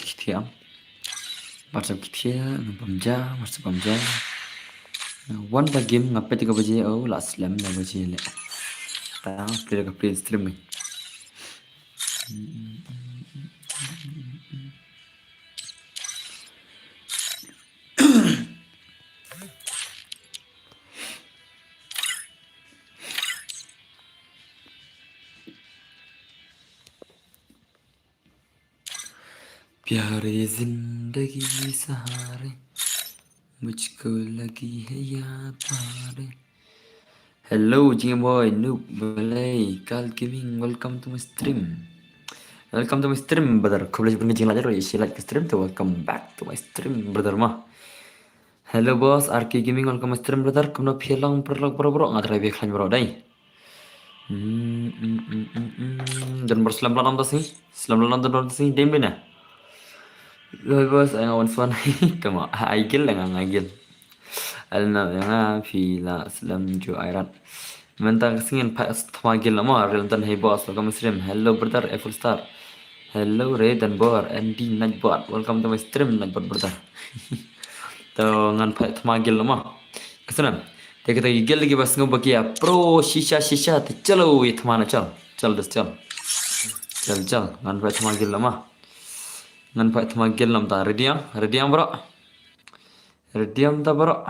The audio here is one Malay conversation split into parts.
Kitia. WhatsApp Kitia, Bamja, WhatsApp Bamja. One the game ngapet 3 बजे और last slam 9 बजे ले. Tang play ka play stream में. प्यारे जिंदगी सहारे मुझको लगी है याद तुम्हारे. Hello Jing boy, Noob, Malay, Kal Gaming, welcome to my stream. Welcome to my stream, brother. Kau boleh jing aja rồi, share like stream tu. Welcome back to my stream, brother mah. Hello boss, RK Gaming, welcome to my stream, brother. Kau nak pialang perlak bro, nggak terai biar bro, day. Dan berselam dalam tas ni, selam dalam tas ni, dem bina. Rồi boss, anh on swan, kamu, agil lah nggak agil. Alna yang fila selam jo airat. Mentang singin pas thamagil lama relantan hey boss, welcome stream. Hello brother, Apple Star. Hello Ray dan Bor, Andy Najbot. Welcome to my stream Najbot brother. तो ngăn phải thamagil lama. Kesana. Dia kata gigil lagi bas ngobak ya. Pro shisha तो चलो ये थमाना चल दस चल ngăn phải thamagil lama. Ngăn phải thamagil lam ta ready bro. Ready ta bro.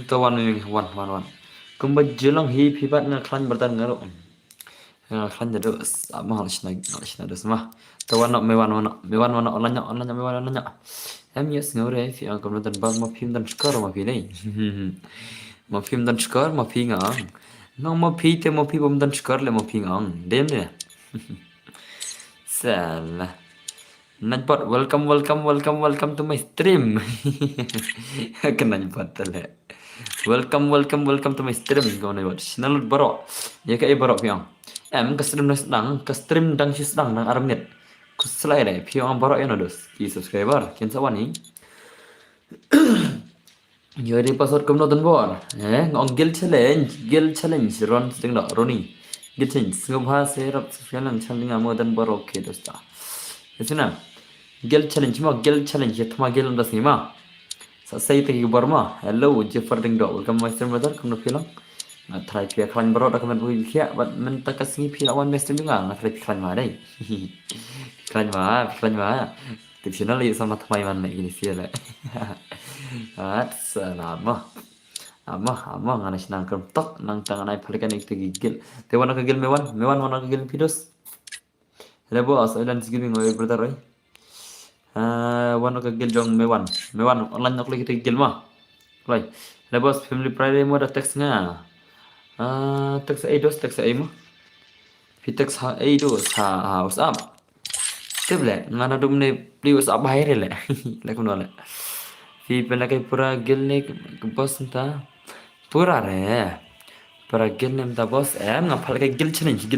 To one. Kumba jelang hi pibat nga klan bertan ngaro. Nga klan jadi sama harus naik semua. To one me one online. Em yes ngore fi ang kumna dan bag ma phim dan skor ma phi nei. Ma phim dan skor ma phi ngang. Ngang ma phi te ma phi bom dan skor le ma phi ngang. Dem ne. Salah. Najbot, welcome to my stream. Kena nyebut le. Welcome to my stream. Kau ni buat channel baru. Ya ke baru piang. Em ke stream dang si sedang dang aram net. Ku selai le piang baru ya nodos. Ki subscriber, kian sawan ni. Jadi password kamu nonton bor. Ngong guild challenge run sedang dak Roni. Guild challenge. Ngobha serap challenge challenge amu dan baru ke dosta. Isna. Gel challenge ya thama gel ndas ni ma sa sai te bar ma hello Jeffer ding do welcome my stream brother kum no pilang try pia klan bro da kamen bui khia but men ta kasngi pila one stream nga try klan ma dai klan ma ti channel li sama thamai man nei ni sia la at salama ama ngana sinang kem tok nang tangan ai phalikan ik te gil te wana ka gil me wana ka gil pidos hello boss I dance giving away brother right. One of the gil jong me one online nak lagi gil mah right lebos family pride mo da text nga text ai mo fi text ai dos ha whatsapp teble ngana dum ne pli whatsapp bahir le le kuno le fi pela kai pura gil ne bos ta pura re pura gil ne ta bos em nga phal kai gil challenge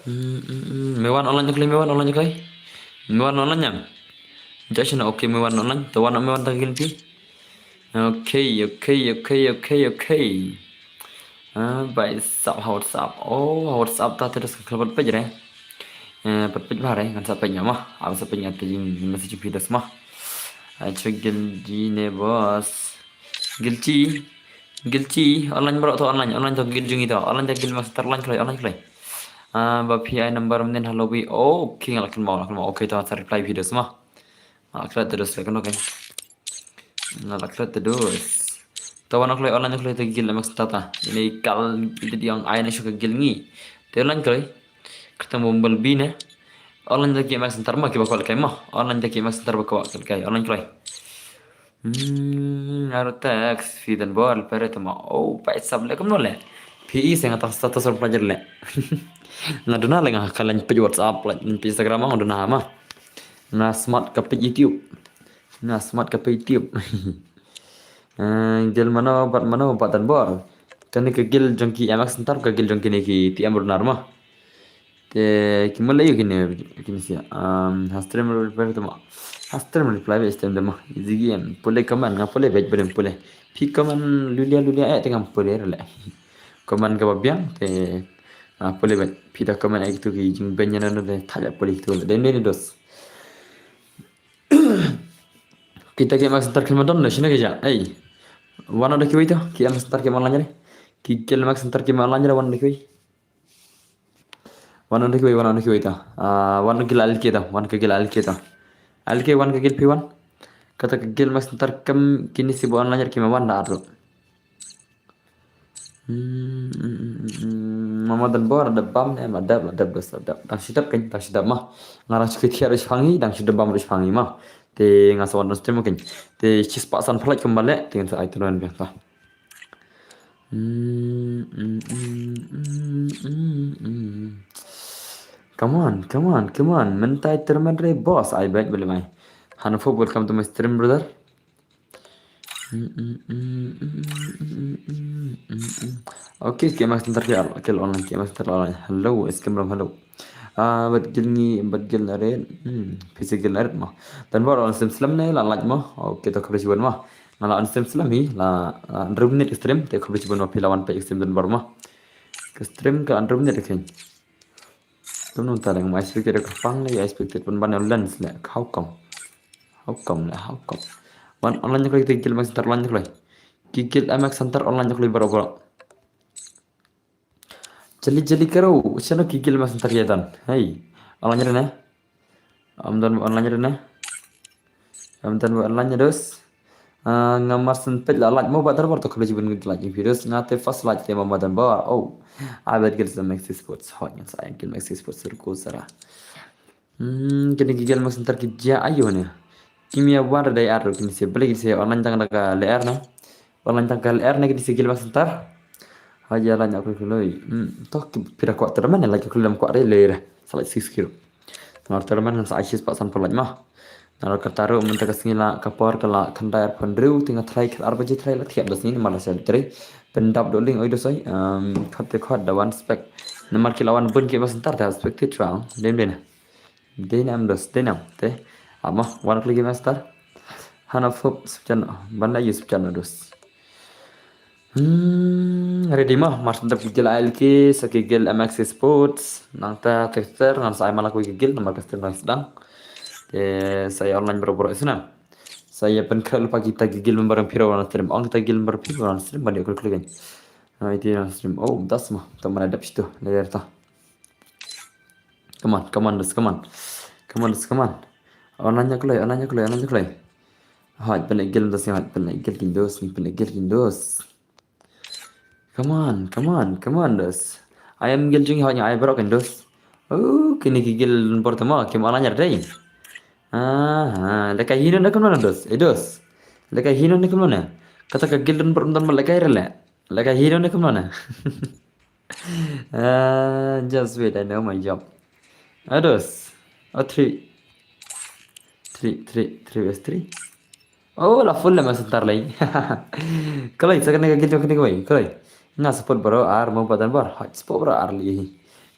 Mewan online nyuklay. Mewan online nyam. Jadi na okay mewan online. Tawan mewan tagil pi. Okay. Baik sap WhatsApp. Oh WhatsApp ta terus ke keluar page re. Page bare kan sampai nyama. Aku sampai nyata jing message video semua. Cegil ne bos. Gilci online bro to online to gil jung itu. Online to gil master online klay. PI number menen hello bi okay ngalakin mau okay to answer reply video semua ngalakin terus kan okay ngalakin terus tawan aku online aku lagi gil max tata ini kal itu yang ayah suka gil ngi telan kali ketemu bumblebee ne online lagi max ntar mah kibakal kai mah online lagi max ntar bakal kai online kali harus teks feed dan ball pere tama oh baik sablekum nolak PI saya ngatas status pelajar le ngaduna le ngah kalan pe WhatsApp le pe Instagram mah ngaduna mah na smart ka pe YouTube gel mana obat dan bor kan ke gel jongki amak sentar ke gel jongki ne ki tiam benar mah te kimala yu kini sia stream reply be stream dema izigi pole kaman ngapole bej berem pole pi kaman lulia tengam pole le Komen ke babiang te boleh bet pita komen ai tu ki jing benya na de thaja poli tu den den dos kita ke max tar kelma don na shine ke ja ai wana de ki wito ki am tar ke malanya ne ki kel max tar ke malanya wana de ki wana de ki wana de ki wita wana gil al ke da wana ke gil al ke da al ke wana ke gil pi wan kata ke gil max tar kam kini si bon lanyar ki ma wan da aro mama dan bor ada bam ne ada dos ada dang sidap kan dang sidap mah ngarang sikit harus fangi dang sidap bam harus fangi mah te ngasawan dos tem mungkin te cis pasan pelak kembali dengan sa itu nan biasa come on mentai termendre boss I bet boleh mai Hanfo welcome to my stream brother Oke, skema sebentar ya, kel online, skema sebentar online. Hello, skema hello. Badgil narin, physical narin mah. Dan baru on Islam nih, lah mah. Oke, tak kerja mah. Nah, on Islam hi, lah Android stream, tak kerja mah pilawan pe stream dan baru mah. Ke stream ke Android kan. Tuh nonton yang masih kira kapang nih, expected pun banyak lens lah. How come? Wan online nyokli tigil mak center online nyokli. Kikil amak center online nyokli baro. Jeli karo, siapa kikil mak center ya tan? Hey, online nya amdan online nya amdan online nya dos. Ngamar sempet lalat mau batar bar to kalau jibun gitu lagi virus ngate fast lagi tema madan bawa. Oh, abad gil sama Maxi Sports. Hanya saya gil Maxi Sports surku sarah. Kini gigil mak center kerja ayo nih. Kimia war day ar kini se beli se online tang daga LR na online tang LR na kini se gil sebentar haja la nyak ko loy toh pira ko terman la ko lam ko re le salah 6 kilo nor terman sa isis pak san polaj mah nor kataro mun ta kasngila kapor kala khandar pandru tinga trai ar baje trai la thiap dasni mala sel trai pendap doling oi dosai khatte khat da one spec nomor kilawan bun ke sebentar ta spec trang den am dos denam te ama one klik master hanaf subjan banda yus subjan dos ready mah mas untuk gigil ALK sakigil MX Sports nangta tester nang saya malah gigil nomor tester nang sedang saya online boro-boro sana saya penkal pagi kita gigil membarang piro nang stream on kita gigil membarang piro nang stream bandi klik klikin nah itu nang stream oh das mah teman ada situ lihat ta come on online kulai hat penegil dos hat penegil kindos come on dos ayam gil jing hanya ayam berok kindos oh kini gigil pertama kim online deh lekai hino nak mana dos dos lekai hino nak mana kata gigil dan perempuan lekai rela lekai hino nak mana just wait I know my job dos three vs 3 oh la full mas sebentar lagi kalau itu kena gigil kena kau kalau nggak support bro ar mau padan bar support bro ar li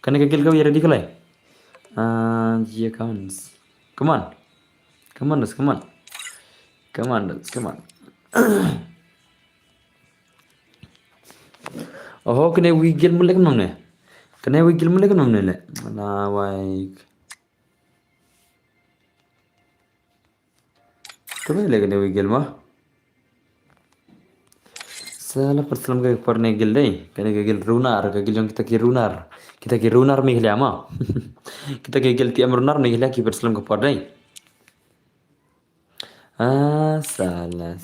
kena gigil kau ready kalau yeah come on dos oh kena gigil mulai kan mana le nah baik Coba lagi nih wigil mah. Salah perselam ke pernah gil deh. Kena gil runar, gil yang kita ki runar nih mah. Kita gil tiam runar nih ki perselam ke pernah. Salah.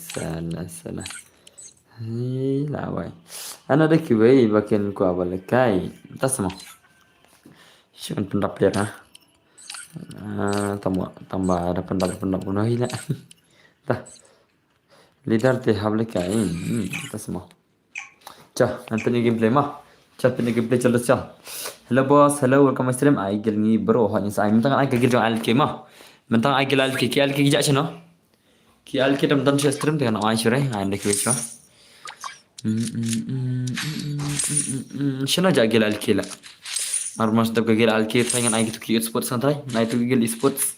Lah wai. Ana ada kibai bagian ku awal kai. Tas mah. Siapa pendap dia tambah ada pendap punah hilang. Tah leader te hable kain tasma cha nanti gameplay mah chat ni gameplay chalo cha hello boss hello welcome stream ai gelni bro ha insa ai mentang ai gel jong alki mah mentang ai gel alki ki alki ja chano ki alki dam dan stream dengan ai sure ai ndek wech shana ja gel alki la normal tab gel alki dengan ai gitu ki sports santai na itu gel sports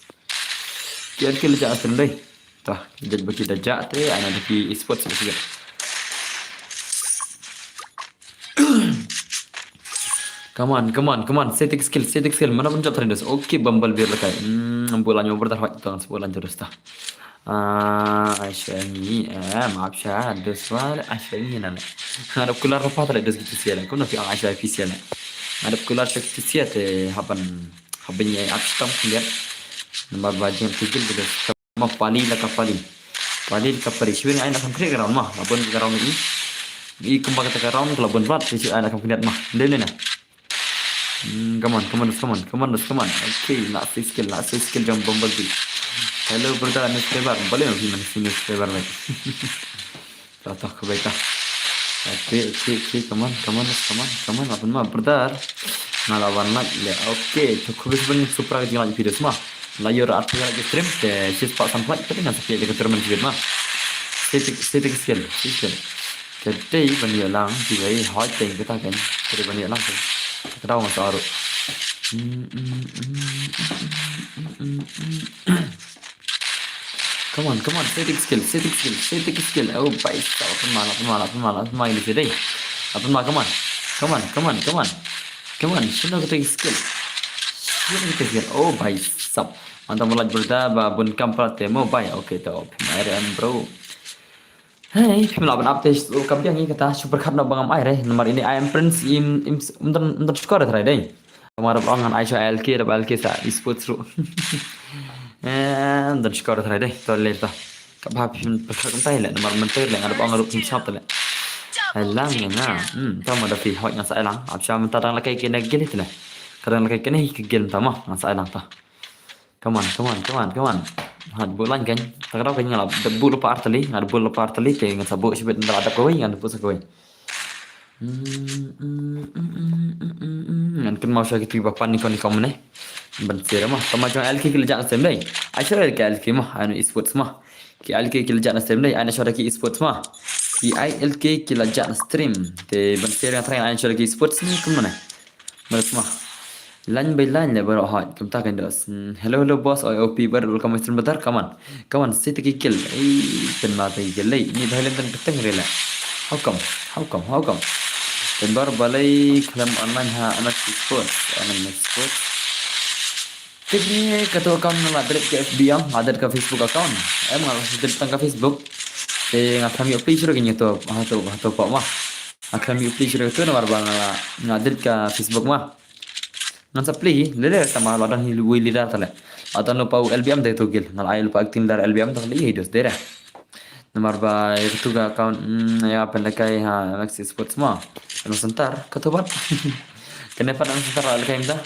ki alki la ja stream deh Tah, jadi bagi dajak tu, anak lagi e-sports juga. Come on. Setting skill. Mana pun jatuh terus. Oke, bambal biar lekai. Bolanya berdarah itu bola terus dah. Aisyah maaf syah, ada soal Aisyah ini nana. Harap kular apa tadi dos gitu siapa? Kau nanti Aisyah official. Harap kular cek siapa? Habannya abstam lihat. Nomor baju yang kecil gitu. Mah pali lah kapali. Pali kapali. Sebenarnya anak kamu kira mah. Abon kira ini. Ini kembang kata kira kalau abon plat. Sisi anak kamu lihat mah. Dene na. Come on. Okay, last skill jump bumblebee. Hello brother, newspaper. Boleh nanti newspaper lagi. Rata kebaika. Okay, come on. Apa mah brother? Ngalawan lagi. Okay, cukup sebenarnya super lagi lagi video semua. Layar artikel lagi stream. Sis pak sampai tadi nggak sampai dekat termen video mah. Setting skill. Jadi banyak lang, jadi hot thing kita kan. Jadi banyak lang. Kita tahu masa aru. Come on. Setting skill. Oh, baik. Apa malah ini sih deh. Apa malah come on. Sino setting skill. Oh, baik. Sab. Mantap mulai berita babun kamprat demo baik. Oke, top. Marian bro. Hey, melawan update kami yang ini kata super card na bangam air nomor ini I am prince untuk skor terakhir deh. Kemarin orang Aisyah LK sa esports ru. Untuk skor terakhir deh. Toilet dah. Kapap perkara kentai le nomor mentir le ada orang rup shop le. Lang na. Tahu ada fi hot yang saya lang. Absya minta orang lagi kena gelit le. Kadang lagi kena hik gel tama yang saya lang ta. Come on. Had bulan kan. Tak tahu kan ngalap debu lupa arteli, ngad bul lupa arteli te ngan sabuk sibet ndal ada kowe ngan pusa kowe. Ngan kan mau syaki tiba pan nikon ne. Ban sera mah tama jang LK kil jak sem dai. Aisyah LK mah anu esports mah. Ki LK kil jak sem dai ana syaraki esports mah. Ki LK kil jak stream te ban sera train ana syaraki esports ni kun mana. Menurut mah. Line by line le baru hot kita kan dos. Hello boss OP baru welcome stream bentar come on sit kill kena kill le ini Thailand kan keteng rela how come dan baru balai klaim online anak sport jadi ketua account ngadat ke FB yang ngadat ke Facebook account ngadat tentang ke Facebook ngat kami update suruh gini tu atau pak mah kami update suruh tu nomor bang ngadat ke Facebook mah ngan sapli lele sama ladan hilui lidar tale atan lupa LBM deh tu gil ngal ayel lupa aktin dar LBM tak lihi dos dera nomor ba itu ga account ya pendekai Max Sports mah anu sentar ketobat kenapa anu sentar alkai dah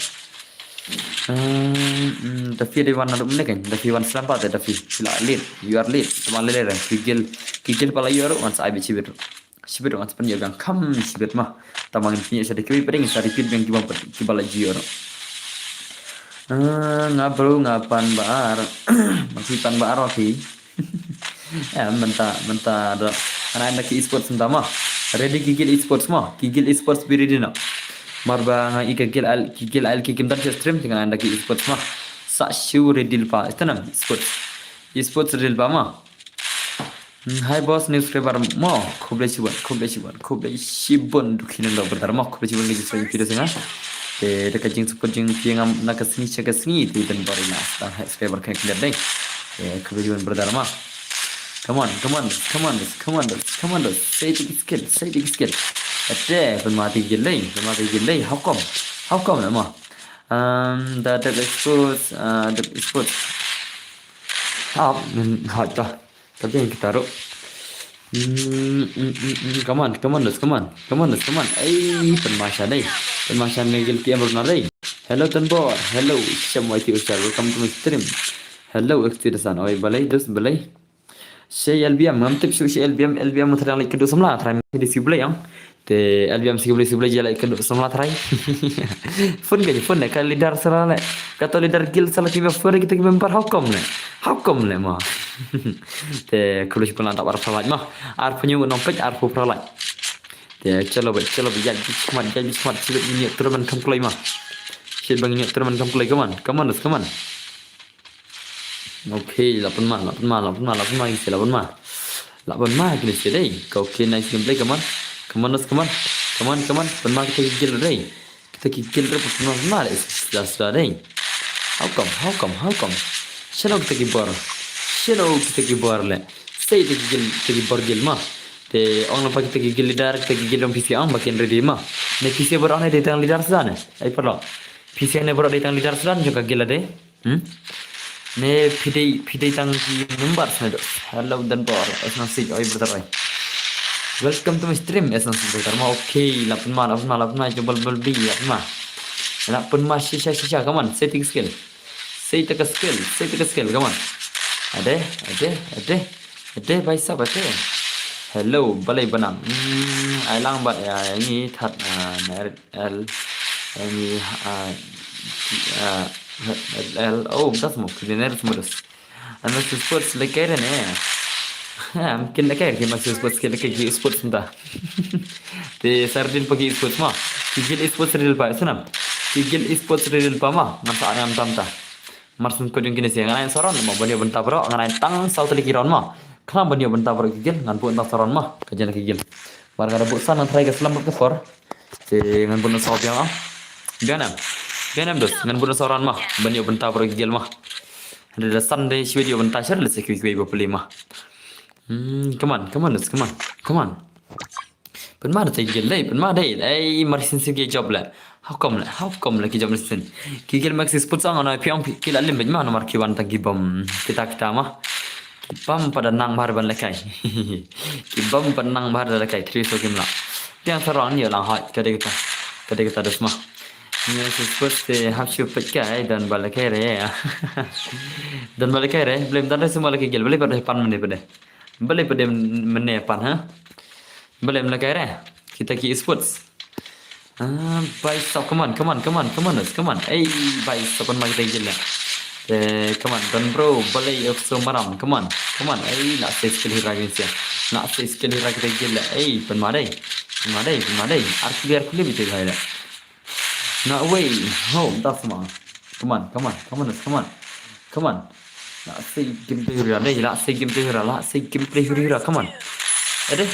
tapi di mana rumah kan tapi wan selampat tapi sila lead you are lead teman lele kigil pala you are once I be sibir once pen yang kam sibir mah tamang punya sedikit pering sedikit yang kibala jior ngapan baar maksipan baar oke ya menta ada anak e-sports entama ready gigil e-sports biri dina marba gigil al dan stream dengan anak e-sports mah sa shu ready pa itanam e-sports ready pa mah Hai bos newspaper mo khoblai sibon dukhina lo bertar mo khoblai sibon lagi sering video sana te dekat jing support jing piang nak kesini tu dan baru nak dah newspaper kan clear deh khoblai sibon bertar mo come on say the skill ate penmati gilai how come na mo the sports hot dah tapi yang kita taruh come on penmasya negil tiap bernadai hello tenbor hello semua itu usah welcome to my stream hello ekstresan oi balai saya LBM ngamtip si LBM terang lagi kedua semula try di sebelah yang te LBM sebelah jalan kedua semula try phone kali lidar salah kata lidar gil salah tiba phone kita memper hukum le mah te kalau si tak barang salah mah punya nompet pu peralai te celo jadi smart sibuk ini turun kamplay mah sibuk ini turun kamplay come on okay 8 mah isi 8 mah gini sih deh kau kena nice gameplay come on penmah kita gigil deh kita gigil repot normal sudah deh. How come? Shano kita gibor le. Say kita gibor gil mah. Te orang nampak kita gigil lidar, kita gigil dong PC ang bagian ready mah. Ne PC berang ne datang lidar sana. Ai perlo. PC ne berang datang lidar sana juga gila deh. Ne pidai tang ki number sana do. Hello dan bor. Esna sig oi bertarai. Welcome to my stream. Esna sig bertarai mah. Okay, lapun mah coba bi lapun mah. Lapun mah shisha. Come on, setting skill. Say take a skill. Come on. Ade, भाई साहब ade. Hello, balai banam. Ai lang bat ya ini that L ini L oh das mo kiner smudos. Ana sports le kere ne. Mungkin le kere masih sports ke sports entah. Te sardin pagi sports mah. Kigil sports real pa sunam. Kigil sports real pa mah. Masa anam tamta. Marsun ko yung kinesi nganain soron mo banyo benta bro nganain tang sau tali kiron mah. Kenapa banyo benta bro kigil ngan pun tang soron mah kajian kigil. Bar kada busan nang try ke selam ke for. Si ngan pun sau yang Ganam dos ngan pun soron mah banyo benta bro kigil mah. Ada Sunday video benta share le sekwi bopli mah. Come on. Pen mah ada kigil dai, pen mah dai. Ai marsin sigi job la. How come la ki job marsin. Kigil max sport sang ana piang kil alim bejma nomor kiwan tagi bom kita mah. Kibam pada nang bahar ban lekai. Kibam pada nang bahar lekai 3 so kim la. Tiang sarang ni lang hat kada kita das mah. Ni sport se hap shu pekai dan balakai re. Dan balakai re belum tanda semua lagi gil boleh pada pan menit pada. Boleh pada menit pan ha. Boleh lekai re. Kita ki sports. Baik, stop, come on. Hey, baik, stop on kita gila. Come on, dan bro, boleh so maram. Come on. Hey, nak say skill hira kita gila. Hey, penmadai. Arki biar hai la. Nak way. Oh, dah semua. Come on. Nak say gameplay hira. Come on. Ade.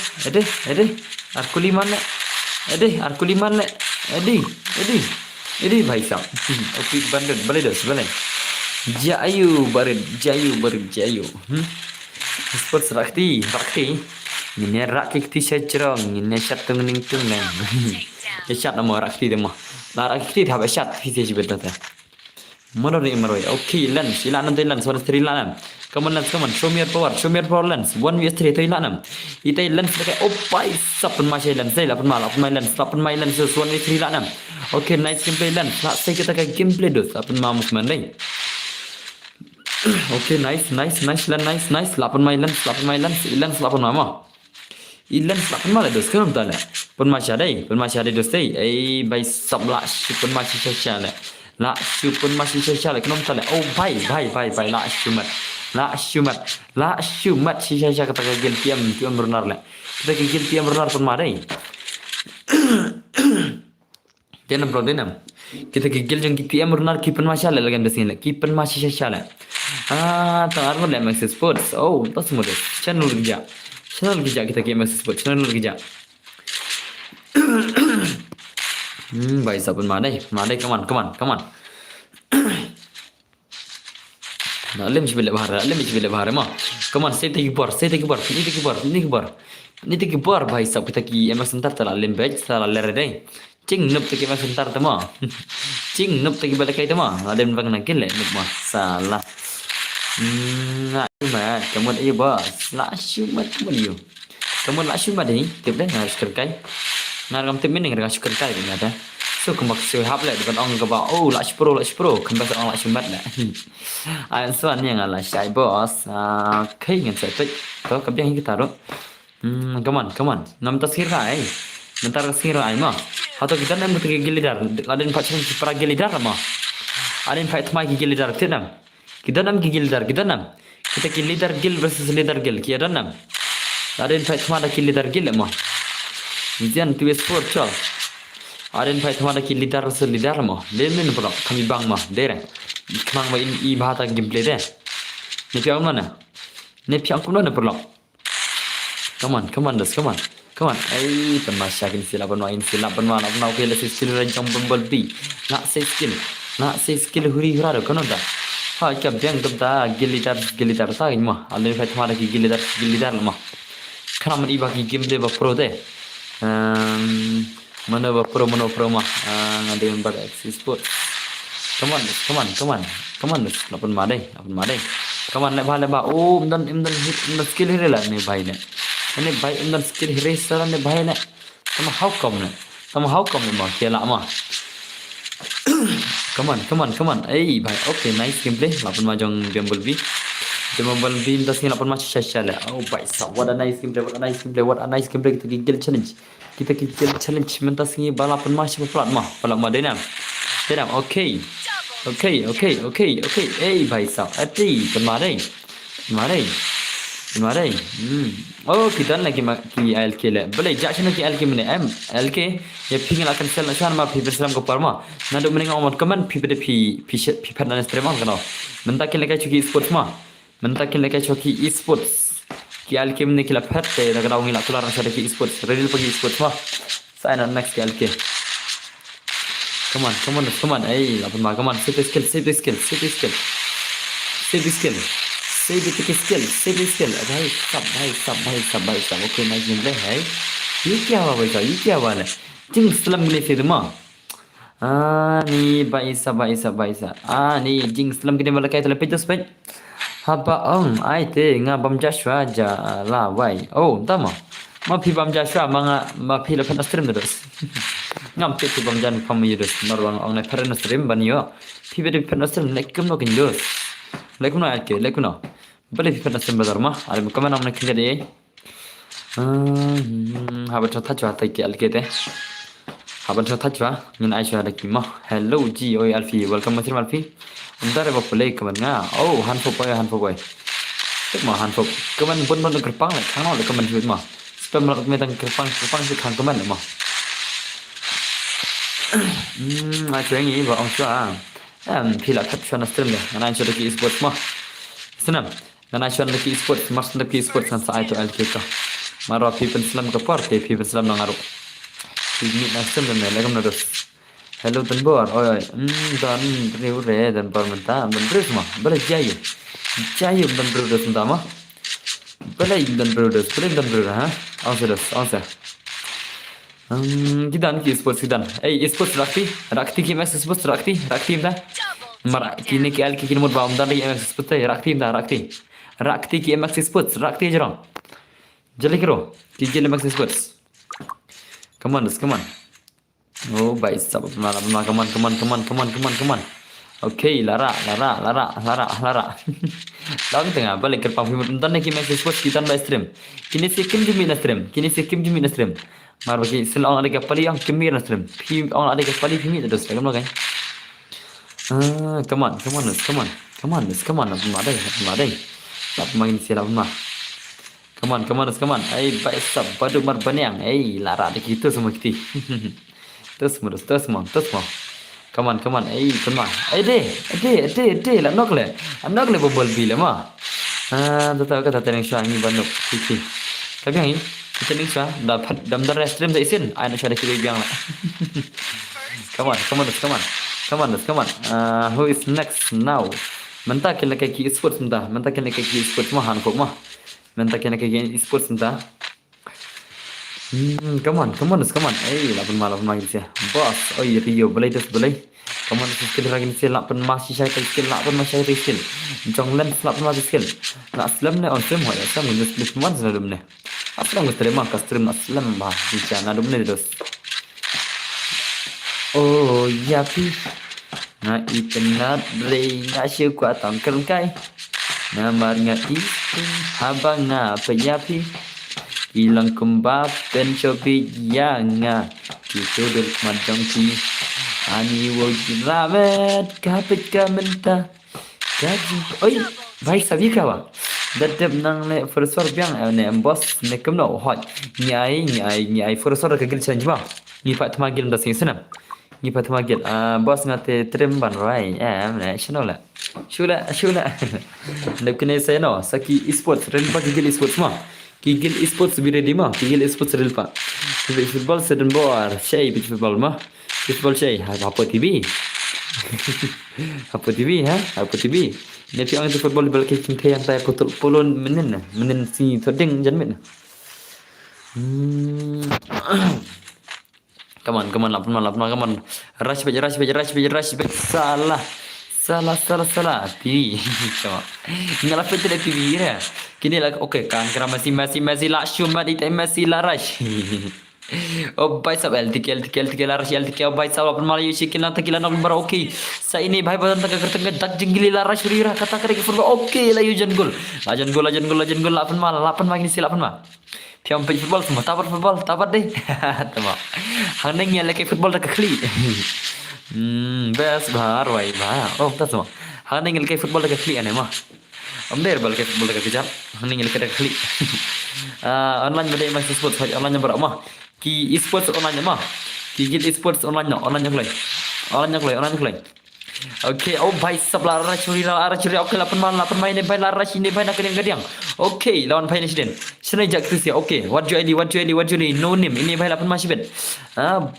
Arki liman le. Ade भाई साहब. Oke bandut balai. Jayu barid. Sports rakti. Ini rakti secerong, ini satu ning. Ya shat nama rakti demo. La rakti thab shat pisi jibet ta. Maroi. Okay, lens. Ilan suara stri lan. Come on, show me your power lens. 1v3 to ilanam. Itai lens pakai opai sapen masih lens. Saya lapan lens. 1v3 ilanam. Okay, nice gameplay lens. Lah saya kita kayak gameplay dos. Sapen mamus mandai. Okay, nice. Lens. 8 lens 8 mama. Ilan 8 mala dos kan tala. Pun masih ada dos dai. Bai sabla pun masih sosial. La pun masih sosial. Kenapa tala? Oh, bai la shumat shisha kata gil tiam benar le. Kita gil tiam benar pun madai. Denam. Kita gil jeng tiam benar kipen masyale lagi besin le. Kipen masih shisha le. Tangar mo le max sports. Oh, tas mo de. Channel gija kita game max sports. Channel gija. Baik sabun madai. Come on. Nah, lem cibele bahar mah. Come on, saya tegi bor. Ini tegi bor bhai sab kita ki emas sentar tala lem bej tala lere dai. Cing nup tegi emas sentar tama. Cing nup tegi balakai tama. Ada bang nakil le nup mah. Salah. Mat, kamu iya bos. La shumat kamu deh. Tip deh harus kerkai. Ngargam tip ini harus kerkai ternyata. So kembak hap le depan orang ke bawah. Oh, lach pro. Kembak orang lach mat le. Ayan suan yang ala syai bos. Kai ngan sai pek. To kabyang kita ro. Come on. Nam tasir kai. Bentar tasir ai mah. Atau kita nam ke gilidar. Aden pacen para gilidar mah. Aden fight mai gilidar tinam. Kita nam gilidar. Kita gilidar gil versus lidar gil. Kia nam. Aden fight mai gilidar gil mah. Jian tu sport chal. Aden fight mana ki lidar mah. Lemen pula kami bang mah. Dere. Kemang mah i bahata gameplay deh. Ni piang mana pula. Come on. Come on. Pemasyakin sila penuain sila penua nak penau ke lesi skill rancang bembel bi. Nak se skill huri hura kono da. Ha ka biang da gilitar ta ima. Ale fa thmara ki gilitar ma. Khana man iba ki game de ba pro de. Mana ba pro ma. Ngade member Axis Sport. Come on. Lapan ma dai. Come on leba. Oh, imdan skill hire la ne bhai ne. Ini baik imdan skill hire sara ne bhai ne. Tama how come ne ma kela ma. Come on. Bhai. Okay, nice gameplay. Lapan ma jong Bumble B. Bumble B imdan sing lapan ma shashala. Oh, bhai, what a nice gameplay. Kita gigil challenge. Minta singi balapan ma siapa pelat ma denam. Okay. Bhai sao. Kemarin. Oh, kita lagi ki LK le. Boleh jaction ki LK mene LK ya pingin akan sel nasan ma pi berselam ko parma. Nado mene ngomot kaman pi padan stream kan. Mentakin lekai chuki esports ma. Ki LK mene kila patte daga daw ngila tular sa ki esports. Real pagi esports ma. Sign on next ki LK. Come on. Lapan ma come on. Save the skill. Save the skill. Bhai sab. Okay, nice gameplay है. ये क्या हुआ भाई साहब? ये क्या हुआ है? Jing Slam gini sih mah. Ni baisa. Ni Jing Slam gini malah kayak telepejos baik. Haba ai te ngabam Joshua aja lah wai. Oh, entah mah. Ma pi bam Joshua ma pi lepas stream terus. Ngam pi bam jan pam terus. Marwang ang nak pernah stream banyo. Pi pernah stream nak kemno kindos. Lekuna alke lekuna. Boleh pi pernah stream bazar mah. Ada kaman am nak kiri. Haba thot tai ki alke te. Haban thot min Aisha laki mah. Hello G oi Alfi. Welcome Masir Alfi. Undar ba play kaman nga. Oh, hanfo boy. Tek mah hanfo. Kaman bon kerpang le khang le kaman shoot mah. Spam rak me tang kerpang si khang kaman le mah. Aisha ngi ba ong chua. Pila khat chana stream le. Ngana Aisha laki esports mah. Senam. Ngana Aisha laki esports mas laki esports san sa itu LK ka. Maro people slam ka parte people slam nang aro. Ini nasib dan lagi menurut. Hello Tanbor, dan riu re dan permintaan dan terus mah, boleh jaya dan terus entah mah, boleh dan terus, ha? Answer. Kita ni esports kita. Esports rakti kita esports rakti dah. Mara kini KL kini mud baum dan esports rakti dah rakti kita esports rakti jerang. Jeli kiro, kita esports. Come on. Oh, baik, sabar malam. Come on. Okay, Lara. Lawan tengah balik ke panggung bentar nih kita esports kita live stream. Kini sekim jumi na stream. Mar bagi selang ada kapali yang kemir na stream. Pi orang ada kapali kemir terus. Kamu kan? Come on. Madai. Tak main siapa mah. Come on. Baik sab padu mar banyang. Lara ada gitu semua kita. Terus mau. Come on. Kemah. Deh. Nak le bobol bil mah. Tahu kata tenang syah ni banuk kiki. Tapi yang ini kita ni syah dapat damdar stream tak isin. Aina syah kiri biang lah. Come on. Who is next now? Mentah kena kaki esports mah hanfok mah. Mentah kena kaki esports entah. Come on. Lapan malam gitu ya. Boss, Rio boleh. Come on, skill lagi ni lapan masih saya skill. Jong lens lapan masih skill. Nak slam ni on stream hoya. Saya mungkin split month na dum ni. Apa yang stream mah stream nak slam bah. Bicara na dum ni terus. Oh, yapi. Na ipenat rei ngasih kuat tangkel kai. Namar ngati habang na penyapi ilang kumba pen chopi yanga itu del madang ki ani wo ramet kapit kamenta gaji oi vai sabi kawa dadab nang le profesor biang ne boss ne kamno hot nyai profesor ka gil chanjma ni pat magil da senam ni pat magil boss ngate trim ban rai ne shinola shula lekne saya no saki esports ren bagi gil esports ma Gigil Esports bi ready mah. Gigil Esports real pak. Football sedang bor. Shay bit football mah. Football shay. Apa TV? Apa TV ha? Apa TV? Nanti orang itu football balik ke cinta yang saya putul pulun menen si todeng jangan. Come on, lapan, come on. Rush back. Salah. PV. Come on. Ngalah tidak PV ya. Kini lah, okay kan. Kerana Messi lah, Shumat itu Messi lah rush. Oh भाई साहब LTK oh भाई साहब अपन माला ये शिकिला तकिला knock number okay सही नहीं भाई बदन तक करते हैं दक जंगली लारा शुरीरा कथा करे फुटबॉल ओके ला युजन गोल अपन माला ini sila अपन मा Piam pe football semua tapat deh tama hang ya leke football dak kli best bahar wai oh tas semua hang leke football dak kli ane mah Amber bal ke football dak kejar hang leke dak kli online bade mas sports online berak mah ki esports online mah ki git esports online yang lain okay oh भाई सब lara curi okay lapan main ini lara sini nak kadang okay lawan main insiden senai jak tu sia okay what you need no name ini भाई lapan masih bet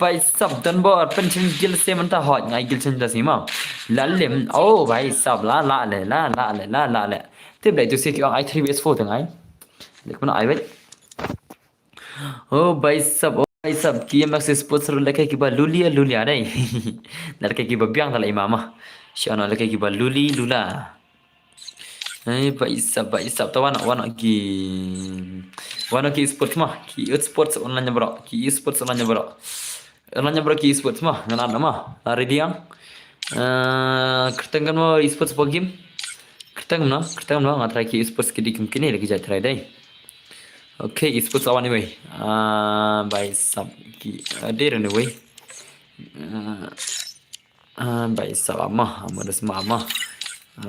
भाई सब dan bor pencing gil se mentah hot ngai gil chen dasi ma lalem oh भाई सब la le tip dai tu sia ki ang i3vs4 tengai lek mana ai bet oh भाई सब की max sports ro leke ki ba lulia dai leke ki ba biang dala imama syana leke ki ba lula भाई सब तो wana ki sports mah ki sports online bro ki sports online bro ki sports mah ngana mah lari diang kertengan mo sports po game kertengan no ngatrai ki sports ki dikim kini lagi jai try dai okay sports awan anyway by sub ki there anyway by sub ama mah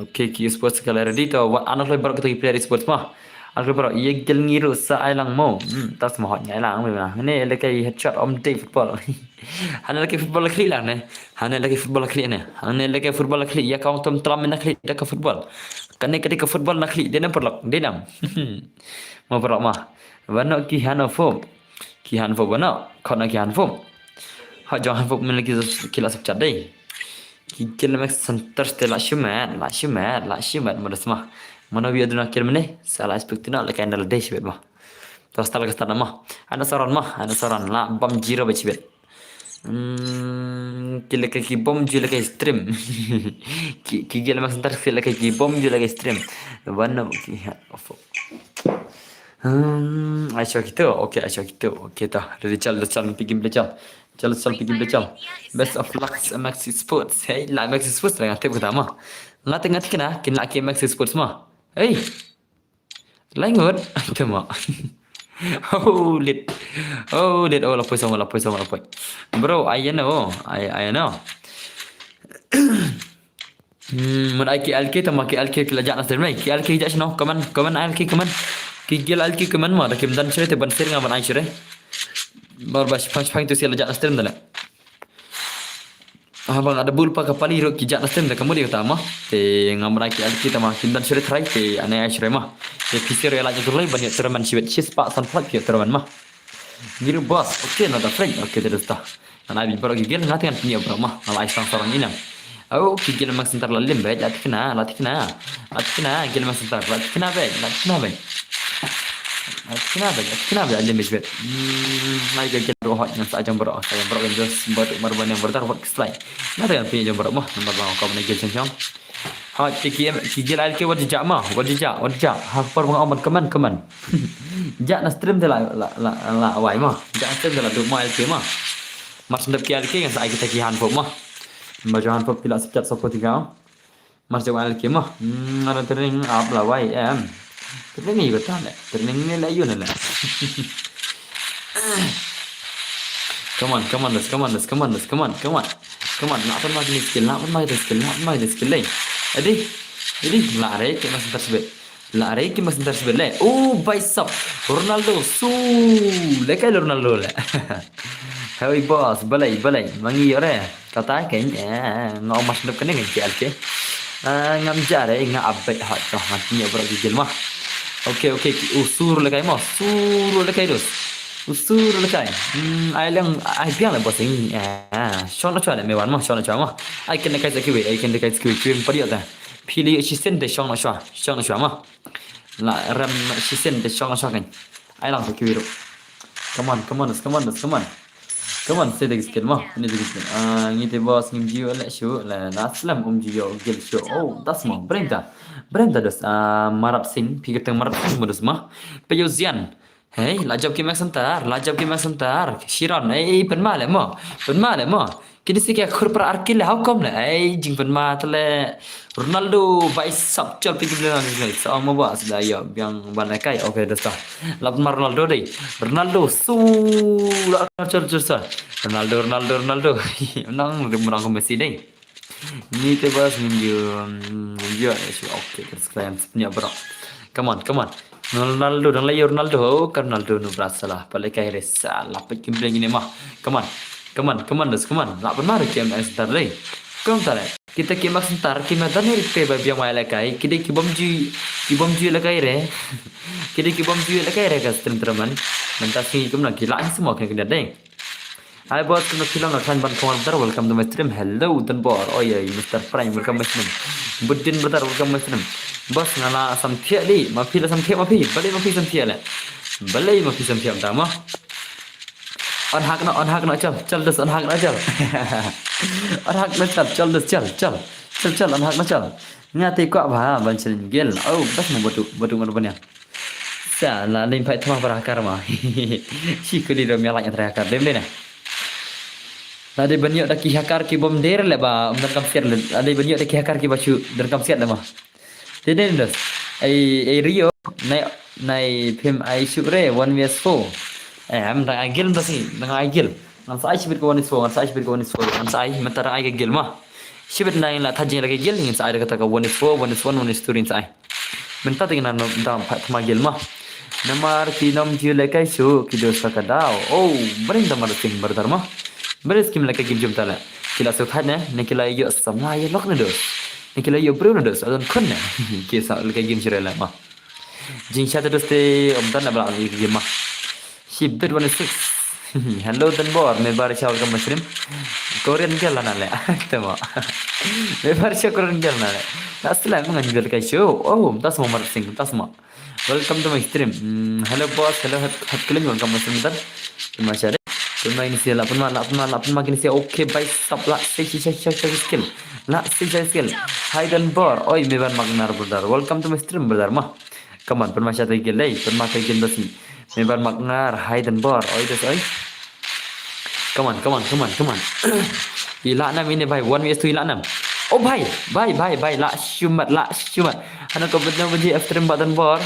okay ki sports kala ready to anak le baru kita player sports mah anak le baru ye gel ngiru sa ailang mo tas mo hot nyai lang memang ne le kai headshot om day football hana le kai football kli lang ne hana le kai football kli ne hana le kai football kli ya kau tom tram na kli da ka football kan ketika football na kli dia na perlok dia nam mau perlok mah Wano ki hano fom wano kona ki han fom ha jong han fom men lagi kila sab chat dai ki kel mek center ste la shumat modas mah mana wi aduna kel mene sala expectina la kain dal dai shibet mah terus tal kastan mah ana saran la bam jiro be shibet kila ki bom jila ka stream ki gel mek center kila ki bom jila ka stream wano ki fom Aisyah kita okay dah ready chal pergi belajar best of luck Maxi Sports hey lah Maxi Sports dengan tip pertama lah tengah kena ke Maxi Sports mah hey langut tama oh lit lapoi sama bro I know mun alki tama ki alki kila janas dermai ki alki jak sno kaman alki kaman Kigil alki keman ma da kimdan chere te ban ser nga ban ai chere bar bas phang tu sia lajak nastem dala bang ada bul pa kapali ro ki jak nastem da kamu dia utama te ngamra ki alki tama kimdan chere try te ane ai chere ma te pisir ya lajak turlai ban ya terman sibet sis pa san flat ki terman ma giru bos okay na da friend okay terus ta ana bi baro gigil na tengan punya bro ma ala ai sang sarang ina oh gigil mak sentar lalim baik latikna gil mak sentar latikna baik Kenapa ada misbet? Mai ke kita rohat yang sajam berok yang just marban yang bertar buat slide. Nada yang punya jam berok mah nomor bang kau menegil cengcang. Ha kigil alke wajah mah wajah. Ha par bang amat keman. Jak na stream tu la awai mah. Jak stream tu la duk mai alke mah. Mas ndap ki alke yang sai kita ki hanfop mah. Baju hanfop pila sepat sopo tiga. Mas jawab alke mah. Ada training up la wai Training ko tala. Training nila yun nila. Come on. Nakpan makin skill lay. Adi, lare ke mas tersebut lay. Oh, baisap. Ronaldo, lekay Ronaldo le. Hey boss, balay. Mangi yore. Kata kayaknya ngau mas ndap kene ngin alke. Ngam jare nga abet hat hatinya beragam mah. Okey okey usur lekai mo. Sur lekai dos. Usur lekai. Ai lang ai biang la bos ini. Shon na chwa le me wan mo shon na chwa mo. Ai ken lekai zakiwe ai ken lekai zakiwe chwem pariyo ta. Pili assistant de shon na chwa. Shon na chwa mo. La ram assistant de shon na chwa kan. Ai lang zakiwe ro. Come on, come on, come on, come on. Come on, say the skill mo. Ini the skill. Ngi te boss ngim jiyo la shu la naslam jiyo gil shu. Oh, that's mo. Brenda. Brenda dos marap sin pi keteng marap sin modus mah. Peyo zian. Hey, lajab ki mak sentar, lajab ki mak sentar. Shiran, pen ma le mo. Pen ma le mo. Kini sih kayak kur per arkil how come le. Jing pen ma tele Ronaldo vai sap chal pi bilang ni. So mo ba sudah ya yang banakai. Oke, dos ta. Lap mar Ronaldo deh. Ronaldo su la chal chal. Ronaldo. Menang menang ke Messi deh. Ni te bas ninjo oke sekalian punya bro. Come on. Ronaldo dan lagi Ronaldo kan Ronaldo nu bersalah pada kaya salah pekim bilang ini mah. Come on. Lah benar kem sebentar lagi. Kom tare. Kita kemak sebentar kemak dan ni pe ba biang mai lakai. Kita kibom ju lakai re. Kita kibom ju lakai re kas teman-teman. Mentasi kem lagi lah semua kena deh. Hi boss, kena film nak kan ban kawan bentar, welcome to my stream. Hello dan bor. Oh ya, Mr. Prime welcome my stream. Budin bentar welcome my stream. Boss ngala samthia di, mafi la samthia mafi, balai mafi samthia la. Balai mafi samthia utama. On hak na chal das on hak na chal. On hak na chal das chal on hak na chal. Ngati ko ba ban chalin gel. Oh, bas mo batu ngar banya. Sa la lain pai thama barakar ma. Si kuli do mialak trakar dem deh. Ada banyak dah kihakar ki bom der le ba dan kam siat le. Ada banyak dah kihakar ki bacu dan kam siat le mah. Jadi ndas. Ai Rio nai phim ai sure 1vs4. Am dah agil dah sih, dah agil. Ngan sai sibit ko 1vs4, ngan sai mentara ai agil mah. Sibit nai la thajing lagi gil ngan sai kata ka 1vs4, 1vs2 rin sai. Menta tingnan dah phat magil mah. Namar ki nam ju le kai su ki dos ka dao. Oh, bring damar ting bardar mah. Beres kim laka game jom tala. Kila sukhat na kila yo sama ya lok na dos. Kila yo bro na dos adon khun na. Kisa laka game shirela ma. Jing chat dos te omdan na bala game ma. Ship bit 16. Hello dan bor me bar chawal ka mushrim. Korean girl na le. Tama. Me bar cha Korean girl na le. Asla ngan girl ka show. Oh, tas mo mar sing tas mo. Welcome to my stream. Hello boss, hello hat kalian welcome mushrim dan. Masya Pernah ini sih, lapan makin sih oke baik stop lah skill lah skill Hai dan bor oi meban magnar brother welcome to my stream brother mah come on pernah saya skill deh pernah skill dosi meban magnar hai dan bor oi dos oi come on ila nam ini bhai 1vs2 ila nam oh bhai la shumat anak kau benar beji after dan bor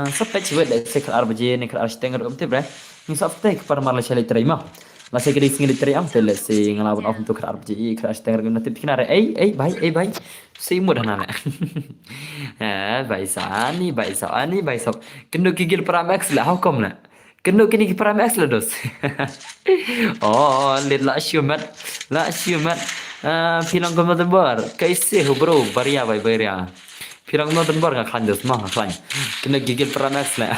sampai cuba deh sekal arbji ni kalau setengah rumte bre ni saftek par marla chali terima la se kedi singli terima tele se ngalawan of untuk arbji crash tengah guna tip kinare bhai se mudah nana bhai sani kendo gigil para max la how come na kendo kini para max la dos oh let la shumat filang kom bar kaise ho bro baria Pirang nonton bar nggak kandas mah kan kena gigil peranas lah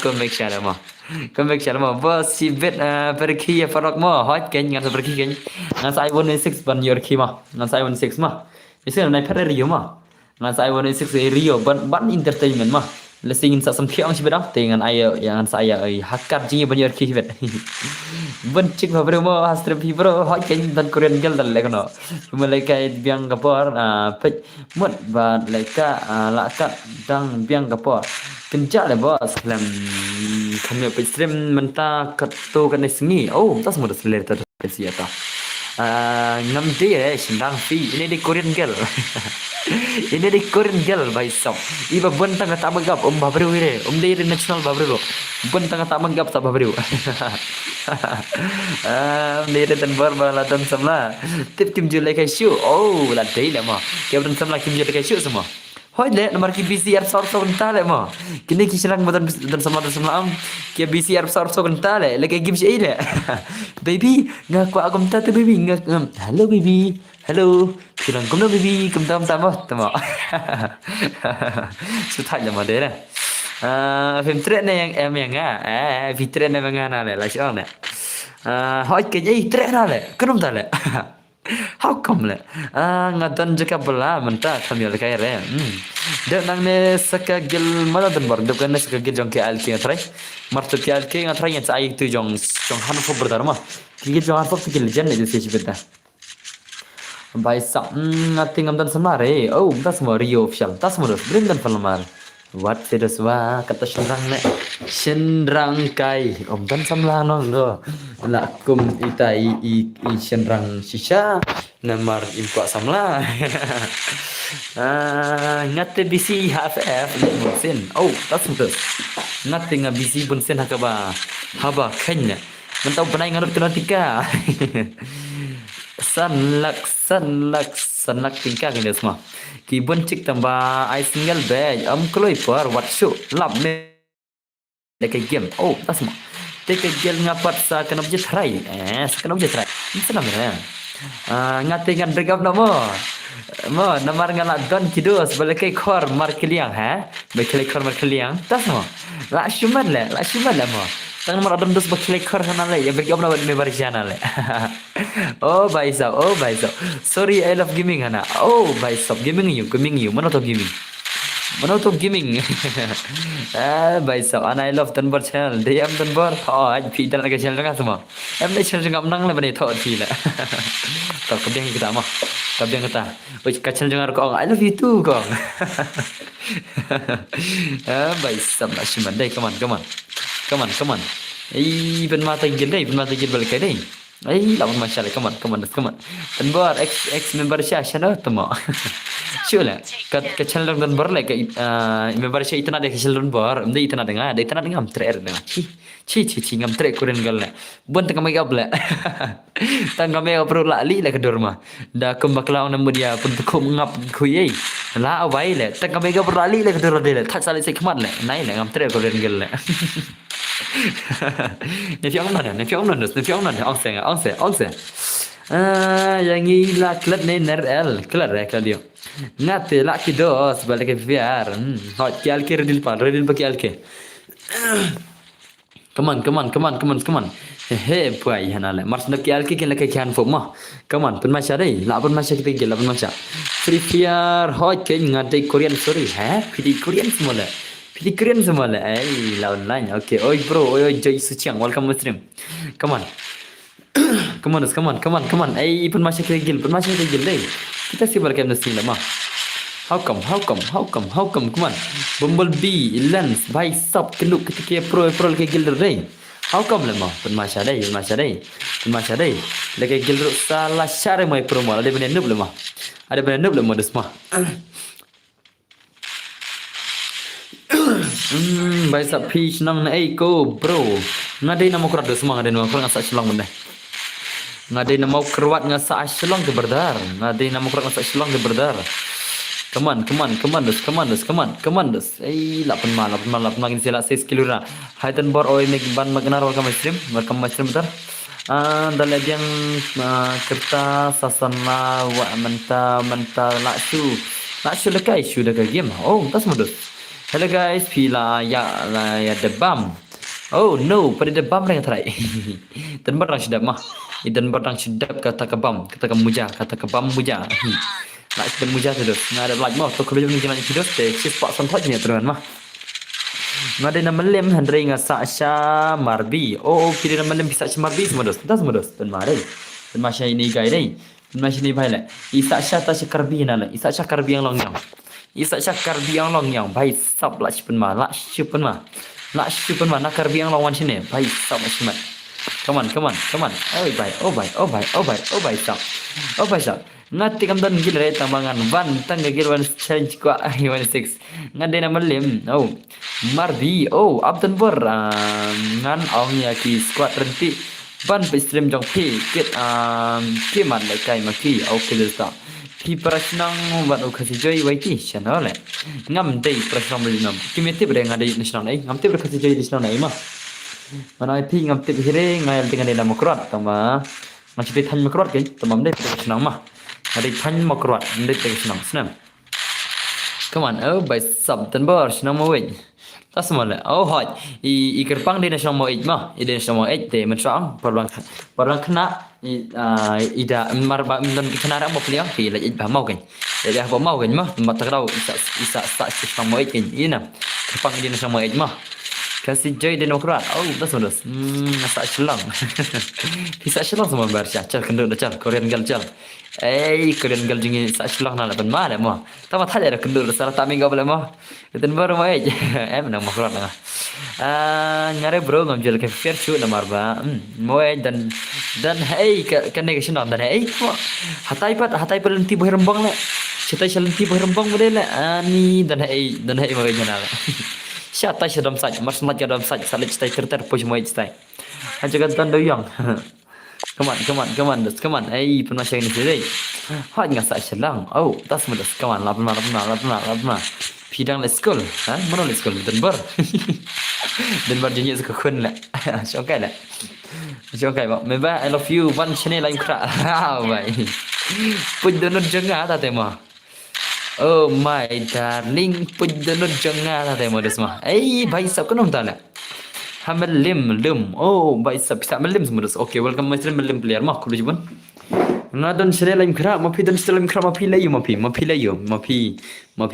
comeback cara mah bos si bet pergi ya farok mah hot kan ngan pergi kan ngan saya 116 ban yorki mah ngan saya 116 mah bisa naik pada Rio mah ngan saya 116 Rio ban entertainment mah lesingin sa sampiang si bedang dengan ayo yang saya hakar jingi ban yorki bet bencik ma bro mo hastre pi bro hot kan dan Korean girl dan lekno mulai kai biang kapor pet mut ba leka laka dang biang kapor kencak le bos lam kami pe stream menta ketu kan sengi oh tas mudah selir ta siata ngam dia sindang pi ini di Korean girl ini di Korean girl by sop iba bentang tak magap babru ire dia national babru bentang tak magap sa babru dia dan bala dan semla tip kim julai kai shu oh la dei la ma ke dan semla kim julai kai shu semua hoi le nomor ki BCR sorso genta le ma kini ki silang dan semla am ke BCR sorso genta le kai game shi le baby ngaku agam ta baby ngak hello baby hello Pirang kumno bibi kumtam tamo tamo. Sudah lama deh lah. Phim trend này em yang phim trend này bằng nào lại sao nè hỏi cái gì trend nào lại cái đúng ta lại how come lại ngadan juga bela mentah kami oleh kaya re dan nang ne saka gil mana dan bar depan ne saka gil jong ke alki ngatrai martu ke alki ngatrai yang saya itu jong hanu fo berdar mah gil jong harfo fikir jan ne jese cibeta Bai sak ngati ngam dan semare oh tas semua Rio official tas semua brin dan falmar Wat terus wah kata senrang kai om dan samla nong do lakum itai i senrang sisa namar impak samla ngate bisi HFF bunsen oh tas betul ngate ngabisi bunsen hakaba haba kenya mentau benai ngarut kenatika sanlak tingkah ini semua kibun cik tambah I single bed keloi par wat show lap me dekai game oh tas semua dekai game ngapat sa kena objek try kena objek try ini senang ya ngati ngan regap nama namar ngalak don kidos balakai kor markeliang balakai kor markeliang tas semua la shuman la mo Tangan mar adam dos bakilai kor sana le ya bagi abna me barjana le oh bhai sab sorry I love gaming hana oh bhai sab gaming you mana to gaming bhai sab and I love Tanbar channel they am Tanbar aj phi dan ka channel ka semua em le channel ngam nang le bani tho thi le to kabyang kita mah kabyang kita oi ka channel jangar ko I love you too ko bhai sab ashiman dai come on ben mata gil balik dai lawan masalah come on Tanbar ex member channel temo Sure kat channel dan bar le member itna de channel bar amde itna denga am tre denga chi ngam tre kuren gal le bon tang mai gab le tang kami apro la li le kedor ma da kembak lawan namu dia pun ko ngap khuyei la awai le tang kami gab la li le kedor le thak sali se khmat le nai le ngam tre kuren gal le ne fiong non ong se yang ila klat ne NRL klat dia ngate la kidos balik VR hot kyal ke redil pakai alke come on he puai hanale mars nak kyal ke la kyan fo ma come on pun masya dai la pun masya kita gila pun masya free fire hot ke ngate Korean sorry pidi Korean semua le la online okay oi bro oi Joy Suciang welcome stream come on pun masya kita gil dai kita sih balik nasi lama how come come on Bumblebee Lens bhai sab keluk ketika pro ke gil dai how come lama pun masya dai lagi gil salah syare mai pro mal ada benda noob lama desma bhai sab peach nang ko bro ngadai nama kurat desma ngadai nama kurang asak selang benda ngadai nama keruat ngasa asyelong ke berdar ngadai nama keruat ngasa asyelong ke berdar come on dos lapan mal gin sila 6 kilo ra haitan bor oi meg ban magnar welcome stream bentar dan yang kerta sasana wa menta la su lekai su dekat game oh tas modus hello guys pila ya debam oh no pada debam yang terai dan barang sedap mah dan barang sedap kata kebam muja nak sedap muja tu ngada like mah to kalau ni jalan video te sispak santai ni teman mah ngada nama lem handrai ngasa sha marbi oh pilih nama lem bisa marbi semua dos dan mare dan masya ini gai dai dan masya ini bhai la isa sha ta karbi na la isa sha karbi yang long yang bhai sab la chipen ma nak karbi yang long wan sini bhai sab masmat come on oh bhai sab ngati kam dan gil re tambangan van tang gil one challenge ko 16 ngade nama lem oh marbi oh abdan bor ngan ong ya ki squad renti ban pe stream jong pi kit man le kai ma ki okay lesta pi prasnang ban o khasi joy wai ki channel le ngam dei prasnang beli nam kimete bre ngade national ai ngam te khasi joy national ai ma mana pi ngam te hire ngai dengan nama kurat tama masih tan makrot ke tamam dei prasnang ma Hari pan makruat, ndek tek senang senam. Come on, oh by sub dan bar senang mau wait. Tas semula. Oh hot. I kerpang dia senang mau wait mah. I dia senang mau wait deh mencang. Parang kena. Ida marba dan kena rak mau pilihan. Pi lagi bah mau kan. Jadi apa mau kan mah. Mata kau isa senang mau wait kan. Ina. Kerpang dia senang mau wait mah. Kasih joy dan makruat. Oh tas semula. Asa selang. Bisa selang semua barsya. Cal kendor cal. Korean gal cal. Korean gal jingi sa selang na laban mana mo. Tama thaja ra kendor salah taming gak boleh mo. Iten baru mo nang makruat na. Nyare bro ngamjil ke fair shoot na marba. Mo dan kan negation dan mo. Hatai pa lenti boh rembang le. Citai lenti boh rembang model le. Ani dan mo ganyana. Siapa sih dalam saja, mas mat dalam saja, salit citai terter push mo citai. Aja kan tanda yang. Come on. Penmasya ini sendiri. Hot nggak sah selang. Oh, tas mudah. Come on, lapna. Pidang let's school. Mana let's school? Denver. Denver jenis suka kun lah. Syongkai lah. Mak. Memang I love you. One channel lain kera. Baik. Pun donor jengah tak tema. Oh my darling. Pun donor jengah tak tema semua. Baik sab kan tak lah. Lim. Oh, baik bisa melim semua. Okay, welcome Mr. Melim player mah kulo jibun. Ngadon sele lain kera, mapi dan sele lain kera mapi layu. Mapi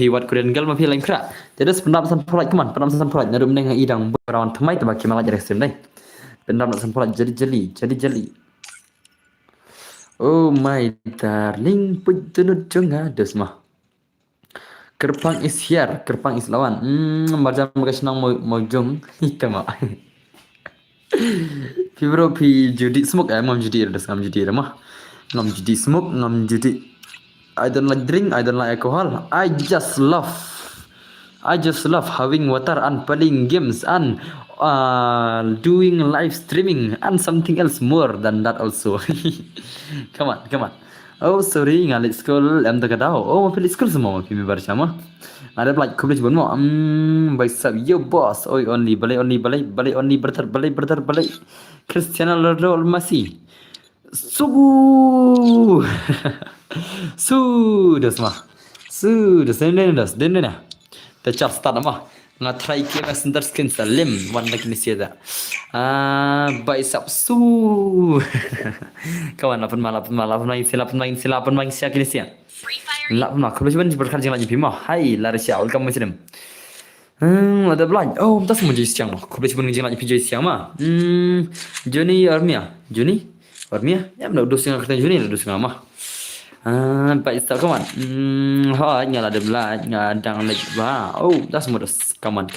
wat Korean girl mapi lain kera. Jadi pendapat polat keman, narum dengan idang berawan temai tebak malah jadi ekstrem deh. Pendapat polat jadi jeli. Oh my darling, putun jengah dos mah. Kerpang is here, kerpang is lawan. Macam mereka senang mau jong, itu mah. Fibro pi judi smoke ngam judi mah. Ngam judi smoke, ngam judi. I don't like drink, I don't like alcohol. I just love having water and playing games and doing live streaming and something else more than that also. Come on. Oh sorry, ngalit school em tak tahu. Oh mau pilih school semua mau pilih bersama. Ada like coverage pun mau. Baik sab yo boss. Oi only balai. Cristiano Ronaldo masih. Sudah semua. Sudah. Tercap start mah. Nggak try game center skin salim one lagi ni siapa? Baik sab Kawan lapun main siapa kini siapa? Lapun mak kalau cuman berkali jangan lagi pimah. Hai lari siapa? Welcome Muslim. Ada blind. Oh, tak semua jadi siang. Kalau cuman jangan lagi pijai siang mah. Johnny Armia. Ya mana dos yang kerja Johnny dos yang mah. Baik tak kawan. Nyala ada blind, ngadang lagi bah. Oh, tak semua dos. Come on.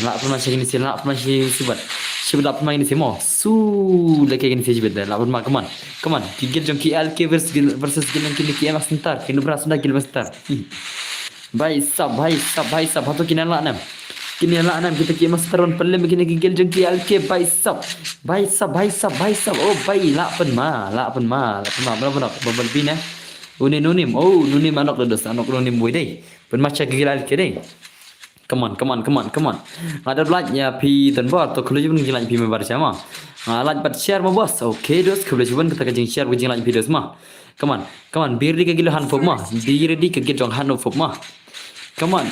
Lapun masih ini sih, lapun masih sibat. Sibat lapun main ini sih mau. Lagi ini sih sibat. Lapun mak come on. Gigil jong KLK versus gil kini KM sebentar. Kini beras sudah gil sebentar. Baik sab. Hatu kini lah nam. Kita KM sebentar perlu begini gigil jong KLK baik sab. Oh baik lapun ma. Berapa nak? Bubble pin Nunim. Oh nunim anak ledos. Anak nunim boy deh. Bermacam gigil KLK deh. Come on. Ada belatnya pi dan bot atau kalau jepun jilat pi membar sama. Lat bat share ma bos. Okay dos kalau jepun kita kajing share kajing lat video mah. Come on. Bir di kagil han fop mah. Bir di kagil jong han fop mah. Come on.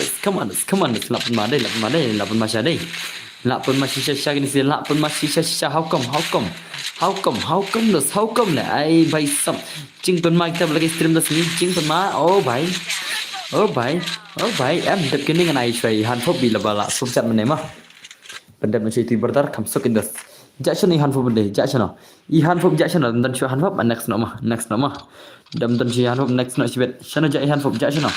Lapun masih ada. Lapun masih syah gini sih. Lapun masih syah. How come lah. Ai baik sam. Cing pen ma kita lagi stream das ni. Cing pen ma. Oh baik. Em đập cái này này chơi Hàn Quốc bị là bà lạ sốt chặt mình này mà. Vấn đề mình chơi thì bật ra cảm xúc kinh đất. Dạ cho này Hàn Quốc vấn đề dạ cho nó. Hàn Quốc dạ cho nó đâm chơi Hàn Quốc next nó mà. Đâm chơi Hàn Quốc next nó chỉ biết. Cho nó dạ Hàn Quốc dạ cho nó.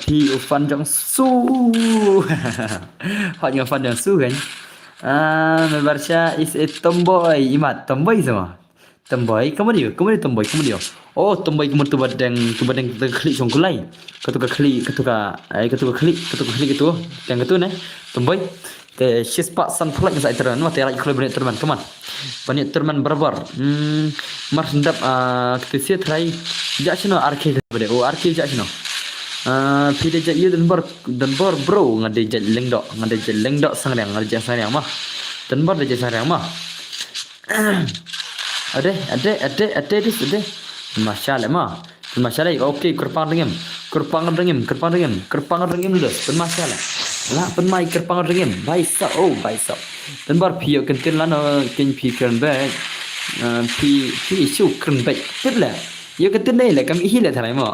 Pi fan trong su. Họ nhờ fan trong su kan. Membaca is a tomboy. Imat tomboy semua. Tomboy, kamu dia tomboy. Oh, tomboy kamu tu badang kita klik song kulai. Ketuka klik itu. Yang itu nih, tomboy. Te shispa san pulak yang saya terang. Mati lagi kalau banyak teman. Banyak teman berbar. Mar hendap kita siap try. Jakshno arcade bade. Oh, arcade jakshno. Pide jak iya dan bar bro ngade jak lengdok sangrang mah. Dan bar de jak sangrang mah. Ade dis. Masyaallah mah. Masyaallah. Okey, kerpang dengim los. Masyaallah. La pen mai kerpang dengim. Baisa. Oh, baisa. Dan bar pio kentin lano ken pi kern back. Pi su kern back. Tibla. Yo kentin dai la kami hile tharai mo.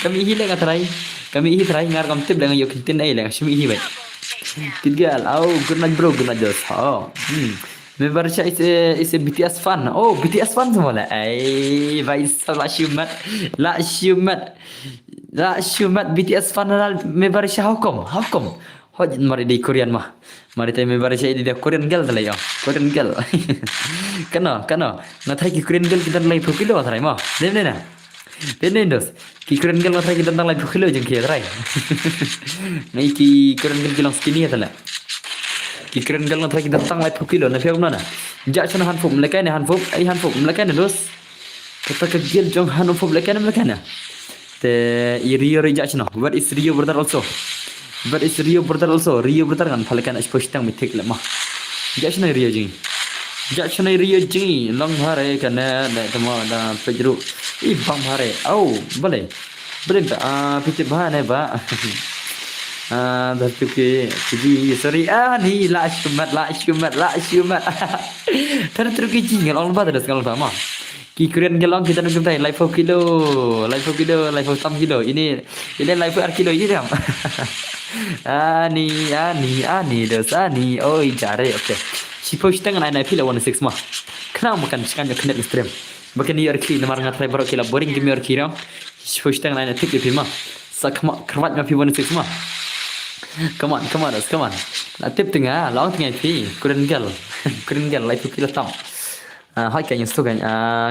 Kami hile ka tharai. Kami hi tharai ngar kam tibla yo kentin dai la shimi hi back. Tidgal. Oh, good night bro, good night just. Oh. मैं वर्षा इसे BTS fan. Oh, BTS fan semua lah. Baik salah syumat BTS fan lah. मैं वर्षा hukum. Hoj mari di Korean mah. Mari tay मैं वर्षा ini dia Korean girl tadi ya. Korean girl. Kena. Na thai ki Korean girl kita lagi phukilo thai mah. Dem na. Dem dos. Ki Korean girl thai kita lagi phukilo jeng kia thai. Nai ki Korean girl bilang skinny ya thai. Ki keren gal na thaki datang lai phukilo na pheu na ja chana han phum lekai ne han phum lekai ne dos kata ka gel jong han phum lekai na te rio ja chana what is rio brother also rio brother kan phalekan as postang mithik le ma ja chana rio jing long hare kana da tama da pejru I bang hare au bale piti ba ne ba Datu ke jadi sorry ni la syumat terus jingal Allah batas kalau sama ki Korean gelong kita nunggu tay live 4 kilo live 3 kilo ini live 4 kilo ini ram ani dos ani oi jare okay si post tangan ana pila 16 mah kenapa makan sekarang kena stream bakan ni arki namar ngat live kilo boring kimi arki ram si post tangan ana tik pima sakma kermat ngapi 16 mah Come on. Là tiếp từng lóng từng ngày phi Korean girl lại phục kilo tam. Hỏi cái những số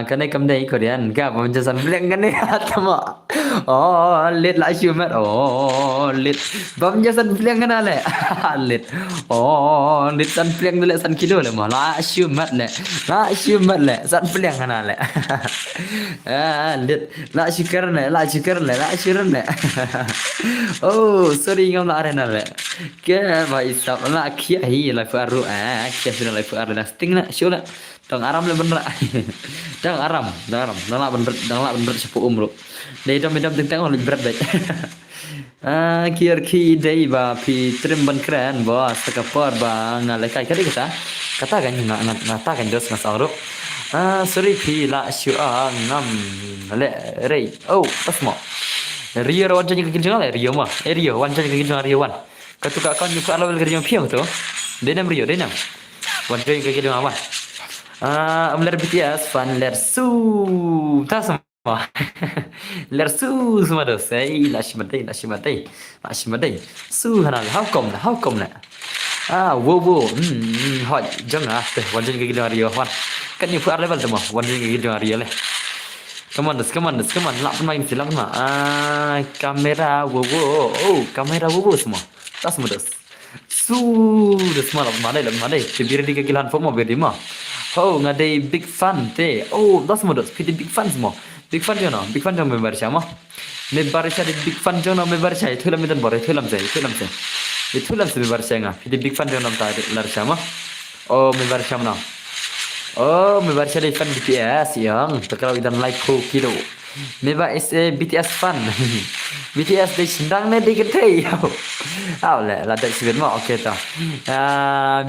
cái này cầm đây Korean gặp mìnhจะสั่นเปลี่ยนกันเนี่ยทำไมเล็ดหลายชิวแมทเล็ดผมจะสั่นเปลี่ยนกันนั่นแหละเล็ดเล็ดสั่นเปลี่ยนนั่นแหละสั่นกิโลเลยมั้งหลายชิวแมทแหละสั่นเปลี่ยนกันนั่นแหละเล็ดหลายชิวกันแหละโอ้ sorry งำละอะไรนั่นแหละแกไม่ทราบละเขี้ยฮีไลฟ์อารุเขี้ยสุดไลฟ์อารุนะสติ้งนะชัวร์ละDang aram le bener. Dang aram. Dang la bener sepu umro. Dei dom tentang oleh berat baik. Ki dei ba pi trim ban keren ba sekapar ba ngalekai kali kata kan ngata kan dos ngasaro. Sorry pi la syu ngam le rei. Oh, pasmo. Rio wan jadi kerja le Rio mah. Rio wan jadi kerja Rio wan. Katuka kan juga ala kerja piang tu. Denam Rio. Wan jadi kerja wan. Ler BTS fan ler su tak semua ler su semua dos la shimatai su hana how kom na wo hot jong teh wan jeng gigi Rio wan kan ni fuar level semua wan jeng gigi Rio le come on lak main silang ma kamera wo kamera wo semua tak semua dos su dos malam mana tebir di kegilan fomo berdima ngadai big fan te das semua dos piti big fan semua big fan jong member sama member di big fan jong member saya thulam medan bore thulam se member saya nga piti big fan jong nam ta lar sama member sama na member saya di fan BTS yang terkau idan like kilo member is BTS fan BTS di sindang ne dikit thei la dak sibet ma okay ta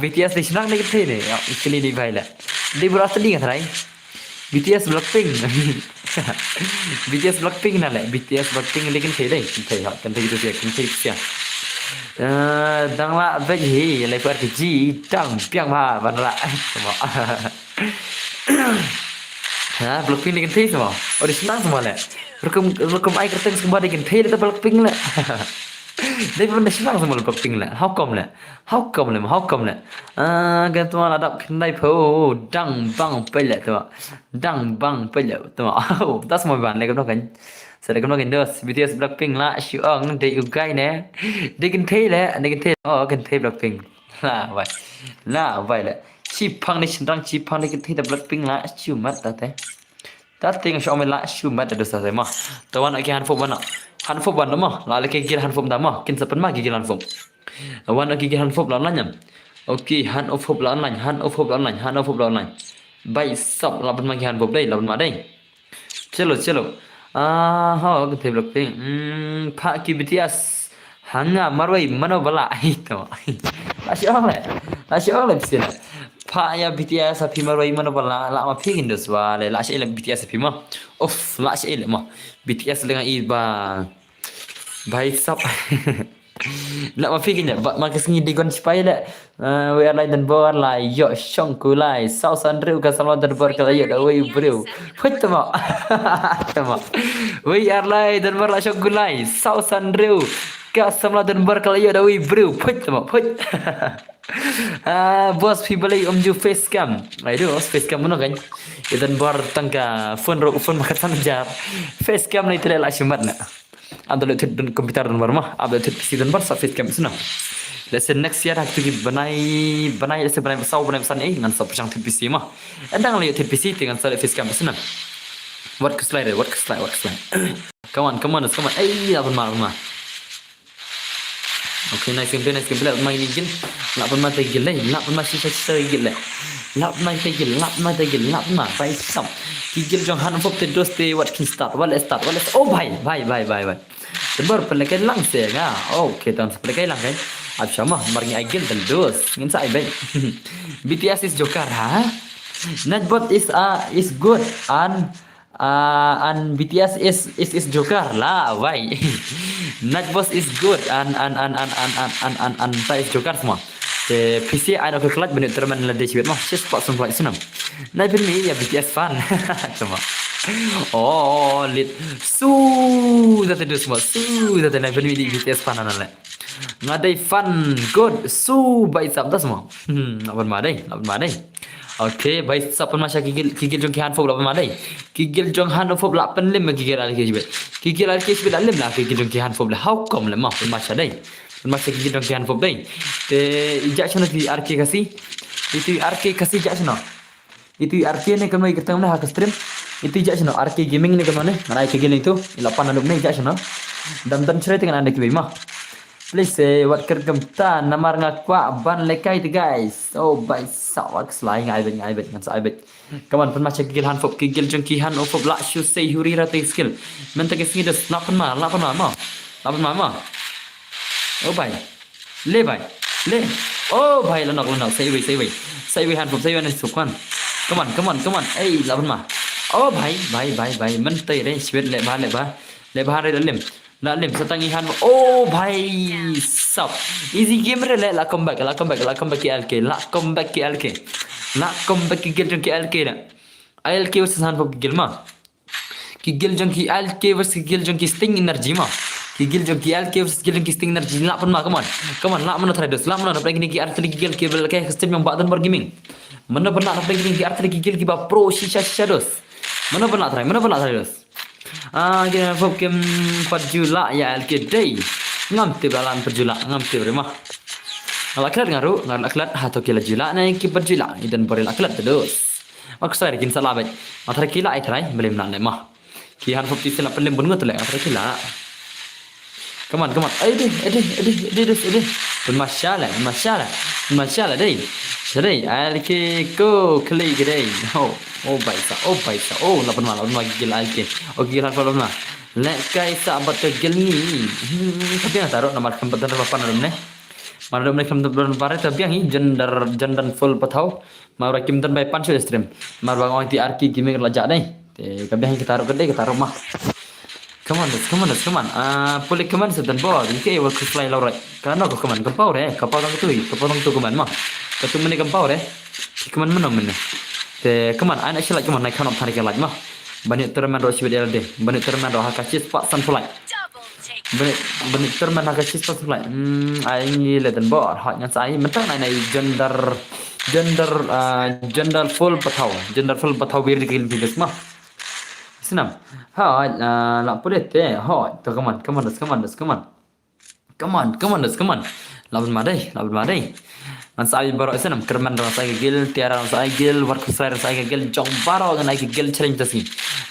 BTS di sindang dikit thei ne kini di bhai la di beras tadi kan rai BTS Blackpink na le BTS Blackpink lekin thei dai thei ha kan thei tu kan thei sia dang la vej hi lai par ji dang piang ma ban la Blackpink lekin thei semua di senang semua le Rekum ai kerteng semua lekin thei le Blackpink le Đây vấn đề là một bậc tình là how come là cái tụi nó đọc cái phố đăng băng bây giờ tụi that's my bạn này cái nó cái sẽ cái nó cái đó BTS Blackpink là siêu ông để guy nè để cái thế cái Blackpink là vậy là chỉ phăng này cái thế Blackpink là siêu mất thế ta tiếng cho mình là siêu mất được sao mà tụi nó cái handphone nó handphone ban mah la le gigil handphone da mah kin sapan mah gigil handphone wan gigil handphone la nanya okay hand off la online भाई सब लापन मा ज्ञान बोप लापन मा दे चलो चलो हो के लगते फा की बिटियास hanga marwai mano bala itu asyik oleh sila pa ya BTS api marwai mano bala la ma pingin dos wale la asyik BTS api mah la asyik mah BTS dengan iba baik sap nak ma pingin ya ma kesengi digon supaya dak we are like dan bor lai yo shong kulai sau san riu ka salon dan bor kala yo da we bro phut ma tama we are like dan bor la shong kulai sau san riu ka samla dan bar kala yo da we bro phut ma phut bos people ju face cam ai do face cam mana kan dan bar tangka phone makan jar face cam ni tele la shimat na ada le dan komputer dan bar mah ada PC dan bar sa face cam suna let's say next year hak tu banai let's say banai sau banai san ngan sa pang PC mah endang le PC dengan sa face cam suna work slide come on ai apa mah Okay, nice gameplay. Main gil, nak pun mati gil, nak pun masih sesuai gil, nak mati gil, baik sam. Gil jong han fop terus te what can start, oh bye. Terbar pelakon lang saya, okay, tan pelakon lang kan. Ab sama, margi gil dan dos, ngin sai baik. BTS is joker, ha? Netbot is good and BTS is joker lah, why? Netbot is good and is joker semua. The PC ada ke kelas benar terman la desiwet mah, saya spot semua senam. Nah ini ya BTS fan, semua. Oh, lit dah terus semua, dah nah ini BTS fan anak. Ngadai fun, good, baik sabda semua. Apa madai. Okay, baik sapan masa kigil jong kihan fog lapan madai. Kigil jong han fog lapan lim kigil alke jibet. Kigil alke jibet lim lah kigil jong kihan fog lah. How come lemah masa dai. Masa kigil jong kihan fog dai. Te ijak sana di arke kasih. Itu arke kasih ijak sana. Itu arke ni kan mai ketemu hak stream. Itu ijak sana arke gaming ni kan mana? Mana kigil itu lapan anuk ni ijak sana. Dan cerita dengan anda kibai mah. Please wat kergam ta namar ngakwa ban lekai tu guys. Oh by sawak selai ngai bet ngan sai bet. Kawan pun macam gigil han fop gigil jong ki han fop la shu sei huri ra te skill. Men ta kesni des lapan ma. Oh by. Le by. Le. Oh by lanok sei wei han fop sei wan sup kan. Come on. Ei lapan ma. Oh by. Men tai re swet le ba re lim. Lim setangi han oh bhai sab easy game re la comeback ki LK la comeback ki gil jong ki LK na LK versus han pop gil ma ki gil jong ki LK versus gil jong ki sting energy ma ki gil jong ki LK versus gil jong ki sting energy la pun ma come on la mana try dos la mana play ki artli gil ki bel ka system yang badan bar gaming mana pernah play ki artli gil ki ba pro shisha dos mana pernah try dos kita fokus perjula ya LK day ngamti balan perjula ngamti bermah laklat ngaru laklat atau kila jula naik ki perjula dan beri laklat terus maksud saya kin salah baik materi kila ai try belum nak lemah ki han fokus sila pelem bunga tu lek materi kila come on edi pun masalah day sedai LK ko klik day oh baik lapan malam gil LK gil han malam na lek kai sahabat ke gil ni tapi nak taruh nomor komputer papan dalam ne mana dalam ne komputer bare tapi yang jandan full patau mau rakim dan by pansu stream mar bang ong ti arki gaming lajak dai te kabiang kita taruh mah come on boleh keman sedan bol ini work fly laurai karena aku keman kempau tang tu keman mah ketu meni kempau keman mana te keman anak sila keman naik kanop tarik lagi mah banyak terman ro sibet LD banyak terman ro hakasis pak san fulai banyak terman hakasis pak fulai ai ledan bol haknya sai mentang nai gender full patau bir dikil bilis mah senam la pulete to come on laban madai man sai baro senam kerman ro sai gil tiara sai gil work sai gil jong baro ngai gil challenge tasi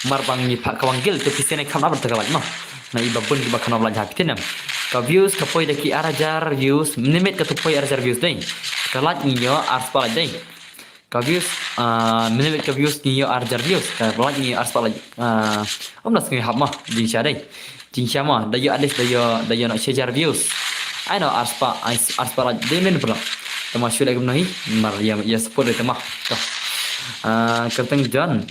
mar bang ni pak kawang gil te pisene kam apa ta kawang mah na iba pun ki bakana blan hak tinam ka views ka poi daki arajar views limit ka poi arajar views dai ka lat inyo ars pala dai ka views minute ka views ni arjar views ka like ni arspal lagi nas ngi hamma jinsha dai jinsha ma dayo ades dayo nak share views ai no arspa lagi dai men pula tama shule gum nahi mar ya support tama to kerteng John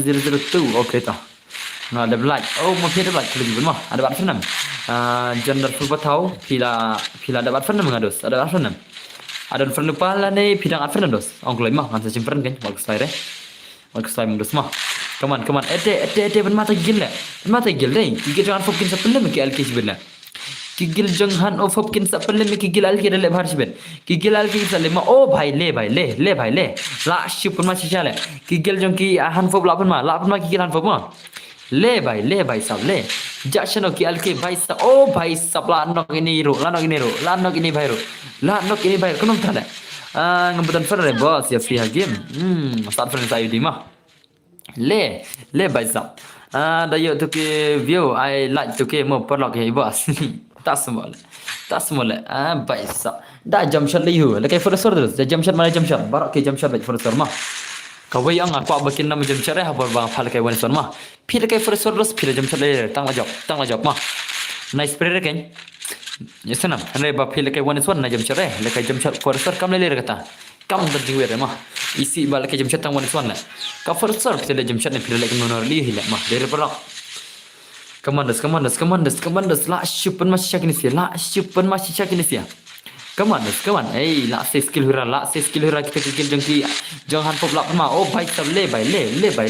002 okay to nó đẹp lại một phía đẹp lại thì mình mah ada 4 phần John Darfur batau pila ada 4 phần mengadus ada 4 phần ada phần lupa lah nih pidang 4 phần dos ong kelai mah kan simpen kan bagus slide mendos mah kaman ete ben mata gil deh gil jangan fokin sapelle ke alki sibella gil jangan fokin sapelle ke gil alki dale bhar siben gil alki sale ma भाई ले la shupun ma chale gil jong ki han fob la pun ma gil han fob ma ले भाई साहब ले जक्षनो की अलके भाई साहब la nok ini भाई रो kunung tale ngebutan fer bos ya free game start friend saya di mah le भाई साहब dayo tu ke view I like tu ke mo perlok ya bos tak semua le भाई साहब dah jam shot lihu le kai for terus jam shot mana jam shot barak ke jam shot baik for mah kawai yang aku bikin nama jam shot habor bang phal kai wan son mah pil kai for terus pil jam shot le tang la job mah nice prayer kan yesanam ane ba pil kai wan son na jam shot le kai jam shot for kam le kata kam dan jiwe mah isi bal kai jam shot tang wan son la ka for pil jam shot ne pil le kan li hila mah dari perang Kamandas la syupan masih syak ini sia Kaman, la se skill hura kita kikil jengki jangan pop lap ma भाई सब ले भाई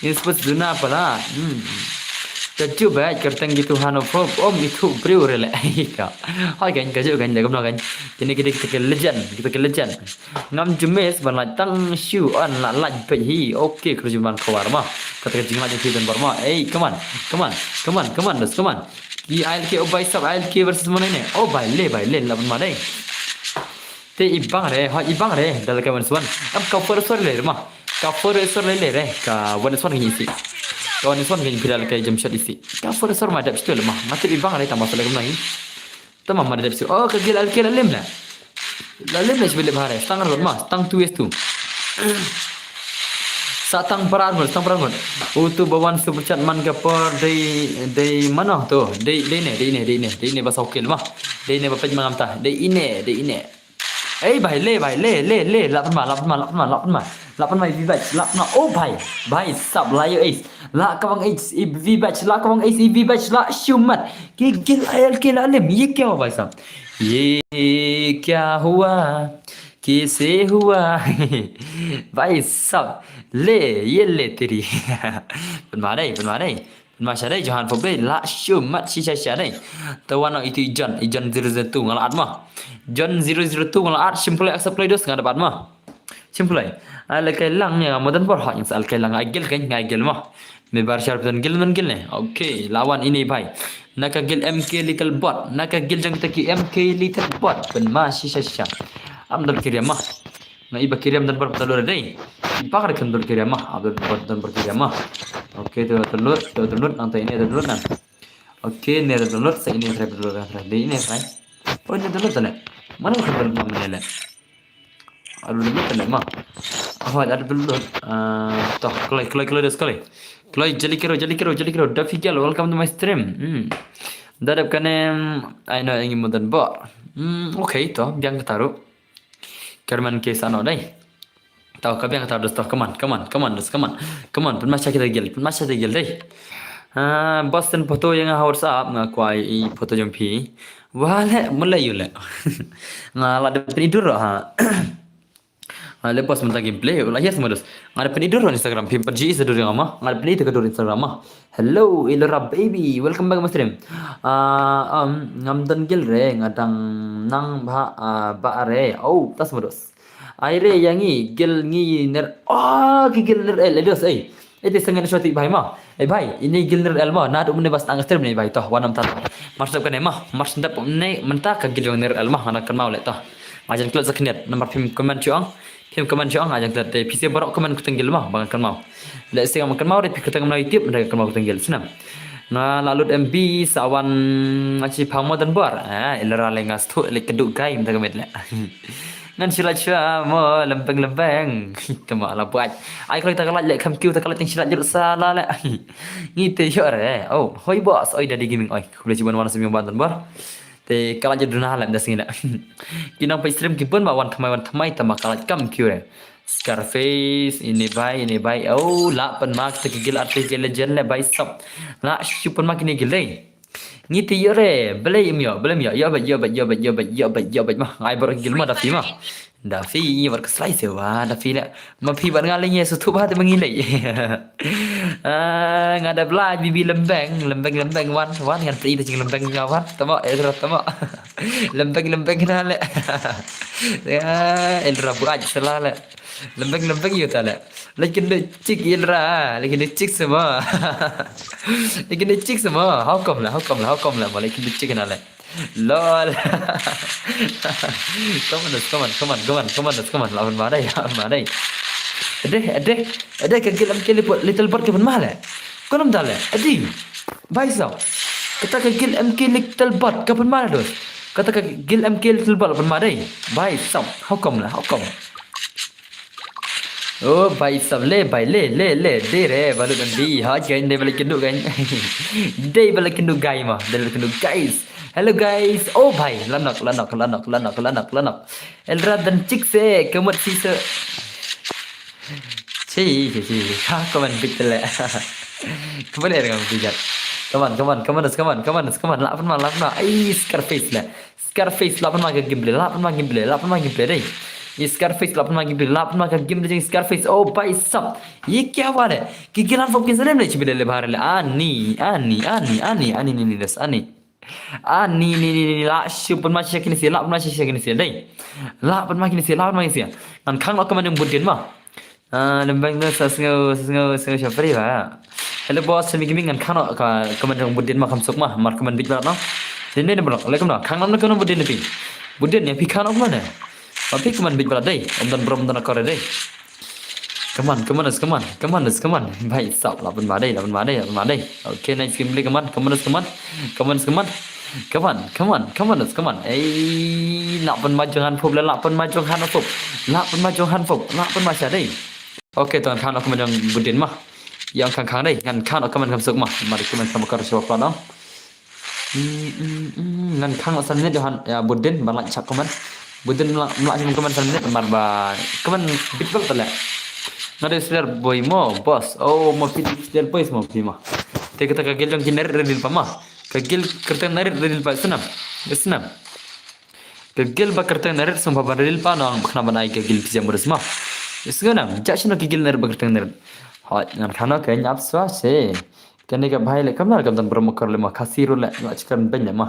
ini sebut zona apa lah Jaju baik kerteng gitu hano pop itu priu rela ika hai kan kaju kan jaga kan kini kita ke legend ngam jumes ban tang shoe on la pe hi okay kerjuman keluar mah kata jingla jadi dan barma come on di ILK भाई सब ILK versus mana ini भाई ले lawan mana te ibang re dalam kawan suan am cover sor le mah cover sor le ka wan suan ni si kawan suan ni pidal kai jam shot isi cover sor ma dap situ mah mati ibang re tambah lagi mai tamam ma dap situ ke gil al kila lem la sebelum bahare stang rod mah stang 2s2 satang perangun utu bawan superchat man kapor dei mana tu dei ne bahasa okil mah dei ne bapak jemang amtah dei ine भाई ले lapan ma V-batch lapna भाई सब लायो ace la kawang ace V-batch la shumat gigil ayal ke lalim ये क्या हुआ भाई साहब ये क्या हुआ कैसे हुआ भाई साहब ले तेरी Masyarakat jangan fobe la shumat sisa dai tawana itu John 002 ngalat mah John 002 ngalat simple accept play dos ngadapat mah simple ala kai lang ya modan por ha insal kai lang agil kan agil mah me bar sharp dan gil ne okay lawan ini bhai naka gil MK little bot naka gil jang taki MK little bot ben ma sisa am dal kirim mah na iba kirim dan bertelur dai ipakar kan dal kirim mah abdul dan berkirim mah oke itu telur nanti ini ada telur nan oke ini ada telur saya ini saya telur ini saya ini telur tadi mana telur namanya le aduh ini telur mah ada telur toh kelai sekali kelai jeli kero Dafigal welcome to my stream darab kanem I know ingin modern bar oke toh biang taruh kerman kesano dai tahu kabiang kata dos tahu come on penmasya kita gel deh Boston foto yang harus ngakuai foto jompi wale mulai yule ngala de penidur ha lepas mentang gameplay ulah ya semua dos ngada penidur on Instagram pim pergi sedur yang ama ngada peni ke Instagram mah hello Ilora baby welcome back stream ngamdan gel re ngadang nang ba are tas semua dos aire yangi gel ngi ner gel ner dos itu sengaja shoti bhai mah bhai ini gel ner el mah nadu mene bas angster mene bhai toh wanam tat maksud kan mah maksud dap ne mentak ka gel ner el mah ana kan mau le toh ajan klot zaknet nomor pim comment chuang ajan klot de pc borok comment kutenggel mah bang kan mau le sing kan mau de pikir tengam na YouTube mereka kan mau kutenggel senam na lalut MB sawan aci pamo dan bar ilera lengas tu le keduk gai mta kemet le ngan silat mo lembeng-lembeng tama la buat ai kalau tak kalat lek kam kiu tak kalat ting silat jeruk salah lek ngite yo re oh hoi bos oi dari gaming oi boleh cuba wana sembiang bantan bar te kalat jer dunah lam das ngila kinang pa stream ki pun ba wan thamai tama kalat kam kiu re Scarface ini bay oh la pen mak te gil artis gil legend le bay sap la super mak ini gil deh ngiti yo re belum yo bat mah ai bar gil mah dafi mah dafi bar keslai sewa dafi le ma pi bar ngalingnya sutu ba te mengilai ngada belaj bibi lembeng wan ngan pri te lembeng ngawan tama tama lembeng kena le ya el rabu aj selale lembeng yo tala लेकिन चिक ये रहा लेकिन चिक से माँ लेकिन चिक से माँ how come lah लेकिन चिक ना ले lol come on lawan mana ya ada kegilam keliput little bird kepan mahal konom tala adi baisa kata kegil MK little bird kepan mahal dos kata kegil MK little bird kepan mahal baisa how come Oh, भाई सब ले दे रे balu dan di ha gain de balik kenduk kan de balik kenduk guys mah de balik kenduk guys hello guys oh भाई lanak elra dan cik se kemat si se ci ha komen bitel kembali dengan bijak come on lapan mah ai Scarface lapan mah gameplay deh ये स्कारफेस लापन मागे गेम ले स्कारफेस ओ भाई सब ये क्या बात है कि गिलान फोक किन सलेम ले छिबे ले बाहर ले आनी नी दस आनी ला सुपर माच किन से लापन माच किन से dai लापन मागे से nan khang lo kaman budin ma lembang no sasngo syapri ba hello boss semi gaming nan khang ka kaman budin ma kamsok ma mar kaman big ba no sini ne bro le kam na khang nam no kono budin ni budin ya pi khang ok mana tapi keman big bala deh, dan brom dan akar deh. Keman. Baik, sap, lapan madai. Okay, nice game play, keman. Lapan maju masya deh. Okay, tuan kan aku macam budin mah. Yang kang deh, kan aku macam kamsuk mah. Mari keman sama kar siapa dong. Kang asan ni johan ya budin balak cak keman. Budin melak keman sanit marba keman bitbal tala ngade sler boy mo boss oh mo fit sler boys mo pima te kata kagel jong kiner redil pama kagel kerta narit redil pa senam kagel ba kerta narit sum ba redil pa no khna banai kagel pisa muras ma isgana jachno kagel narit ba kerta narit ha ngan khana ke nyap swa se kene ka bhai le kamar kam dan brom kar le ma khasiru le achkan ben le ma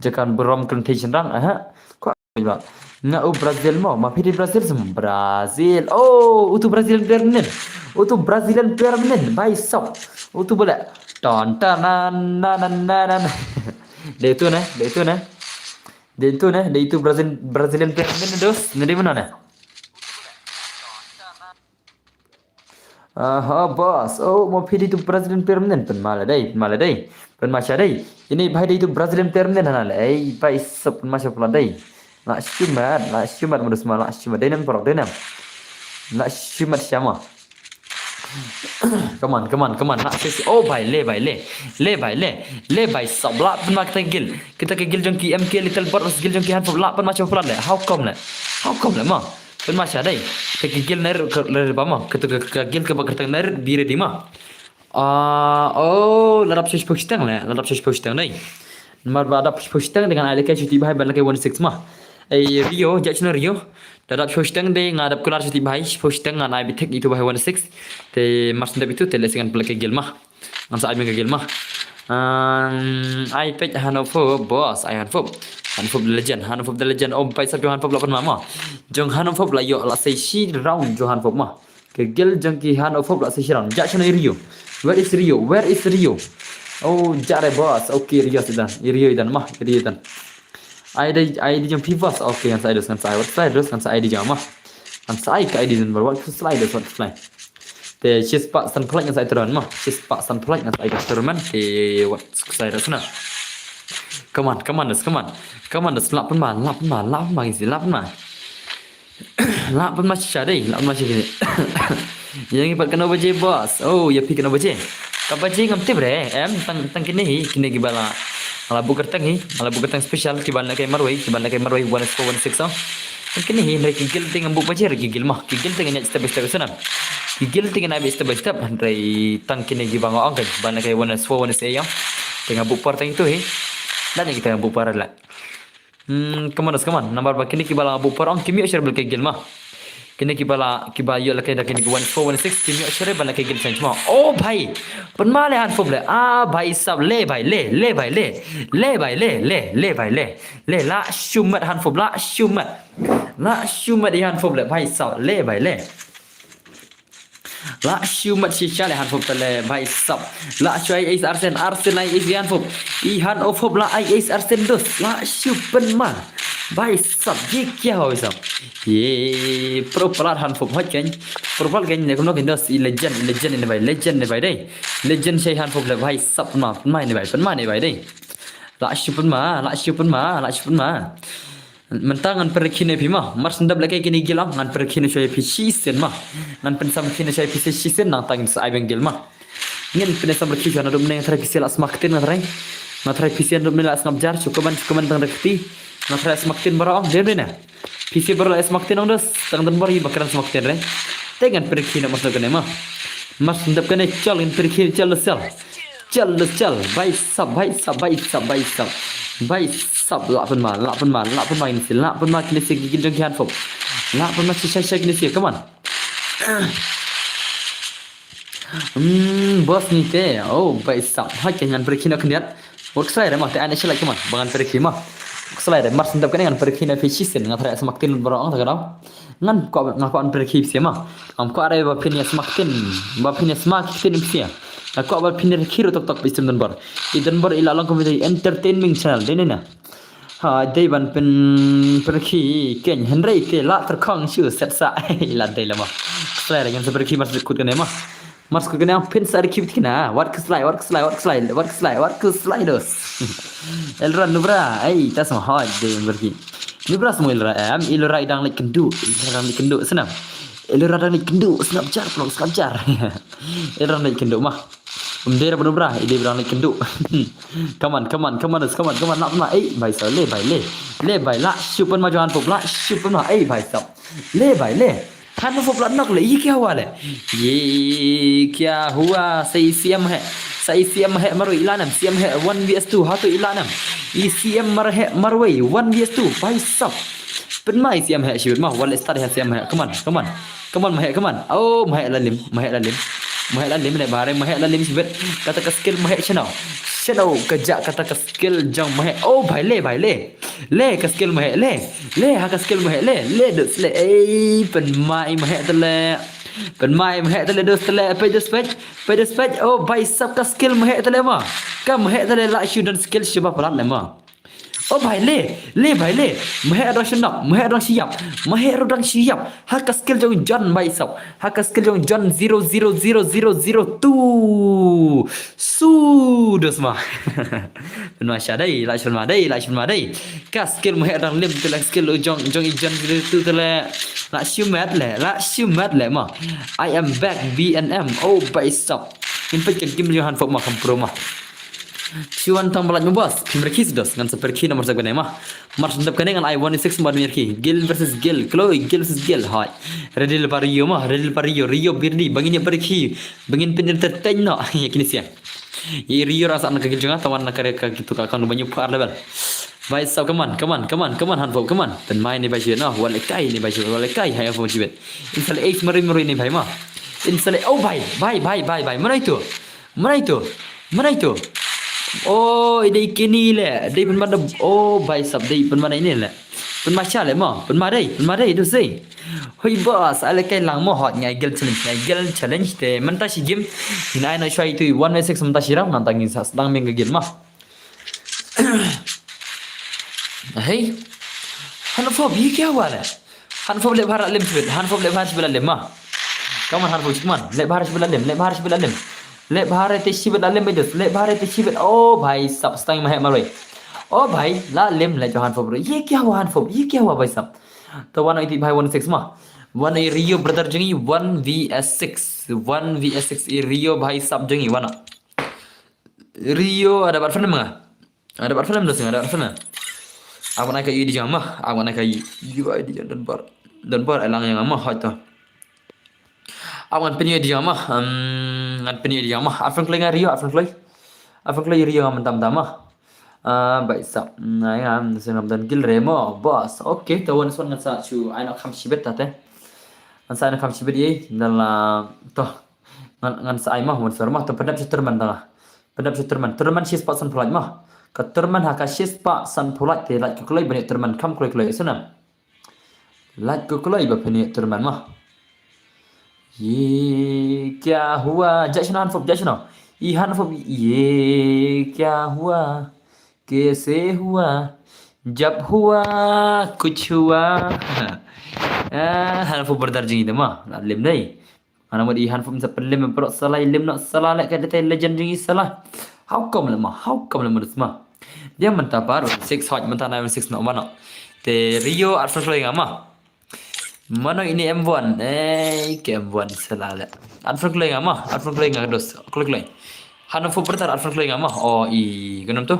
jakan brom kan tension rang aha ko ba na Brazil mau mafiri Brazil oh itu Brazilian player men baik sok itu boleh tontonan dia itu Brazilian player men dos dari mana nih bos oh mafiri itu Brazilian player men pen malah deh pen masya deh ini bahaya itu Brazilian player men hana baik sok pen masya pula deh nak syumat menurut semua nak syumat denam nak syumat siapa come on nak sesi oh bhai le sabla pun mak kita gil jongki MK little bird gil jongki han pula pun macam pula le how come le ma pun macam dai kita gil ner ba ma kita gil ke bakar ner bire di ma oh larap sesi postang dai mar ba ada postang dengan alika cuti bhai balakai 16 mah Rio jachno Rio dapat postang deh ngadap kelar cuti bahai postang ngan bitek itu bahai 16 te mas ndap itu teles dengan pelak gel mah ngan saat mega gel mah iPad Hanover boss Hanover the legend om pai sab Hanover lapan mama jong Hanover la yo la sei round jo Hanover mah ke gel jong ki Hanover la sei round jachno Rio where is Rio oh jare boss okay Rio dan ID jam pivot okay kan saya kan saya ID jam mah kan saya ke ID dan baru slide te pak san plak yang saya turun mah pak san plak yang saya turun te what saya rasuna come on das lapan mah Lak pun masih cari, lak pun masih gini. Yang ipat kena baje bos. Oh, ya pi kena baje. Kau baje ngam tip re. Tang kini gibala. Ala bukertang spesial kibala kay marway 1416 oh. Tang kini re kigil ting ambu baje re kigil ting nyat step by step sana. Kigil ting na step by step re tang kini gibango ang kay bala kay 1416 oh. Ting ambu par tang itu Dan yang kita ambu par la. Kaman number ba kini kibala ambu par ang kimi ashar bal kigil Kini kiba yo laki kini 1416 kimi ashare bala ke gil change oh भाई पनमा ले हाथ फोब ले भाई सब ले भाई ले भाई ले भाई ले ला shumat हाथ फोब ला shumat di हाथ फोब ले भाई सब ले भाई ले ला shumat shisha le हाथ फोब ले भाई सब ला choi is arsen lai is हाथ फोब i हाथ ओ फोब ला is arsen dos ला शुपन मा भाई सब ये क्या हो सब ये pro pelat han phục hết keng pro pelat keng này cũng nói keng dos legend này vậy đây legend say han phục là भाई सब mà phấn mai này vậy đây lại siapa mà mentangan perkini pi mah mar sendap lagi kini gilang ngan perkini saya pi season mah ngan pensam kini saya pi season nang tangin sa ibeng gil mah ngin pensam perkini jana dum neng trai pi las maktin na trai pi sen dum nela snapjar cukuman tang rekti na trai smaktin barang dia na PC berla smaktin ong dos tang dan bari bakaran smaktin re tengan perkini masuk kene mah mas sendap kene chal in perkini chal भाई सब लापन मा किने से गिल जंग हान फोब लापन मा शिशा किने से कमान बस नीते ओ भाई सब हा केंgan perkina keniat work saya mah te ane selai kman bangan perki mah selai de mas ndap kan perkina fisisen ngatra semakin berang ta kadang ngan ko ngakon perki sia mah am ko are ba pinya semakin sia Aku abal pinir kiro tok bisum dan bar. Idan bar ila lang komedi entertainment channel dene na. Ha dei ban pen perki ken Henry te la terkong shu set sa ila dei lama. Slide dengan seperti mas kut kan emah. Mas kut kan pin sa rekip kina. What slide dos. Elran nubra ai tas ma ha dei perki. Nubra semua ilra idang like kendu senam. Elra dang like kendu snapjar vlog snapjar. Elra like kendu mah. Umdera bener bra, ide berang like kendu. Come on, nak nak, भाई साहब ले भाई ला, super majuan pop ला, super ना, भाई साहब, ले, थाने pop ला नक ले, ये क्या हुआ, सही CM है, मरो इलानम, CM है 1vs2, हाथो इलानम, ये CM मरवे 1vs2, भाई साहब, penmai CM है शिविर मah, वाले start है CM है, come on, oh mahek lalim ne bare mahek lalim sibet kata ke skill mahek channel kejak kata ke skill jang mahek oh bhai le ke skill mahek le ha ke skill mahek le được le pen mai mahek tele dos tele pe dispatch oh bhai sab ke skill mahek tele ma ka mahek tele la student skill siapa pelat le ma oh bhai le bhai le mahek adang siap ha ka skill jong John bhai sab ha ka skill jong John 00002 su dos ma penwa syadai la shun ma dai ka skill mahek adang lim tele skill jong John 02 tele la shumat le ma I am back BNM oh bhai sab in pekan kim johan fok ma kam pro ma Siwan tang balat bos, Kimberkis dos ngan seperti nomor satu mah. Mars untuk kene ngan I-16 mod mirki. Gil versus Gil, Chloe Gil versus Gil. Hai. Redil Pario, Rio Birdi, bangin pergi, bangin entertain no. Ya kini sia. Ye Rio rasa anak kecil juga tawan nak karya gitu kan banyak par level. Baik, so come on, handful, come on. Dan main ni baju no, wale kai hai apa jibet. Insale 8 mari ni bhai mah. Insale oh bhai. Mana itu? Oh, ini kini le. Dei penmada. Oh, bhai sab dei penmada ini le. Penmacha le mo. Penmada itu sih. Hoi bos, ala kai lang mo hot ngai gel challenge te manta si game. Hinai na shai tu 1v6 manta siram nantangin sas dang meng game mah. Hey. Hanfob ये क्या हुआ है? Hanfob le bharat lem sebet. Hanfob le bharat sebelah lem mah. Kaman hanfob cuman le bharat sebelah lem. ले बाहर ते शिबत ला लेम बेदस ले बाहर ते शिबत ओ भाई सब स्टाइल में है मरे ओ भाई ला लेम ले जहान फोब ये क्या हुआ भाई सब तो 180 भाई 16 मा One i Rio brother jengi 1 vs 6. 1 vs 6 i Rio भाई साहब jengi wana. Rio ada bat film nggak? Ada bat film dosen, ada bat film. Aku naik ke di jam mah, aku naik ke UI di jam dan bar elang yang mah hata. Aku ngan penyu di jam mah, ngan penyu di jam mah. Afan klay nga Rio, afan klay Rio mentam tama. Baik sap, nai ngam senam dan gil remo, boss. Oke, tawan son ngan sa chu, ai nak kam shibet tate. Ngan sa nak kam shibet ye, dalam toh ngan sa ai mah, mun sar mah to pendap terman tengah. Pendap terman, terman shis pak san pulai mah. Ka terman haka shis pak san pulai te lak kulai banyak terman kam kulai senam. Lak kulai ba penyak terman mah. ये क्या हुआ जश्न हनफब जश्न ये हनफब ये क्या हुआ कैसे हुआ जब हुआ कुछ हुआ hनफब berdarjing itu mah lim dai ana mod i hनफब sa lim pro salah lim nak salah lek ka detail legend jingi salah how come lemah dia mentah baru 6 hot mentah 6 nak mana te Rio arfa ngama Mano ini M1, ke M1 selala. Advert klay nga mah, advert klay nga dos, klay. Hano fo pertar advert klay nga mah. Oh i ganun to.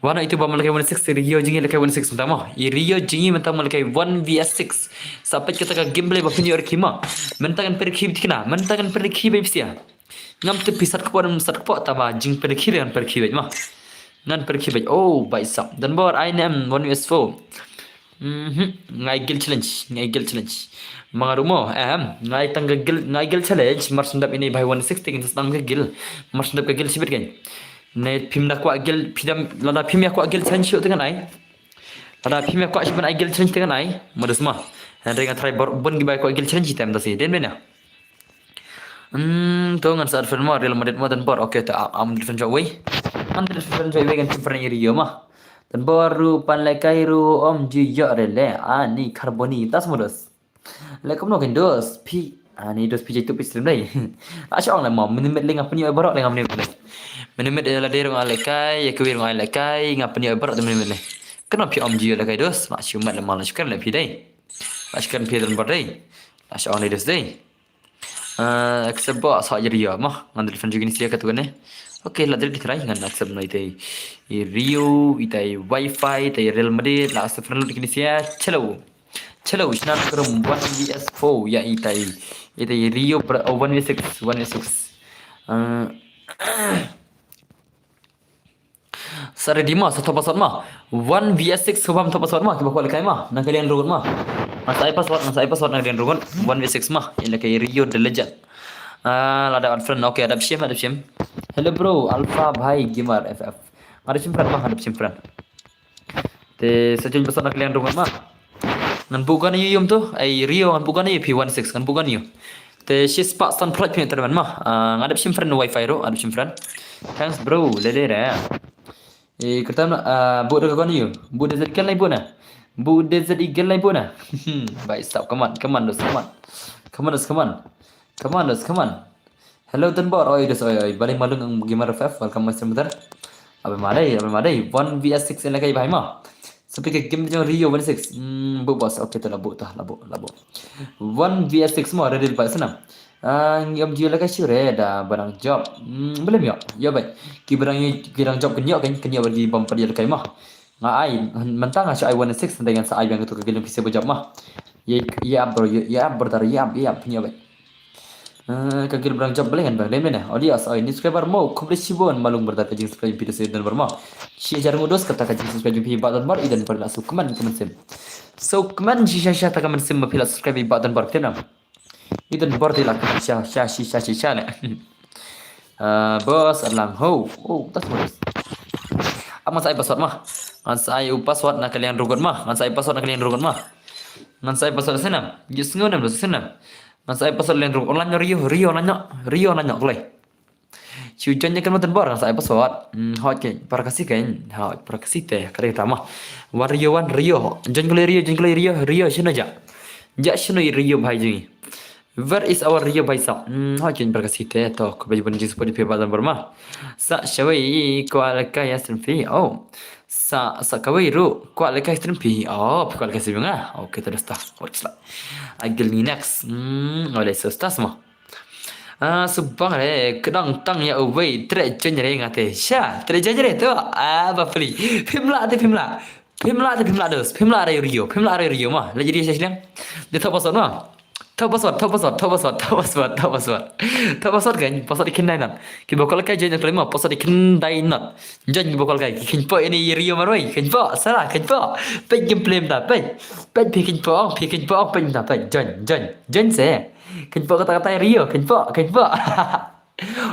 Wana itu ba malakay 16 Rio jingi lakay 16 mentama. I Rio jingi mentang malakay 1 vs 6. Sampai kita ka gameplay ba pinyo arkima. Mentangan perkhib tikna, mentangan perkhib ibsia. Ngam tu pisat ko dan sat ko taba jing perkhib dengan perkhib mah. Ngan perkhib. Oh baisap. Dan bawar INM 1 vs 4. Ngai gil challenge mga rumo ngai tangga gil challenge marsundap ini by 160 kan tangga gil marsundap ka gil sibit kan ne pimna kwa gil pidam lada pimya kwa gil challenge dengan ai lada pimya kwa siban ai gil challenge dengan ai modus mah dengan try bon gibay kwa gil challenge time dasi den bena to ngan saat film Real Madrid modern bor okay ta am different way am different way kan pernah Rio mah dan baru panlai kairu om jujur rele ani karbonitas modus lekom no gendos pi ani dos pi itu pislim dai asyong la mom menimet lenga penyo barok lenga menimet la derong alekai ya kuwir alekai ngapnyo barok menimet le kenapa pi om jujur lekai dos masyumat le malas kan le pi dai askan pi dan bardai asyong le dos dai aksebok sa jeria mah ngandel fan juga ni sia katugane Oke, lah dari dikerai dengan aksep no itai Rio, itai Wi-Fi, itai Real Madrid, lah aksep lu dikini sia, celo, isnan kerum 1 vs 4 ya itai Rio 1 vs 6, 1 vs 6. Sare di mah satu password mah 1 vs 6 sebab satu password mah kiba kuat kai mah nang kalian rugun mah. Masai password nang kalian rugun 1 vs 6 mah ini kai Rio the legend. Lada friend oke ada sim. Hello bro Alpha bhai gamer FF. Ada sim friend mah ada sim friend. Te sejauh besar nak kalian rumah mah. Ngan bukan yum tuh Rio ngan bukan P16 ngan bukan yu. Te shis pak stan plot punya teman mah. Ngadap sim friend wifi ro ada sim friend. Thanks bro lede re. Kita bu dekat yu. Bu desert kan lai bu na. Bu desert eagle lai bu na. Baik stop come on dos come on. Hello Tanbor, oi balik malung ang gamer FF, welcome mas sebentar. Abe madai 1 vs 6 yang lagi bahai mah. Sampai ke game jeng Rio 16. Bu bos, oke tu labu. 1 vs 6 mah ada di depan sana. Ngam dia lagi sure dah barang job. Belum ya? Ya baik. Ki barang job kenyok bagi bumper dia lagi mah. Ngai mentang asyik I 16 dengan sa I yang itu ke game PC berjob mah. Ya bro, ya bertar ya punya baik. Kagil berang job boleh kan bang lain mana audience ini subscriber mau komplesibon malung berdak kajing subscribe video saya dan bermau share mudos kata kajing subscribe video dan bar idan perla sukuman sim so keman shisha tak keman sim mapila subscribe dan bar tenam idan bar dilak shisha ne bos alang ho tas bos ama saya password mah ngan saya password nak kalian rugun mah ngan saya password ngan saya password senam just ngonam senam Ngan saya pasal lain rung online Rio nanya kulai. Cujuannya kan matan bar ngan saya password. Hot ke para kasih teh kare tama. Rio jan kulai Rio sino ja. Ja sino Rio bhai jingi. Where is our Rio bhai sa? Hot ke para kasih teh to ko baju bunji support pe badan berma. Sa shawai ko alaka yasrin fi. Oh. Sa kawai ru ko alaka yasrin fi. Oh ko alaka sibunga. Okay terus ta. What's agil ni next oleh sustas mah subang re kedang tang ya uwei tre jenjere ngate sha tre jenjere tu bapli phimla dos phimla re rio mah la jadi saya dia tahu pasal mah tahu pasal kan pasal ikan nat ki bokal kai jenjere kelima pasal ikan nat jen bokal kai kin po ini rio maroi kin po salah kin po pe game ta pe kin po pe ta pe jen se kin po kata-kata rio kin po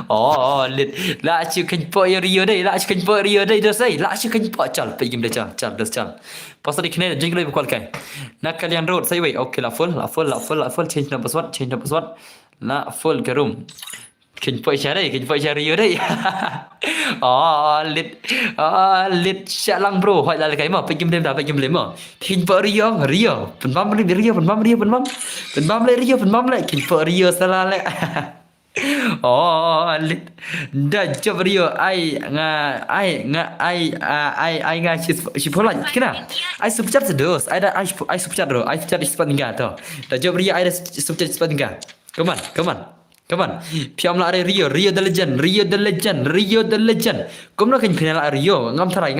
oh lit la chu kin po rio dai la chu kin po rio dai dah sai la chu kin po chal pe game dah chal pasal ikan jen kelima bokal kai nak kalian road sai wei okay la full change number password la full ke room kin po rio dai lit shalang bro hỏi là cái mà phải kim thêm mà kin po rio phần băm lên rio phần băm lại kin po rio salah lại lit dah job rio ai nga sipola kena ai subcat sedos ai subcat ro ai subcat ispat tinggal tu dah job rio ai subcat ispat tinggal come on piam la rio the legend kom na kan final rio ngam tharai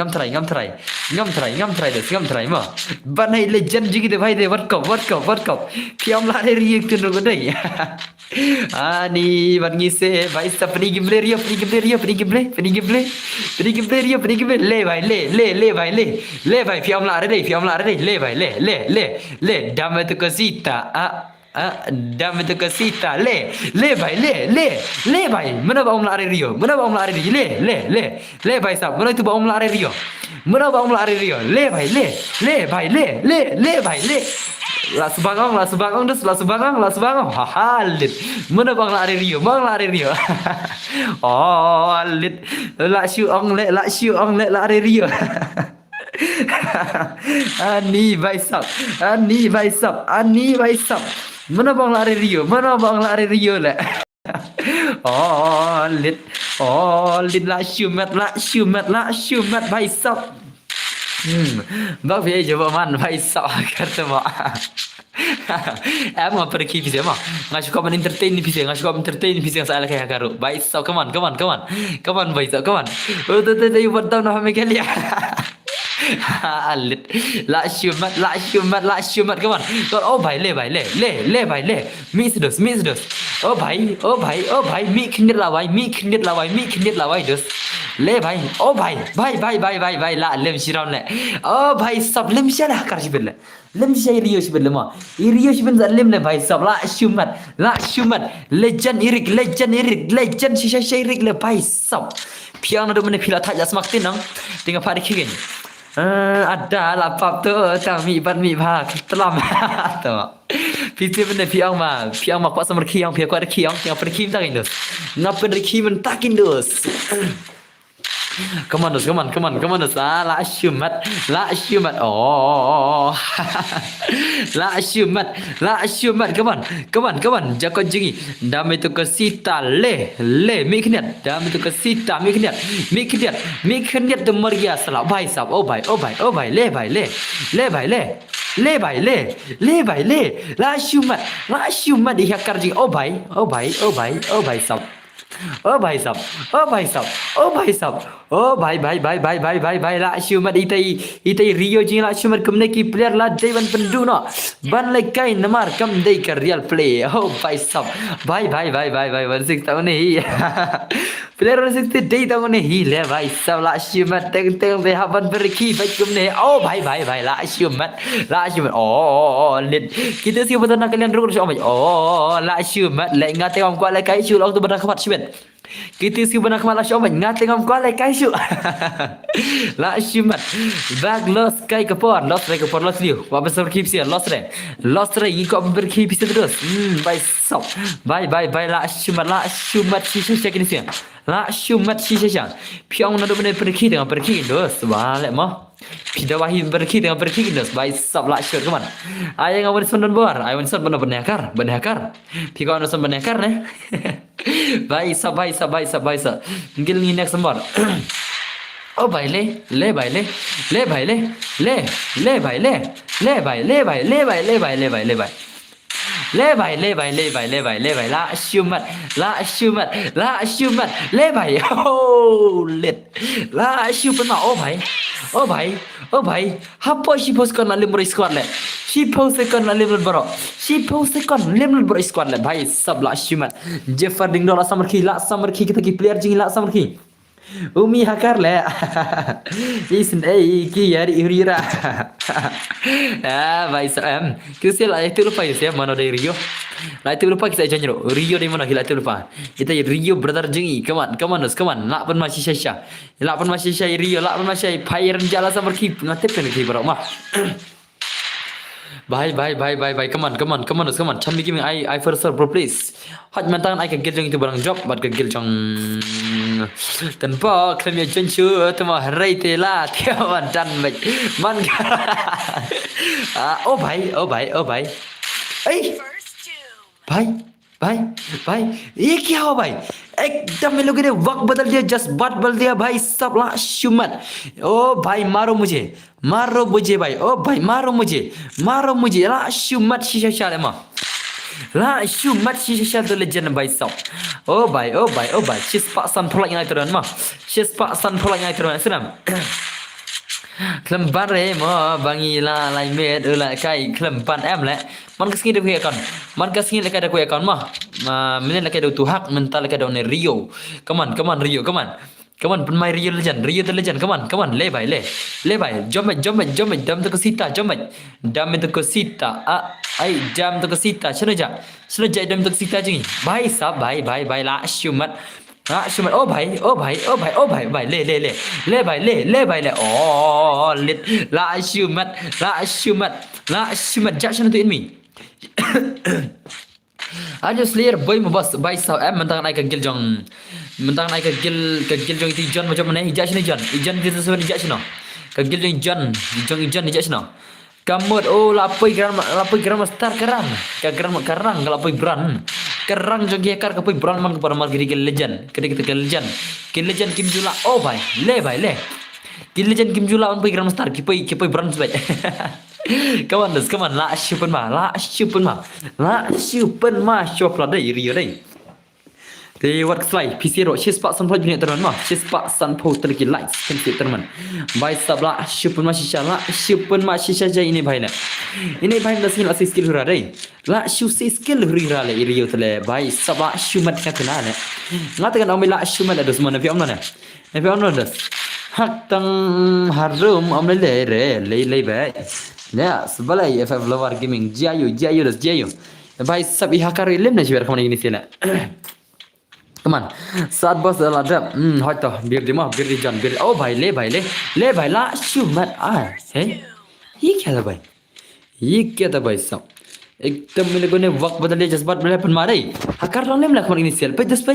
ma ban hai legend jigi de bhai de world cup piam la rio tu no dai ani ban ngi se bhai sa pani gimle rio le bhai le piam la le bhai le dame tu kasita dam itu ke sita le bhai mana ba lari rio le bhai sab mana tu ba lari rio le bhai le la subangong lit mana bang lari rio lit la shu ong le lari rio ani bhai sab mana bang lari rio le lit la shumat bhai sab bác phía cho man bhai sab kata ma em ngapa pergi bisa mah nggak suka entertain bisa saya kayak karo bhai sab come on bhai sab come on tuh buat tahu nama kalian lit la shumat come on oh bhai le mi sedos oh bhai mi khnit la wai dos le bhai oh bhai la lem shiram le oh bhai sab lem shala kar shibel lem shay rio shibel ma rio shibel lem le bhai sab la shumat legend shisha irik le bhai sab piang na do mene phila tha jas maktin nang tinggal pari kigen ada lapap tu mi bha telam tu pisi benda piang ma kuat sama kiang kuat kiang yang pergi tak indus ngapa pergi mentakin dus Come on, la shumat. Oh, la shumat. Come on. Jakon jingi. Dam itu ke sita le mikniat. Dam itu ke sita mikniat tu meria salah. Bhai sab. Oh bhai. Le bhai. La shumat dihakar jingi. Oh bhai sab. Oh bhai sab. Oh bhai la shumat itai rio jing la shumat kumne ki player la devan penduna ban le kai namar kam dei ka real play oh bhai sab bhai 16 tahun ni player 16 dei tahun ni le bhai sab la shumat teng be haban berki bhai kumne oh bhai la shumat oh lit kita siapa betul nak kalian rukun syom oh la shumat le ngate om kwa le kai chu long tu benar khamat shumat kita si benar khamat la syom ngate om kwa le kai chu la shumat bag loss kai kapor loss liu wa besar kipsi loss re iko berki bisa terus bhai sab bhai la shumat sisi sekin sia la shumat sisi piang na do benar pergi terus balik mah Pida wahi berki dengan berki das bhai sab la syur kaman ayang awan sondan bor awan son benakar pika on son benakar ne bhai sab ngil ni next bor oh bhai le bhai ले भाई ले भाई ले भाई ले भाई ले भाई la shumat ले भाई oh lit la shumat mà ô भाई apa si post con là lên một squad lại si post con là lên một bro si post con lên một bro squad lại भाई सब la shumat Jeffer ding dola summer key kita ki player jing la summer key Umi hakar le Isin ki yari irira भाई साहब किसे ला itu lupa ya saya mana dari Rio lah itu lupa kita jangan Rio dari mana kita itu lupa kita Rio brother jengi come on la pun masih syah Rio la pun masih fire jala sama ki ngatip kan ki barok mah Bye. Come on. Tell me, give me I first bro please. Hot mantan I can get itu barang job, but can get jong. Tanpa klaim ya jencu, tuma rate lah. Tiawan dan baik. Man. Oh bhai. Eh. भाई ये क्या हो भाई एकदम इन लोगों ने वक्त बदल दिया जस्ट बात बदल दिया भाई सब ला शुमत ओ भाई मारो मुझे भाई ओ भाई मारो मुझे ला शुमत शीशा शाले मा ला शुमत शीशा शाले तो लेजेंड भाई सब ओ भाई शिस pak san pulak yang itu ma shish pak san pulak yang itu senam Kelempan re mo bangi la lai met la kai kelempan em le man kasih dia kuya kan man kasih le kai dia kuya kan mah menen le kai dia tuhak mental le kai dia Rio come on Rio come on pemain Rio the legend come on le bhai jom dam to sita jom dam to sita ai jam to sita chana ja dam to sita jing bhai sab bhai la shumat Shumat oh भाई ले भाई ले oh lit la shumat jackson to in me I just clear boy mo bas by sao em mentang ai ka gil jong itu John macam mana jackson John dia sesuai jackson ka gil jong John jackson kamut oh lapoi gram star karang kalau lapoi brand kerang jogi kar kapoi brand man kepada mal giri legend ke legend Kim Jula oh bhai le ki legend Kim Jula on poi gram star ki poi brand sebaik come on la super ma shop la dai Rio dai thì what slide PC ro shis pak san phoi punya teman mah shis pak san phoi terki likes kan teman bai sabla super ma shisha jai ini bhai dah skill assi skill hura dai la shu skill hura le Rio tele bai sabla shumat ka kena le ngatakan om la shumat ada semua nabi om dah hak tang harum om le bai ya sebalai FF Lover Gaming jayo bai sab ihakar ilim na jibar kamu ini sila Come on, saat bos adalah ada, hot toh, biar di John, oh भाई ले भाई ला शुमत ये क्या था भाई साहब एकदम मेरे को ने वक्त बदल दिया जज्बात बदल पन मारे hakar lang lem lah kau inisial pe just pe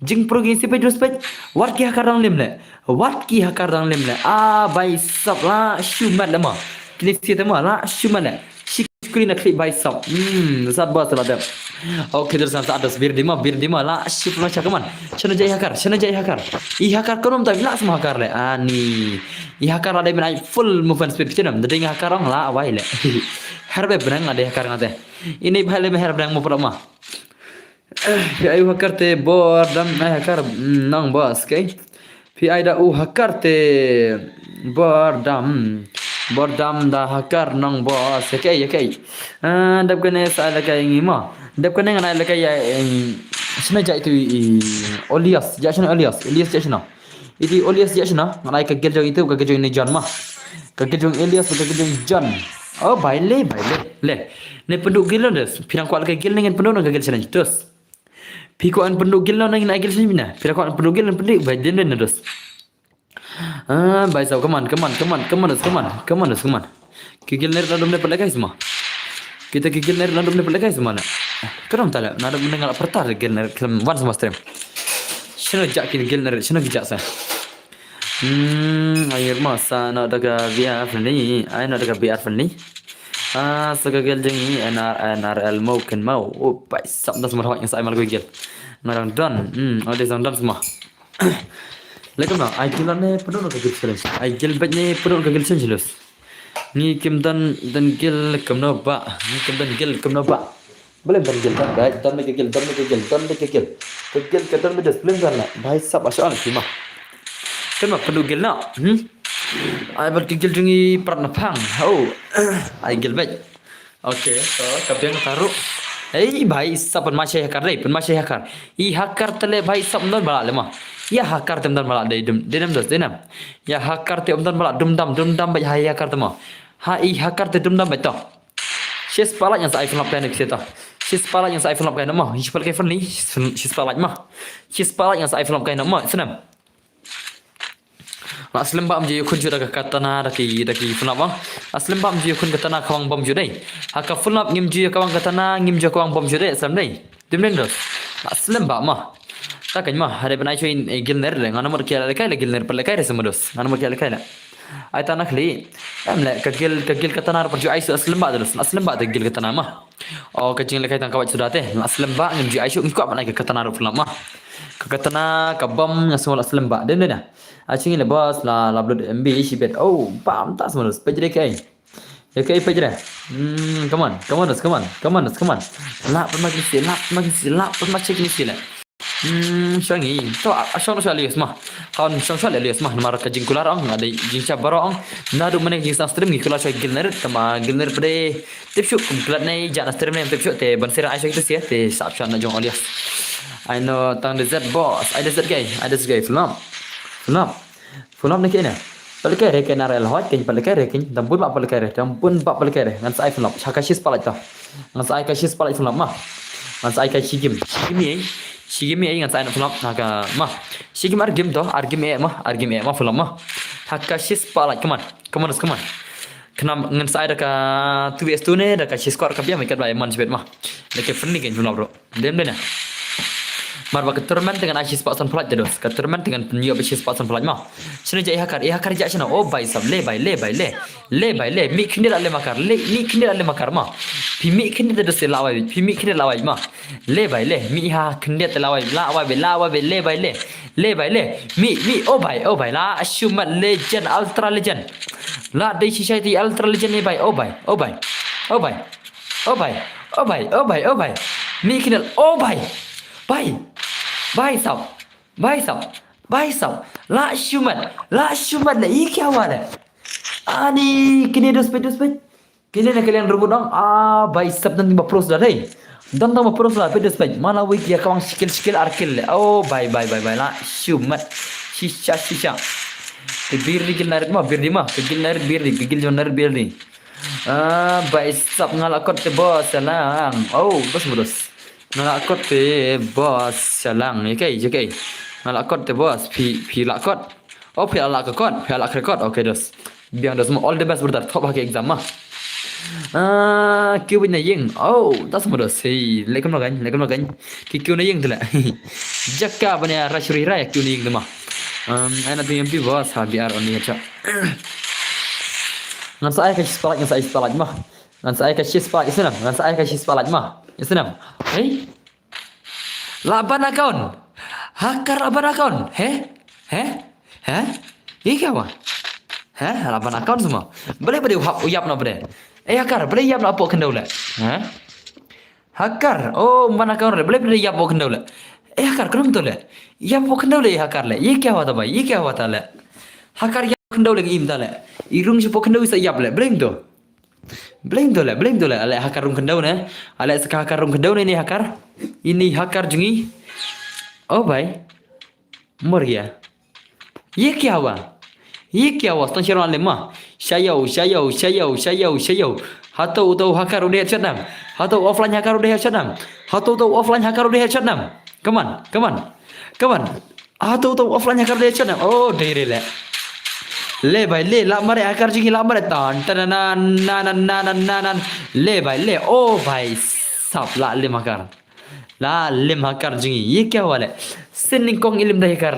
jing progresi pe just pe what ki hakar lang lem le भाई साहब ला शुमत lama kini siapa mah la शुमत le screen clip भाई साहब saat bos adalah ada Oke terus saat ada bir dima la ship macam kaman chana jai hakar I hakar konom tapi la semua hakar le ani I hakar ada menai full movement speed chenam dading hakar orang la awai le harbe benang ada hakar ngate ini bhale me harbe benang mo prama pi ayu hakar te bordam ai hakar nang bos kai pi ai da hakar te bordam da hakar nang bos kai dab kene sa la kai ngima dab kene ngana la kai sina ja itu Elias jackson itu Elias jackson ngana ka gel itu ka gel ni John mah ka gel Elias ka gel John oh bhai le ne penduk gel des pirang kuat ka gel dengan penduk ka gel challenge terus pikuan penduk gel nang na gel sini bina pirang kuat penduk gel penduk bhai den terus भाई साहब come on kikil ner landum ne pelai semua kita kikil ner landum ne pelai semua na keram tala nada mendengar pertar gil ner kelam wan semua stream shino jak kin gil ner shino kijak sa air masa na daga biar friendly ai na daga biar friendly saga gil jengi NRL mau oh भाई साहब dah semua yang saya mal gil narang don ada sang don semua Lagi mana? Aikilan ni penuh nak gil challenge. Aikil bet ni penuh nak gil challenge. Ni kim dan gil kem na ba. Belum kan gil kan baik dan lagi gil kegil ke dan medes belum kan lah baik sab asyik cuma kan mah perlu gil nak ai bergil jungi pernah pang oh ai gil baik oke so tapi yang taruh भाई सब पनमाशे हकार रे पनमाशे हकार ई हकार तले भाई सब नर बड़ा ले मा या हकार तेम दन बड़ा दे देनम दस देनम या हकार तेम दन बड़ा दुम दम भाई हाय हकार तमा ha i hакar te dum dam beto shis pala yang sa iPhone plan kita shis pala yang sa iPhone plan mah shis pala iPhone ni shis pala mah shis pala yang sa iPhone plan mah senam aslim bam je kun jura katana daki funap mah aslim bam je kun katana kawang bom jure haka funap ngim je kawang katana ngim je kawang bom jure sam dei dimlen dos aslim bam mah takan mah hare banai choin gilner le ngana mar kiala kai le gilner per le kai resem dos ngana mar kiala kai la ai tanah li am le kagil katana per ju aisu aslim ba dos aslim ba gil katana mah oh kacing le kai tang kawat sudah teh aslim ba ngim je aisu ngko banai katana ro funap mah katana kabam ngasol aslim ba den den acing le bos la blood MB shibet oh pam tas manus pejre kai ya kai pejre come on la permagi silap permagi ni sila sangi to asal alias mah kawan asal alias mah nomor kajing kular ong ada jing cabar ong nadu mana jing stream ni kula coy gilner tama gilner pede tipsu kumpulan nei jana stream nei tipsu te bansira aisyah itu sih te sapshan na jong alias I know tang desert boss I desert guy Fulham nak kena. Pelakar rek kena rel hot ken pelakar rek ken dampun bak pelakar ngan sai Fulham chakashis palat ta. Ngan sai kashis palat Fulham mah. Ngan sai kai shigim ai ngan sai Fulham naga mah. Shigim argim mah Fulham mah. Hakashis palat come on. Kenam ngan sai daka 2vs2 ne daka shis squad ka biam ikat bai man sibet mah. Deke friendly ken Fulham bro. Dem na. Marba keturman dengan Ashis Pak San Pelat jados. Keturman dengan penyiap Ashis Pak San Pelat mah. Sini je ihakar jak sana. Oh bai sab le bai. Mi kini le makar mah. Pi mi kini te dos lawai mah. Le bai le mi ha kini te lawai le bai le. Mi oh bai la Ashumat legend ultra legend. La dai shisha ti ultra legend ni bai. Oh bai. Mi kini oh bai. Bai sab la shumat la iki awale ani kini dos pet kini nak kalian rebut dong bai sab dan 50 sudah deh dan 50 sudah pedes pet mana week ya kawang skill arkil oh bai la shumat shisha bir di narik mah gigil jonar bir di bai sab ngalakot te bos salang oh bos ngalakot te bos salang ni kai ngalakot te bos pi lakot oh pi lakot okay dos biang dos all the best brother top hake exam mah kêu bên này yeng oh tas mo dos hey lekam lagan kêu na yeng tala jakka banya rashuri raya kêu ni yeng dama ana tu MP bos ha biar on ni cha ngan sai ka spalak mah ngan sai ka spalak mah Isnam. Hey. Laban akaun. Hakar laban akaun. He? Ika wa. Laban akaun semua. Boleh uyap na boleh. Hakar, boleh yap na apa kendau le. Hakar. Oh, mana akaun le. Boleh yap apa kendau le. Hakar kenum tu le. Yap apa kendau le hakar le. Ye kya hua ta le. Hakar yap kendau le im ta le. Irung siapa kendau isa yap le. Boleh tu. Blame dole ale hakar rung kendau ne ale hakar rung kendau ne ini hakar jungi oh bai mor gaya ye kya huwa stan sharon ale ma shayau hato utau hakar udah headshot hato offline hakar udah headshot come on hato utau offline hakar udah headshot oh dere le le bai le la mare akar jingi la mare nan le bai le oh bai sap la le makar jingi ye kya wale sening kong ilim dah hakar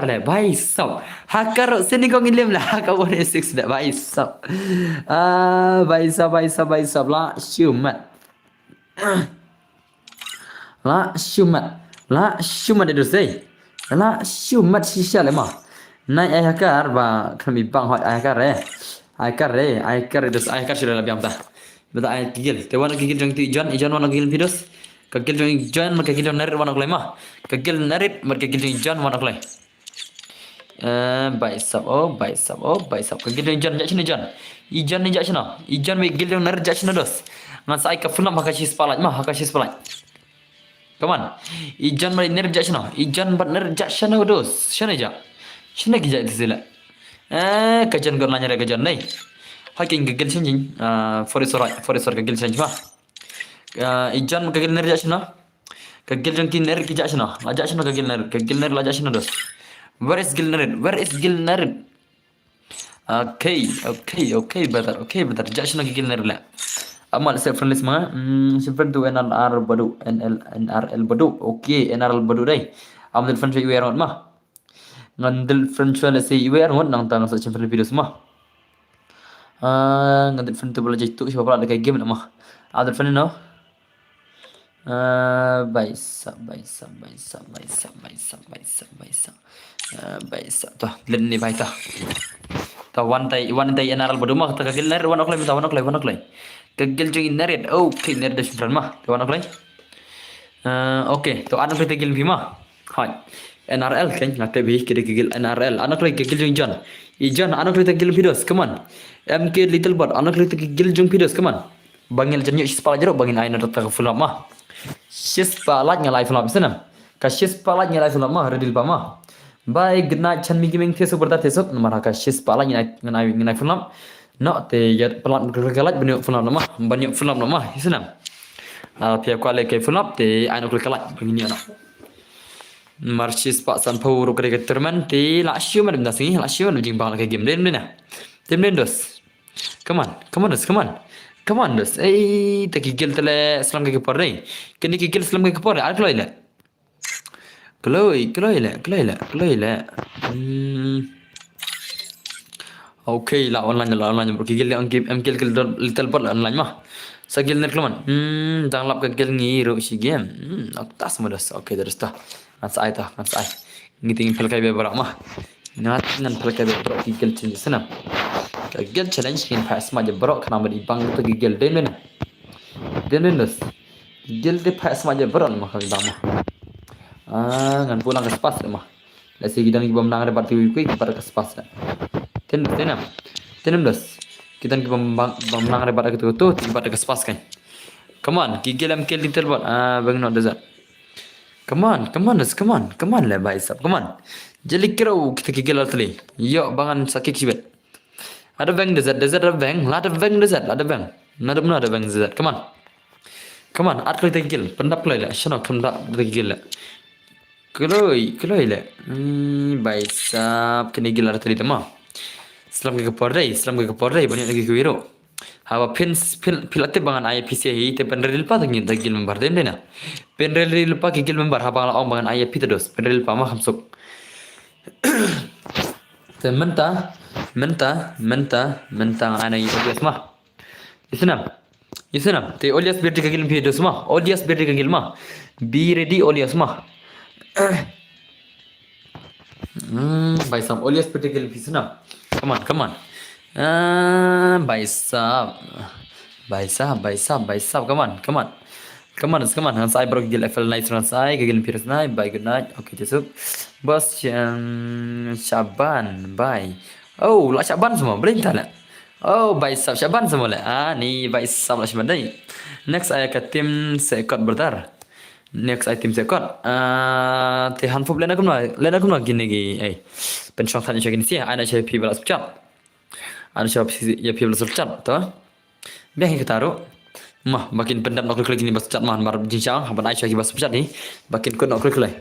le bai sap hakar sening kong ilim la hakar 106 dah bai sap bai sap la shumat itu say la shumat shisha le mah naik hakar ba kami bang hot hakar dos hakar sudah lebih amtah Beta ayat gigil. Te wana gigil jang ti ijan wana gigil videos. Kagil jang ijan mar kagil jang narit wana klay mah. Kagil narit mar kagil jang ijan wana klay. Baisap. Kagil jang ijan jachin ijan. Ijan ni jachina. Ijan me gil jang narit jachina dos. Ngan sai ka fulam hakashi spalat mah hakashi spalat. Come on. Ijan mar narit jachina. Ijan bat narit jachina dos. Shana ja. Shana gija tisila. Kajan gor nanya kajan nei. Haking gigil chanjing. Foresor gigil chanjing mah. Ijan kagil narit jachina. Kagil jang ki narit ki jachina. Jachina kagil narit la jachina dos. Where is Gilnarid? Where is Gilnarid? Okay, brother. Judge lagi Gilnarid lah. Amal saya friendly semua. Simpan tu NRL Badu. Okay, NRL Badu dai. Ambil friend saya iwer mah. Ngandil friend saya si iwer nang tang sa simpan video semua. Ngandil friend tu boleh jitu siapa pula dekat game nak mah. Ambil friend no. Baisa. Tuh, len ni baita. Tuh one day NRL bodoh mah kata kagil ner one oklay. Kagil jeng narit. Okay, narit dah simpan mah. Tuh one oklay. Okay, tuh anak kita kagil bima. Hai. NRL kan ngate bih kira kagil NRL. Anak lagi kagil jeng Ijan anak kita kagil videos. Come on. MK Little Bot anak kita kagil jeng videos. Come on. Bangil jenyo sepala jeruk bangin aina datang full mah. Sepala ngalai full sana. Kasih sepala ngalai full mah redil mah. Baik, gena chan migi meng tesu berda tesu nomor haka shis pala ngai fulam no te yat pelat kelakalat banyak fulam nama isenam pihak kuala ke fulam te anu kelakalat begini anak marchis pak san pau ro kare terman te la shiu man nasi la shiu man jing bang ke game den dos come on dos te kigil tele selam ke porre kini kigil selam ke porre al kloile Kloile. Okay lah online bro. Gil ang game MKL little bot online mah. Sagil ner klaman. Dang lap kagil ngiro si game. Aktas modas. Okay terus dah. Kan sai. Ngiting pelkai be berak mah. Nan pelkai be berak gil challenge sana. Gil challenge kin pass ma je berak kana badi bang tu gil den dos. Gil de pass ma je berak mah kali bang mah. Ngan pulang ke spas mah. Lasi kita ni bom nang dapat tiwi pada ke spas dah. Tenam dos. Kita ni bom nang dapat ke tu pada ke spas kan. Come on, gigil MK little bot. Bang not desert. Come on lah baisap. Come on. Jeli kira kita gigil tadi. Yo bangan sakit sibet. Ada bang desert ada bang. Ada bang desert. Ada bang desert. Come on, at kita gigil. Pendap lah. Shano pendap kita gigil lah. Keloi le. Baisap kena gilar tadi tema. Selam ke porday banyak lagi ke wiro. Hawa pilate bangan IPC hi te penrel pa tangin tagil member den dena. Penrel pa gigil member ha bangala ong bangan IP terus. Penrel pa ma khamsuk. Te menta ana ibias mah. Isenam. Te olias berdi kagil videos mah. Be ready olias mah. Baisap olias petikil pisna. Come on. Baisap. Come on. Hans I broke gil FL night runs I gil piras night. Bye good night. Okay tusuk. Bos Syaban. Bye. Oh, lah Syaban semua. Boleh tak lah? Oh, Baisap Syaban semua lah. Ni Baisap lah Syaban day. Next saya ke tim sekot bertar. Next item sekot. Te hanfu lena kumna gini gi. Pensyong tanya cakap ni sih. Ana cakap pi balas pecat. Ana cakap ya pi balas pecat. Tahu? Biar kita taruh. Mah, makin pendam nak klik ni balas pecat mah. Mar jincang. Haban Aisyah ki balas pecat ni. Makin kau nak klik lagi.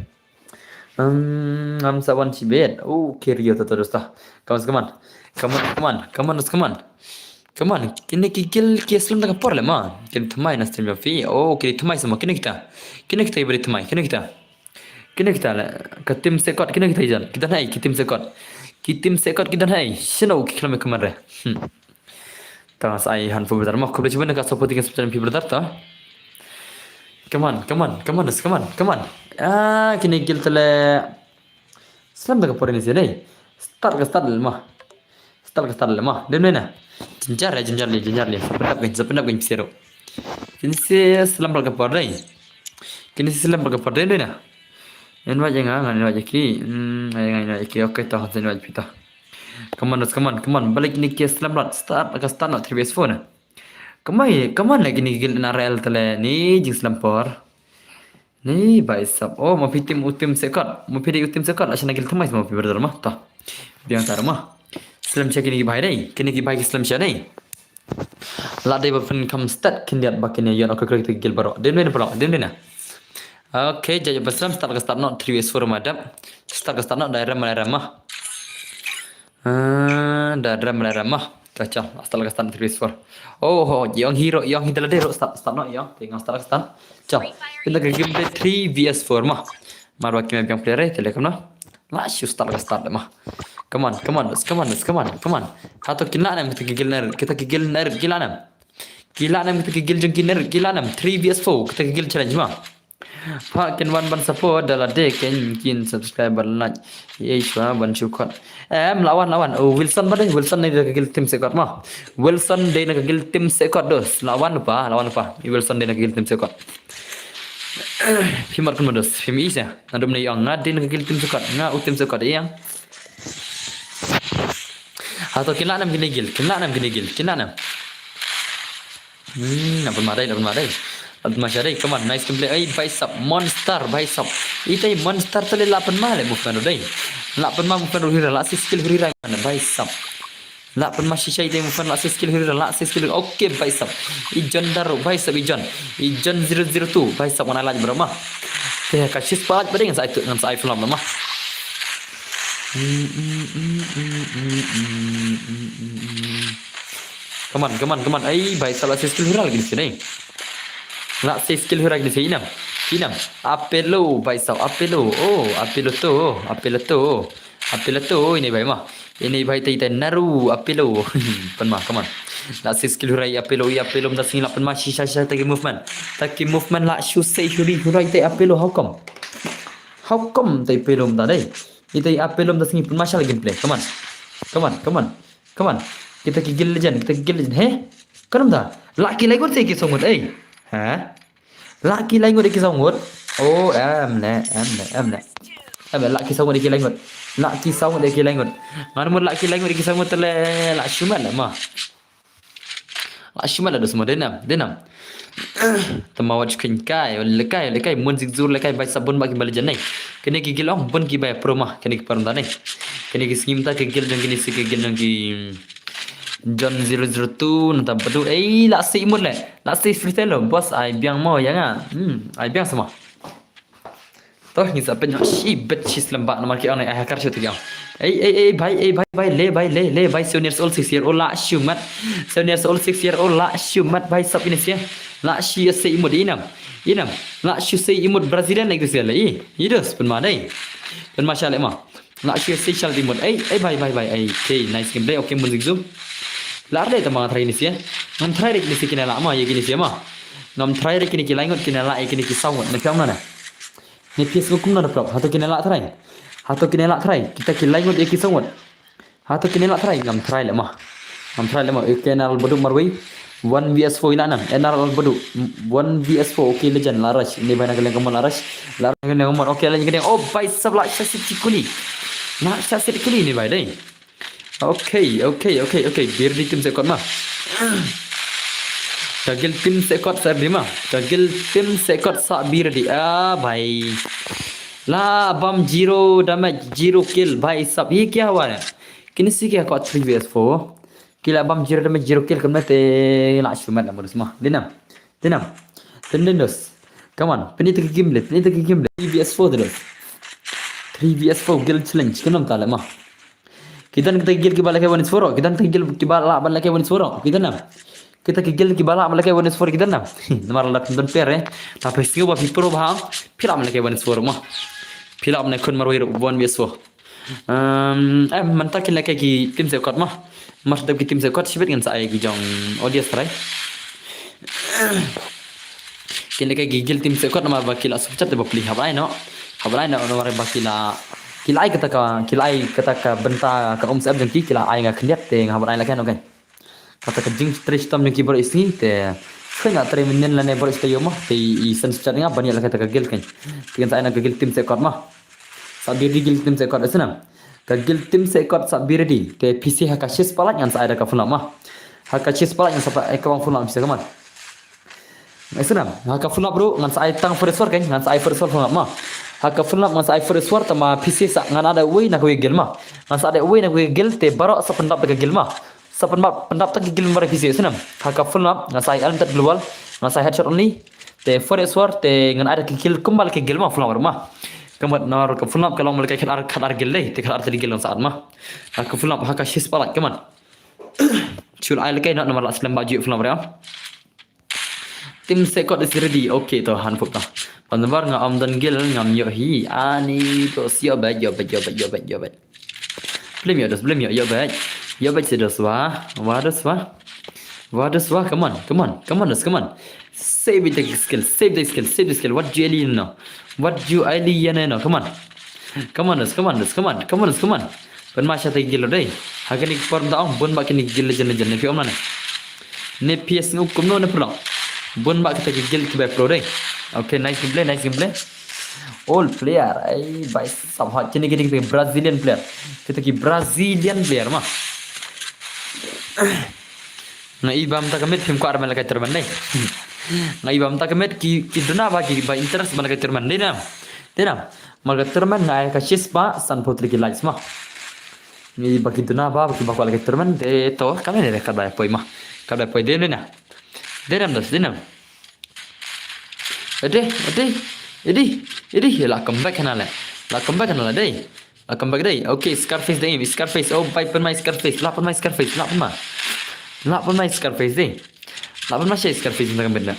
Sawan cibet. Oh, kirio terus dah. Come on. Kini kikil kiaslam tak kapor le mah. Kini thmai na stream fi. Oh, kini thmai sama kini kita iberi thmai. Kini kita le. Katim sekot kini kita ijan. Kita naik kitim sekot kita naik. Sino kiklam kemana? Tang sai hanfu berdar mah. Kau cuba nak support dengan seperti berдар ta. Come on. Kini kil tele. Selam tak kapor ni sih deh. Start ke start le mah. Dem mana? jenjar le sepenap gin sero kini si selam bal kapar dai kini si selam bal kapar dai na en wa jangan ngan wa jaki ngan jaki oke toh sen wa pita come on balik ni ke selam lat start not 3vs4 na come on lagi ni gil na real tele ni jing selam por ni भाई साहब ओ mau utim sekot mau pilih utim sekot lah sana gil temai mau pilih berdar mah tah biang tar mah selam cek ini bahai dai kini ki bahai selam cia dai la dai bafen kam start kin lihat bakin ya yon ok gil baro den na oke jadi pasram start not 3vs4 madam start not daerah mah daerah mah kacau start 3vs4 oh yang hero yang hidala dai start not yang tinggal start Ciao. Kita ke game 3vs4 mah. Marwa kim yang player tele kamna. La shu start mah. Come on. Hato kilana kita ke gil ner kilana kita ke gil jeng kilana 3vs4 kita ke gil challenge mah. Pak ken wan ban support dala de ken subscriber like shwa ban syukot lawan Wilson badai Wilson ni ke gil tim sekot mah Wilson de nak gil tim sekot dos lawan apa Wilson de nak gil tim sekot Fimat kun dos fim isa nadum ni yang ngadin nak gil tim sekot tim sekot yang atau kinanam gini gil napun madai Masyarakat, come on, nice gameplay. Ay, bicep, monster. Itay monster tali lapan male movement day. Lapan ma movement hira, la skill hira mana bicep. Lapan ma shisha itay movement la skill hira, la skill. Okay, bicep. Ijon daru bicep ijon 002 bicep mana lagi berapa? Teh kacis palat bering sa itu dengan sa iPhone lama. Come on. Ay, bicep la skill hira lagi di sini. La skill hura gini inam apelo baisau apelo ini bai mah ini bai tai naru apelo pen mah come on la skill hura apelo mda sing la pen mah shisha taki movement la shu sei hura tai apelo how come tai apelo mda dai itai apelo mda sing pen mah shal gameplay come on kita gigil legend he kan mda laki lagi tai ki songot hả laki lain ngồi kisah ngut em nè laki sau ngồi kisah ngut ngan mun laki lain ngồi kisah ngut tele la shumat lah dos mo denam tamawat kai lekai mun zigzur lekai bai sabun bagi balajan nai kene gigil ong bun ki bai pro mah kene ki parunda nai kene ki skim ta gigil jang kini sik gigil jang ki John 002 nanta betul la si imut le la si freestyle bos ai biang mau ya nga ai biang semua toh ni sa pen si bet si lembak nomor ki on ai hakar shoot ya bhai le bhai seniors all 6 year old la shumat seniors all 6 year old la shumat bhai sab ini sia la si se imut inam la si se imut brazilian like this le idos pen ma dai pen ma sha le ma la si se chal imut bhai okay nice gameplay okay music zoom lar dai tamang try ni sia ngam try rek ni sia kina lama ya gini sia mah ngam try rek ni kilaingot kina la kini ki sawat na piam na ni Facebook kum na prop hato kina la try kita kilaingot ki sawat hato kina la try ngam try le mah kenal bodu marwi 1vs4 ilanam NRL bodu 1vs4 okay legend larash ini bana kalian kamu larash kalian kamu okay lagi kalian bai sabla syasik cikuli ni bai dai Okay. Biar di tim sekot mah. Gagil tim sekot serdi mah. Gagil tim sekot sak bir di. Bhai. La bam 0 damage 0 kill bhai sab. Ye kya hua hai? Kini si kya kot 3vs4. Kila bam 0 damage 0 kill kan mate la shumat la murus mah. Denam. Tendendos. Come on. Peni tak game le. 3vs4 terus. 3vs4 guild challenge kenam tala mah. Kita gigil ki balak wanis foro kita gigil ki balak wanis foro kita gigil ki balak wanis foro kita namar la kun per tapi sing wa pro ba pilam la wanis foro mah pilam na kun marwir bon beso mantak la ki tim se kot mah mas dab ki tim se kot sibet ngan sa ay ki jong audience try kile ka gigil tim se kot namar ba kila subchat de bapli habai no nomor ba kilai kata ka benta ka sab jengki kila ai nga khniat te nga ban ai la kan okay kata kejing tres tam ni kibor isi te kena tre menen la ne bor iste yo mah te isen secara banyak lah kata kagil kan dengan saya nak kagil tim sekot mah sabir digil tim sekot asenam kagil tim sekot sabir di te PC hakashis palat yang saya ada ka fulam mah hakashis palat yang sampai ka bang fulam bisa kaman asenam haka fulam bro ngan saya tang first war kan ngan saya first war fulam mah haka fulam ngan saya first war tama PC sak ngan ada we nak we gil mah ngan sa ada we nak we gil te barok sa pendap ka gil mah sa pendap tak gil mara PC asenam haka fulam ngan saya alam tak global ngan saya headshot only te first war te ngan ada gil kembal ke gil mah fulam mah kamat nar ke fulam kalau mereka kan gil deh te kan tadi gil saat mah haka fulam haka shis palat kaman chul ai lekai nak nomor aslam baju fulam ram tim sekot is ready okay to han fup ta panbar nga amdan gil ngam yo hi ani to sio ba yo ba blem yo ba sedos wa come on save the skill what do you know what do you know come on pen masha ta gil dai hakani form da on bon ba kini gil jen ne fi omna ne ps ngu kumno ne pulang bon ba kita gil ki ba pro dai okay nice gameplay all player ai by somehow kini kita Brazilian player kita ki Brazilian player mah na ibam ta kamet film ko arman la ka terman dai na ibam ta kamet ki duna ba ki ba interest ban ka terman dai na tenam marga terman na ka shispa san putri ki likes mah ni bagi duna ba bagi bakal ka terman de to kami ne ka ba poi mah ka ba poi de na denam Edi la comeback kana dai okay Scarface oh bye pen my Scarface la pen my Scarface dai la pen my Scarface na gambet na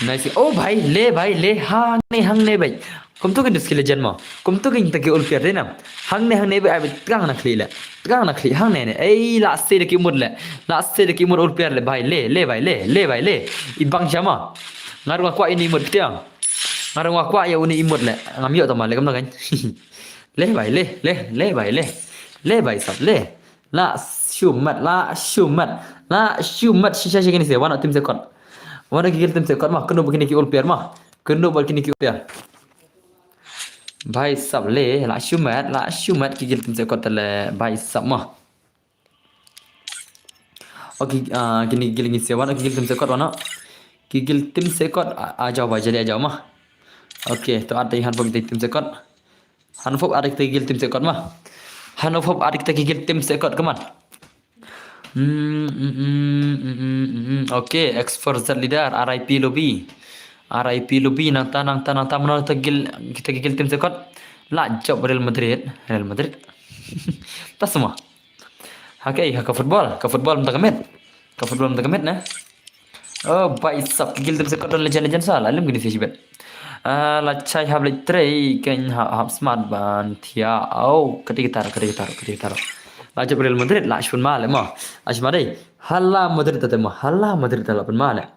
nice oh bhai le hang ne bhai kum to kan skill legend ma kum to kan tagi ul piar dai na hang ne bhai ab tang na khli hang ne ei la se de ki mud ul piar le bhai le bhai le ibang jama ngaru kwa ini mud tiang ngaru kwa ya uni imut le ngam yo tama le kam kan le bhai sab le la shumat shisha kini se wana tim se kon wana gigil tim se kon mah kenu begini ki ul piar mah kenu begini ki ul piar bhai sab le la shumat gigil tim se kon tele bhai sab mah okay gini gigil se wana gigil tim se kon wana gigil tim sekot aja ba jadi aja mah okey to ada han pom tim sekot han fop ada gigil tim sekot mah han fop ada gigil tim sekot keman okey X4Z leader RIP lobby nang tanang menol kita gigil tim sekot la job Real Madrid tas semua okey ka football mtakamet na oh baik sab gil tim sekot legend salah alam gini sih bet la chai hab le trei kan hab smart ban thia au ketika taruh la jab Real Madrid la shun mal ma ashma dai hala Madrid la pen mal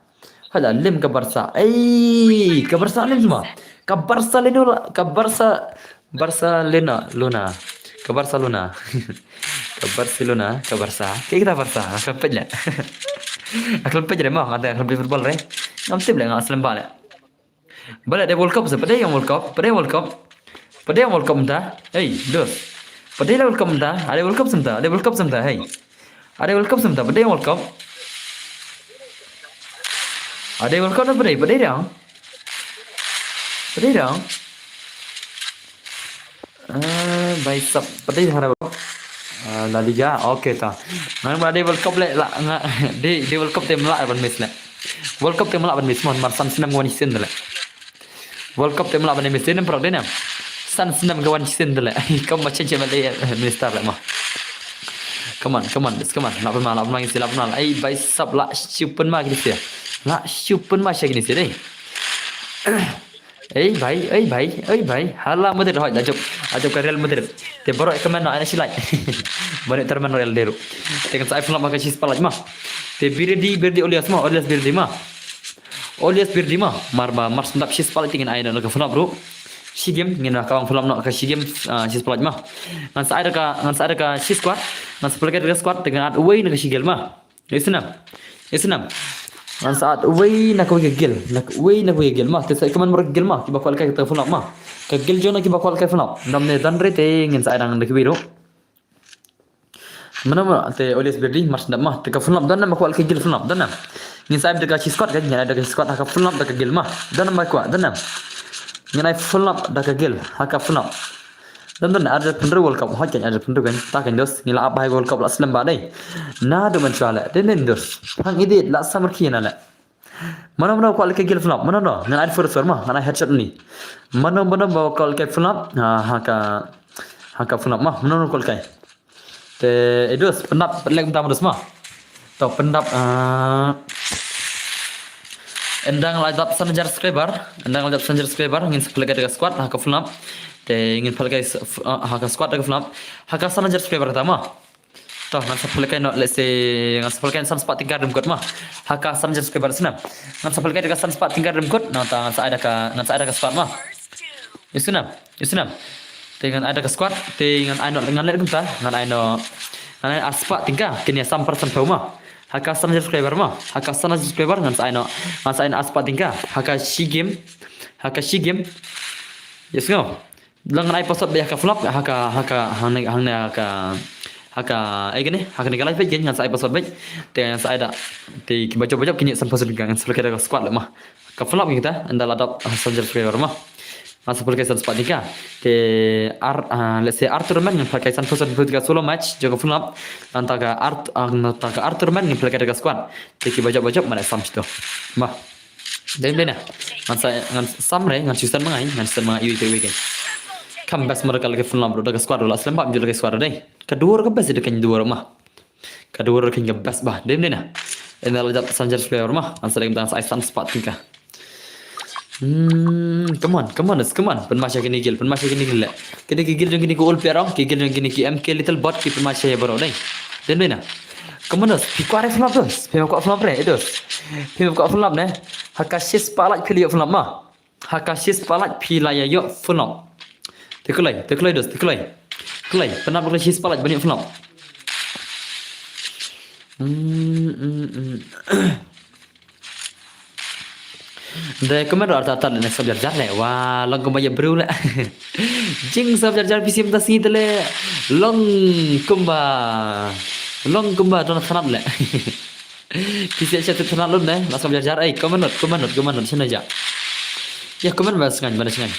hala lim ke Barca ke Barca lim semua ke Barcelona kita Barca kapenya akal pejre mah ada akal football re ngam tim le ngam aslam bale bale de World Cup pada yang World Cup dah hey dos pada World Cup dah ada World Cup semta hey ada World Cup semta pada yang World Cup ada World Cup pada dong baik sab pada hari La Liga okay ta nang ba de World Cup le la de World Cup tem la ban mes le World Cup tem la ban mes mon mar san sinam gwan sin le World Cup tem la ban mes nem pro de nam san sinam gwan sin le kam ma chen le minister le ma come on la ban ma isi ai bai sab la super ma gini la super ma gini deh Ei bhai hala Madrid hoy ajab ka Real Madrid te baro kaman no ana silai bane terman Real deru te kan sai fulam ka sis palaj ma te birdi Olias birdi ma mar sundap sis palaj tingin ayna ka fulam bro SEA Games ngin ka bang film nak ka SEA Games si sport mah ngan sa ada ka SEA squad ngan sa pelakar squad dengan away nak SEA Games mah isnam ngan saat away nak ko gel nak away nak ko gel mah tesai kaman mor gel mah ki bakal ka ta film mah ka gel jona ki bakal ka film namne dan rete ngin sa adang nak biro mana te olias berdi mas ndak mah te ka film dan nak ko ka gel film dan ngin sa ada ka SEA squad kan ada ka squad ka film ka gel mah dan ma ko dan ngenai film dah kagil haka film dan ada pendru World Cup hakan ada pendru kan tak kan dos nila apa World Cup la Islam ba dai na do man shala den dos hang ide la samar kina la mana ko kagil film mana ngan ad first ma ngan headshot ni mana ba ko ke film haka film mah mana ko kai te edos pendap lek pertama dos mah to pendap endang lajap sanjar subscriber ngin sepelga dekat squad haka film te ingin pelga haka squad dekat film haka sanjar subscriber tama toh ngan sepelga no let's say ngan sepelga san sepat tinggal dem kot mah haka sanjar subscriber senam ngan sepelga dekat san sepat tinggal dem kot nah ta sa ada ka squad mah isunam te ngan ada ka squad te ngan aino ngan lek kunta ngan aino aspa tinggal kini sam person mah haka sana subscriber mah haka sana subscriber ngan sain aspa tingka haka SEA Games yes no lang nai posot be haka flop haka gini haka ni live gen ngan sai posot be te sai da te baca kini san posot ngan sebagai ada squad mah ka flop kita anda ladap sana subscriber mah masa pakai san squad nika te let's say Arthur Man yang pakai san posot buat solo match jaga flop antara Arthur Man yang pakai dekat squad te ki baca mana sam situ mah dan ngan samre ngan Susan mangai itu weekend kam bas mereka lagi flop bro dekat squad lah selembab je dekat squad deh kedua ke bas dekat dua mah kedua ke bas bah dan enda lajap sanjar player mah ansar yang dan sai san spot tika come on penmasya kini gil le kini gil jong kini ko ul perong gil jong kini ki MK little bot ki penmasya bro dai den bena come on pi kware flop dos pi ko flop re dos pi ko flop ne hakasis palak pi liyo flop ma hakasis palak pi la yo flop tekulai dos tekulai penap hakasis palak banyak flop Dai kemar arta le nak sabjar jar le wah long ko maya bru le jing sabjar jar pisim ta si le long kumba don khanat le pisi cha tanat lum ne nak sabjar jar ai komanot sana ja ya komen bas ngan mana ngan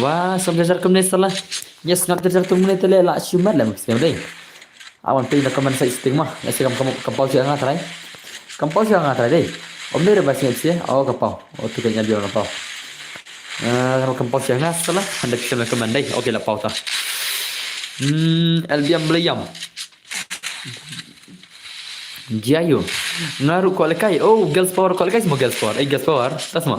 wah sabjar jar kemne salah yes nak jar tumne tele la shumat le mak dai awan pe na komen sai sting mah ya sekam kampau sia ngat dai om ni rebas ni sih oh kapau tu kan dia kapau kalau kapau siang salah anda bisa recommend okey lah pau ta Beliam Jayo ngaru kolekai oh girls power kolekai semua girls power tak semua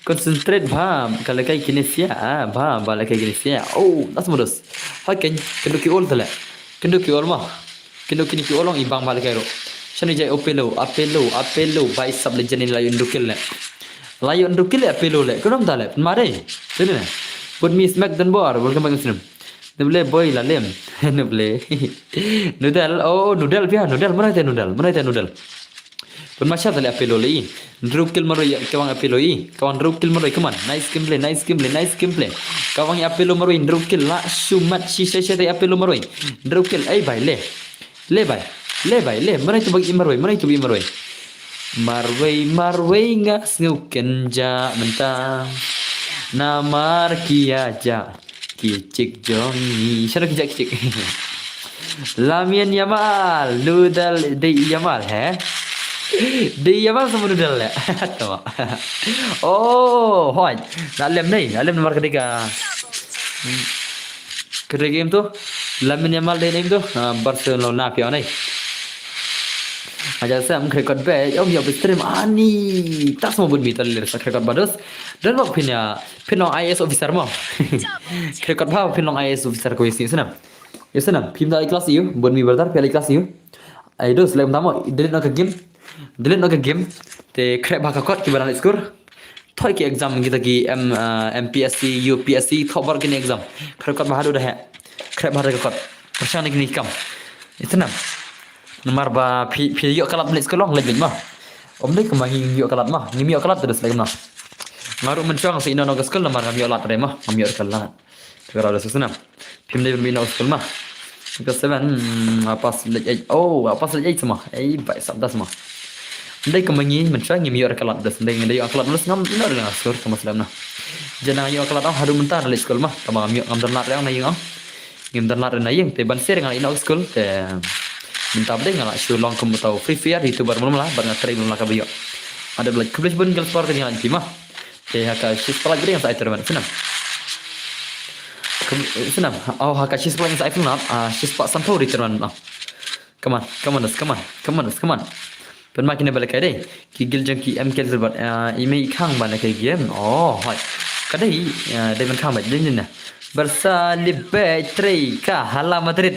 concentrate bham kolekai kinesia bham balakai kinesia oh tak semua dos hakin kenduki ol tala kenduki ol mah kenduki olong ibang balakai ro Shani jai apelo bai sab legend layu ndukil le apelo le kunam dale mare sini ne put me smack dan bor welcome back sini Nubble boy la lem nubble noodle mana noodle pun masya dale apelo le ndukil maro kawang apelo kawan ndukil maro come on nice gameplay kawang apelo maro ndukil la shumat shisha dai apelo maro ndukil ai bai le mana itu bagi marwai ngas nguken ja mentang namar kiaja kicik jongi sana kicik lamian yamal noodle de yamal sama noodle le oh hoi dalam nomor ketiga game tu lamian yamal de name tu Barcelona pion ni aja saya mengkrekod be om yo stream ani tak semua bun bital lir sakrekod bados dan wak pinong IS officer mo krekod ba pinong IS officer ko isi senam pim da ikhlas iu bun mi bertar peli ikhlas iu ai dos lem tamo delete no ke game te krek ba ka kot ki baran score thôi cái exam kita ki MPSC UPSC thọ bar cái exam khare kot bahadu dah ya khare bahadu kot percaya ni kam itu nam nomor ba phi yo kalap balik sekolah lagi mah om ni kemangi yo kalap mah ngimi yo kalap terus lagi mah ngaru mencong si ino sekolah nomor ngami yo lat re mah ngami yo kalap kalau ada sesuatu phim đây bên nào sekolah mah ke seven apa selej apa selej semua baik sabda semua đây kemangi mencong ngimi yo kalap terus đây yo kalap terus ngam ino dengan sur sama selam nah jangan yo kalap hadu mentar le sekolah mah tama ngami ngam dan lat yang nai ngim dan lat nai yang te ban ser ngal ino sekolah te minta beli nggak show long kamu tahu free fire itu baru mulai lah baru ngetrim mulai kabiyo ada beli kebeli pun gel sport yang lain mah haka shis pala gede yang saya terima senam haka shis pala yang saya terima shis pak santo di terima come on pen makin balik kaya deh kigil jengki mkel terbat email kang mana kayak game hai kadai dia menkang baik jenis nah Barca Libre kalah Madrid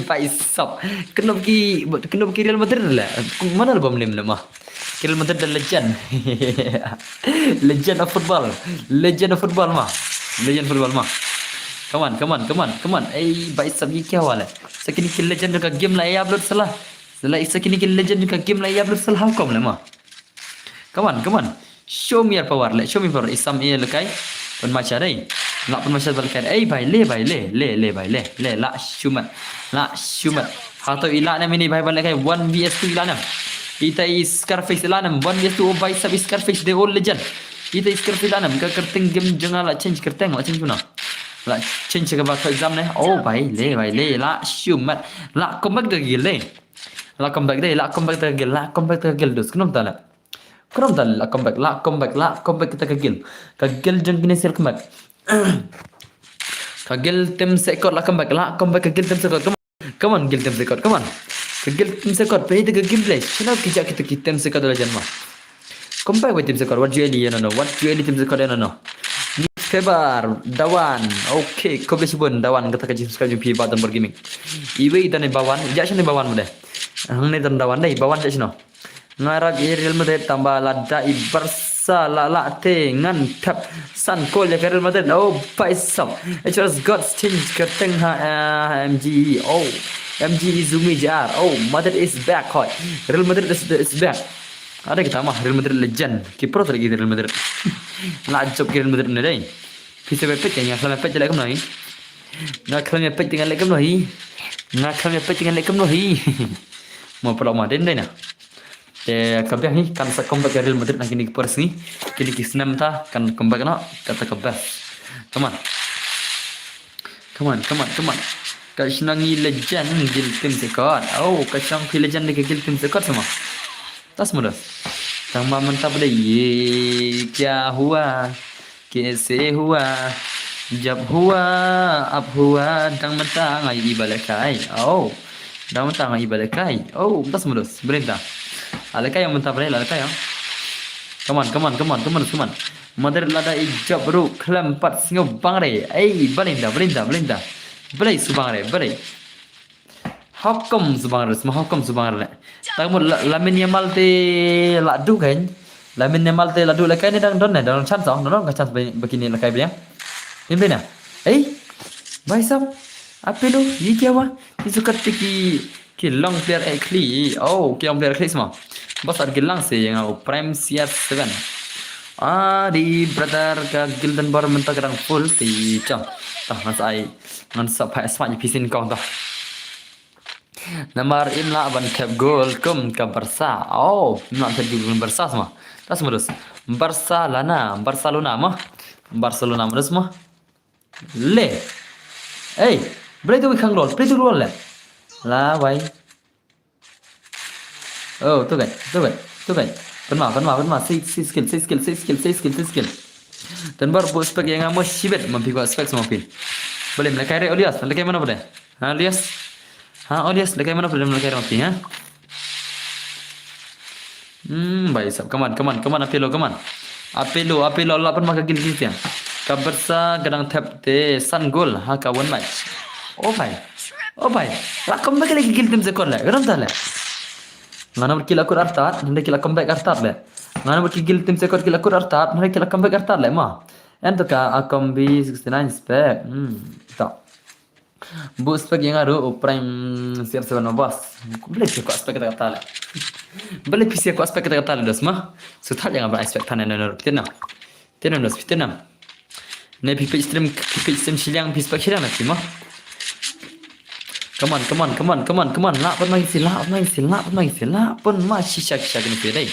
baisap kenapa ki Real Madrid lah mana lebih menim mah Real Madrid adalah legend of football mah come on baisap ni kya wala sekini ki legend ka game lah upload salah sekini ki legend ka game lah upload salah hukum lah mah come on show me your power isam ini lekai pun macam ni nak pun macam balikan bhai le la shumat atau ilana mini bhai balik 1vs2 ilana ita Scarface ilana 1vs2 bhai sab Scarface the old legend ita Scarface ilana ka kerteng game jangan la change guna la change ke bak exam ni bhai le la shumat la comeback degil la comeback degil dus kenapa tak la comeback kita kagil jeng kini sel comeback kagil tim sekot la comeback kagil tim sekot come on gil tim sekot come on kagil tim sekot pe itu game play kenapa kita tim sekot adalah jangan comeback with tim sekot what really tim sekot no Febar Dawan okay kobe sibun Dawan kata kaji subscribe jupi badan bergaming iwe dan bawan jak sini bawan muda hang ni dan Dawan dai bawan jak sini ngarap Real Madrid tambah lada Barca la te ngan tap san kol ya Real Madrid paisap it was God's change kerteng MG MG Zumi jar Madrid is back Real Madrid is back ada kita mah Real Madrid legend kiper lagi Real Madrid nak job Real Madrid ni deh bisa pepet yang selama pepet jelek kamu nak kalau pepet tinggal lek kamu mau pulau Madrid deh nah kabeh ni kan sa comeback Real Madrid nak kini pers ni kini kisnam ta kan comeback na kata kabeh come on kasnangi legend gil tim sekot kasang pi legend ke gil tim sekot semua tas mudah sama mentap deh ye kya hua kaise hua jab hua ab hua dang mentang ai ibalakai dang mentang ai ibalakai tas mudah berintah alakai yang mentah balik alakai yang come on Madrid lada ijab bro kelam 4 singo bang re balinda balai subang re balai hukum subang re tamu Lamine Yamal te ladu kan Lamine Yamal te ladu lakai ni dang chance ka chance begini lakai biang ini na भाई साहब आप लोग ये क्या हुआ इस करते कि long player actually कि long player actually semua bos ada gelang sih yang prime CR7 di brother ka gildan baru mentah kadang full di jam ngan sampai smart pisin kau tah nomor imla ban cap goal kum ka Barca nak pergi Barca semua tas terus Barcelona mah semua le boleh tu ikan roll le lah भाई tu kan Penma six skill dan baru bos spek yang amo sibet mampiku spek semua pin boleh melekai re Olias melekai mana boleh Olias melekai mana boleh melekai rampi baik sab come on apelo Allah pun maka gil ya kabarsa gadang tap te sun goal haka one match भाई lakom bagi lagi gil tim sekor le geram tale mana kila kur artat hende kila comeback artat le Mana buat gigil tim sekot kila kur artat, mana kila comeback artat le mah. Ento ka akom B69 spec. Tak. Bu spec yang ada prime CR7 bos. Boleh kok spec kata le. Boleh PC kok spec kata le dos mah. Sutat yang abang spec tanan nor pitina. Tinan dos pitina. Ne pipi stream silang pi spec silang nanti mah. Come on. Lah pun main sila pun masih syak ni pedai.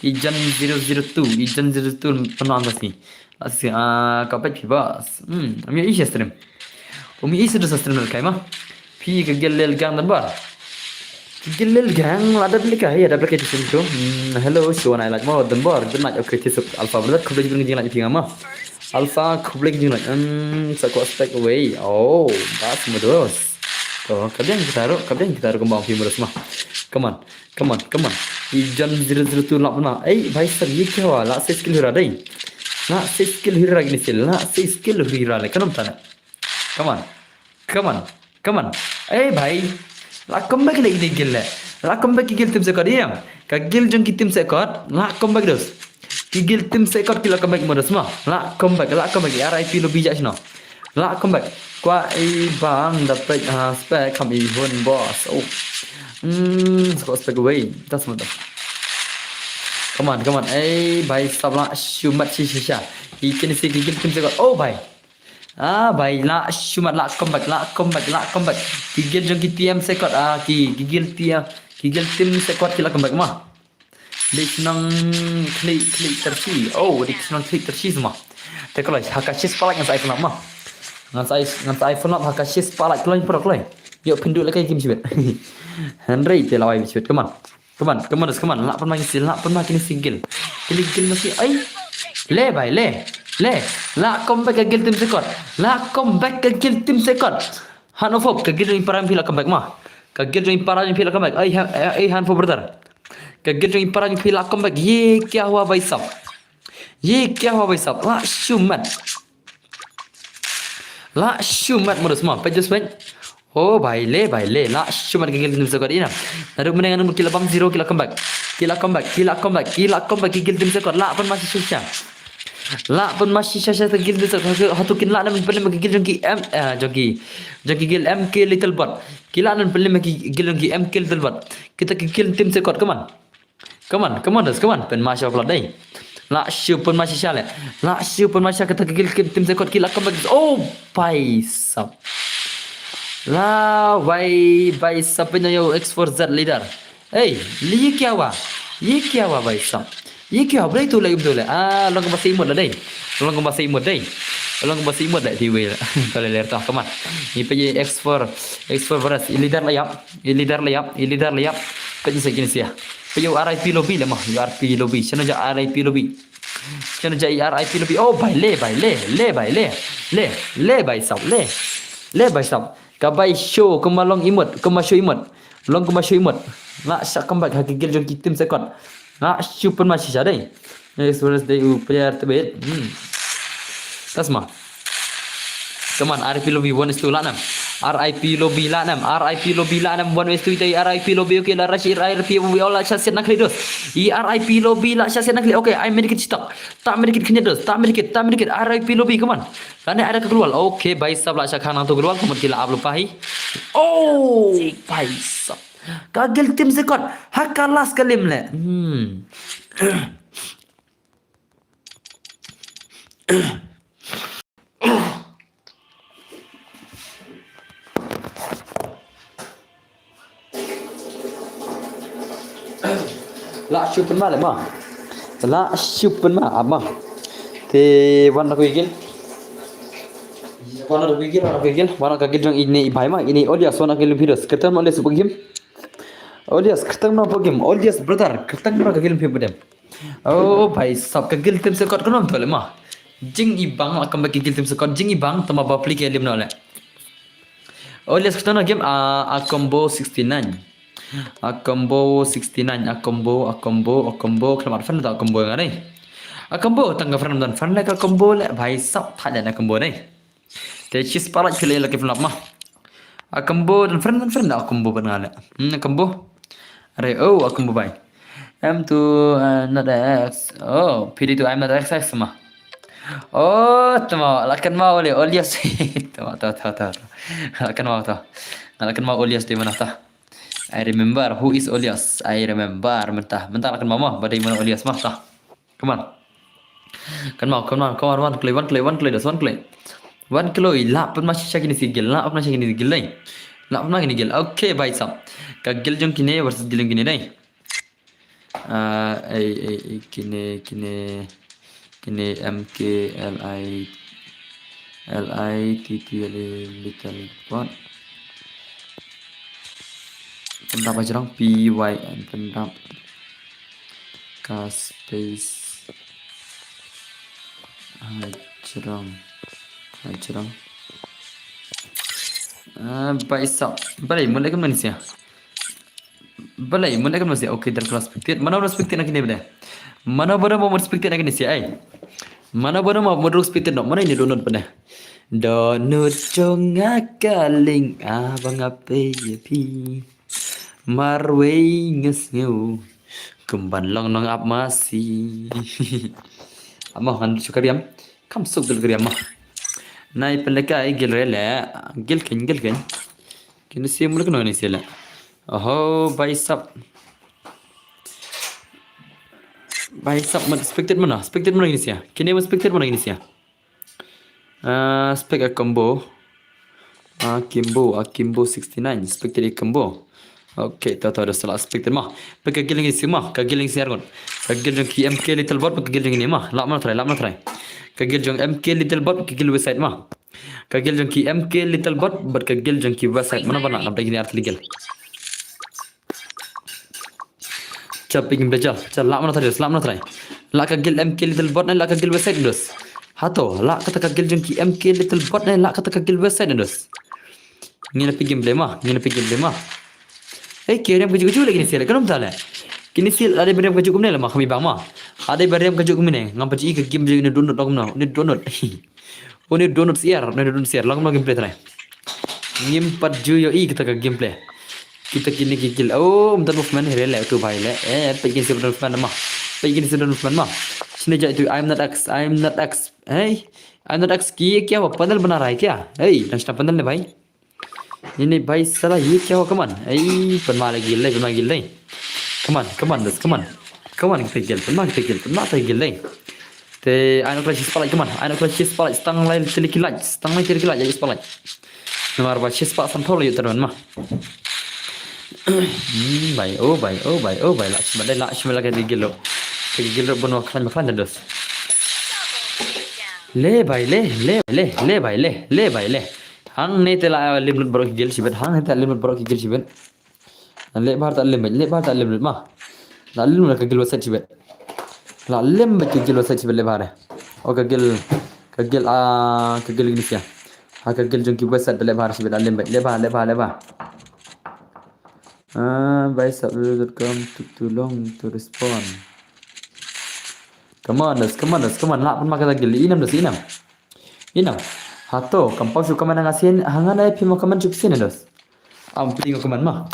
Ijan 002 penuh sih. Asih kau pet bos. Ami isi stream. Umi isi dosa stream kai mah. Pi ke gelel gang dan bar. Gelel gang ada beli kai ada beli di tu. Hello show na like mau dan bar dan nak okay tisuk alpha berat kau beli jing lagi tinggal mah. Alpha kau beli jing lagi. Sako spec away. Oh, das mudos. Oh, kadang kita taruh kembang pi mudos mah. Come on. Ijan 002 nak pernah. Bhai sir ye kya hua? La se skill hira dai. La se skill hira gini sil. La se skill hira le kanam tana. Come on. Bhai. La comeback lagi ni gil le. La comeback gil tim se kod ya. Ka gil jong ki tim se kod. La comeback dos. Ki gil tim se kod ki la comeback mudos mah. La comeback RIP lo bijak sino. La comeback. Kwa bang dapat spek kami hun boss. Oh. Squad spek away. Tas mata. Come on. Bhai sabla shumat shisha. Ikan si gigil tim se kod. Oh bhai. Bhai la shumat la comeback. Gigil jong ki TM se kod gigil tim se kod ki la comeback mah. Dik nang klik tersi. Oh, dik nang klik tersi semua. Tekolai Hakashi spalak yang saya kenal mah. Ngan saya iPhone nak Hakashi spalak kelai pro kelai. Yuk penduk lagi game sibet. Henry telawai sibet. Come on. Nak pun main single. Gil masih le bhai le. La comeback ke gil tim sekot. La comeback ke gil tim sekot. Hanofop ke gil imparan pila comeback mah. Ke gil imparan pila comeback. Hanofop brother. Ke gil imparan pila comeback. Ye kya hua bhai sab? La shumat mudos mah. Pejus pen. Oh bhai le. La shumat ke gil tim sekot ina. Naru menengan nomor kila bam 0 kila comeback. Kila comeback ke gil tim sekot. La pun masih susah. La pun masih syasha tergil tu hatukin la nam pelem gil jongki gil MK little bot kila nam pelem gil jongki MK little bot kita gil tim sekot come on pen masya Allah dai la shu pun masih syale la shu pun masih kita gil tim sekot kila comeback oh bhai sab la bhai sab yo X4Z leader ये क्या हुआ भाई साहब ये क्या हो रही तू लगी betul long ke bahasa imut lah dai long ke bahasa imut dah tiwe lah kalau lihat tah kaman ni pergi X4 beras leader layap pergi segini sia pergi RIP lobby lah mah RIP lobby sana ja RIP lobby oh bhai le bhai sab ka bhai show ke malong imut long ke masuk imut nak syak comeback hakikil jong tim sekot super masih ada ni. Suara dari player terbit. Tas mah. Come on, RIP lobby 1 is 2 lah 6. RIP lobby lah 6. 1 is 2 tadi RIP lobby okey lah Rashid RIP lobby Allah syasiat nak klik dos. RIP lobby lah syasiat nak klik. Okey, I medikit stop. Tak medikit kena dos. Tak medikit. RIP lobby come on. Karena ada keluar. Okey, baik sab lah syak hang tu keluar kemudian kila ablu pahi. Oh, baik sab. Kagil tim sekot hakalas kalim le la super mal mah abah te warna kuigil warna kagil jang ini bhai mah ini audience warna kagil virus kata mau les game Olias ketang na pagim Olias brother ketang na kagil phi badem oh bhai sab kagil tim sekot konom thole mah jing ibang la kambak kagil tim sekot jing ibang tama ba pli kelim na le Olias ketang na game a combo 69 kelamar fan ta combo ngare a combo tangga fan dan fan la ka combo le bhai sab tha na combo nei te chis parat kile la ke flap mah a combo dan fan da combo ban ngale combo Are oh aku mau buy. M to not X. Oh, PD to I'm not XX mah. Oh, tama. Lakan mau oleh Olias. Tama, tahu. Lakan mau tahu. Lakan mau Olias di mana tahu. I remember who is Olias. I remember mentah lakan mau mah. Badai mana Olias mah tahu. Come on. Come on. One play. Das one play. One kilo. Lap pun masih cakap ini sigil. Lap pun masih ini sigil lain. Lap pun masih ini sigil. Okay, baik sam. Kagil jong kini versus gileng kini lain. Kini MKLITTL little bot pendap aja dong PYN pendap space ajarang baisap balai mulai kan manusia oke terkelas spectate mana orang spectate nak ini benda mana mana mau spectate nak ini sih mana mana mau spectate nak mana ini donut benda donut congakaling abang apa ya pi marway ngesneu kemban long nong ap masih amah kan suka diam kam sok dul kriam mah nai pelaka gil rela gil kan kini sih mulai kan ini sih lah oh baisap mana spectate mana ini sih kini mau spectate mana ini sih spek combo Akimbo 69 spectate combo okay tahu dah salah spectate mah pakai giling isi mah kagiling siaran kagiling ki MK little bot pakai giling ini mah lak mana try kagiling MK little bot pakai giling website mah kagiling ki MK little bot kagiling ki website mana nampak gini arti legal Caping belajar, lak mana tadi, lak kagil MK little bot lak kagil website dos. Hato, lak kata kagil jengki MK little bot lak kata kagil website dos. Ngina pi gameplay mah. Kira kaju lagi ni sih, kenapa tak le? Kini sih ada beriam kaju kumne lah kami bang mah. Ada beriam kaju kumne, ngapa sih ke game jadi donut lagam na, ini donut. Oh ni donut siar, lagam gameplay try. Ngimpat juyo kita ke gameplay. Kita kini gigil bentar movement hele tu bhai le pekin se movement mah sini ja itu I'm not X I'm not X ki क्या हुआ panel बना रहा है क्या नक्शा panel ने भाई ini भाई साला ये क्या हुआ come on बनवा gil le come on kita gil le te I know clash spotlight come on I know clash spotlight stang lain celiki light jadi spotlight nomor baca spot sampel itu teman mah Bay lak cuma lagi gilo bunuh makan terus le bay le hang ne tela limit baru gil sibet hang ne limit baru gil sibet le bar tak limit mah la limit ke gil website sibet la limit ke gil website sibet le bar ke gil ini sia ke gil jengki website le bar sibet limit le bar Baisap.com took too long to respond. Come on. Lak pun makan lagi. Inam. Hato, kampau suka mana ngasihin hangan ai pimo kaman cuksin dos. Tengok kaman mah.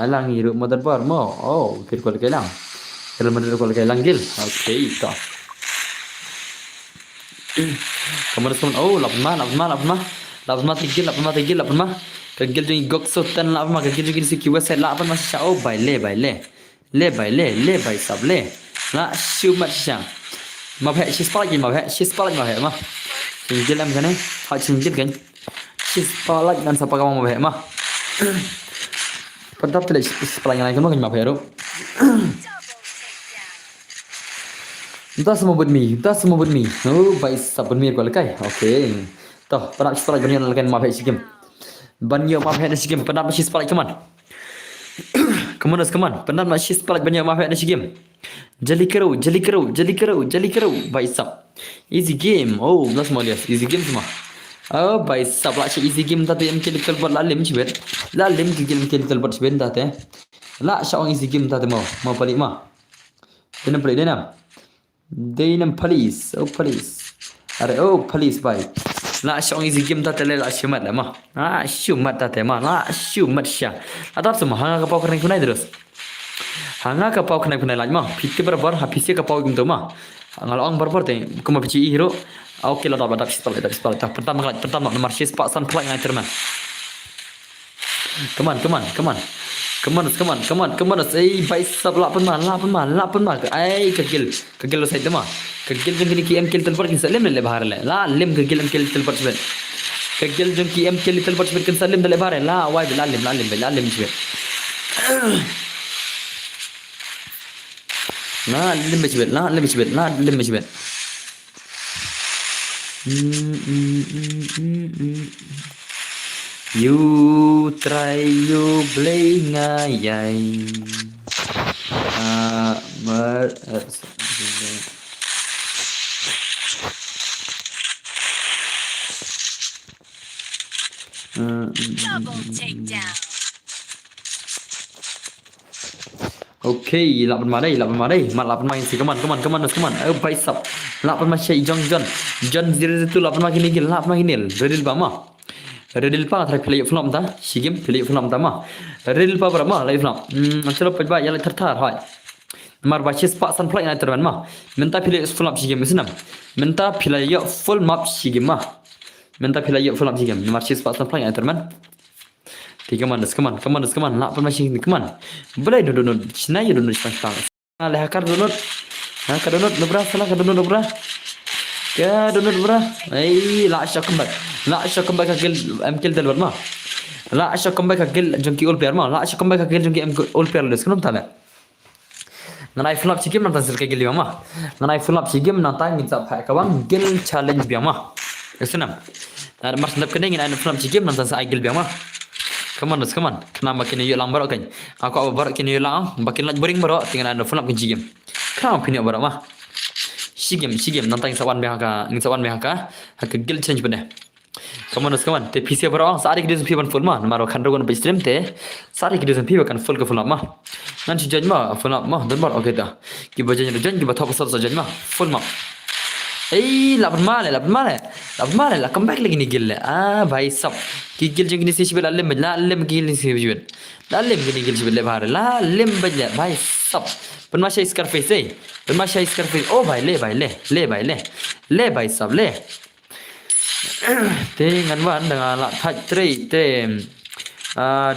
Alang hirup motherboard mo. Oh, kir kol kelang. Kalau motherboard kelang gil. Okay, ito. Kaman oh, lapan mah. Kagil jeng gok sotan lah apa kagil jeng si kiwas lah apa masih syau bay sab le lah siumat siang mabhe sis palak mah singgil am kan singgil kan sis palak dan siapa kamu mabhe mah pedap tidak sis palak yang lain kan mabhe ro entah semua buat mi oh bay sab buat mi kalau kai okay toh pedap sis palak banian kan mabhe si game banyak maaf ada game penat masih spalak keman penat masih spalak banyak maaf ada game jali kerau baisap easy game oh belas mau lihat easy game semua oh baisap lah easy game tadi MK little bot lalim cibet lalim ke game MK little bot cibet tadi lah syawang easy game tadi mau balik mah denam police baik lah syong easy game tadi lah syumat lah mah syumat tadi mah lah syumat syah atau semua hang apa kau kena terus Hanga kapau kena lagi mah. Piti berbar, hapisi kapau gitu mah. Ngalong berbar teh, kuma pici hero. Oke lah dapat pistol. Pertama nomor 6 Pak San play ngai terman. Come on. Ei, baik sab lapan man. Ei, kegil lo saya mah. Kegil jeng kini KM kill telpar kinsa lem le bahar le. La lem kegil kill telpar sebet. Kegil jeng KM kill telpar sebet kinsa lem le bahar la wai la lem sebet. La lem sebet. You try you play ngayai. Double takedown. Okay, lapan mana? Mat lapan main sih, come on. Baik sab. Lapan masih John 0 lapan makin nigil, lapan makin nil. Redil bama. Redil pa try play film ta. Sigim play film ta ma. Redil pa berama live film. Chalo pajba ya thar hai. Mar basis Pak San play ngai terban ma. Minta play film sigim senam. Minta play ya full map sigim ma. Minta play ya film sigim. Mar basis Pak San play ngai terban. Come on. Lapan masih come on. Boleh download. Cina ya download sekarang. Leh hakar download. Hakar download lebra salah ka download lebra. Ya download lebra. Ei la asya comeback kagil MKL delwar ma. La asya comeback kagil jengki all player ma. La asya comeback kagil jengki all player les kenapa tala. Nganai full up sigim nanti kagil dia ma. Nganai full up sigim nanti ngita pak kawang gil challenge dia ma. Kesenam. Nah mas ndap kene ngin full up sigim nanti sa gil dia ma. Come on. Kenapa kini yuk lang barok kan? Aku apa barok kini yuk lang, bakin lagi boring barok, tinggal ada full up kini game. Kenapa kini barok mah? Sigim, nanti sawan behaka, hak gil change benda. Come on. Te PC barok, saari kita sempi full mah, namaro kandungan pen stream te, saari kita sempi kan full ke full up mah. Nanti jangan mah full up mah, dan barok kita. Kita jangan kita top satu saja mah, full mah. Eh, lapan male lah, comeback lagi ni gil. Bhai sab, gil jeng ni sih bela lem gil ni sih bela, lem gini gil sih bela bahar, lem bela, bhai sab. Penmasya Scarface, Oh bhai le bhai sab le. Te ngan dengan lak touch tray te,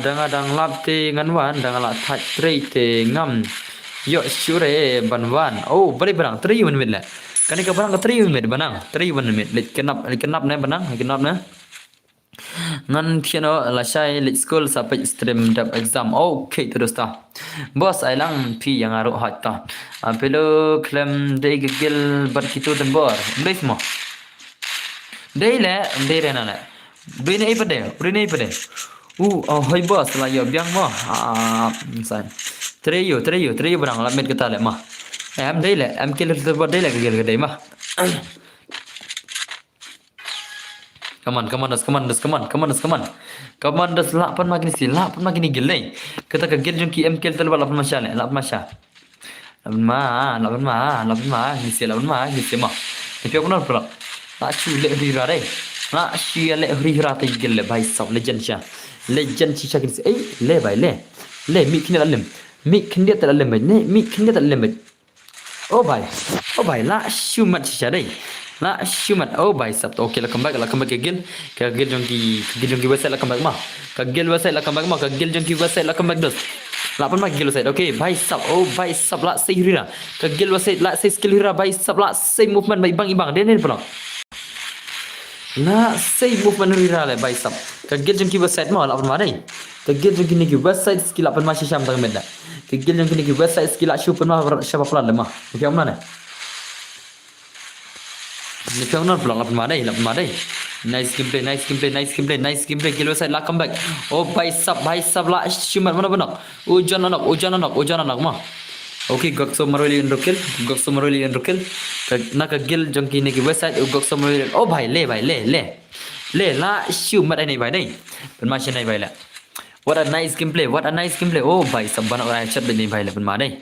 dengan lap te ngan dengan lak touch tray te ngam. Yo sure ban. Oh beri berang 3 minit lah. Kan ni barang 3 minit banang. 3 minit. Let kenap na banang, kenap na. Ngan tiano la syai let school sampai stream dap exam. Okay terus ta. Bos ailang pi yang aru hat ta. Apelo klem de gigil bar kitu dan bor. Ndai semua. Ndai na la. Bini ipade. Hoi bos la yo biang mo. Sai. Treyo barang la met kita le mah. Em đây là em kia là đây là cái đấy mà. Come on, lapan makin ni gil ni. Kita kagil jengki em kia terlalu lapan masya le, lapan mah, ni si mah. Tapi aku nak pula. Tak cuy le hira te gil le, bhai sab legend sya kini si. Le bhai le mi kini tak lem. Oh bhai, la shumat sya dai. Oh bhai sab. Okay lah comeback kagil jengki website lah comeback mah. Kagil jengki website lah comeback dos. Lapan mah gil website. Okay, bhai sab. Oh bhai sab la say hira. Kagil website la say skill hira, bhai sab la say movement bai ibang dia ni pula. La say movement hira le bhai sab. Kagil jengki website mah lapan mah dai. Kagil jengki ni website skill lapan mah syam tang benda. Kagil jengki ni website skill la shup mah syapa plan le mah. Okay amna ne. Ni pernah pulang lapan madai. Nice gameplay. Gil website lah comeback. Oh bhai sab la shumat mana benak. Ujan anak mah. Okay, gokso maroli endrokil. Nak gil jengki ni website gokso maroli. Oh bhai le. La shumat ini bhai dai. Permasya ini bhai la. What a nice gameplay. Oh bhai sab banak orang chat ni bhai la madai.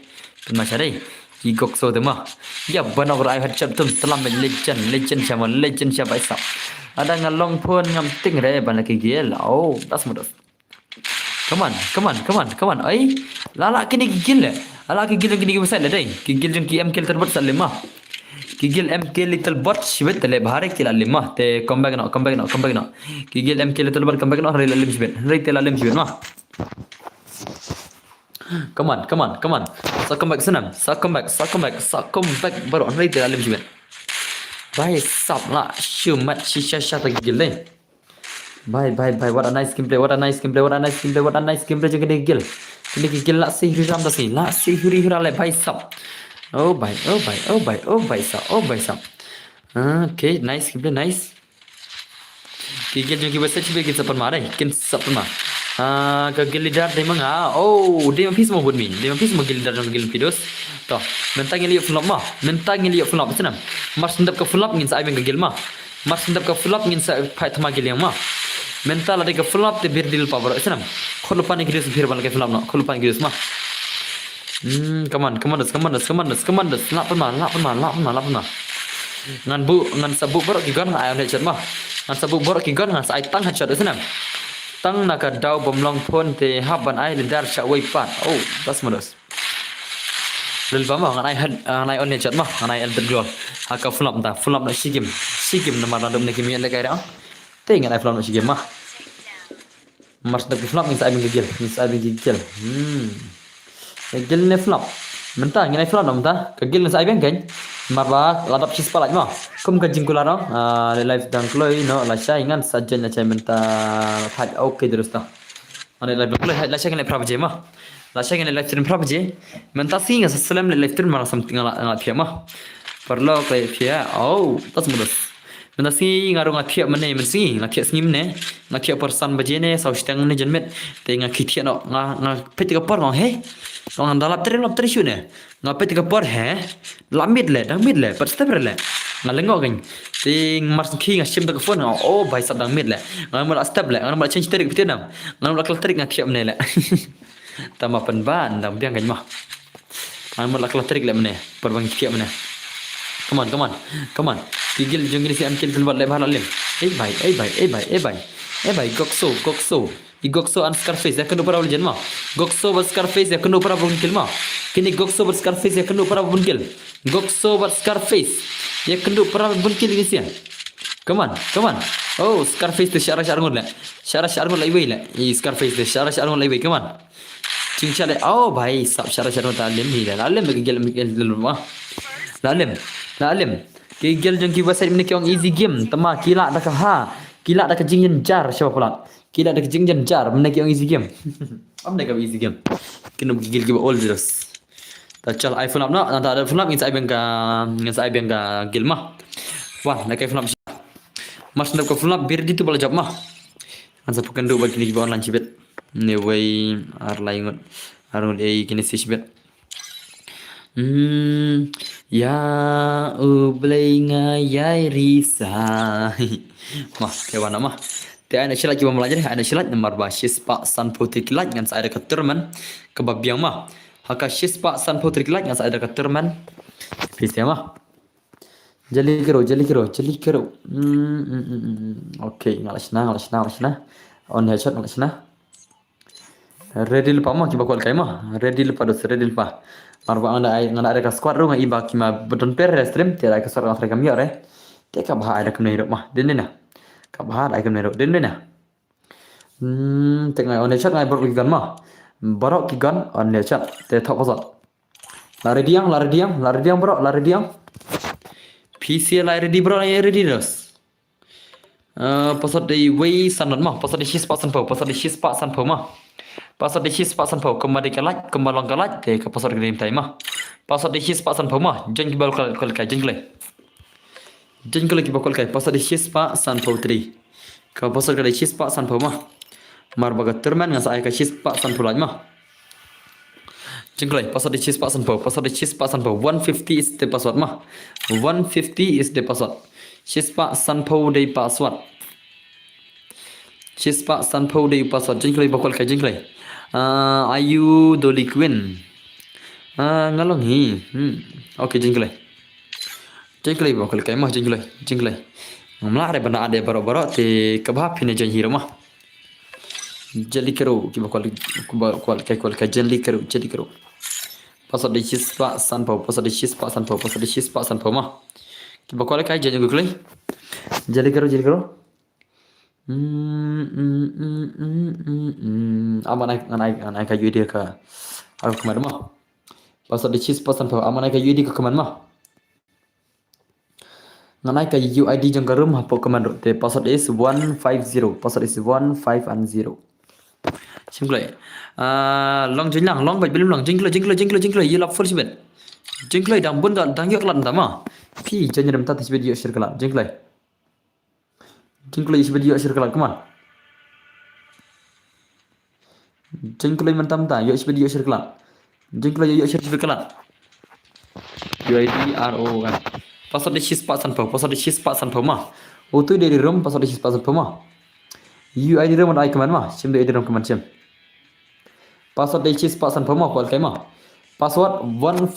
Permasya dai. Igok so tema. Ya banak orang chat tum telam legend siapa bhai sab. Ada ngalong pun ngam ting re ban lagi gel. Oh, das mudah. come on. Ay, lala kini gigil le. Lala gigil kini gigil besar le deh. Gigil jeng ki em kill terbuat salim mah. Gigil em kill little bot shibet le bahare kill alim mah. Te come back now. Gigil em kill little bot come back now. Hari lalim shibet. Hari te lalim shibet mah. Come on. So come back senam. So come back. Baru hari te lalim shibet. Bye sap lah. Shumat shisha tak gigil le. Bye. What a nice gameplay. Jangan digil. Kini gigil lah si hiram dah si. Lah si hira le bye sap. Oh bye sap. Okay, nice gameplay, nice. Gigil jangan kita search bagi kita permare. Kin sap permar. Gigil lidar dia manga. Oh, dia mampis mau buat min. Dia mampis mau gigil lidar jangan gigil videos. Toh, mentang lihat flop mah. Senam. Mas sendap ke flop ngin saya gigil mah. Mas sendap ke flop ngin saya fight sama gigil yang mah. Mental ada ke flop te bir dil power senam. Khol lupa ni videos bir bal ke flop no. Khol lupa ni videos mah. Come on. Lap pernah. Ngan sabuk borok kigon ngan ayam headshot mah. Ngan sabuk borok kigon ngan sai tang headshot senam. Tang nak dau bomlong pon te haban ai lindar syak wei pat. Oh, das mados. Lil mah ngan ai on headshot mah. Ngan ai elder goal. Haka flop nak sigim nama random ni kimi le kai dah. Tengok ai flop nak sigim mah. Mas dak flop ni sai gigil. Gigil ni flop. Mentah ngai flop dah mentah. Gigil ni sai kan. Marba ladap sis palaj mah. Kum ka jingkula no. Live dan kloi no la sai ngan sajen la sai mentah thaj okay terus dah. Ane live kloi la sai ngai prab je mah. La sai ngai live stream prab je. Mentah si ngai salam live stream mana something ngat pia mah. Perlu kai pia. Oh, tas mudas. Mentah si ngaru ngat pia mana mensi ngat pia singim ne. Ngat pia person baje ne sau stang ne jenmet. Te ngat kitia no ngat pet ka por ngah he. Orang dalap teri syu ne. Ngapet ke por he. Lamit le, pat step le. Ngalengok kan. Ting mars ki ngasim ke phone. Oh, bai sab dang mid le. Ngamul step le, ngamul change tarik betul nam. Ngamul kal tarik ngakiap ne le. Tama penban dam biang kan mah. Ngamul kal tarik le mene. Por bang kiap mene. Come on. Gigil jungli si am kill keluar le bahal lim. Bai gokso. Gokso an Scarface ya kena para legend mah. Gokso ber Scarface ya kena para kill mah. Kini Gokso ber Scarface ya kena para kill. Gokso ber Scarface ya kena para kill ni sia. Come on. Oh, Scarface tu syarah ngon la. Syarah ngon lai wei la. Scarface tu syarah ngon lai wei. Come on. Cing chale. Oh, bhai sab syarah ngon ta lim hi la. Lim gigil dulu mah. La lim. Gigil jeng ki wasai ni kiong easy game. Tama kila dak ha. Kila dak jingin jar siapa pula. Kila dak jingin jar menaiki yang easy game. Apa nak easy game? Kena gigil ki all terus. Tak cal iPhone up nak ada iPhone up ngin sai bengka gil mah. Wah, nak iPhone up. Mas nak iPhone up bir di tu bala job mah. Ansa pukan do bagi ni online cibet. Ne way arlaingot. Arun kini si cibet. Ya ublay ngayay risay. Mah, kewan mah. Te ana silat kita belajar ana silat nomor basis Pak San Putri Kilat dengan saya dekat Turman ke babiang mah. Haka sis Pak San Putri Kilat dengan saya dekat Turman. Bisa mah. Jeli kero. Okay, ngalasna. On headshot ngalasna. Ready lupa mah kiba kuat kai mah. Ready lupa. Marba ngana ada ka squad ro ngai ba kima beton per stream tiada ka squad ngatre kami ore. Te ka bah ada kemai mah. Denena. Ka bah ada kemai denena. Te ngai on headshot ngai borok kigan mah. Borok kigan on headshot te thok pasat. Lari diang bro, lari diang. PC lari di bro, lari di dos. Pasat di way sanad mah, pasat di shis pak san pau mah. Pasat di shis pak san pau kembali long kalat te ka pasat game time mah. Pasat di shis pak san pau mah, jen ki bal kal kai jen ki bakal kai pasat di shis pak san pau 3. Ka pasat ka di shis pak san pau mah. Mar baga terman ngan sa ai ka shis pak san pau mah. Jengklai password di cheese pak san pau 150 is the password mah 150 is the password cheese pak san pau day password jengklai bakal kai jengklai ayu doli queen ngalong hi okay jengklai bakal kai mah jengklai ngamla ada benda ada baro-baro te kabah pine jen hiro mah Jelly kero kiba kual ka jelly kero. Pasal di cheese pak san pau pasal di cheese pak san pau mah. Kiba kual ka jelly gukle. Jelly kero. Aman ai ka yudi ka. Aku kemana mah. Pasal di cheese pak san pau aman ai ka yudi ka kemana mah. Nganai ka UID jang ka room hapo command te password is 150 password is 15 and 0 simple long jin lang long bai bilim long jinglo yi lap full sibet jinglo dang bun dang yok lan tama pi janjam ta tis video share kala jinglo is video share kala come on jinglo mentam ta yo video share kala jinglo yo share kala UID RON password di cheese pak san pau mah utu dari room password di cheese pak san pau mah UID room ai kemana mah sim dari room kemana sim password di cheese pak san pau mah kual kai mah password 150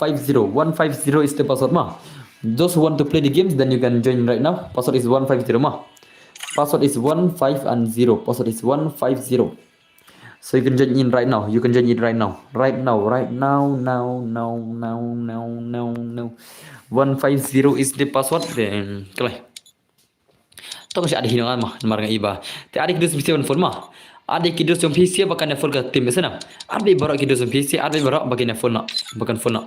is the password mah those who want to play the games then you can join right now password is 150 mah password is 15 and 0 password is 150 so you can join in right now 150 is the password then kelai tong si adik hinangan mah marga iba te adik dus bisa phone mah adik kidus som PC bakan phone ka tim senam adik barak kidus som PC adik barak bakan phone nak bakan phone nak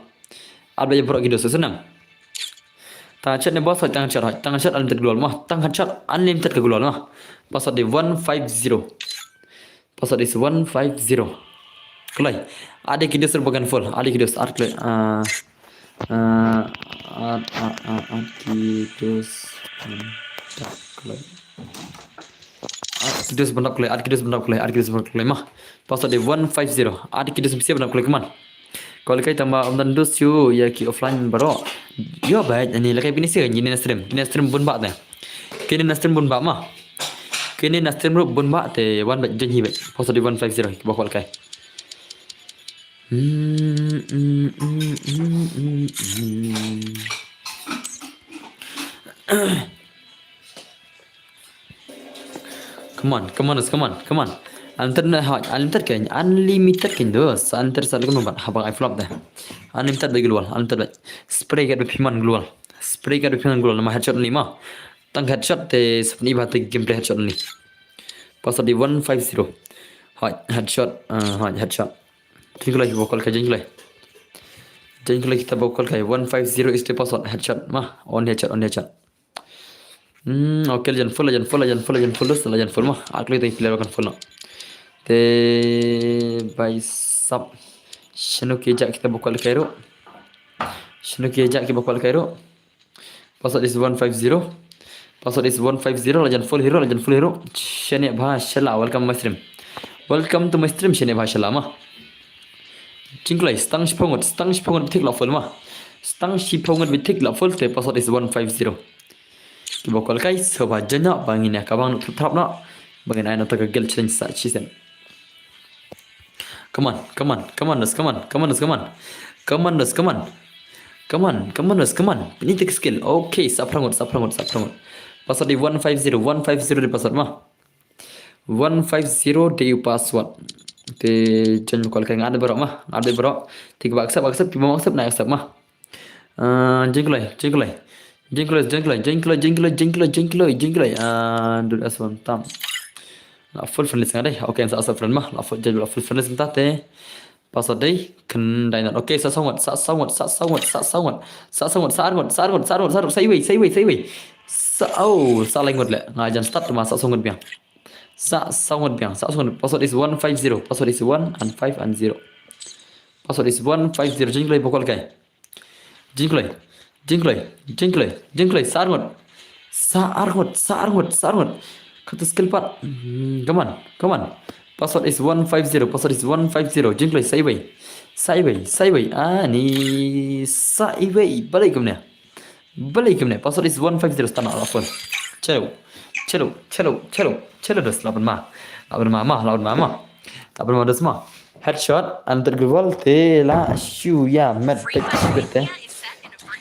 adik barak kidus senam ta chat ne boss tang chat unlimited global mah tang chat unlimited ke global mah password di 150 password is 150 kelai adik kidus bakan phone adik kidus art kelai Arkidus bendak kelai mah password di 150 Arkidus bisa bendak kelai keman kalau kai tambah omdan dus yu ya ki offline baro yo baik ani lakai bini sih ni stream bun bak teh kini stream bun bak mah kini stream bun bak teh wan bat janji baik password di 150 bakal kai Come on. Unlimited kan dos. Antar sal kan memang habang I flop dah. Unlimited bagi luar. Spray kat piman luar. Nama headshot ni mah. Tang headshot te seperti bahasa gameplay headshot ni. Password di 150. Headshot. Jingkul lagi vokal ka jingkul kita vokal ka 150 is the password headshot mah on headshot. Okay, legend full mah. Akli tay player kan full. Te by sub. Shino keja kita bakal kairo. Password is 150. Legend full hero. Shani bhashala welcome to my stream shani bhashala mah. Jingklai stang spongot bitik la full mah. Stang spongot bitik la full te password is 150. Bakal kai soba janya bangin ya kabang tetap nak bangin ai nak gel challenge sa season come on ini tek skill okay saprangot password di 150 di password mah 150 di password te jan bakal kai ada berok mah tiga accept tiba accept na accept mah jingklai Jingklai. Dud asam tam. La full friendly sangat deh. Okay, sa friend mah. La full friendly sebentar teh. Password deh. Kendai nak. Okay, sa sangat. Sargot. Say way. Salah ingat le. Ngajan start mah sa sangat biang. Password is 150. Password is 1 and 5 and 0. Password is 150. Jingklai pokok kai. Jingklai. Sargot. Kata skill part. Come on. Password is 150. Jingklai say way. Ni say way. Balik kemana? Password is 150 stand up phone. Chelo dos lapan mah. Dos mah. Headshot antar global te la shu ya met pek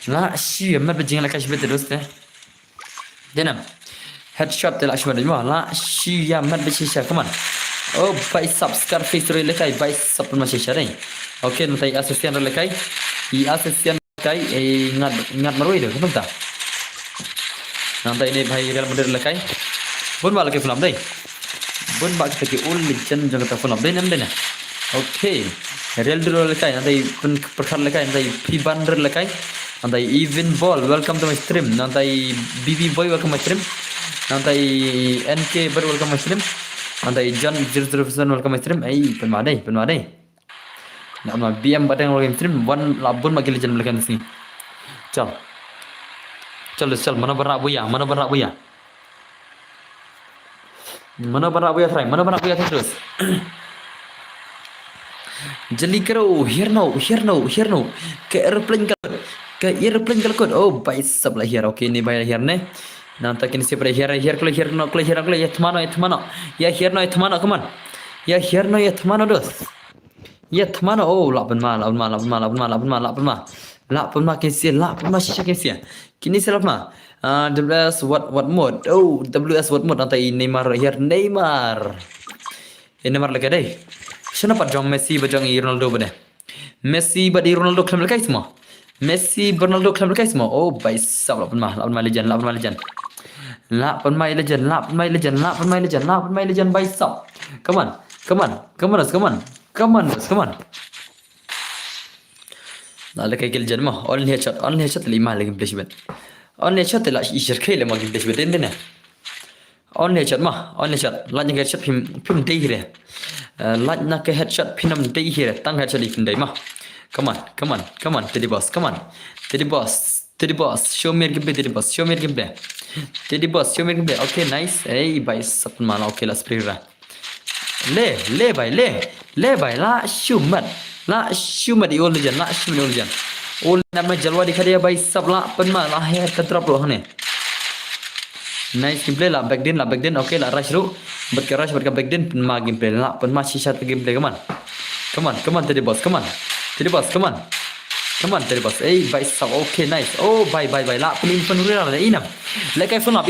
لا شيء ما بتجي لك ايش بدرسته دينا هيد شوت لا شو بدي لا شيء يا ما بتجي كمان Oh, bicep Scarface lekai bicep masih syareng. Okey, nanti asisten lekai. I asisten lekai ngat marui deh, betul tak? Nanti ini bhai Real Madrid lekai. Bun bal ke film deh. Bun bal kita ke all legend jangan tak film deh namanya. Okey. Real Madrid lekai nanti pun perkara lekai nanti P100 lekai. Nanti even ball welcome to my stream. Nanti BB boy welcome my stream. Nanti NK baru welcome my stream. Nanti John 007 welcome my stream. Penmadai. Nama BM badang welcome stream. One labun bagi legend belakang sini. Chal. Mana berak buaya. Mana berak buaya terus. Jeli kero. Here no. Ke airplane kalau. Oh, bicep lah here. Okay, ni bayar here ne. Nanti kini siapa here kalau ya temano. Ya here no, come on. Ya here no, dos. Ya temano. Oh, lapan ma kini kini siapa ma? WS what mode? Oh, WS what mode? Nanti Neymar here Neymar lagi deh. Siapa jong Messi bajang Ronaldo bade. Messi badi Ronaldo klaim lekai semua. Oh, bicep lapan ma legend. Lapan ma legend bicep. Come on. Nah, lekai legend mah. Only headshot 5 lagi flashback. Only headshot lah isir kele mah flashback deh. Only headshot. Lanya headshot pim day here. Lanya ke headshot pinam day here. Tang headshot di day mah. Come on. Teddy boss. Show me gameplay, Teddy boss. Okay, nice. Hey, bicep malah okay lah spray ra. Le bay la shumat di all legend. All nama jalwa di khadia bicep la penma la hai terdrap loh ne. Nice gameplay lah back then. Okay lah rush ru. Berkeras back then penma gameplay la penma sisa gameplay come on Teddy boss. Come on, Teddy boss. Bicep. Okay, nice. Oh, bye. La penuri lah inam. Lekai phone up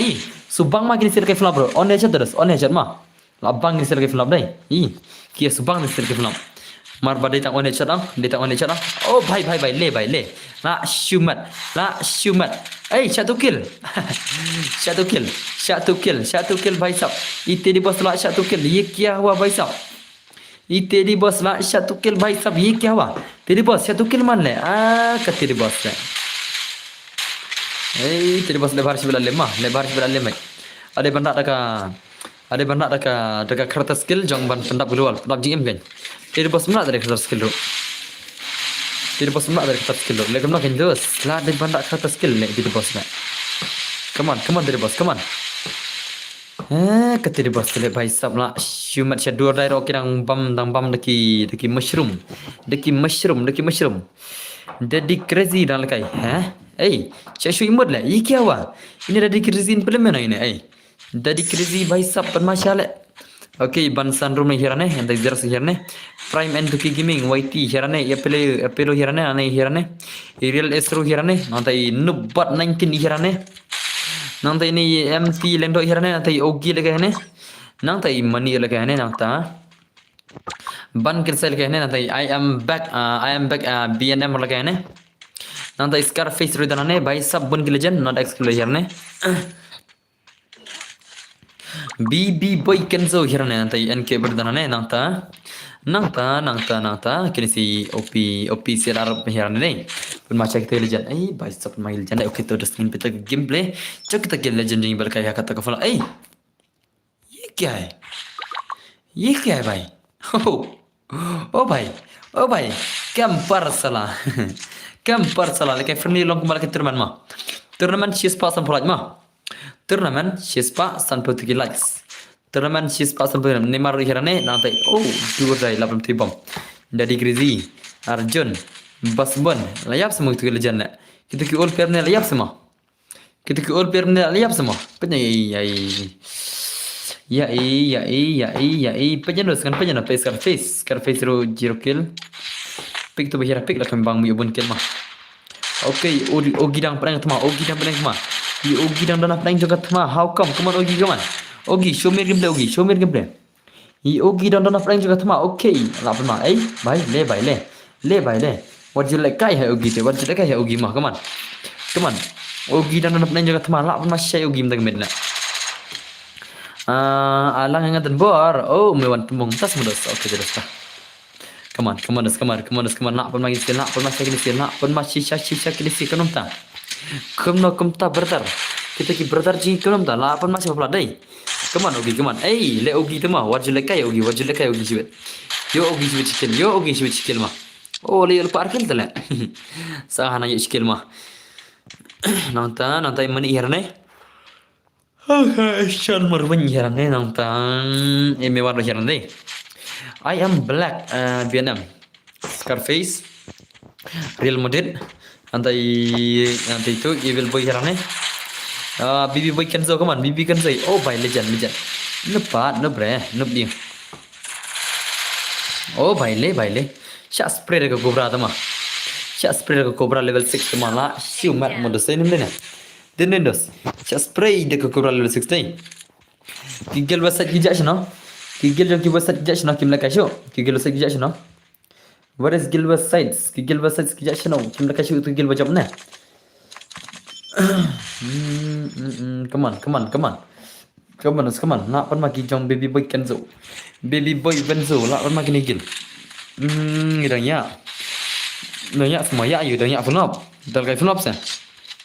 Subang mah kini sir kai phone bro. On headshot mah. La bang kini sir kai phone dai. Kia subang kini sir kai phone. Mar badai tak on headshot ah. Oh, bye. Le. La shumat. Satu kill. Bicep. Teddy boss la satu kill. Ye kia huwa bicep. Teddy boss lah satu kill bicep. Ye क्या हुआ? Teddy boss satu kill मान ले. Kat Teddy boss le. Teddy boss lebar sih belalle mah. Ada bandak daka kereta skill jong ban pendap keluar. Pendap GM kan. Teddy boss mana dari kereta skill tu? Lekam nak kendos. Lah ada bandak kereta skill le Teddy boss le. Come on Teddy boss. Teddy boss le bicep lah. Shumat shadow dai ro kirang bam daki mushroom. Jadi crazy dah lekai. Saya imut lah. Ini क्या हुआ? Ini dari crazy film mana ini? Dari crazy bicep permasalah. Okay, ban sunroom ni hirane, yang dari jelas hirane. Prime and Tuki Gaming YT hirane, Apelo hirane, ane hirane. Ariel Esro hirane, nanti Nubat 19 hirane. Nanti ini MT Lendo hirane, nanti Ogi lekai ne. Nanti money lekai ne nanti. Ban kirsel lekai ne nanti I am back BNM lekai ne. Nanti Scarface ridana ne bicep bun legend not exclude hirane. BB boy Kenzo hirane nanti NK berdana ne nangta kini si OP CR hirane ne pun macam kita legend bicep main legend oke tu dah screen kita gameplay cak kita ke legend ni berkaya kata kafala ये क्या है भाई ओ भाई camper salah lekai friendly long kembali ke turnamen Shispa sampai mah turnamen Shispa sampai 3 likes turnamen Shispa sampai Neymar hirane nanti dua dari 83 bom dari Grizzly Arjun Basbon layap semua itu legend nak kita ke all player ni layap semua penyanyi ya penyanyi Scarface ro 0 kill pick tu bahira pick lah kembang muyubun kill mah okay Ogi dang pedang tma Ogi dang dana pedang juga tma how come on Ogi come on Ogi show me gameplay Yogi don don prank juga thma okay la pan ma ei bai le what you like kai hai Yogi te what you like kai hai Yogi ma come on Yogi don don prank juga thma la pan ma shai Yogi mtang med na alang yang ngatan bor oh mewan tumong tas mudos okay jelas ta come on nak pan ma gis nak pan ma shai gis nak pan ma shisha gis kanom ta kum ta brother kita ki brother ji kanom ta la pan ma shai pala dai come on Ogi come on hey le Ogi tu mah what you like kai Ogi sibet yo Ogi sibet skill mah oh le par kel tala sahana yo skill mah nonton mani hirne okay shan marwan hirne nonton eme war hirne I am black Vietnam Scarface Real Madrid nanti itu evil boy hirne BB boy Kenzo come on BB Kenzo oh by legend no bre no dia oh by le shot spray ke cobra tama shot spray ke cobra level 6 tama la siu mat modus ini mana den dos shot spray de ke cobra level 6 ni kigel basat kijak no kigel jom ki basat kijak no kim la kasho kigel basat kijak no what is gilbert sides kigel basat kijak no kim la kasho tu gilbert jam na come on nak pan maki jong baby boy Kenzo nak pan maki nigil Nanya semua ya you nanya funop dal kai funop sa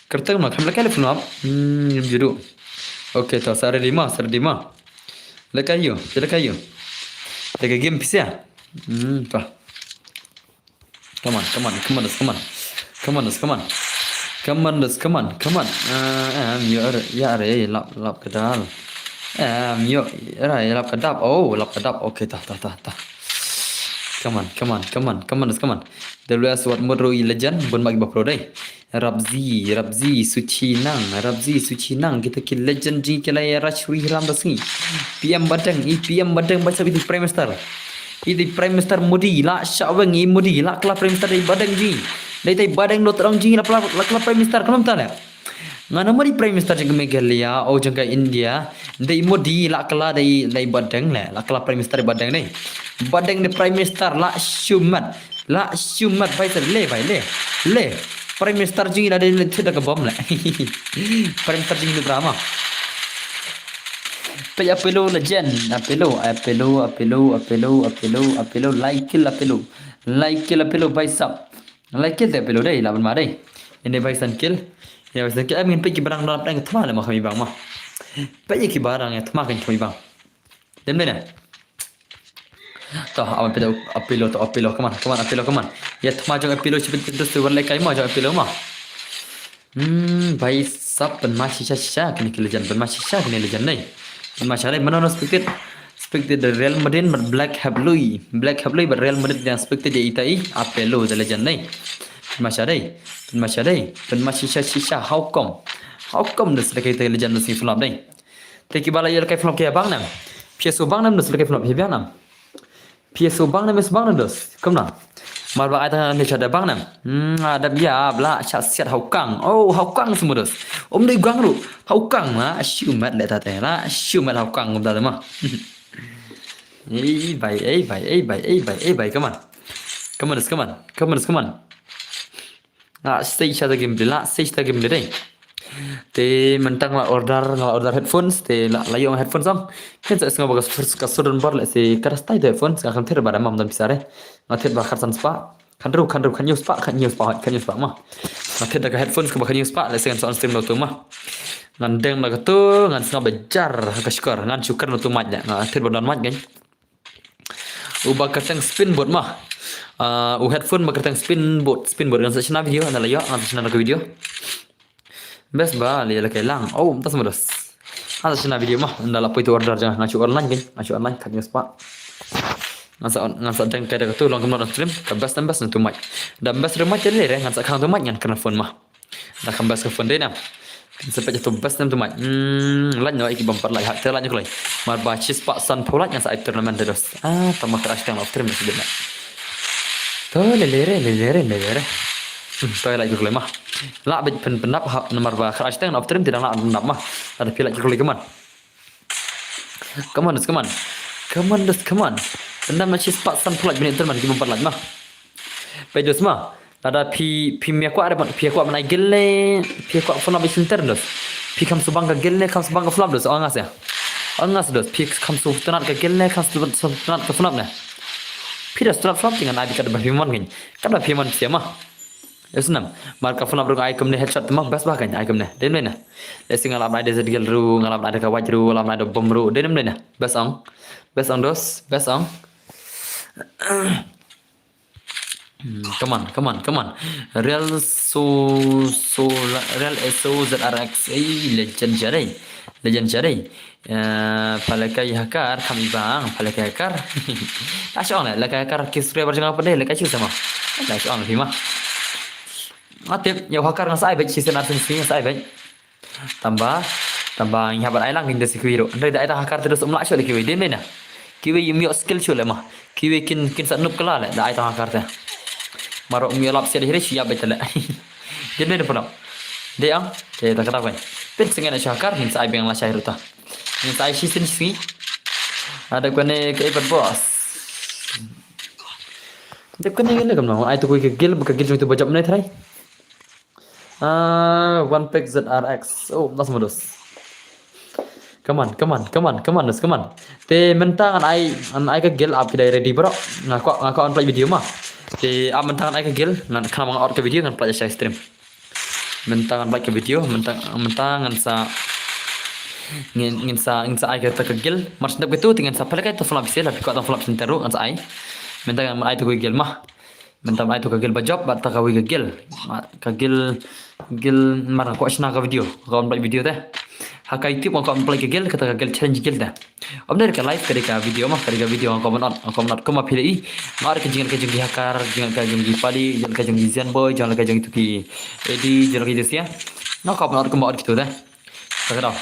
kerta ma kam lakal funop jidu okay to sare lima lakay yo laga game pisia pa come on ya re lap kedal yo lap kedap okay ta come on WS what modroi legend bon bagi bapro dai Rabzi Suci Nang kita ki legend ji kala ya Rashwi Ram Dasni PM Badang baca di Prime Minister Idi Prime Minister Modi la syawang i Modi la kala Prime Minister di Badang ji dai Badang lo terang ji la kala Prime Minister kalam ta la ngana mari Prime Minister jeng Meghalaya o jeng India dai Modi la kala dai Badang la kala Prime Minister Badang ni Badang ni Prime Minister la syumat baik le Prime Minister ji ada tidak ke bom la Prime Minister ji ni drama apelo legend apelo like kill baisap like kill apelo dai lawan ma dai ini baisan kill ya baisan kill amin pergi barang dalam tangan thma le ma kami bang ma pergi ki barang ya thma kan kami bang dem le na to awan apelo come on ya thma jong apelo chibit terus warlai kai ma jong apelo ma baisap pen ma shisha kini legend pen ma shisha kini legend dai Masyarakat mana expected the Real Madrid but Black Hablui but Real Madrid yang expected dia itai apelo the legend ni masyarakat shisha how come das lekai the legend si flop ni teki bala yel kai flop ke bang nam PSO bang nam das lekai flop he bang nam PSO bang nam bang nam das kom na marba ada ni chada bang nam ada biya bla chat siat haukang semua das dei gang ru haukang ma syumat le ta te la syumat haukang kom ta ma ei bai come on la stage ada game dei te mentang la order headphones te la layong headphones sam kan sa sengaja bagas kasudun bar le se karastai de headphones akan ter pada mam dan pisare ngatet ba kharsan spa kan news pa ma ngatet daga headphones ke ba news pa le sen soal stream tu ma ngan deng la tu ngan sengaja bejar ka syukar no tu mat ya ngatet bodan mat gan ubah katang spin board ma headphone ma katang spin board kan sa china video ana layo ana china video best ba le la kai lang tas modos ana china video ma anda la poi tu order jangan ngacu online kan news pa ngasa deng kai daga tu long kamera stream ka best tu mat dan best rumah jadi re ngasa kang tu mat ngan kena phone ma dah kan best ke phone dei na sampai jatuh best tu mat lan no iki bumper lai hak terlan nyuklai mar ba chis pa san pholat ngasa tournament terus tama crash tang of stream sebenarnya to le tôi lại chụp lại mà lạ bệnh phần nắp học mà và khai tiếng nắp tiếng thì đang lạ nắp mà ada pilih chụp lại cái Come on, dos, come on. Tanda masih sepat san pulak minit teman kita memperlat mah. Baik dos mah. Ada pi mi aku ada pi aku mana gelle, pi aku phone habis center dos. Pi kam subang ka gelle, kam subang ka flap dos. Angas ya. Angas dos. Pi kam su tanat ka gelle, kam su tanat ka flap na. Pi das tanat flap dengan adi kada berfirman kan. Kada firman siapa mah. Esnam. Marka flap ru ai kam ne headshot mah bas bah kan ai kam ne. Den na. Lesi ngalap ada zedgel ru, ngalap ada ka waj ru, ngalap ada bom ru. Den na. Bas ang. Bas ang dos. Bas ang. Come on. Real ZRX legend jari. Palakai hakar kami bang, palakai hakar. Asyong lah, lakai hakar kisah berjangka apa deh, lakai cuci sama. Asyong lima. Matip, ya hakar nggak saya baik season arsen sini saya baik. Tambah yang habar ailang hingga si kuiru. Dari daerah hakar terus umlak syok kiwi dia mana? Kiwi yumio skill syok lemah. Kiwi kin sanup kelal lah daerah hakar teh. Marok miolap sia dihiri siap betul. Dia mana pun. Dia ang, saya tak ketahui. Pen sengaja syakar min sai beng la syai ruta. Min sai season sini. Ada kene ke ipat bos. Dia kene gele kam no. Ai tu koi ke gel buka gel itu bajak menai trai. One pick ZRX. Oh, das modus. Come on. Te mentang an ai ke gel up dari ready bro. Ngaku on play video mah. Te mentang an ai ke gel, nan kana mang out ke video kan play saya stream. Mentang an play ke video, mentang an sa ngin sa ai ke ta ke gel, mas ndak betu dengan sa pala kai to flap sel tapi ko ta flap sentero an sa ai. Mentang an ai to ke gel mah. Mentang ai to ke gel bajop bat ta ka wi ke gel. Ka gel marang ko asna ka video. Ko on play video teh. Haka YouTube ko on play ke gel kata gel challenge gel dah. Abner ka live kadika video mah kadika video ko menot ko ma pilih mar ke jingan hakar jingan ka jingan pali jingan ka jingan zian boy jingan ka jingan tu ki edi jingan ka sia no ko menot ko ma gitu dah. Tak dah.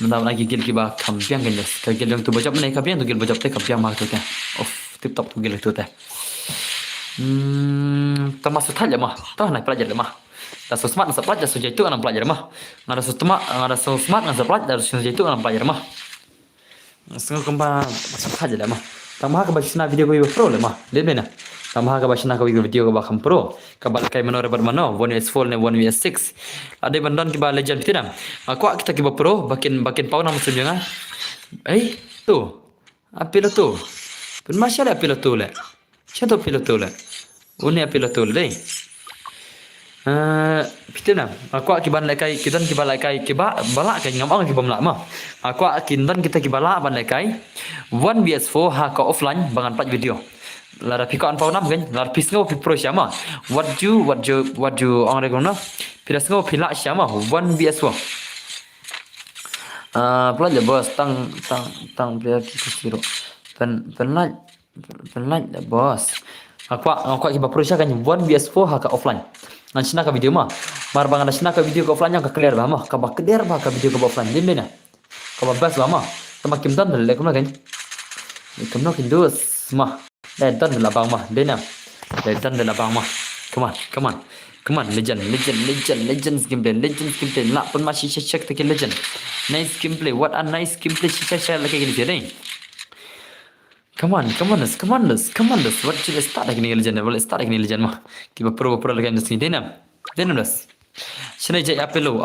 Menam lagi gel ki ba kampiang kan ka gel yang tu bajap menai kampiang tu gel bajap teh kampiang mah tu teh. Tip top tu gel tu teh. Termasuk saja mah. Tah naik pelajar mah. Dah so smart nasa pelajar so itu anak pelajar mah. Ngada so smart nasa pelajar so itu anak pelajar mah. Sengok kembang saja dah mah. Tambah ke basina video ko pro le mah. Lihat mana? Tambah ke basina ko video ko bakam pro. Kabal kai menore bermano 1vs4 ne 1vs6. Ada bandan ki ba legend tidak. Aku kita ki ba pro bakin pau nama sunjungan. Tu. Apilo tu. Pun masya ada apilo tu le. Siapa apilo tu le? Uni apilo tu le deh. Piti na. Aku akiban lekai kita kiba lekai kiba balak kai ngamang kiba melak mah. Aku akindan kita kiba balak ban lekai 1vs4 ha ka offline bangan pat video. Lara pika an paunam kan. Lara pisngo pi pro syama. What you ang regona. Pirasngo pila syama 1vs4. Pelajar bos tang player kita penlaj bos. Aku kiba pro syama kan 1vs4 ha ka offline. Nanti nak video mah, marbangan nanti nak video ke offline yang ke clear bah mah, kabak clear bah ke video ke offline di mana? Kabak bas bah mah, sama kim dan beli kemana kan? Kemana kindus mah, dan beli bang mah, dena, dan beli bang mah, come on, legend, gameplay, nak pun masih check tak legend, nice gameplay, what a nice gameplay, share lagi gini je ni. Come on, what should I start lagi legend? Boleh start lagi legend mah. Kita pro lagi di sini denam das. Sini je apelo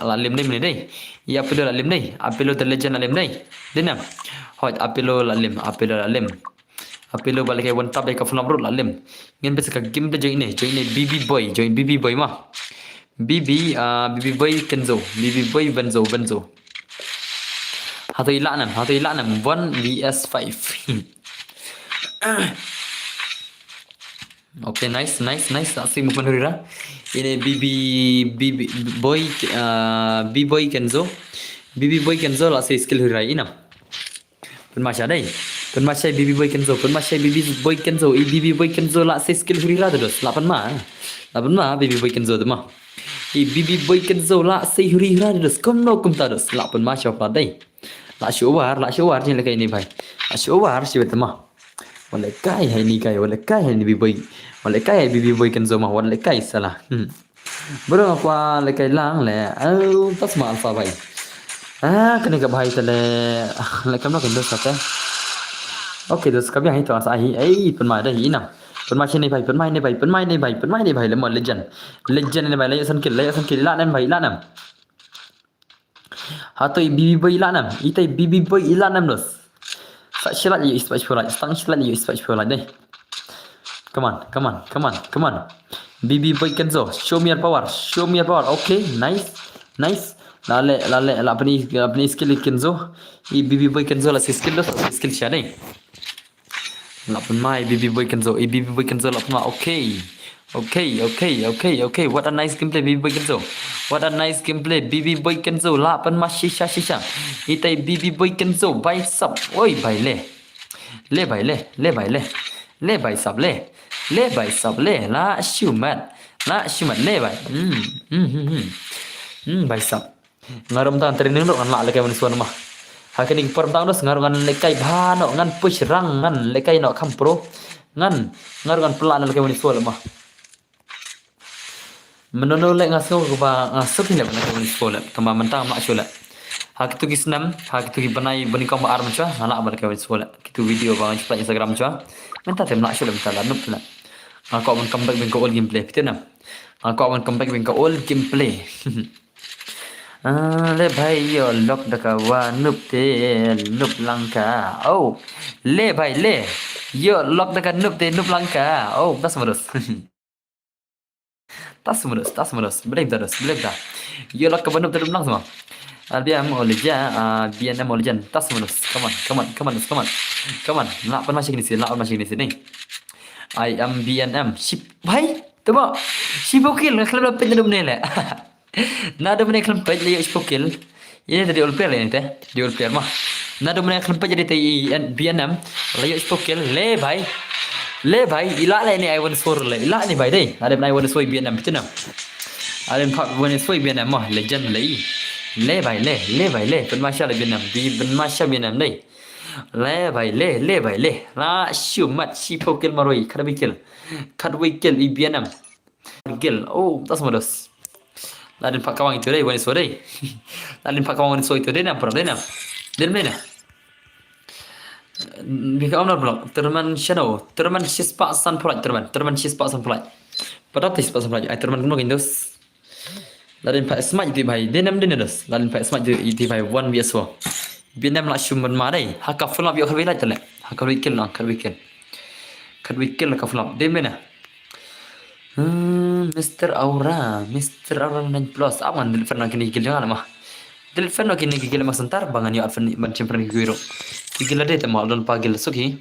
lalim ni deh. Ya apelo lalim ni, apelo the legend lalim ni. Denam. Hot apelo lalim. Apelo balik ke one tap ke phone number lalim. Ngin besa ke game join ni BB boy mah. BB boy Kenzo, BB boy Benzo. Hatu ilak nam 1vs5. Okay, nice. Asing mo panurira. Ini BB boy Kenzo. BB boy Kenzo lah si skill hurira inam. Penmasya deh. Penmasya BB boy Kenzo. BB boy Kenzo lah si skill hurira tu dos. Lapan mah BB boy Kenzo tu mah. BB boy Kenzo lah si hurira tu dos. Kum ta dos. Lapan mah siapa deh. Lak syuwar je lekai ni bhai. Lak syuwar si betama. Wala kai hai ni BB boy. Wala kai BB boy Kenzo mah wala kai salah. Bro aku lekai lang le. Tas ma alfa bhai. Kena ke bhai tale lekam nak kendos kata. Ok दोस्त कभी आई तो आसा ही ए पेनमाई dah ina पेनमाई sini भाई पेनमाई ने भाई पेनमाई ने भाई पेनमाई ने भाई lemon legend ने भाई layak san kill la nan भाई la nam hatoi bibi boy la nam itai bibi boy ila nam dos sak shilat you ispat sholat stang shilat you ispat sholat deh come on come on come on come on bibi boy Kenzo show me your power okay nice nice lale apni skill Kenzo i bibi boy Kenzo la skill dos skill sha deh Lapan mai BB Boy Kenzo. BB Boy Kenzo lapan mai. Okay. What a nice gameplay BB Boy Kenzo. What a nice gameplay BB Boy Kenzo. Lapan mai shisha. Itai BB Boy Kenzo. Bai sub. Oi bai le. Le bai le. Le bai sub le. Le bai sub le. La shumat. Le bai. Bai sub. Ngarom ta training lo kan la le kai man suan mah. Hakening pertang dos ngan lekai bhano ngan push rang ngan lekai no kampro ngan ngan pelan lekai mani sol mah menono lek ngaso ba ngaso ni lekai mani sol tamba mentang mak sol hak tu kisnam hak tu banai bani kom ar macha anak ba lekai mani sol kitu video ba cepat Instagram macha menta tem nak sol menta la nup la ngako ban comeback ben ko all gameplay pitena ngako ban comeback ben ko all gameplay le bhai yo lok daka wa nup te nup langka oh le bhai le yo lok daka nup te nup langka oh tas merus believe dah yo lok ka nup te nup lang semua biam olja biam oljan tas merus come on nak pan masih ni sini I am BNM ship bhai tengok ship okil kalau penjendum ni le Nada mana kelam pej layak spokil. Ini tadi all player ini teh, di all player mah. Nada mana kelam pej jadi teh BNM layak spokil le bhai. Ila le ni I want score le. Ila ni bhai deh. Ada mana I want score BNM betul nam. Ada pak want score BNM mah legend le. Le bhai le. Ben masya le BNM. Ben masya BNM deh. Le bhai le. La shumat spokil maroi. Kad wikil i BNM. Gil. Oh, tas mados. Ladin pak kawang itu deh, wani so deh. Ladin pak kawang wani so itu deh, nam pernah deh nam. Deh mana? Bika omnar blok. Terman shadow, terman shispa san pulai terman shispa san pulai. Pada tis pas pulai. Ay terman kuno kindos. Ladin pak smart itu bhai. Deh nam deh dos. Ladin pak smart itu bhai one vs one. Biar nak shuman madai. Hakka full up yo khabilai tele. Hakka wikil nak kad wikil nak full up. Deh mana? Mr. Aura 9 plus aman delfer nak kini gigil jangan mah delfer nak kini gigil mas sentar bangan yo advan mancam pernah gigiro gigil ada tema don pagil suki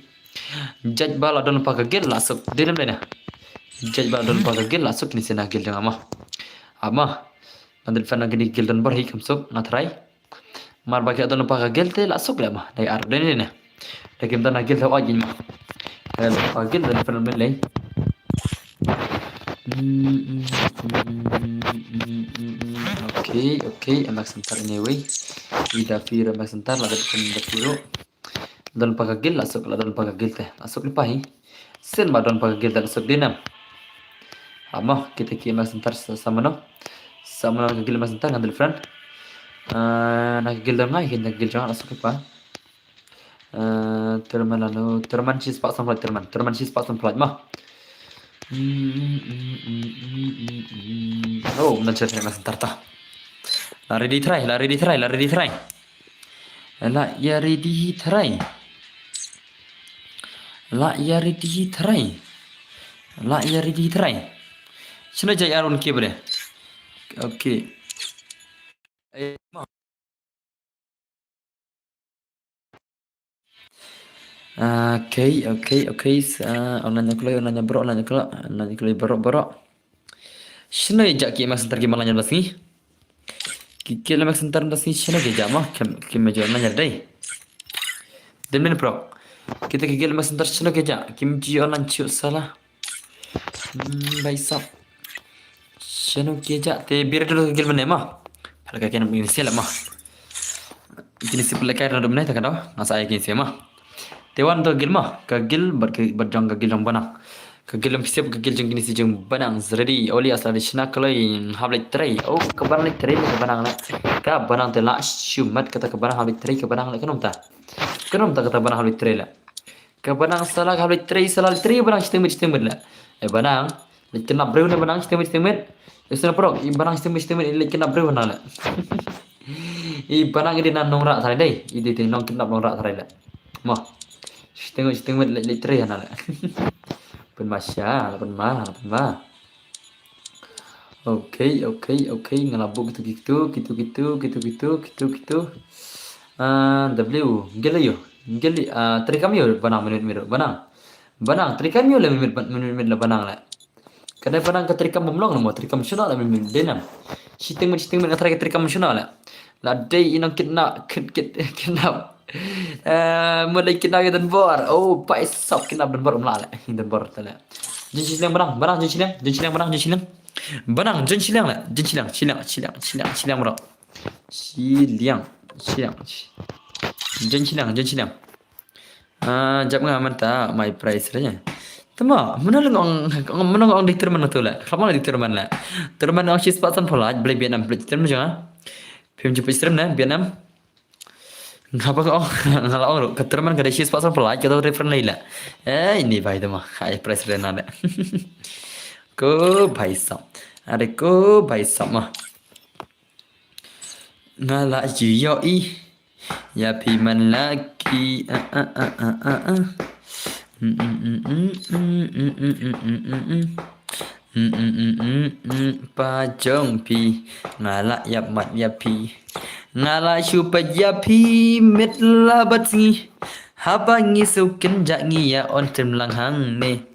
judge bala don pagil lasuk dilem dena judge bala don pagil lasuk ni sena gigil jangan mah ama delfer nak kini gigil don berhi kamsuk natrai mar bagi don pagil te lasuk le mah dai ar dena dai kim dan gigil tahu ajin mah pagil delfer men Okay, emak sentar anyway. Ida fira emak sentar la depan dapiro. Don pagagil lasuk la don pagagil teh. Lasuk lipahi. Sen ma don pagagil teh lasuk dinam. Amo kita ki emak sentar sama no. Sama gagil emak sentar ngadil friend. Nak gagil don ngai kita gagil jangan lasuk lipa. Terman sis pak sampai terman sis pak sampai mah. Oh, nanti saya nak sentar tah. La ready try. La ya ready try. Sino jay aron ke bre? Okay. Okay. Online bro. Sino jak ki mas sentar ki malanya bas ni? Ki lemak sentar bas ni sino ke jama ki mejo nanya dai. Demen bro. Kita ki lemak sentar sino ke jak ki mejo online ciu salah. Baisap. Sino ke jak te biar dulu ki mana mah. Halaka ki nak inisial mah. Kini si pelakar dah mana tak ada. Masa ai ki mah. Tewan tu gil mah, kagil berjang kagil jang banang. Kagil yang siap kagil jang kini si jang banang. Ready, oli asal di sana kalau hablet tray. Oh, kebarang lek tray ke banang lek. Ka banang telah shumat kata kebarang hablet tray ke banang lek kenum ta kata banang hablet tray lek. Ke banang salah kalau tri banang sitemit lah. Banang kena breu na banang sitemit. Isna pro banang sitemit kena breu na lah. Banang ini nan nongrak sarai dai. Ini nong kena nongrak sarai lah. Mah. Sitemit tri na lah. Pen masya, pen mah. Oke, ngelabuk gitu. W, geli, trikam yo banang minit banang, trikam yo le minit la banang la. Kadai banang ke trikam bomlong mo, trikam suna la minit denam. Siting minit atrai trikam suna la. La day inang kidnap. Mulai kidnap dan bor. Oh, paisap kidnap dan bor umla la. Dan bor tala. Jin silang banang, jin silang banang. Banang, jin silang la, silang bro. Silang. Jin silang. Jap ngaman ta my price ranya. Tama, menang ong diterman tu lah. Kamu lah diterman lah. Terman ong sis pasan pola, beli Vietnam beli terman jangan. Film cepat stream na Vietnam. Ngapa kau ngalah ong keterman kada sis pasan pola, kita reference lain lah. Ini baik tu mah, high price rena ada. Ko भाई साहब अरे को भाई साहब mah ngalah yoi ya piman lagi pajong pi ngalah yap mat ya pi ngalah super ya pi mitla batni habangi sukin jangi ya on tim langhang ne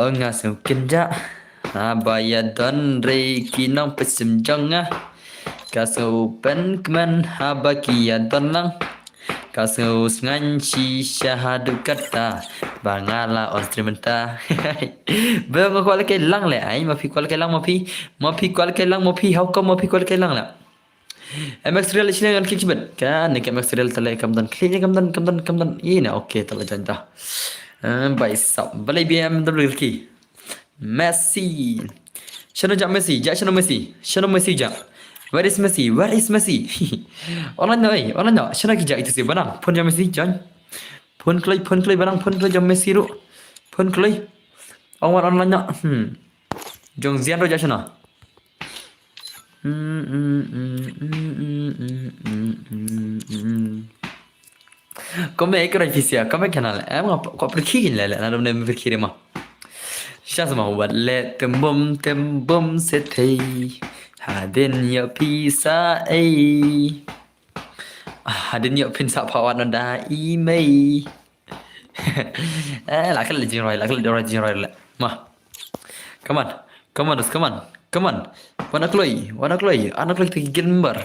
nga sung kinja abaya don re kinong pesim jonga kaso pen kman habakia don lang kaso ngan si syahadu kata bangala instrumenta bang kwal ke lang le ai ma fi kwal ke lang ma fi how come ma fi kwal ke lang la MX real isliang kan kikibet kan nek MX real tale kamdan klik kamdan ina okay tala janta Baik sab balai BMW ki Messi Shano jak Messi Shano Messi jak Where is Messi Online na Shano ki jak itu si banang pun jak Messi jan pun klay banang pun klay jak Messi ru pun klay online na jong zian ro jak shano Come che fisia, come canale? Ma qua perché la non è perché ma. Shazma wale tembum setei. Hadin ya pisa ai. Hadin ya pinsa pawan nda imei. La kala jinroi la. Ma. Come on. Wana kloi, anak kloi tigimbar.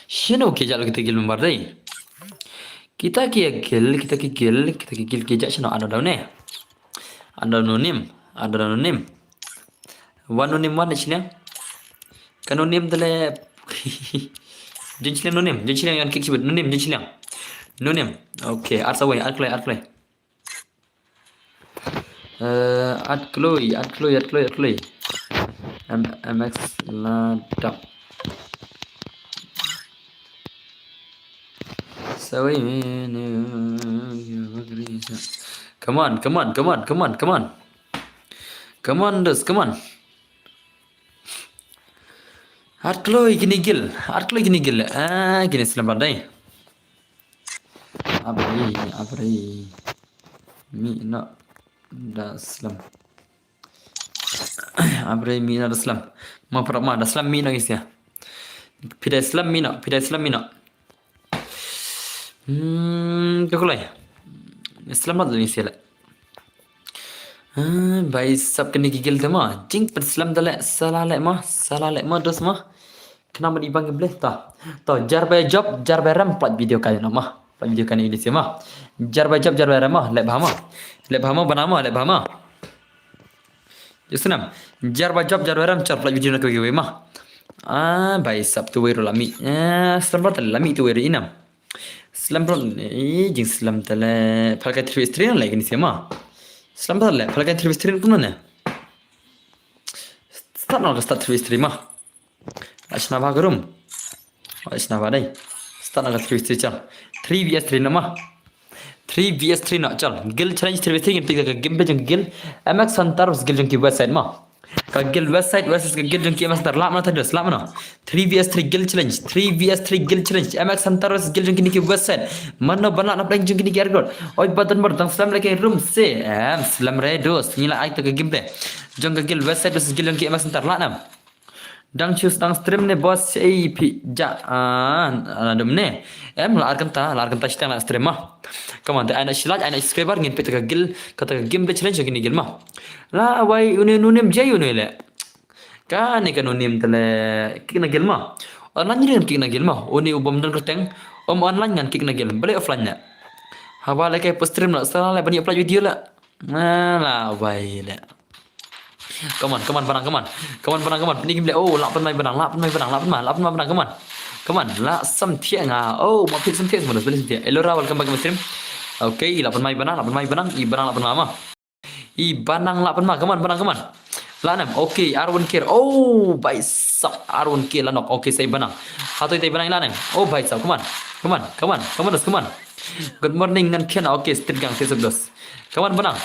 Shino ke jalo kita gil membar dai. Kita ki gil ke shino ada daun ne. Ada nonim. Wanonim wan shino. Kanonim tele jinchile nonim yang kik sibut nonim jinchile. Nonim. Okay, art away, art play. Art kloi. MX ladap. Come on. Arkloi gini gil. Gini selamat dai. Abri. Mi no da slam. Abri mi no da slam. Ma prama da slam mi no isya. Pidai slam mi no. Kekulai. Selamat ni sila. Baik sab kena gigil tema. Jing perslam dale salah lek mah dos mah. Kenapa dibang boleh ta? Ta jar bay ram plat video kali nama. Plat video kali ini mah. Jar bay ram mah lek bahama banama lek bahama. Jusnam. Jar bay ram jar plat video nak bagi mah. Baik sab tu wiru lami. Selamat lami tu wiru inam. Slam jing slam tale palkai trivistrin lagi ni siapa? Slam tale palkai trivistrin pun mana? Start trivistrin mah. Asnava garum. Asnava dai. start nak 3 vs 3 chal 3 vs 3 nama 3 vs 3 nak chal gil challenge 3 vs 3 game pick game pe jeng gil mx santar us gil jeng ki website ma ka gil website versus ka gil jeng ki mx santar la mana tadi la mana 3 vs 3 gil challenge 3 vs 3 gil challenge mx santar us gil jeng ki website mana bana na playing jeng ki ergot oi badan bar tang slam leke room se slam re dos nila ai to ka game pe jeng ka gil website versus gil jeng ki mx santar la nam dang choose dang stream ne boss ai pi ja adem ne larkan ta stang la stream mah come on ana shilat ana subscriber ngin peta gil kata game de challenge gini gil mah la wai unim jay unile kan ikan unim tele kikna gil mah online ni kan kikna gil mah uni ubam dan kerteng online ngan kikna gil balik offline nya hawa leke post stream la sala bani upload video la la wai la Come on, banang. Ini game oh, lap penai banang, lap penai banang, come on, la sam thiang oh, mau pick sam thiang semua, beli sam thiang. Elora, welcome back to my stream. Okay, lap penai banang, i banang lap penai mah. I banang lap penai, come on. Lanam, okay, Arwan Kir. Oh, baik sak Arwan Kir lanok. Okay, saya banang. Hatoi tay banang lanam. Oh, baik sak, come on. Good morning nan kian. Okay, street gang Facebook dos. Come on, banang.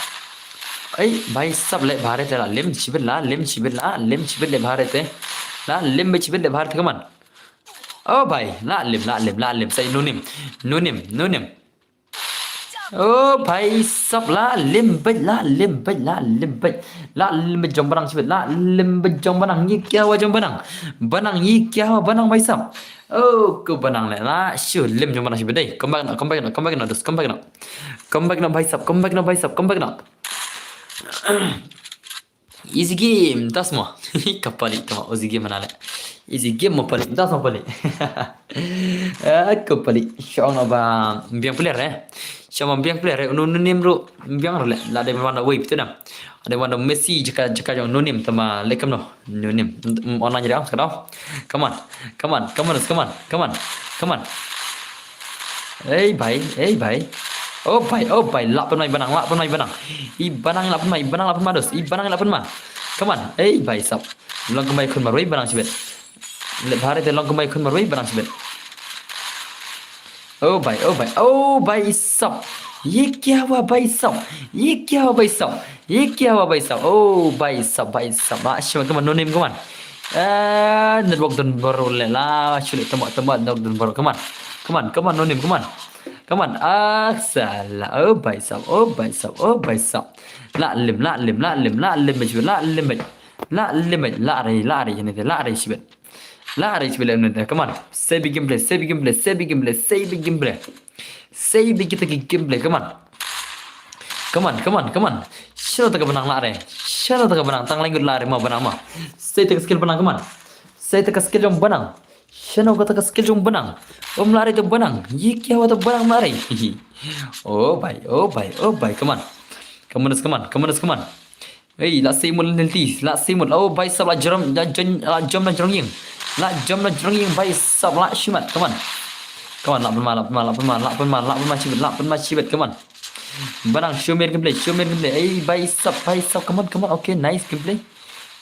Ay, भाई सब ले भारत है लिम चिबिल ले भारत है ला लिम चिबिल ले भारत कमान ओ भाई ला लिम सही नूनिम ओ भाई सब ला लिम जम बनang चिबिल ला लिम जम बनang ये क्या हुआ जम बनang ये क्या हुआ बनang भाई सब ओ को बनang ले ला शू लिम जम बनang चिबिल deh come back ना भाई सब Easy game, das mah. Kapali tu, easy game mana le? Easy game mau pali, das mau pali. Kapali. Siapa nak ba biang player Siapa biang player Nunim ru biang le. Lah ada mana wave tu nam. Ada mana Messi jika yang nunim sama lekam no. Nunim online jadi sekarang. Come on. Hey bhai. Oh bhai, lap penai banang. I banang lap penai dos. I banang lap penai. Come on, bhai sab. Long kembali kun marui banang sibet. Lep hari te long kembali kun marui banang sibet. Oh bhai sab. ये क्या हुआ भाई साहब? Oh भाई साहब. Asyik kaman nonim kaman. Network dan baru le lah. Asyik tembak network dan baru kaman. Come on nonim kaman. Come on, salah. Oh bhai sab. La lim majbur, la lim lari ini deh, lari sibet. Ini deh. Come on, say big gameplay. Come on. Siapa tak benang lari? Tang lagi lari mau benang mah. Say tak skill benang come on. Say tak skill jom benang. Siapa kata skill jom benang? Lari tu benang. Ye क्या हुआ तो benang lari? Oh bhai, come on. Hey, la simul nanti. Oh bhai sab la jam na jrong ying. Bhai sab la shimat. Come on, la penma cibet. Come on. Benang shomer gameplay. Hey bhai sab. Come on. Okay, nice gameplay.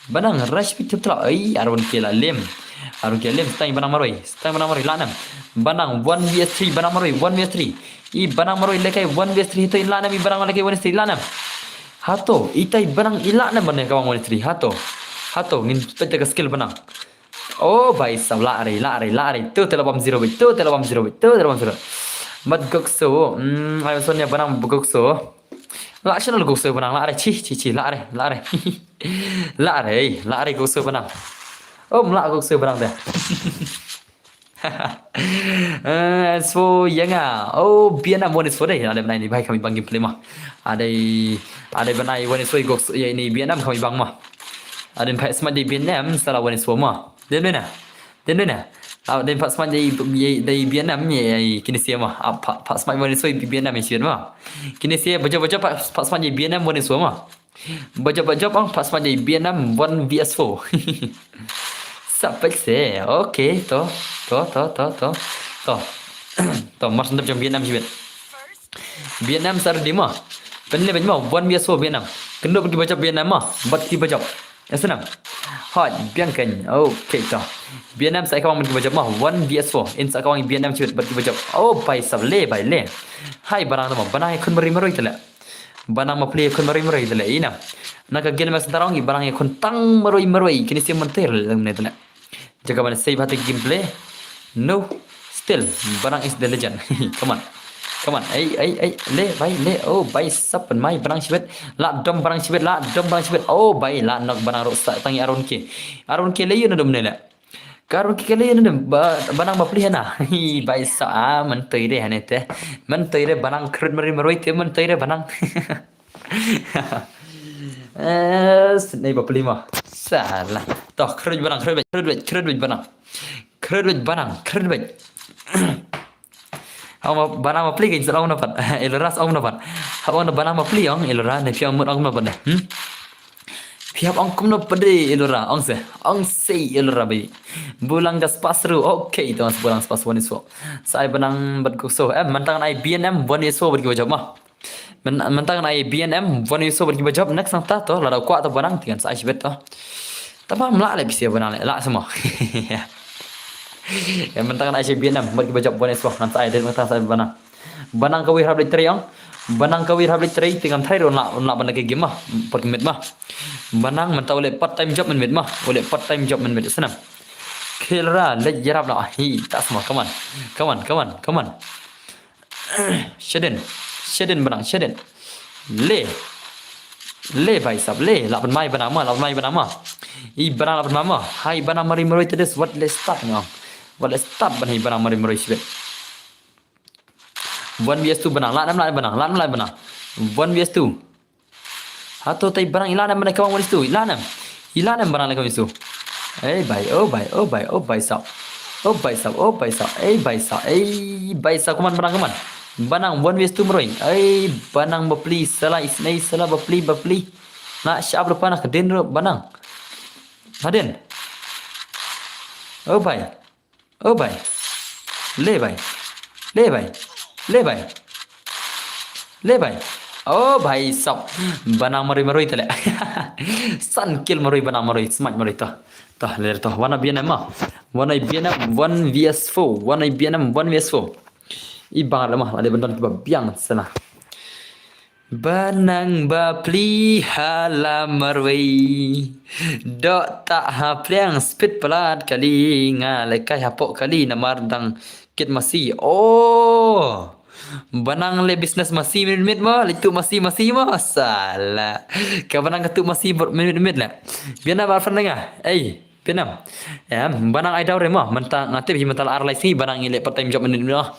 Benang rush pit tu. Hey, Arwan kela lem. Stang banang maroi lanam. Banang 1vs3 banang maroi 1vs3. I banang maroi lekai 1vs3 itu lanam I banang lekai 1vs3 lanam. Hato itai banang ilanam bane kawang 1vs3 hato ngin pete ka skill banang. Oh bhai sab lari. Tu telapam 0 bit. Mat gokso. Ayo sonya banang gokso. Laksana gokso banang lari chi lari. Lari gokso banang. Oh, melak gokso banang dah. So yang oh Vietnam one is for day. Ada benai ni baik kami bang gameplay mah. Ada benai one is for gokso ya ini Vietnam kami bang mah. Ada empat smart di Vietnam salah one is for mah. Dia mana? Ada empat smart di Vietnam ni kini siapa mah? Pak smart one is for Vietnam ni siapa mah? Kini siapa baca pak smart di Vietnam one is for mah? Baca bang pak smart di Vietnam 1vs4. Sampai se, okay, to, mas untuk jom Vietnam sih, Vietnam sar di mah, penilai banyak mah, 1vs4 Vietnam, kena pergi baca Vietnam mah, bat pergi baca, ya senang, hot, biangkan, okay to, Vietnam sai kawang bagi bajab mah 1 vs 4 in sa kawang Vietnam chibet bagi bajab oh bai sab le bai le hai barang nama banang ikun mari maroi tala banang ma play ikun mari maroi tala ina naka game mas tarang barang ikun tang maroi kini sim mentir lemne tala jaga mana save hati gameplay no still barang is the legend come on ay le bai le oh bai sab pen mai barang chibet la dom barang chibet oh bai la nak barang ro sa tangi aron ke le yun dom ne la Karun kikali ni banang bapli hana hi bai sa man toire hane te man toire banang khrut mari maroi te man toire banang nei bapli ma salah to khrut banang khrut bet Ama banang bapli ke salau na pat elras ong na pat hawa na banang bapli ong elra ne fiam mut ong na pat Pihak ongkum no pede ilora ong se ilora bi bulang gas pasru okay to bulang pas one so sai banang bad so mantang ai BNM one so bad job mah mantang ai BNM one so bad job next sang ta to la kwa to banang tian sai sibet to tamam la le bisia banang la semua ya mantang ai BNM bad job one so nan sai den mantang sai banang kawi hab le triang banang kawir habis cerai tinggal thai ron la banang ke game mah perkemit mah banang mentau oleh part time job menmit mah oleh part time job menmit senam kelra le jarab la hi tak semua come on sheden banang sheden le bai sab le la ban mai banang mah I banang la ban mah hai banang mari meroi tedes what let's start ngam what let's start ban hi banang mari meroi sibet 1 vs 2 banang la nam la banang 1 vs 2 hato tai banang ilanam mana kawang vs 2 ilanam banang la kawang vs 2 oh bai sao bai sao kuman banang 1 vs 2 meroi banang bapli salah isnai salah bapli nak syab lupa nak den banang haden oh bai le bai oh bai sab banang maroi tale san kill maroi banang maroi smart maroi ta le to wana BNM 1 vs 4 wana BNM 1 vs 4 ibang lemah ada bendan tiba biang sana banang bapli hala maroi dok tak hapliang speed pelat kali ngalekai hapok kali namardang kit masih oh banang le business masih minit mah itu masih mah salah ka banang ketuk masih minit lah biana barfan dengar Vietnam ya banang ai daw re mah mentang ngate bi mental ar lai si banang ile part time job minit mah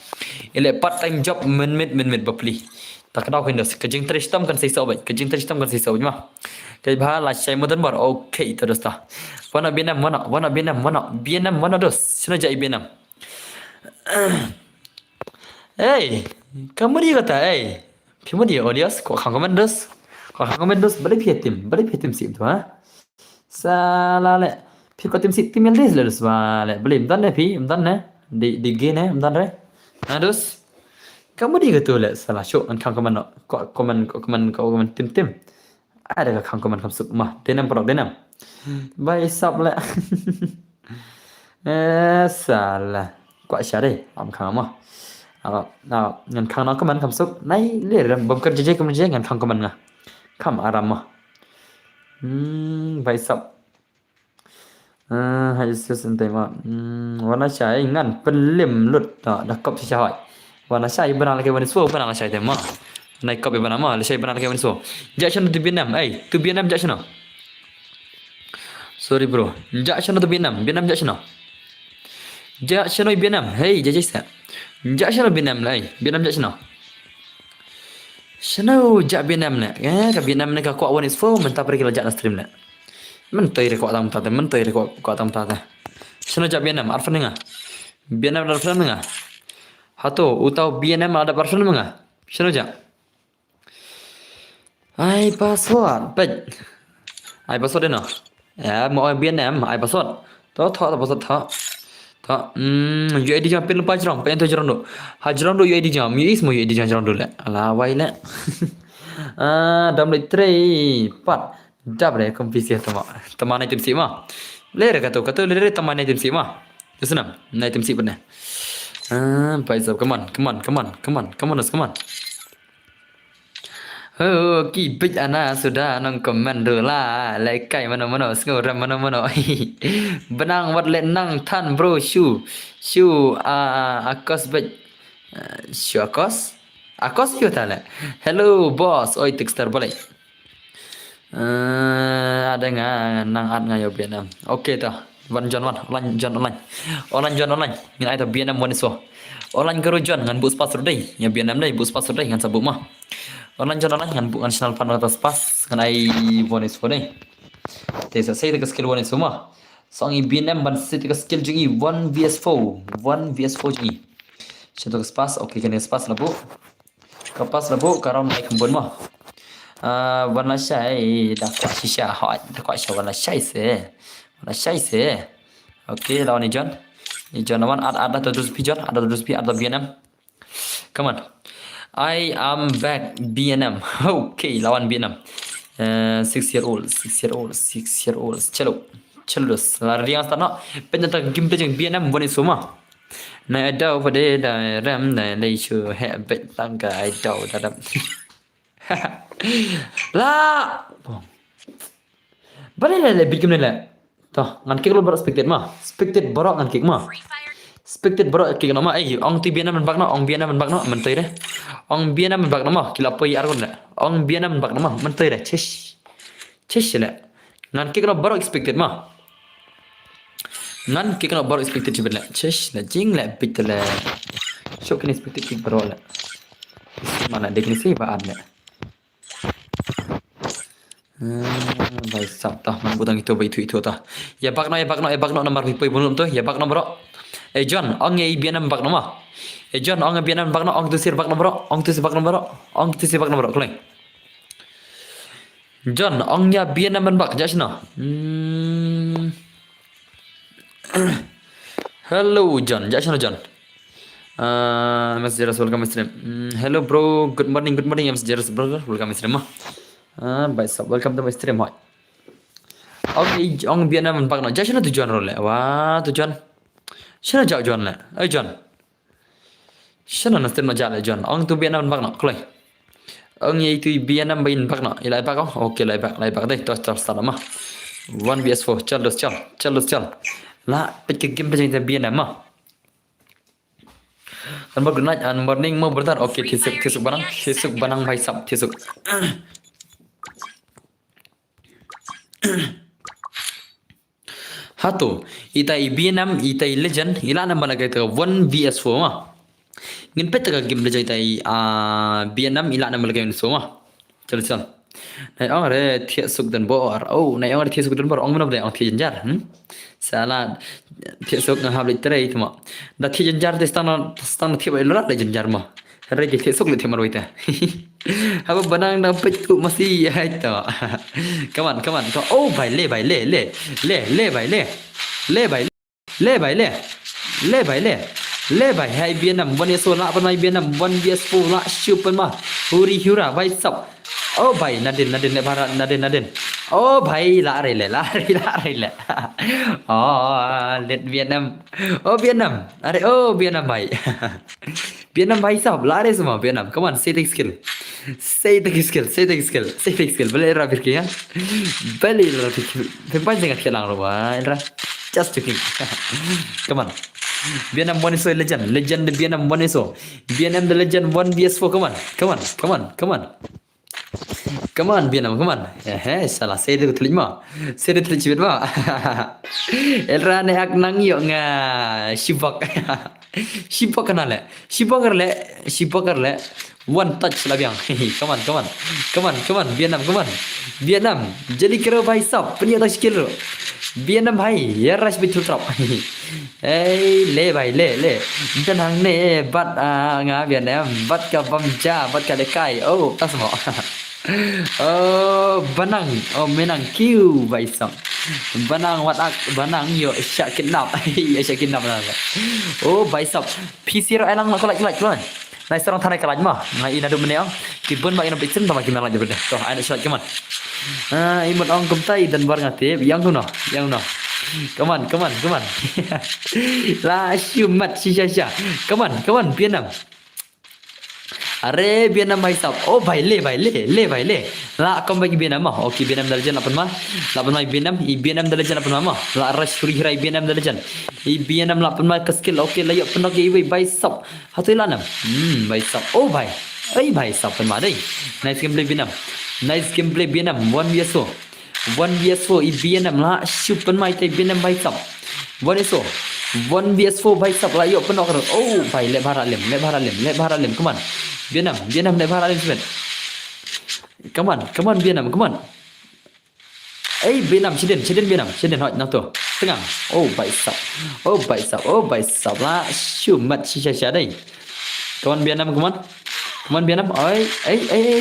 ile part time job minit bapli tak daw hindos kejing tristam kan sai sobat mah kai bha la sai modan bar okay terus ta wana Vietnam mana dos sina jai Vietnam kamu dia kata, kamu dia audios, kok komandos, balik tim sim tu, ha? Salah le, kau tim sim yang des le, salah, balik, mdan le, mdan le, di game mdan le, dos, kamu dia kata le, salah, show, kau komen tim, ada kau komen kamu suk mah, denam, baik sab le, salah, kau syarih, kamu mah. Ngan khang nó kaman kam suk nai le ram bam kan je kam je ngan khang kaman nga kam aram ma vai sap hai su sen tai ma wana chai ngan pelim lut ta dak kop si chai wana chai bana la ke wan so bana la chai te ma nai kop bana ma la chai bana la ke wan so ja chano tu Vietnam tu Vietnam ja chano sorry bro ja chano tu Vietnam ja chano Vietnam ja sa ja chano Vietnam lai Vietnam ja chano ja Vietnam ne ka Vietnam ne ka kwa one is for mentah pergi la ja stream ne mentoi re kwa tam ta chano ja Vietnam arfan nga Vietnam arfan nga hato utau Vietnam ada arfan nga chano ja ai password pej ai password de no ya mo Vietnam ai password to password UID jam pin lupa jerong pengen tu jerong do hajrong do UID jam is mo UID jam jerong do le ala wai le dam le 3 pat dab le kompisi teman tim si ma le re kata le teman tim si ma Senang. Naik tim sip benar. Baik, come on, come on, come on, come on, come on, come on. Oh, kibik ana sudah nang komen lah. Lekai mana-mana, senguram mana-mana. Benang wat let nang tan bro shu akos bet shu akos yo tala. Hello boss, oi texter boleh. Ada nang ad ngayo Vietnam. Okay ta. One John one, online John online. Ngan ai ta Vietnam one so. Online karo John ngan bus pas dei. Ya Vietnam dei bus pas dei ngan sabuk mah. Online John online ngan bu national fan atas pas ngan ai one so dei. Tesa sai ta skill one so mah. Song i Vietnam ban sai ta skill jingi 1 vs 4 jingi. Contoh pas, okay kan pas labu. Kapas labu karam naik kembun mah. Warna syai dah kuat shisha hot dah kuat syai warna syai se okay lawan ni John lawan ada terus John ada terus ada Vietnam come on I am back Vietnam okay lawan Vietnam 6 year old chalo dus lari yang start penata game pejeng Vietnam bani semua na ada pada dah ram na lei chu he bet tangka ai dau dadam lah boleh lah lebih gimana lah toh ngan kick lo baru spectate baru ngan kick mah Free fire. spectate baru kick nama ong ti Vietnam bakna ong Vietnam bakna mentai deh ong Vietnam bakna mah kila pai argon dah ong Vietnam bakna mah mentai deh chesh lah ngan kick lo baru expected mah ngan kick lo baru expected juga lah chesh lah jing lah bit lah shock ni expected kick baru lah mana dek ni sih bahan lah baik sab tah mambutang itu baitu itu tah ya bakno nomor pipoi bunum tu ya bakno bro John ong ye Vietnam bakno mah John ong Vietnam bakno ong tu sir bakno bro ong tu sir bakno bro kuleng John ong ya Vietnam bak jasna hello John jasna John Mas Jeras welcome stream hello bro good morning Mas Jeras brother welcome stream mah baik sab welcome to my stream hoy okay ong Vietnam bak no jasna tujuan role wah tujuan sana jauh John le John sana na stream jale John ong tu Vietnam bak no kloi ong ye tu Vietnam bain bak no ilai bak okay lai bak deh tos start mah 1 vs 4 chal la pek game pejeng Vietnam mah kan good night and morning mau bertar okay tisuk banang bhai sab tisuk Hatu, itai Vietnam, itai legend, ilana mana kita 1 vs 4 mah. Ngin pet ka game legend itai Vietnam ilana mana game semua. Chal. Nai ong re thiet suk dan bor. Oh, nai ong re thiet suk dan bor ong mana ong thiet jar. Salah thiet suk ngah habli trai tu mah. Da thiet jar de stang thiet bai lorat legend jar mah. Re je thiet suk le thiet mar waita. Apa benang dah petuk masih hai tu. Come on. Oh, bai le. Le bai hai Vietnam one so la pan mai Vietnam 1 vs 4 la super mah. Hura bai sab. Oh bai Nadin le barat Nadin. Oh bai la re le. Oh let Vietnam. Oh Vietnam. Vietnam bai. Vietnam bai sab la re semua Vietnam. Come on say the skill. Boleh ra fikir ya. Pempan jangan kelang rupa. Just joking. Come on. Vietnam one so legend Vietnam one so Vietnam the legend 1 vs 4 come on Vietnam come on salah saya tu terima cibet mah elra ne hak nang yo nga shibok karle one touch lah biang come on Vietnam jadi kira bhai sab punya tak skill Vietnam bhai ya rush betul trop le bhai le dan hang ne bat nga Vietnam bat ka bamja bat ka dekai oh tak semua oh menang Q bhai sab banang yo syak kidnap lah oh bhai sab PC ro elang nak like kan nai serang tanai kalaj mah ngai ina du meneong tibun bagi na picen sama kimala jebede toh ana syak keman imut ong kumtai dan bar ngati yang tu no Come on, come on, come on. La shumat shisha sha. Come on, Vietnam. अरे Vietnam भाई साहब ओ भाई ले भाई ले ला कम bagi Vietnam mah oke Vietnam dalajan lapan mah Vietnam dalajan lapan mah la rush kuri hirai Vietnam dalajan Vietnam lapan mah ke skill oke layak penak iwi भाई साहब hatu lanam भाई साहब ओ भाई साहब pen mah dei nice gameplay Vietnam 1vs4 Vietnam la shoot pen mah tai Vietnam भाई साहब 1vs4 भाई साहब layak penak oh भाई le bharat lem come on Vietnam lep bharat lem sebentar come on Vietnam come on Vietnam Chiden Vietnam hỏi nào tu tengah oh भाई साहब la shoot mat sisa đây come on Vietnam oi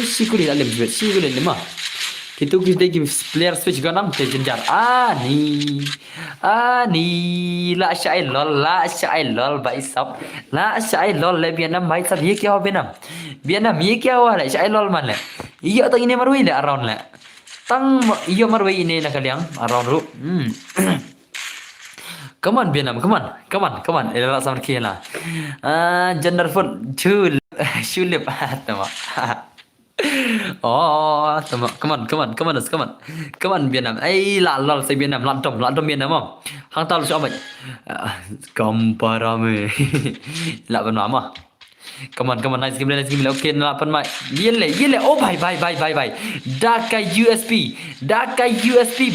sikuli lem sebentar lem mah Kita player switch ganam te jenjar ani la syai lol भाई साहब la syai lol le Vietnam भाई साहब ये क्या हुआ Vietnam ये क्या हुआ le syai lol man le iya tang ini marwi le around le tang iya marwi ini na kaliang around ru come on Vietnam come on ela sama kila gender food chulip tama oh tama come on Vietnam la lol say Vietnam la dom Vietnam không hang tao cho mày comparame la ban mama come on nice game okay la pan mai yele oh bye Daka USP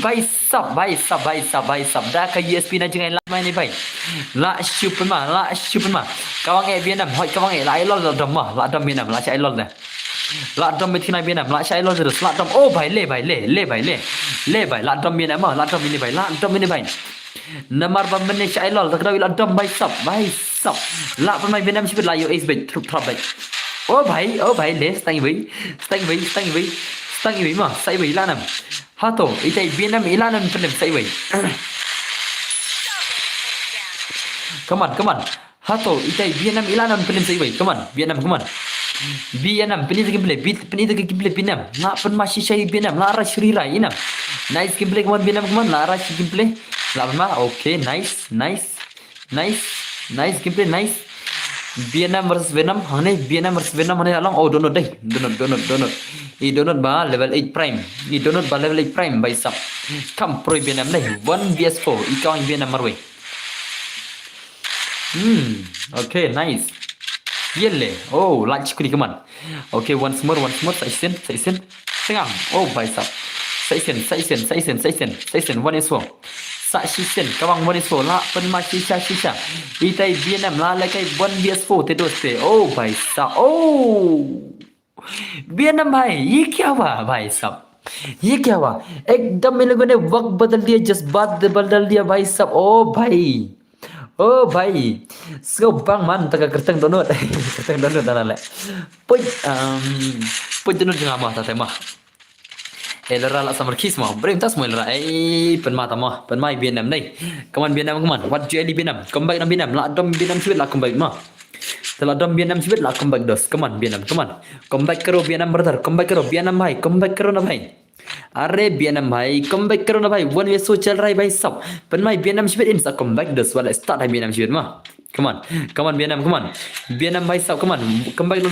bye sub Daka USP na jangan la mai ni bye la super ma kawang Vietnam hoi kawang la lol dom ma la dom Vietnam la chai lol nè la dom bên này Vietnam la chai lol terus la dom oh bye le bye la dom Vietnam ma la dom ini bye Namar bamne chai lol tak dawi la dom bye sub la pan mai Vietnam sibit la yo ace bait trop bait oh bhai le stang vi ma sai vi la nam hato itai Vietnam ilanan penem sai vi come on hato itai Vietnam ilanan penem sai vi come on Vietnam pilih gameplay Vietnam la pan ma shisha Vietnam la ra shri rai inam nice gameplay come on Vietnam come on la ra gameplay la pan ma okay nice gameplay nice Vietnam versus Vietnam hane along oh donut donut ba level 8 prime by sub come pro Vietnam dai 1vs4 ikawang Vietnam marwe okay nice yelle oh lunch kuli come on okay once more sai sen tengah oh by sub sai sen 1vs4 sa season kawang 1vs4 la pen ma shisha itai Vietnam la kai 1vs4 te doste oh भाई साहब oh Vietnam भाई ये क्या हुआ भाई साहब ये क्या हुआ एकदम इन लोगों ने वक्त बदल दिया जज्बात बदल दिया भाई साहब oh भाई so bang man taka kerteng donut dalam le pun donut dengan mah tak mah Elera la samar kis mau bring tas mo elera pen mata mo pen mai Vietnam đây come on Vietnam come on what you Vietnam come back Vietnam la dom Vietnam sibit la come back ma telah dom Vietnam sibit la come back dos come on Vietnam come back karo Vietnam brother come back karo Vietnam bhai come back karo na bhai अरे Vietnam भाई come back करो ना भाई 1vs4 चल रहा है भाई सब pen mai Vietnam sibit in sa come back dos wala start hai Vietnam sibit ma come on Vietnam भाई सब come back no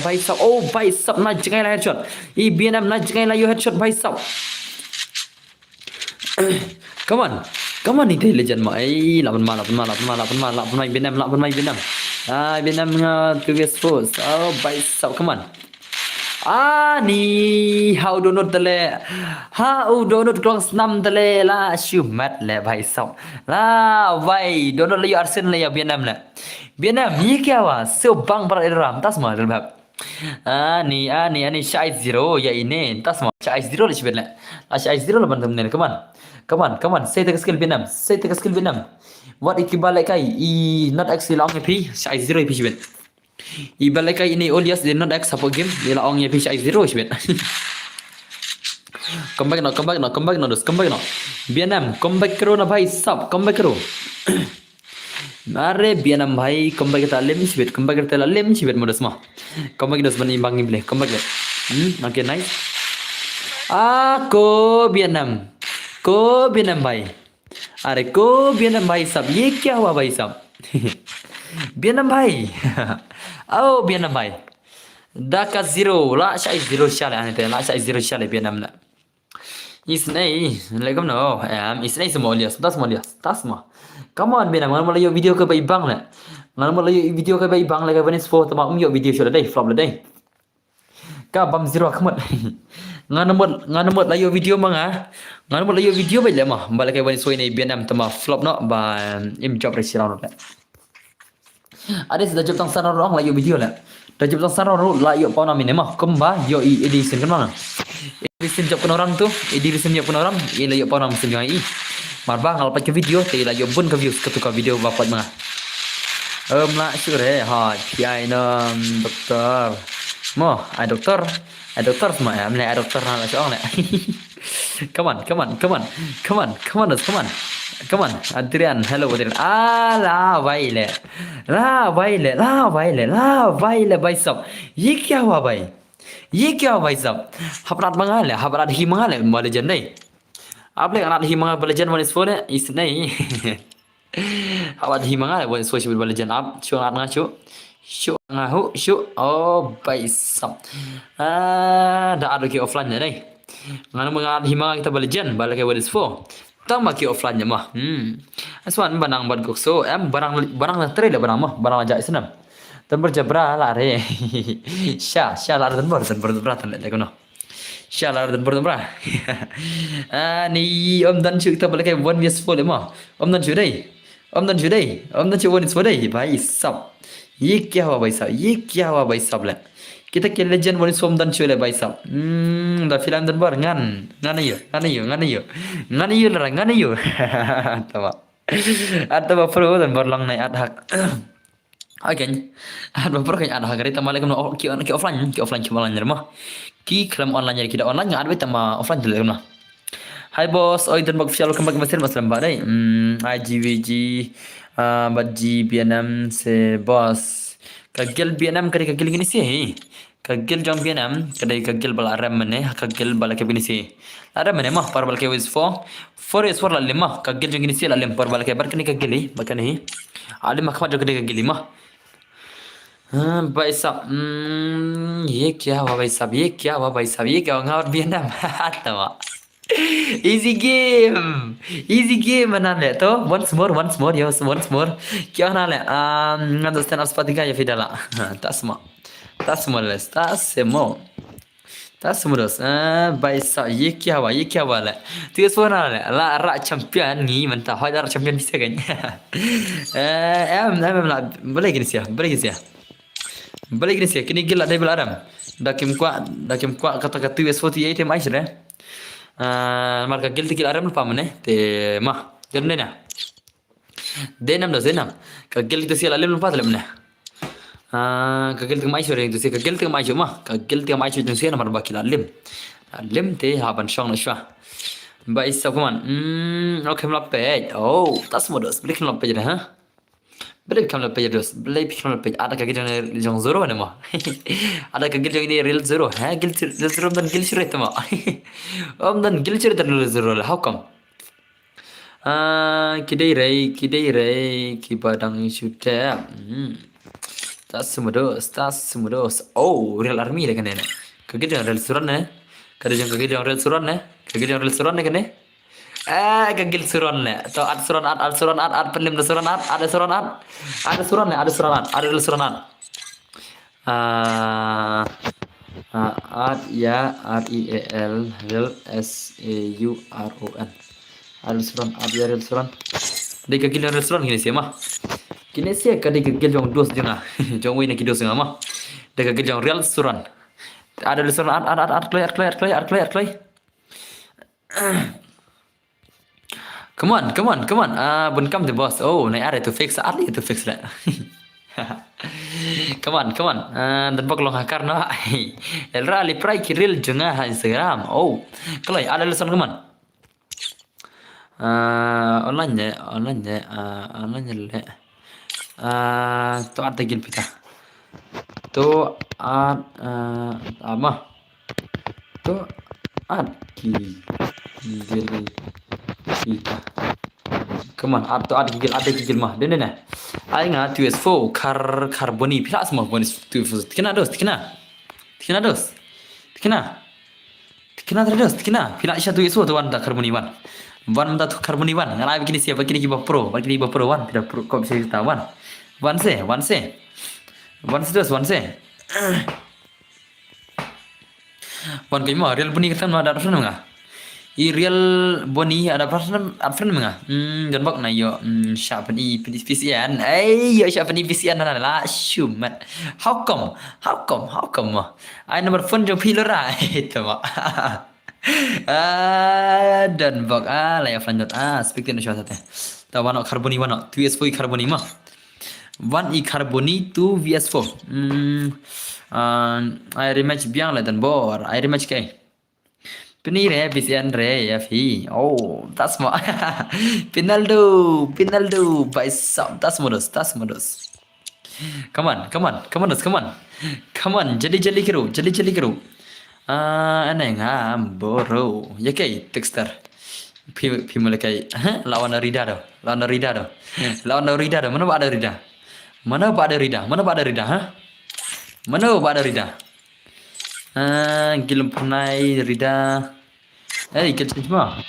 भाई सब oh भाई सब na jangai la headshot Vietnam na jangai la yo headshot भाई सब come on ini legend ma lapan ma Vietnam Vietnam 2vs4 oh भाई सब come on ni how donut tele cross 6 tele la shumat le भाई साहब la भाई donut le Arsenal le ya Vietnam ये क्या हुआ so bang para ram tas maแบบani Shai Zero ya ini tas ma Shai Zero le sibet le Shai Zero le bantam ne come on say the skill Vietnam what ikibale kai not actually long ep Shai Zero ep sibet Ibalai kai ini Olias dia not X support game dia la ong ye pitch 0 sibet come back no Vietnam come back karo na bhai sab come back karo अरे Vietnam भाई come back kita lem sibet modus mah come back dos bani bangi bele come back le okay nice ko Vietnam भाई अरे को बीएनएम भाई साहब ये क्या हुआ भाई साहब बीएनएम भाई ओ बीएनएम भाई Daka zero la sai zero shale ane te la sai zero shale Vietnam la isnei le kom no isnei semolias tas mo come on Vietnam ngan malayo video ke bai bang la ngan malayo video ke bai bang la ke banis fo tama yo video show la dai flop la dai ka bam zero kamat ngan mot layo video manga ngan mot layo video bai la ma bala ke banis so ini Vietnam tama flop no ba im job re sirau la ada sudah job tang sana orang layo video la dah job tang sana orang layo pau na mine mah kemba yo edition kan mana edition job kan orang tu edition job kan orang i layo pau na mesin ngai marba ngal pakai video te layo bun ke views ketuka video bapat mah la sure ha pi no doktor mo ai doktor semua ya mene ai doktor na la chong la come on Adrian hello Adrian la भाई ले भाई साहब ये क्या हुआ भाई साहब हपरात मंगा ले हपरात ही मंगा ले मलेजन नहीं आप ले अनाथ ही मंगा मलेजन वाले फोन है इस नहीं हपरात ही मंगा ले वाले सोशल मलेजन आप शो ना शो ओ भाई साहब dah ada ke offline nya dai ngana mengat hi मंगा kita malejen balik ke walis phone tang maki offline nya mah aswan banang ban gokso barang na tre le barang mah barang aja senam tan berjabra la re sha la dan ber tan le kono sha la dan ber bra ni om dan chu ta balik ke one yes phone le mah om dan chu dai one is for dai bhai sab ये क्या हुआ भाई साहब ले kita ke legend woni som dan chule भाई साहब da filam dan bar ngan iyo tawa atau pro dan bar lang nai ad hak again ad pro kan ad hak rita malaikum no ki offline ki malan mah ki klam online jadi kita online ngad beta ma offline dulu na Hai bos, oi dan bag fial kembang masir maslam ba dai. IGVG badji Vietnam se boss. Kagel Vietnam kari kagel gini sih. Kagel jong Vietnam kari kagel bal aram mane kagel bal ke bini sih. Aram mane mah par bal ke wis for is for la lima kagel jong gini sih la lim par bal ke bar kini kageli bakani. Ali makma jong kini kageli mah. भाई साहब ये क्या हुआ भाई साहब ये क्या हुआ Vietnam तवा easy game mana le to once more क्या ना ले understand आप spati का ये fidala tas भाई साहब ये क्या हुआ ले तो ये सोना ले la rak champion ni mentah hai rak champion bisa kan em la boleh gini sih kini gila dai belaram dakim kwa kata-kata US48 em aisre marka gilti kil aram pa mane te ma गर्ने ना देनम का गिल्ती से लाले लुपा तले मने का गिल्ती माइशो रे तो से का गिल्ती माइशो तो से नंबर बाकी लालिम te haban shong na shwa ba isa kuman okay mla pe tas modos blik mla pe ha blik kamla pe ada ka gidan jong zero ne ma ada ka gidan ni real zero ha gilti zero dan gilti re tama dan gilti re dan zero how come kidai rai ki badang sudah tas semudos real army le kan ne kagidan real suran ne kagidan real suran ne kan ne kagil suran ne to ad suran pelim suran ada suran real suran ad ya real suron real suran de kagil real suran gini sih mah kini sih ka de kagil jong dos jong jong wina ki dos jong mah de kagil jong real suran ada real suran ad clear come on bun come the boss naik ada to fix lah come on dan bak long hakar no el rally prai ki real jonga Instagram kalau ada lesson come on online le to ada gil pita to ama to ad ki gil pita come on. Ada gigil mah. Den nah. Ai nga 2s4 carboni pila semua bonus 2s4. Tikena dos. Tikena terus. Pila sya 2s4 tu wan tak carboni wan. Wan mta tu carboni wan. Ngana begini siapa begini kiba pro. Begini kiba pro wan. Tidak pro kau bisa kita wan. Wan se. Wan kau mah real boni kita mah ada apa nggak? I real boni ada apa nggak? Dan bak na yo siapa ni PCN? Yo siapa ni PCN lah shumat. How come mah? I number phone jo pilora itu mah. Dan bak layak lanjut speak na siya teh. Tawana carboni wana 2s4 carboni mah. 1 carboni 2 vs4. I rematch bien lah dan bor. I rematch kay. Pini re PCN re ya fi. Oh, tas mo. Pinaldo by some. Tas modus. Come on. Jali kero. Ana nga boro. Ya kay texter. Pi mulai kay lawan Rida do. Mana ba ada Rida, ha? Mana ba ada Rida? Gil pernai Rida. Gil challenge mah.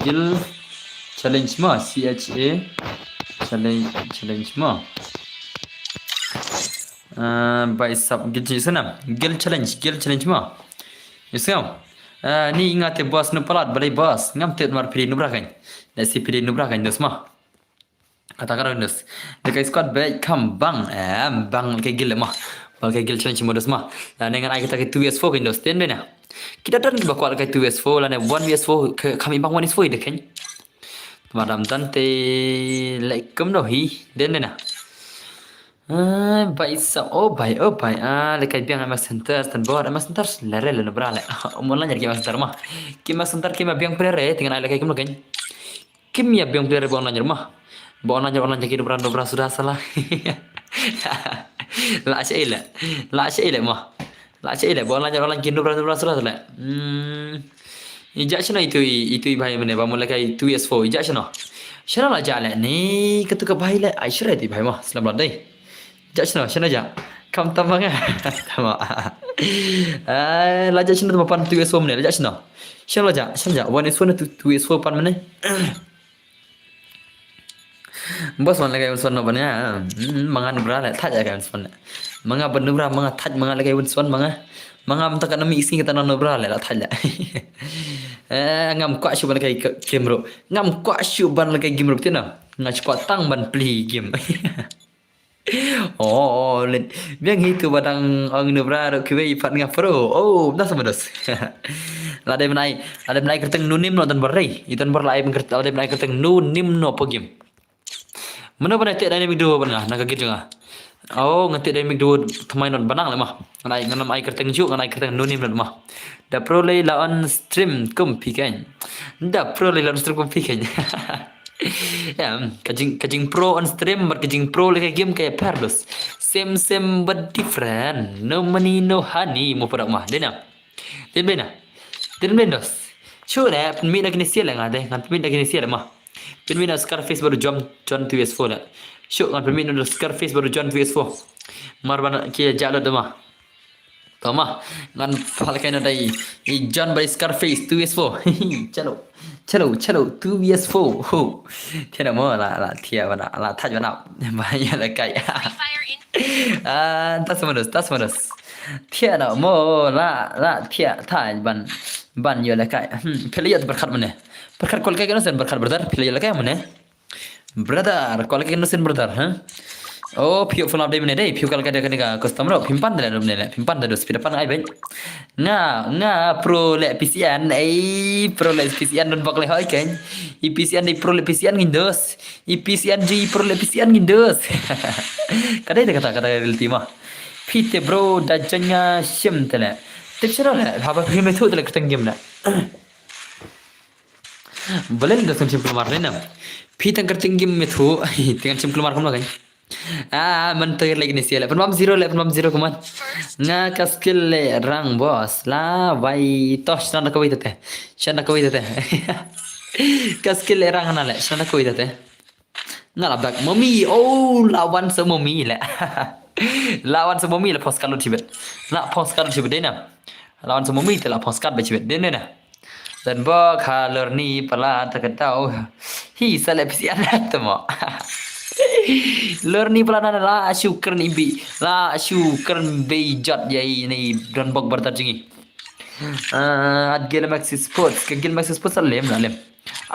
Gil challenge mah CHA challenge mah. By sub gil challenge mah. Yusam. Ni ingat bos nu pelat balai bos. Ngam tet mar pilih nubra kan. Nasi pilih nubra kan dos mah. Katakan dos. Dekat squad baik kam bang ke gil mah. Bang ke gil challenge modus mah. Dan dengan ai kita ke 2s4 kan dos ten bena. Kita dan kita kuat ke 2s4 lan 1vs4 kami bang 1s4 dek kan. Madam tante like kem no hi den bena. Baik sab baik lekai biang emak center tan bor emak center lere le nubra le. Umulan jadi emak center mah. Kim center kim biang player dengan ai lekai kem kan. Kim ya biang player bon lanjar mah. Bon lanjar jadi nubra sudah salah. La syaila mah. Bon lanjar jadi nubra sudah salah. Ijak sana itu bahaya mana ba mulai kai 2s4 ijak sana. Sana la jale ni ketuka bahaya le ai syara di bahaya mah selamat dai. Ijak sana ja. Kam tamang tama. La jak sana pan 2s4 mana ijak sana. Sana ja 1s4 tu 2s4 pan mana. Bos mana lagi unsuan no banya. Mangan nubra le thaj aga unsuan. Manga benubra manga thaj manga lagi unsuan manga menta kan mi isi kita nubra le la thaj. Ngam kwa shu ban lagi game ro. Ngam kwa shu ban lagi game ro tina. Ngach kwa tang ban play game. Len biang itu badang ang nubra ro kiwe ipat nga pro. Das sama dos. Ada menai kerteng nunim no dan berai. Itan berlai ada menai kerteng nunim no po game. Mana pernah tiada dynamic duo pernah nak gitu juga. Ngetik dynamic duo thmai non banang le mah. Nai nganam ai kerteng ju nganai kerteng nunim non mah. Da pro le la on stream kum pikan. Da pro le la on stream kum pikan. Ya, kajing pro on stream ber kajing pro le game kayak perdos. Same but different. No money no honey mo pada mah. Den dos. Sure penmi nak ni sial ngade. Ngan penmi nak ni sial mah. Penmin Scarface baru John 2s4 lah. Syuk kan penmin Scarface baru John 2s4. Marban kia jalo dema. Tama ngan falkan ada i John by Scarface 2s4. Chalo 2vs4. Tiada mo la tia bana la taj bana. Bahaya la kai. Tas mados. Tiada mo la tia taj ban yo la kai. Peliyat berkat mana? Berkat kualkai kan sen berkat brother pilih lagi mana? Brother kualkai kan sen brother, ha? Piu full update mana deh? Piu kualkai dia kan customer pimpan dah mana? Pimpan dah dos pidapan ai baik. Nga pro le PCN pro le PCN don bakle hai kan? PCN pro le PCN ngindos. PCN pro le PCN ngindos. Kadai dia kata reality mah. Pite bro dajanya sim tele. Tipsera le apa film itu tele keteng game lah. Boleh dah simple mar lena. Pitang kerting game itu dengan simple mar kamu kan. Mentir lagi ni siapa? Penmam zero kuman. Nga ka skill le rang boss la vai tosh na kawai tete. Shana kawai tete. Kas skill erang ana le. Sana koi tate. Nggak lah back mami. Oh, lawan semami le. Lawan semami le postcard lu tibet. Nak postcard tibet deh na. Lawan semami telah postcard tibet deh na. Dan bok halor ni pala tak tahu. Hi salah pisian temo. Lor ni pala na la syukran ibi. La syukran bejat yai ni dan bok bertarjingi. At Gilmax Sports. Ke Gilmax Sports lem na lem.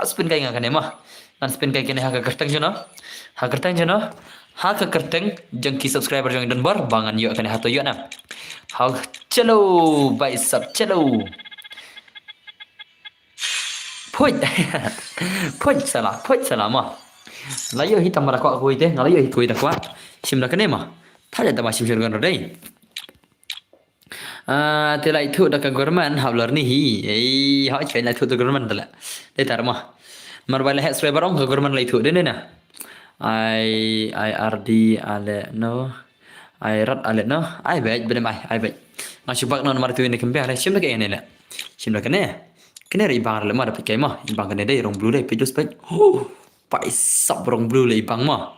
Spin kai ngakane mah. Nan spin kai kene haka kertang jono. Haka kertang jono. Haka kertang jengki subscriber jeng dan bar bangan yuk kene hato yuk na. Hau chalo bye sub chalo. Point. Point salah mah. Layo hitam mara kwa kui te, ngalayo hit kui ta kwa. Sim na kene mah. Thaja ta ma sim sir gon rodai. Te lai thu da ka gorman hablar ni hi. Ei ha chai lai thu da gorman tala. Te tar mah. Mar bala het swe barong ka gorman lai thu de ne na. I RD ale no. I rat ale no. I bet bedem I bet. Ngasubak non mar tu ni kembe ale sim na ke ene la. Sim na kene. Kena ibang le mah dapat kai mah ibang kena dai rong blue dai pejos pej. Pai sap rong blue le ibang mah.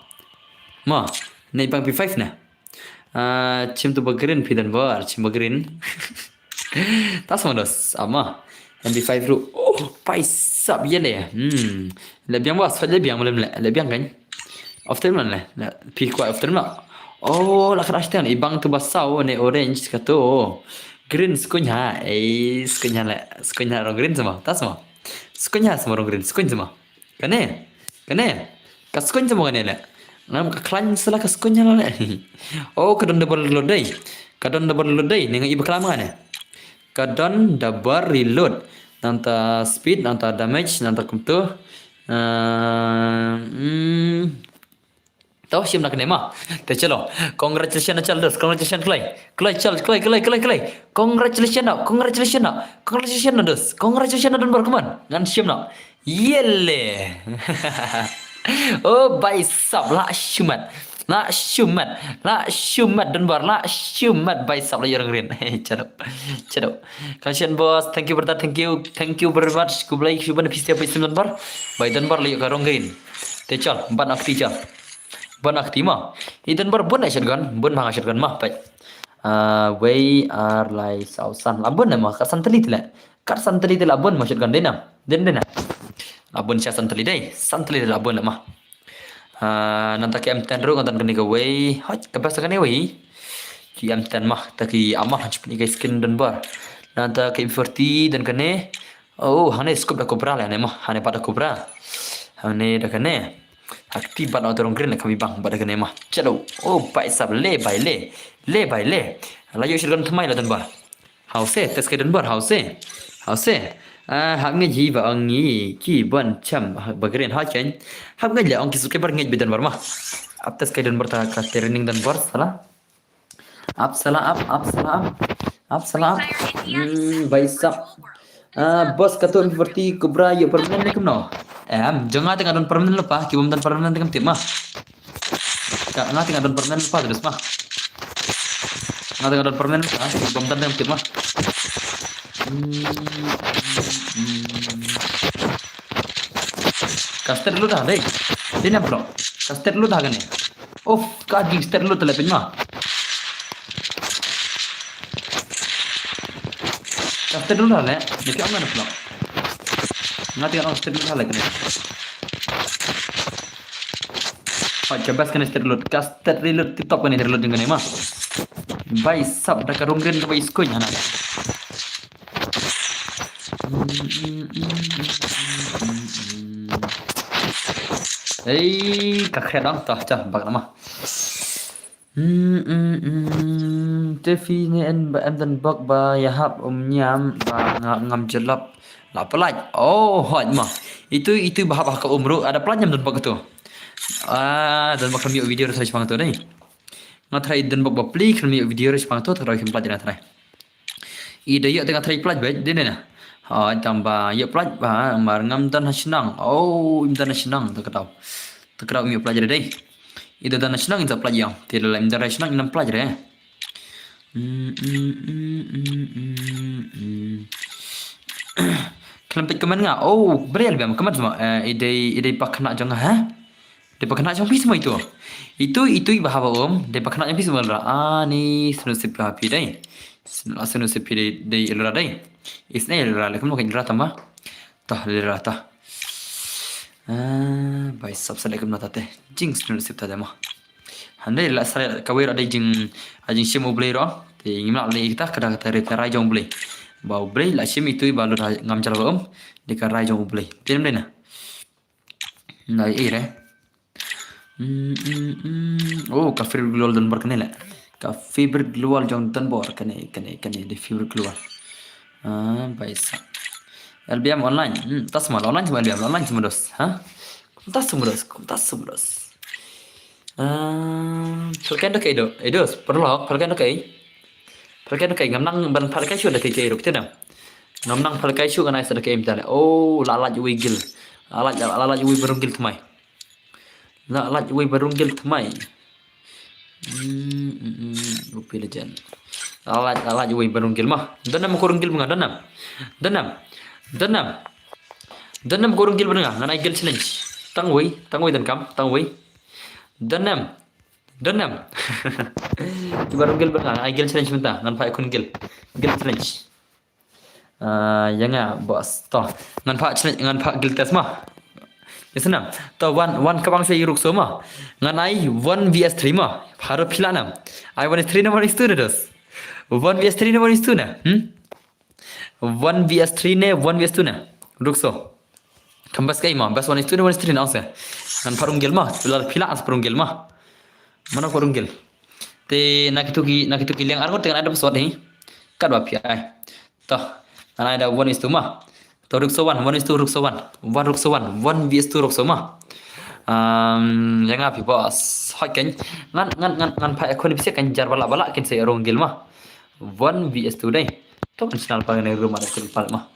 Mah, na ibang P5 na. Cim tu bagrin pidan bar, cim bagrin. Tas manos ama. MP5 ru. Pai sap ye le. Lebiang bos, lebiang malam le. Lebiang kan. After man le. Pi kuat after man. Oh, la crash tan ibang tu basau ne orange kato. Green skunya, skunya le, skunya rong green sama, tas sama, skunya sama rong green, skunya sama, kene, kas skunya sama kene le, ngam ka klan salah kas skunya le, oh kadon double reload day, nengai ibu kelama ne, kadon double reload, nanta speed, nanta damage, nanta kumtu, tahu siapa nak kena mah? Tercelo. Congratulations chal dos. Congratulations clay. Congratulations dos. Congratulations don berkeman. Ngan siapa nak? Yelle. Oh baik sab lah syumat. La syumat dan bar la syumat baik sab lah orang green. Celo. Kasihan bos. Thank you very much. Kublai syuban pista apa istimewa dan bar. Baik dan bar liuk karong green. Tercal. Ban akti cal. Bon aktima idan bar bon shotgun bon manga shotgun mah pai we are like sausan labon mah kasanteli tela kar santeli tela bon mah shotgun dena labon sya santeli dai santeli labon mah nanta ke M10 ru ngan kene ke we hot kabas kene we ki M10 mah taki amah chpni ke skin dan bar nanta ke M40 dan kene oh hane scope da cobra le mah hane pada cobra hane da kene aktif ban orang green kami bang pada kene mah celo oh pai sab le bai le layo shirgan thamai la dan bar hause tes ke dan bar hause hak nge ji ba angi ki ban cham bagren ha chen hak nge le ong ki suke bar nge bidan bar mah ap tes ke dan bar ta ka training dan bar salah up bai sab bos katu seperti kubra yo permanen kem no jangan tengah don permanen lupa kibum dan permanen dengan tim mah nggak tengah don permanen lupa terus mah nggak tengah don permanen lupa kibum dan dengan tim mah kaster lu dah deh ini bro kaster lu dah gane kaki kaster lu telepin mah kaster lu dah le ini apa nih bro nggak tinggal orang setir lagi nih. Oh coba sekarang setir load, kaster reload TikTok kan reload dengan ni mah. Baik sab dah karung green ke baik skoy hana. Kakek dong tah cah bak nama. Tefi ni en dan bak ba yahap nyam ba ngam jelap. Lah pelaj. Oh, hot mah. Itu bahap ke umru ada pelajam dan bak tu. Dan bak kami video terus pang tu ni. Ngatrai dan bak plik kami video terus pang tu terus kami pelaj ngatrai. Ida ya tengah trai pelaj baik dia na. Tambah ya pelaj ba mar ngam dan senang. Oh, im dan senang tak tahu. Tak tahu mi pelaj dai. Ida dan senang kita pelaj yang. Tidak lain dan senang nam pelaj deh. Kelempit keman nga. Oh, beri albiam keman semua. Idai pak kena jangan ha? Dia pak kena jangan pi semua itu. Itu bahaba dia pak kena jangan pi semua lah. Ni senusip happy dai. Senusip dai ilra dai. Isna ilra lekum no ilra tama. Tah ilra tah. Bai sab sa lekum na tate. Jing senusip ta dama. Handai la sa kawai ada jing shim oblei ro. Te ngimla le kita kada kata rai jong oblei. Bau oblei la shim itu balu ngam jala dekat rai jong oblei. Tem dai na. Nai ire. Oh, ka fiber global dan bar kanela. Ka fiber global jong dan bar kane de fiber global. Baisa. LBM online. Tas mal online cuma LBM online cuma dos. Ha? Tas semua dos. Falkan dak edo. Edos perlu falkan dak ai. Falkan dak ai ngamnang ban falkan shu dak ai ero kita dam. Ngamnang falkan shu kana isa dak ai mtale. Oh, lala juwi gil. Lala juwi berunggil tumai. Lala juwi berunggil tumai. Lupa lejan. Lala juwi berunggil mah. Danam korunggil bunga danam korunggil bunga ngana gil challenge. Tangwei dan kam tangwei. Danam. Berunggil bunga gil challenge minta ngan pai kun gil challenge. Yang bos toh ngan pak gil tes mah. Isna to one kabang se yuruk so mah ngan ai 1 vs 3 mah harap hilanam ai 1 3 nomor istu dos 1 vs 3 nomor istu na 1 vs 3 ne 1 vs 2 na ruk so kambas kai mah bas 1 istu nomor istu na ase ngan parunggil mah bilal pila as parunggil mah mana parunggil te nakituki liang argot dengan ada pesawat ni kadwa pi ai toh ana ada 1 istu mah to ruk so 1 is to ruk so 1 1 vs 2 ruk so mah yang api bos hoi kan ngan pai kon bisa kan jar bala kin se rong gil mah 1 vs 2 dai to kan channel pa ne rumah ada kul pal mah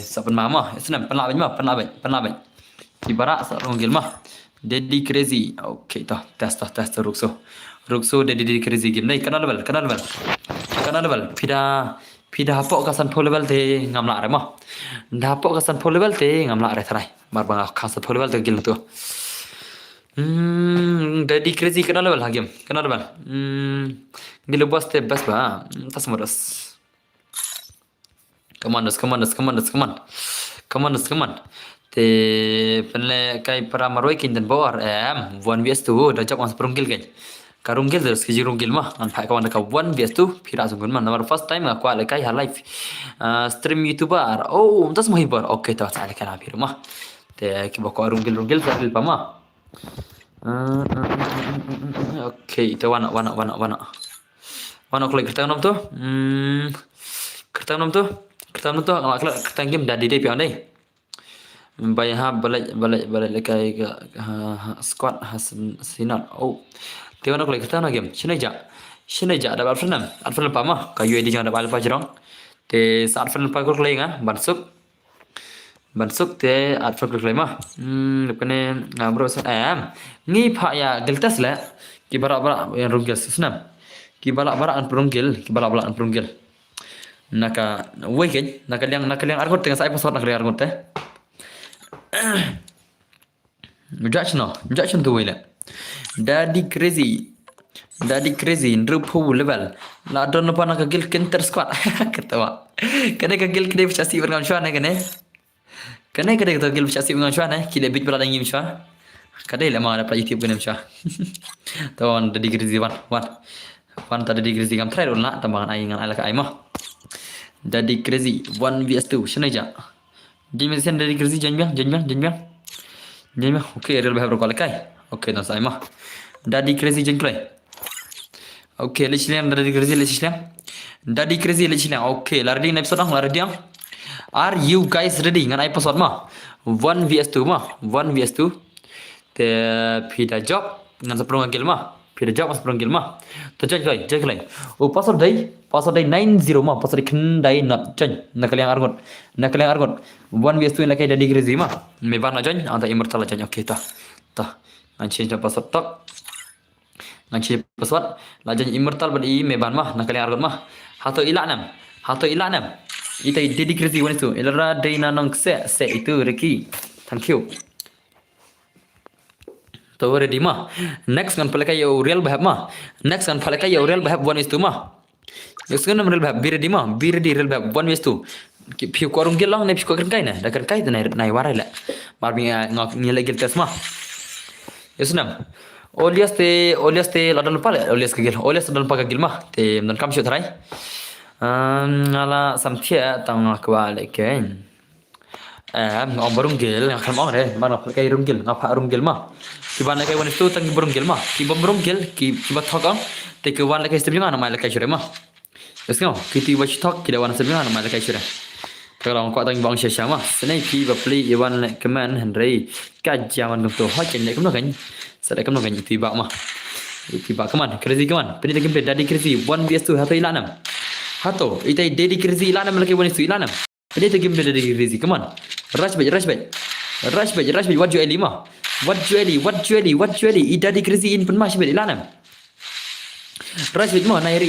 saben mama senam penla ban ibara sa rong gil mah Daddy crazy okay to test ruk so Daddy crazy game dai kanal bal pida hapok kasan po level te ngamla re mah hapok kasan po level te ngamla re tharai mar bang kasan po level te gil tu Daddy crazy kenal level hagim gil bos te bas ba tas modas come on te penle kai para maroi kin dan bor 1 vs 2 da jak mas perunggil kan karunggil terus kijirunggil mah an pai kawan ka 1 vs 2 pira sunggun man number first time aku ala kai live stream youtuber oh tas mahibur okay ta ala kana pir mah te ki bako runggil saril pa mah okay itu wana klik kertas nom tu kertas nom tu ala kertas game dah di dei pian dei bayha balai kai squad has sinat oh Tiwana klik kertas na game sini ja ada alfrenam pa mah kayu edi jangan ada alfa jerong te saat alfren pa klik nga bansuk te alfren klik mah lepane ngabro sa ngi pha ya geltas la ki bara yang runggil senam ki bara an perunggil naka weekend naka liang argot tengah saya pasal nak liang argot teh Mujaction tu wila Daddy crazy Nrupu level la don pa nak gil kenter squad ketawa kene ka gil kene pasti berngam shwa ne kene ka gil pasti berngam shwa ne kile bit bala ngim shwa kadai la ma ada YouTube kene shwa ton Daddy crazy wan ta Daddy crazy ngam try na tambangan ai ngan ala ka ai mah Daddy crazy 1 vs 2 shine ja dimension Daddy crazy janjang okay real behave kala kai okay dan sai mah Daddy crazy jengklai okay lechlian Daddy crazy lechlian okay lardi episode ang lardi are you guys ready ngan episode mah 1 vs 2 mah 1 vs 2 te pida job ngan seprong gil mah pida job seprong gil mah to jengklai oh password dai 90 mah password kendai not chen nakaliang argot 1 vs 2 nakai Daddy crazy mah me ban chen anta immortal chen okay ta ngan change password tok ngan change password la chen immortal badi me ban mah nakaliang argot mah hato ilanam Ita dedi crazy one itu. Elra Dana nong se itu Ricky. Thank you. तो ready mah. Next kan pala kayo real bahab mah. Next kan pala kayo real bahab 1 is 2 mah. Next kan real bahab be ready mah. Be ready real bahab 1 is 2. Piu ko rung gelang ne piu ko kan kai na. Da kan kai na nai warai la. Mar mi ngak ni lagi tes mah. Yusnam. Olias te ladan lupa le. Olias kagil. Olias ladan lupa kagil mah. Te dan kam shoot rai. Ngala samthia tang kwa le ken. Ngom berunggil yang kalm ore mana pakai runggil ngapa runggil mah kiban lekai wan itu tang berunggil mah kiban berunggil kiban thokang te kiban lekai sebenarnya nama lekai sure mah terus ngau kiti watch talk kida wan sebenarnya nama lekai sure kalau kau tang bang syasha mah senai ki bapli iwan le keman hendrei kajaman tu hajen le kemno kan sada kemno kan tiba mah tiba keman crazy keman pedi game dadi crazy 1 vs 2 hato ilanam hato itai dedi crazy ilanam lekai wan itu ilanam pedi game dadi crazy keman rush back what you mah what you idadi crazy in pun masih bed ilanam rush back mah nairi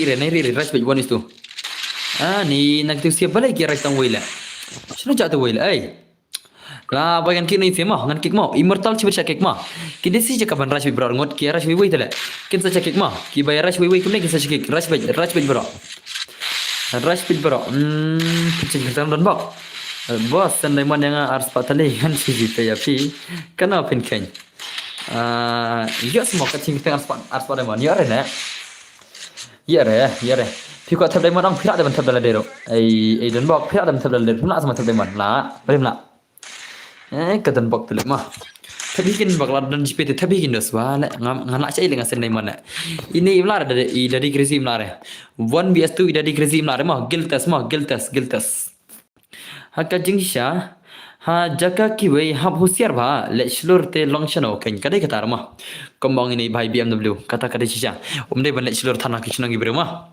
rush back 1 is 2 ni nak tu siap balik kira tang wila sino jatuh wila lah bagian kini ni mah ngan kick mah immortal cibir cakek mah kini sih cakapan rush back bro ngot kira rush back tala kin sa cakek mah ki bayar rush back kemne kin sa cakek rush back bro pecah dan bak bos sendai man yang ars patale kan si ya pi kana pin ken yo semua kacing kita ars pada man ya re pi ko tab dai man ang pira da man tab dala dero ai dan bok pira da man tab dala dero na sama tab dai man la bari la ka dan bok tele mah tapi kin bak la dan jipete tapi kin dos wala ngana cai dengan sendai man ini imlar dari crazy imlar 1 vs 2 dari crazy imlar mah giltas haka jingsha ha jaka kiwe hab husiar ba le shlur te longshano ken kadai katar ma kombang ini bhai BMW kata kadai shisha umde ban le shlur thana kishnang ibre ma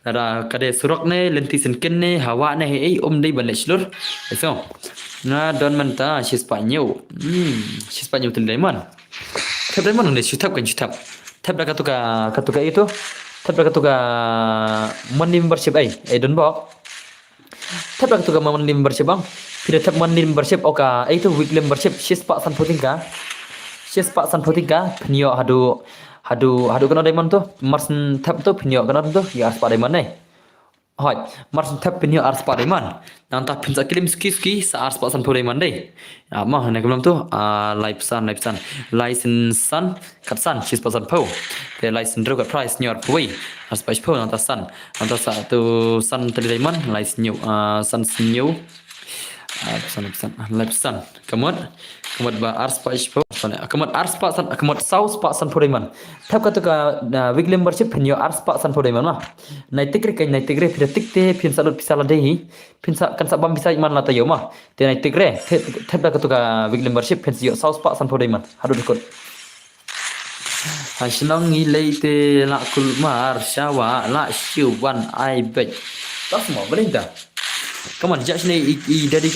ada kadai surok ne lenti sen ken ne hawa ne ei umde ban le shlur eso na don manta shispanyo tul daiman tab daiman ne shutap tab da katuka itu tab da katuka mon membership ai don bok tab tu ka man membership bang pira tab man membership oka itu weekly membership shispa san putingka pnio hadu kana diamond tu mars tab tu pnio kana tu ya spa diamond nai hoi mars tab pnio ars spa diamond nanta pinsa kilim ski sa ars spa san diamond dai mah ne kelam tu live sun license sun kat sun shispa san po the license ro kat price nyor pui ars spa po nanta sa tu sun diamond license new sun new live sun kamot ba ars spa po kamot ars spa san kamot south spa san diamond tab ka tu ka weekly membership pnio ars spa san diamond mah nai tikre pira tikte pin sa pisala dei pin sa kan sa bam bisa man la tayo mah te nai tikre tab ka tu ka weekly membership pin yo south spa san diamond hadu dikot Hashnang ilate la kulmar shawa la shiwan I bet. Tak semua belinda. Come on, judge ni idadi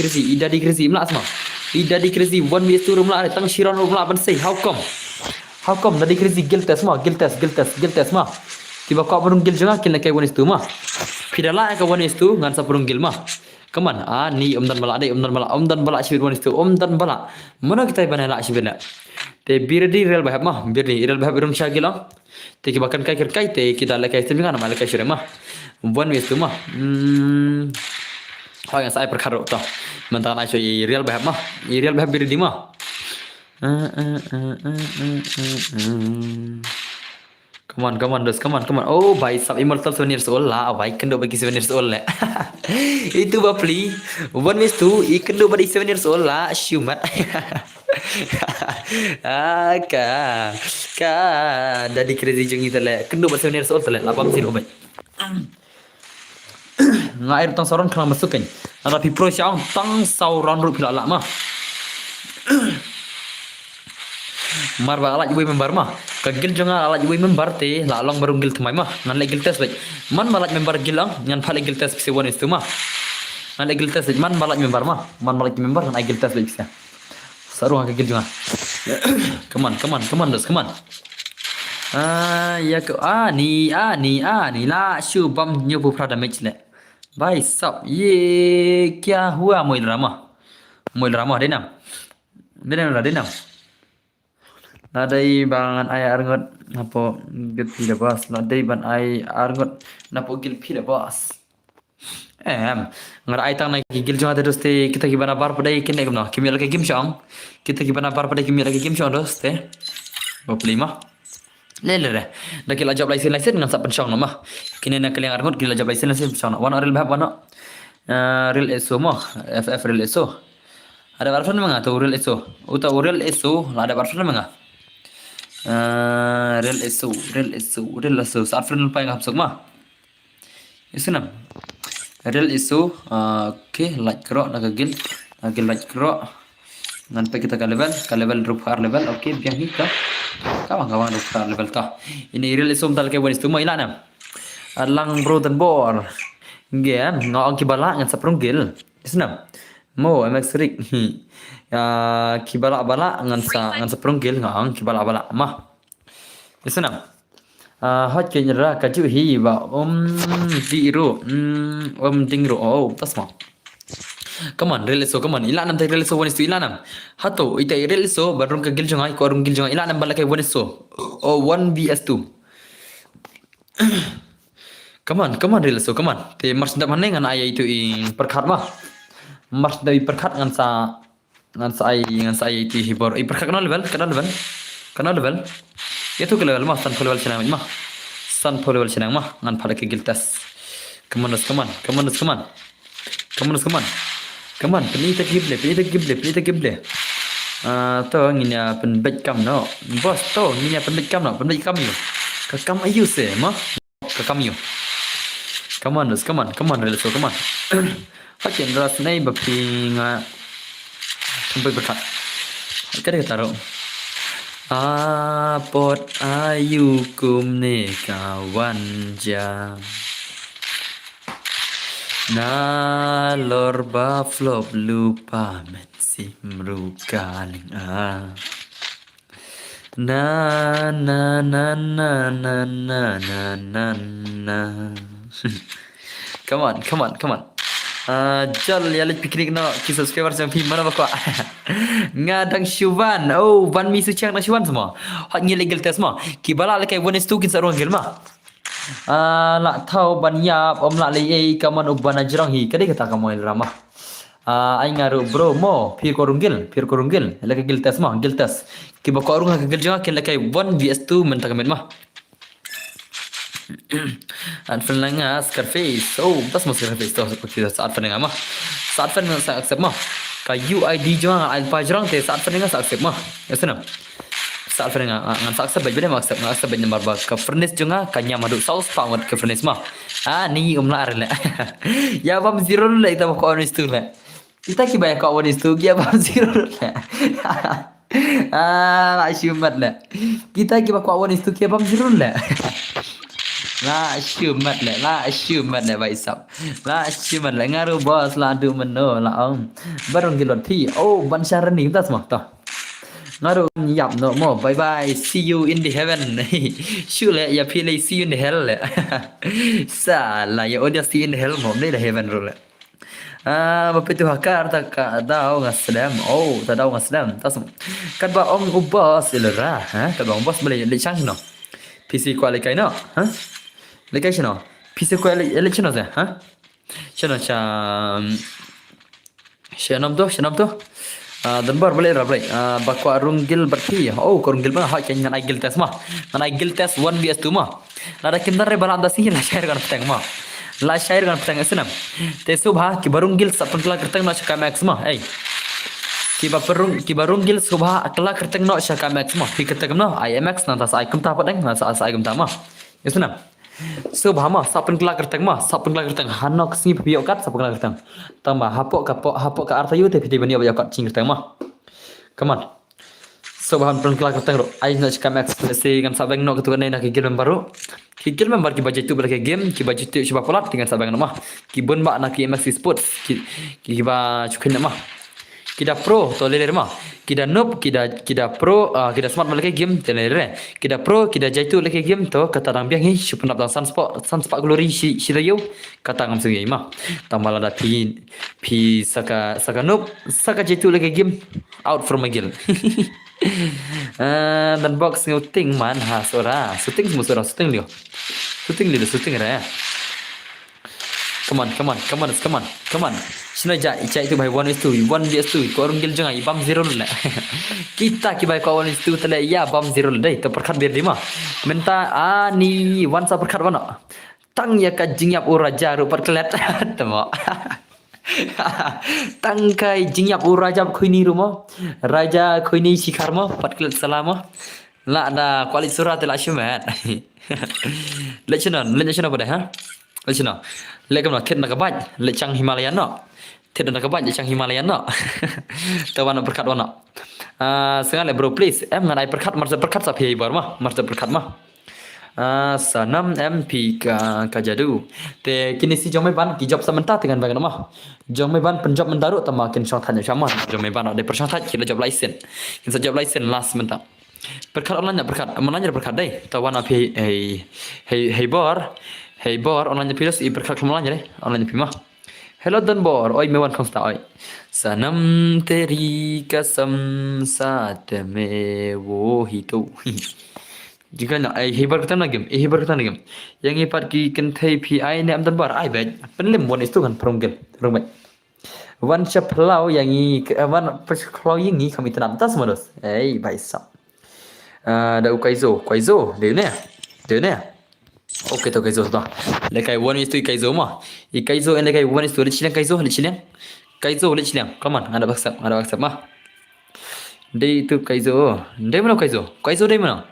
crazy mla semua. Idadi crazy 1 vs 2 mla tang shiran mla ban say how come dadi crazy gil test mah tiba kau burung gil juga kil kai 1 is 2 mah pidala ka 1 is 2 ngan sa burung gil mah come on ni umdan bala shibir 1 is 2 umdan bala mana kita banala shibir la te birdi real bahab mah birdi real bahab rum shagil te ki bakan kai te kita la kai sebenarnya nama la kai shire mah 1 vs 2 mah yang saya perkara tu mentang nak cuy real bahab mah real bahab birdi mah come on oh bhai sab immortal 7 years old lah bhai kendo bagi 7 years old lah itu bapli 1 vs 2 ikendo bagi 7 years old lah shumat ka dari crazy jeng itu lah kendo bagi 7 years old lah 8 sih bhai ngair tang sauran kena masuk kan ada pipro siang tang sauran ru pila lak mah mar ba alat ibu member mah kagil jonga alat ibu member te la long barung gil tmai mah nan le gil test baik man malat member gilang nyan phale gil test pisi 1 is 2 mah nan le gil test man malat member nan gil test baik sia saru ha gil jonga come on dos ya ko ni la shu bam nyu bu pra damage le भाई साहब ये क्या हुआ Moil drama deh nam nadai bangan ay arngot napo gil pila bos nadai ban ay arngot napo gil pila bos ngar ay tang na gil jong terus te kita gimana bar pada ikin ek no kimi lagi kim chong kita gimana bar pada kimi lagi kim chong terus te lima le dah kila job license ngan sap pensyong nama kini nak kalian arngot kila job license pensyong wana real bahab wana real eso mo ff real eso ada version mana tuh real eso uta real eso ada version mana real eso saat friend lupa yang hapsok mah itu nam real eso oke like kro nak gil like kro nanti kita ke level drop level oke biang kita kawan drop level ka ini real eso mental ke wanis tu mah ilanam alang bro dan bor game ngong kibala ngan saprung gil itu nam mo MX Rick ya kibala bala ngan sa prunggil ngang kibala bala mah isnam hot kenyra kaju hi ba diru dingru oh tasma come on relaso come on ilanam tay relaso wanis tu ilanam hato ita relaso barung ka gil jongai ko rung gil jongai ilanam bala kay wanis so oh 1vs2 come on relaso come on te mars ndak maneng ngan ayai itu perkhat mah Mars dari perkat ngan sa itu hibor perkat kenal level itu ke level mah san level senang mah ngan pada ke giltas come on penita gible to nginya penbet kam no bos to nginya penbet kam yo kakam ayu se mah kakam yo come on relaso come on Pakai ras naik bapinga sampai berkat. Kita taruh. Apot ayu kum ne kawan jam. Nalor ba flop lupa mensi merukaling na. Come on. Jal ya let piknik no ki subscriber jam pi mana bakwa ngadang syuban oh ban mi suciang na syuban semua hot ngi legal test ma ki bala le kai bonus tu kin sarong gel ma la thau ban yap om la le ei kaman uban ajrang hi kade kata kamu rama ai ngaru bro mo pir korunggil le kai gel test ki bakwa urung ka gel jang kin le kai 1vs2 men takamen ma Advan langa Scarface tas mo Scarface to kita saat fan nga saat fan nga sa accept mo ka UID jang alpha jang te saat fan nga sa accept mo yasna saat fan nga sa accept bede mo accept number ba ka furnace jang ka nya madu sauce pa ngot ka furnace mo ni umla arle ya bam zero le ita ko honest tu le kita ki ba ka honest tu ya bam zero le asyumat le kita ki ba ko honest tu ki bam zero le La asyumat le bai sap. La asyumat le ngaru bos la du meno la ong. Barong gilot thi. Oh ban sharan ni tas mah ta. Ngaru yap no mo bye see you in the heaven. Shule ya pile see you in the hell le. Sala ya odia see you in the hell mo ni the heaven ro le. Bapitu hakar ta ka dau ngaslam. Oh ta dau ngaslam tas. Kan ba ong ubos ilra kan ba ong bos boleh le chang no. PC quality no Lekay siya no? PC ko election na ha? Siya nam to. Dan bar boleh rablay. Bakwa runggil berarti. Oh, runggil mana? Hak yang gil test mah. Ngan gil test 1vs2 mah. Nada kindar re balam dasi la share kan petang mah. La share kan petang asinam. Te subha ki barunggil sapun kala kertang na shaka max mah. Ki barunggil subha kala kertang na shaka max mah. Ki kertang na IMX na tas icon ta padang na sa icon ta mah. Asinam. Subha mah sapun kala kertang hanok singi piyokat sapun kala kertang tambah hapok ka artayu te piti bani abayakat cing kertang mah come on subha pun kala kertang ro ai na chika max se kan sabang no ketukan na ki game baru ki game member ki budget tu belaka game ki budget tu coba polat dengan sabang mah ki bon ba na ki MX Sports ki ba chukin mah Kida pro to le mah. Kida noob, kida pro, kida smart balik game to le. Kida pro, kida jaitu lagi game to kata dang biang hi super nap dang sunspot glory si layu kata ngam sungai mah. Tambah ada pi saka noob, saka jaitu lagi game out from my guild. Dan box nguting man ha sora, shooting semua sora shooting dia. Shooting raya. Come on. Sina ja itu by 1:2, 1vs2. Ko orang gil jangan bam 0 lah. Kita ki by ko 1:2 tele ya bam 0 dai to perkat biar lima. Menta ni one sa perkat wana. Tang ya ka jingyap uraja rupat kelet temo. Tang kai jingyap uraja khoi ni rumo. Raja khoi ni sikar mo pat kelet salama. La da kualit surat la shumat. Lecana pada ha. Lecana. Lekam nak ket nak kabaj, lecang Himalayan no. Tet nak kabaj lecang Himalayan no. Tawana berkat wana. Sengal bro please, nganai berkat marza berkat sa pi bar mah, marza berkat mah. Sanam MP ka jadu. Te kini si jomai ban ki job samenta dengan bagan mah. Jomai ban penjob mendaru tama kin syang tanya sama. Jomai ban ada persyang tanya kila job license. Kin job license last menta. Berkat online nak berkat, mana berkat dai. Tawana pi hey bar online pilas i berkat kemalan jadi online pi mah. Hello dan bor, oi mewan kongsta oi. Sanam teri kasam saat me wo hitu. Jika nak hebar kita nak game, Yang hebat ki kentai PI ni am dan bar ai bet. Penlim one itu kan perunggil, rumai. Wan chaplau yang wan perklau ini kami tenam tas modus. Baisa. Da ukaizo, dia ni. Okay to kaizo dah. Lekai one is to kaizo mah. Kaizo and lekai one is to lecilang kaizo. Come on, ada WhatsApp mah. Day itu kaizo. Day mana kaizo? Kaizo day mana?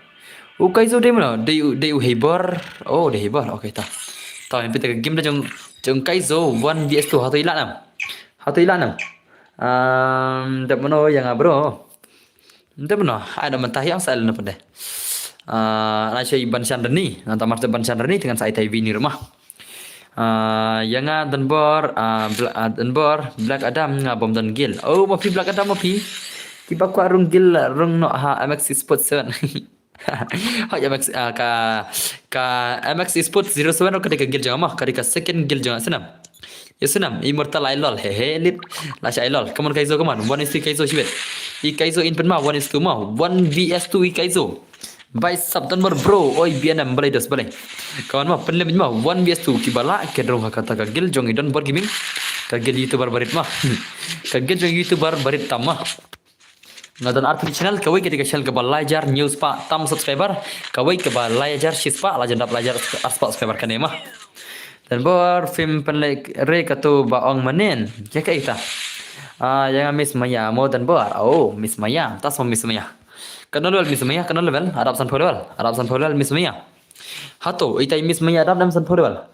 Kaizo day mana? Day hebar. Oh, day hebar. Okay ta. Ta yang kita game dah jong kaizo 1vs2 hatu ilan. Dak mana yang bro? Dak mana? Ada mentah yang saya nak pada. Nasya Iban Chandani, nanti Marta Iban Chandani dengan saya TV ni rumah. Yang Black Adam ngabom dan Gil. Oh, mapi Black Adam mapi. Tiba ku arung Gil rung no MX Sports 7. MX ka MX Sports 07 ketika Gil jangan mah, ketika second Gil jangan senam. Ya senam, Immortal Ilol, lip, lasya Ilol. Come on Kaizo, come on. 1:2 Kaizo shibet. Kaizo in pen mah 1:2 mah. 1vs2 Kaizo. By September bro, oi BNM balai dos balai. Kawan mah penlem mah 1vs2 kibala kedrong kata kagil jong idon bor gaming. Kagil YouTuber barit mah. Kagil jong YouTuber barit tamah. Ngadan art channel kawai ketika channel ke balajar news pa tam subscriber kawai ke balajar sispa lajenda belajar aspa subscriber kan mah. Dan bor film penlek re katu baong manen. Ya ka ita. Yang Miss Maya mo dan bor. Oh, Miss Maya, tas mo Miss Maya. Kenal level, Arab San Powell, Miss Maya. Hato, itai Miss Maya Arab San Powell.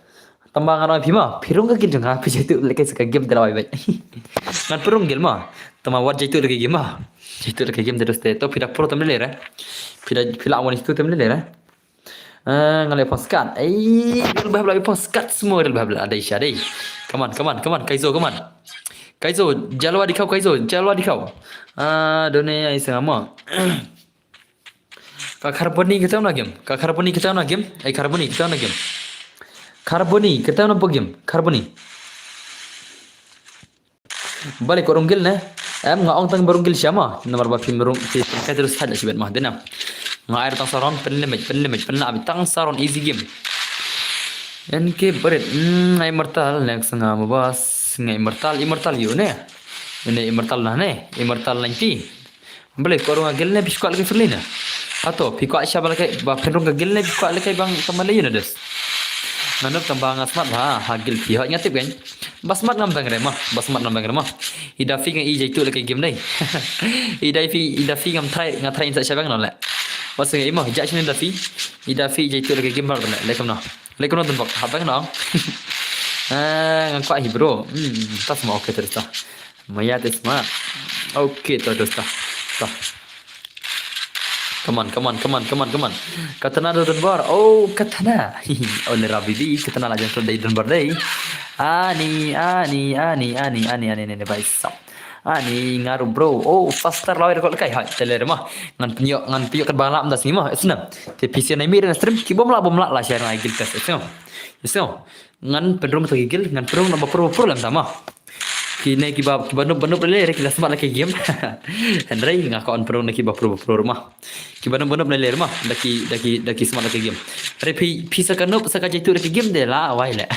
Tambang orang pima, pirung ke gil jengah, pijai tu lekai suka game terlalu baik. Ngan pirung gil mah, tambang wat jaitu lagi game mah. Jaitu lagi game terus tu, pira pro tamle lera. Pila awan itu tamle lera. Ngalai postcard. Dia lebih postcard semua dia lebih ada isya deh. Come on, Kaizo, come on. Kaizo, jalwa dikau. Done ai sama. Karboni kita nak game. Karboni kita nak game. Balik korong gil ne. Ngaong tang barung gil siapa? Nomor berapa merung kita terus saja sibet mah denam. Ngair tang saron penlimit penlab tang saron easy game. NK berit. Immortal next nga mabas. Immortal you ne. Ini immortal nah ne. Immortal nanti. Balik korong gil ne biskut lagi ferlina. Atau pikuk siapa lagi? Penrung gil ne biskut lagi bang kemalayu na des. Nanap tambang asmat hagil pihak ngatip kan. Basmat ngam bang remah. Idafi ngan ijai tu lagi game ni. Idafi ngam try insa siapa ngan le. Masa ngai mah jak sini Idafi ijai tu lagi game bar le. Lekom no tembak. Habang no. Ngan kuat hi bro. Tas mau okey terus tah. Maya tes smart. Okey terus tah. Come on. Katana dan bar. Oh, katana. Oleh Rabibi, katana lajan sudah dan bar day. Ani, baik. Ani ngaruh bro. Oh, faster lawan rekod kai. Hai, tele mah. Ngan piok kan balap das ni mah. Senang. Te PC na mi dan stream ki bom la share na gil test. Senang. Ngan pedrong tu gil, ngan pedrong na pro lam sama. Kini kiba banu le kita sempat lagi game. Henry ngakon pro na kiba pro rumah. Kiba banu le rumah. Daki sempat lagi game. Hari pi sakanup sakaje tu lagi game de la wai le.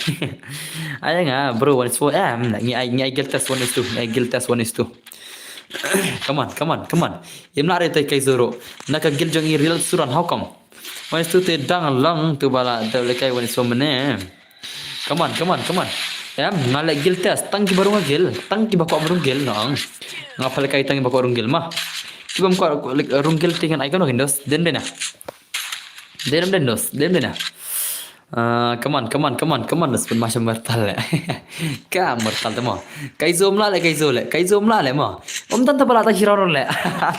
Ayah nga bro 1 is 4 ngi gil test 1 is 2. Ngi gil test 1 is 2. Come on. Imla re tai kai zoro. Naka gil jong i real suran how come? 1 is 2 te dang lang tu bala te le kai 1 is 4 mene. Come on. Ngale gil test tang ki baru ngagil, tang ki bako barung gil nong. Ngapal kai tang bako barung gil mah. Ki bam ko rung gil tingan icon hindos den dena. Den dena. Come on, das pun macam mertal le. Ka mertal tu mah. Kai zoom la le mah. Tanta bala tak hirau le.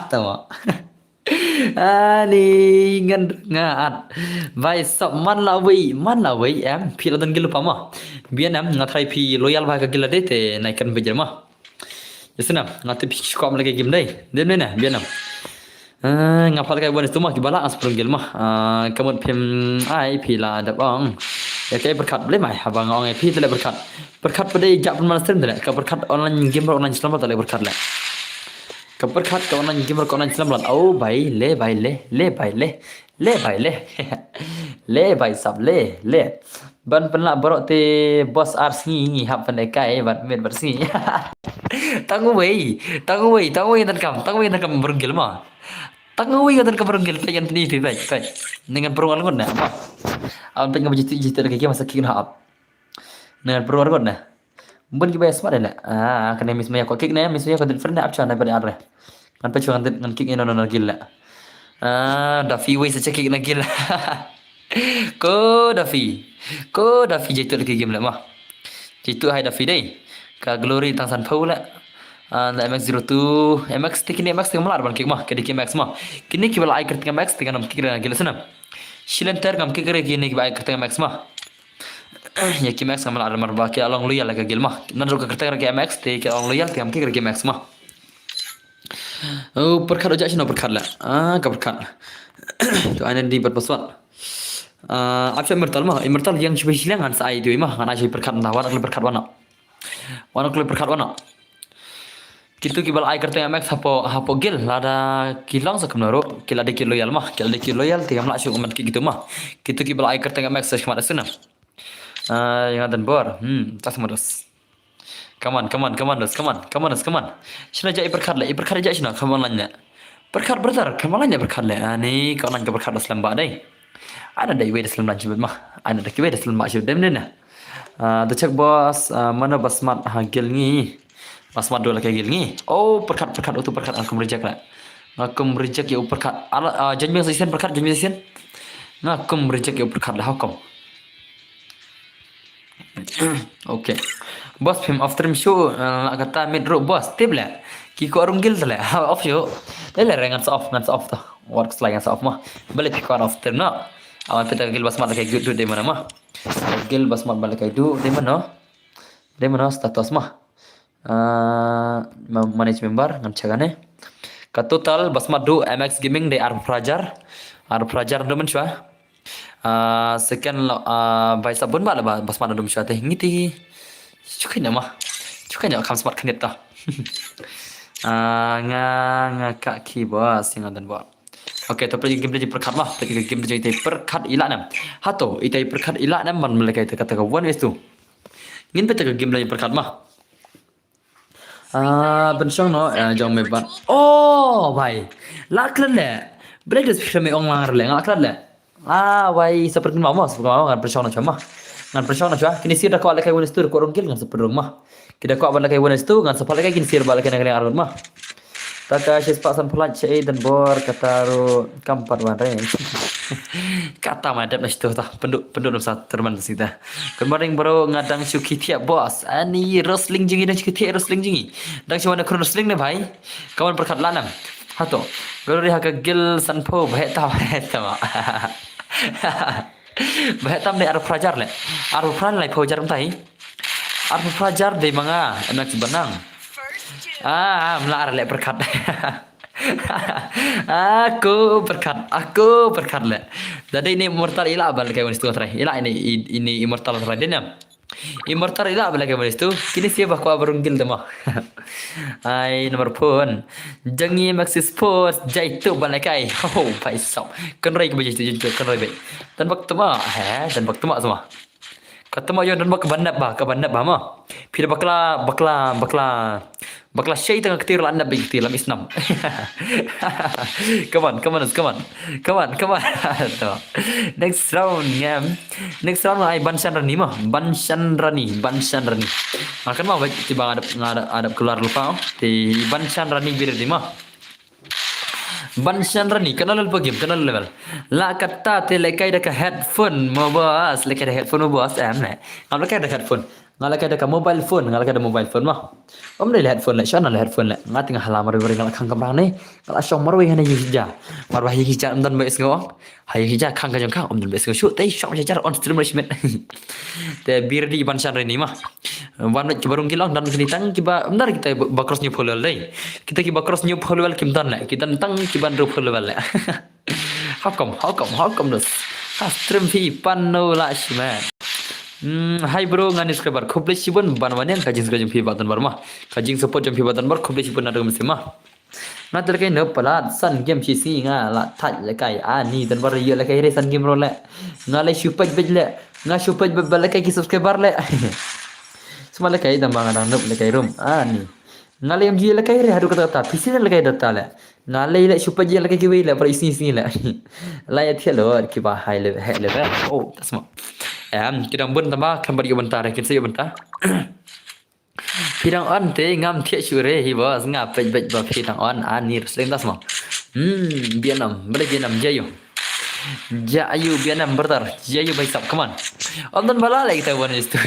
Tahu. Ani ngaat vai sop man la wei em phi la dan gil pa ma bian em ngathai phi loyal ba ka gil de te nai kan bejer ma yesna ngate phi kom lagi game dai dem ne na bian em ngapal kai bon stuma ki bala as prung gil ma kamut phim ai phi la da bang ya kai berkat le mai abang ong ai phi tele berkat pe dai jak pun man stream tele ka berkat online game online selama tele berkat le Keberkat kawanan gamer kawanan Islam oh bhai le le bhai sab le ban penla borok te bos ars ngi hap pandai kai bat met bersih tangu wei tan kam berunggil ma tangu wei tan kam berunggil pengen ni bai dengan perungal ngon na apa awan pengen jitu lagi masa kin hap dengan perungal ngon na Bun ki bayas smart la kena mis maya ko kick na mis maya ko din friend up chan pada arre kan pa chuan ngan kick ino no gil la da fi way sa kick na gil ko da fi jitu ki game la ma jitu hai da fi dai ka glory tang san phau la la mx02 mx tikini mx ting malar ban kick ma ke dik mx ma kini ki bala ai kertinga mx tinga nam kick na gil sana silenter ngam kick re kini ki ba ai kertinga mx ma ya ki max amal armar ba ki along loyal ka gilma nan ro ka kerta ka mx te ki along loyal te am ki max ma oh perkhat aja sino perkhat la ka perkhat to anan di bat paswat apsa immortal yang cuba silang an sai tu mah ana cuba perkhat na wana perkhat wana kitu ki bal ai kerta mx hapo gil lada kilang sa kamnaro kila de ki loyal te am la chu umat ki gitu mah kitu ki bal ai kerta mx sa khmat asuna yang ada bor tas modus come on shina ja iperkhat ja shina come on lanya perkhat brother come on lanya perkhat le ani kau nan ka perkhat aslam ba dai ana dai we aslam lanjut mah ana da ki we aslam ma shud dem ne the check boss mana basmat hagil ngi basmat dole kagil ngi oh perkhat itu perkhat aku reject la ngakum reject ya perkhat janji season perkhat ngakum reject ya perkhat la hukum Okay. Bos film after show kata mid row bos tip lah. Ki ko runggil tala off show. Lele rengan off ta. Works like off mah. Balik ki ko after no. Awan peta gil bas mat kai du de mana mah. Gil bas mat balik kai du de mana status mah. Manage member ngan cagane. Ka total bas mat du MX gaming de ar prajar do men chwa. Sekian by sabun ba la bas mana dum syate ngiti cukanya kam smart knet ta nga ka ki bos sing dan ba okay to pergi game perkhat mah pergi game jadi perkhat ila nam hato itai perkhat ila nam man melekai kata ka one is tu ngin peta game lagi perkhat mah bensong no jong me ban oh bhai la klan le break this film ong lang le ngak klan le wai seperti mama kan persona cuma ngan persona cuma kini sir dak wala kai won stur ko rongkil ngan seperti rumah kita ko wala kai won stu ngan sepala kai kini sir bala kai ngan arun mah taka shes pasan pelan cei dan bor kataru kampat wan re kata madap na situ ta penduk sa terman sita good morning bro ngadang syuki tiap bos ani wrestling jingi dan syuki tiap wrestling jingi dang cuma nak wrestling ne bhai kawan perkhat lanam hato gori haka gil sanpo bheta Bahatam de aruf prajar le. Aruf pran lai pojar tai. Aruf prajar de manga enak benang. Melar lek berkat. Aku berkat lek. Jadi ini immortal ila bal kayak itu terakhir. Ila ini immortal terakhir dia. Immortal ila bal kayak itu. Kini siapa aku berunggil dema. Ai nomor pun. Jangi maxis post jaitu balakai. Oh, paisau. Kan rai ke baju itu kan rai. Dan waktu mah, dan waktu mah semua. Kata mak yo dan bak ke bandab bah mah. Pira bakla syai tengah ketir lan nabi ketir lam Islam. Come on. Tuh. Next round ngam. Next round ai Bansan Rani mah. Bansan Rani. Makan mah tiba ada keluar lupa. Di Bansan Rani bir di mah. Bansan Rani kenal level. La kata te lekai dah headphone mau bos, lekai dah headphone mau bos ne. Ngam lekai dah headphone. Ngalak ada mobile phone mah. Om dah headphone le, shana headphone le. Ngat tengah halamar beri ngalak kang kamrang ni. Ngalak syong marwai hana hija. Marwah hija om dan baik ngawang. Hai hija kang kajang kang om dan baik shoot tei syong jajar on stream reshmet. Te bir di Bansan Rani mah. Wan barung kilang dan kenitang kiba benar kita bakros new follower le. Kita kiba cross new follower kim dan le. Kita tang kiban ru follower le. Hakom dos. Stream fi panno la shmet. Hai bro ngani subscriber khoble sibon banwanian kajing fi batan barma kajing support jam fi batan bar khoble sibon ada mesti mah na terkai no palat san game si nga la thaj le kai ani dan bar ye le kai re san game ro le nga le supaj bejle nga supaj bebal kai ki subscriber le semua le kai dan bangan nup le kai room ani nga le ye le kai re hadu kata pisi le kai data le nga le supaj ye le kai ki we le par isi le la ya thelo ki ba hai le oh tasma kita bun tambah kembali ke bentar kita saya bentar. Pidang on te ngam tiak sure hi bos ngap bej ba pidang on anir sering tas mau. Vietnam balik Vietnam jayu Vietnam bertar jayu baik sap come on. Om dan bala lagi kita bonus tu.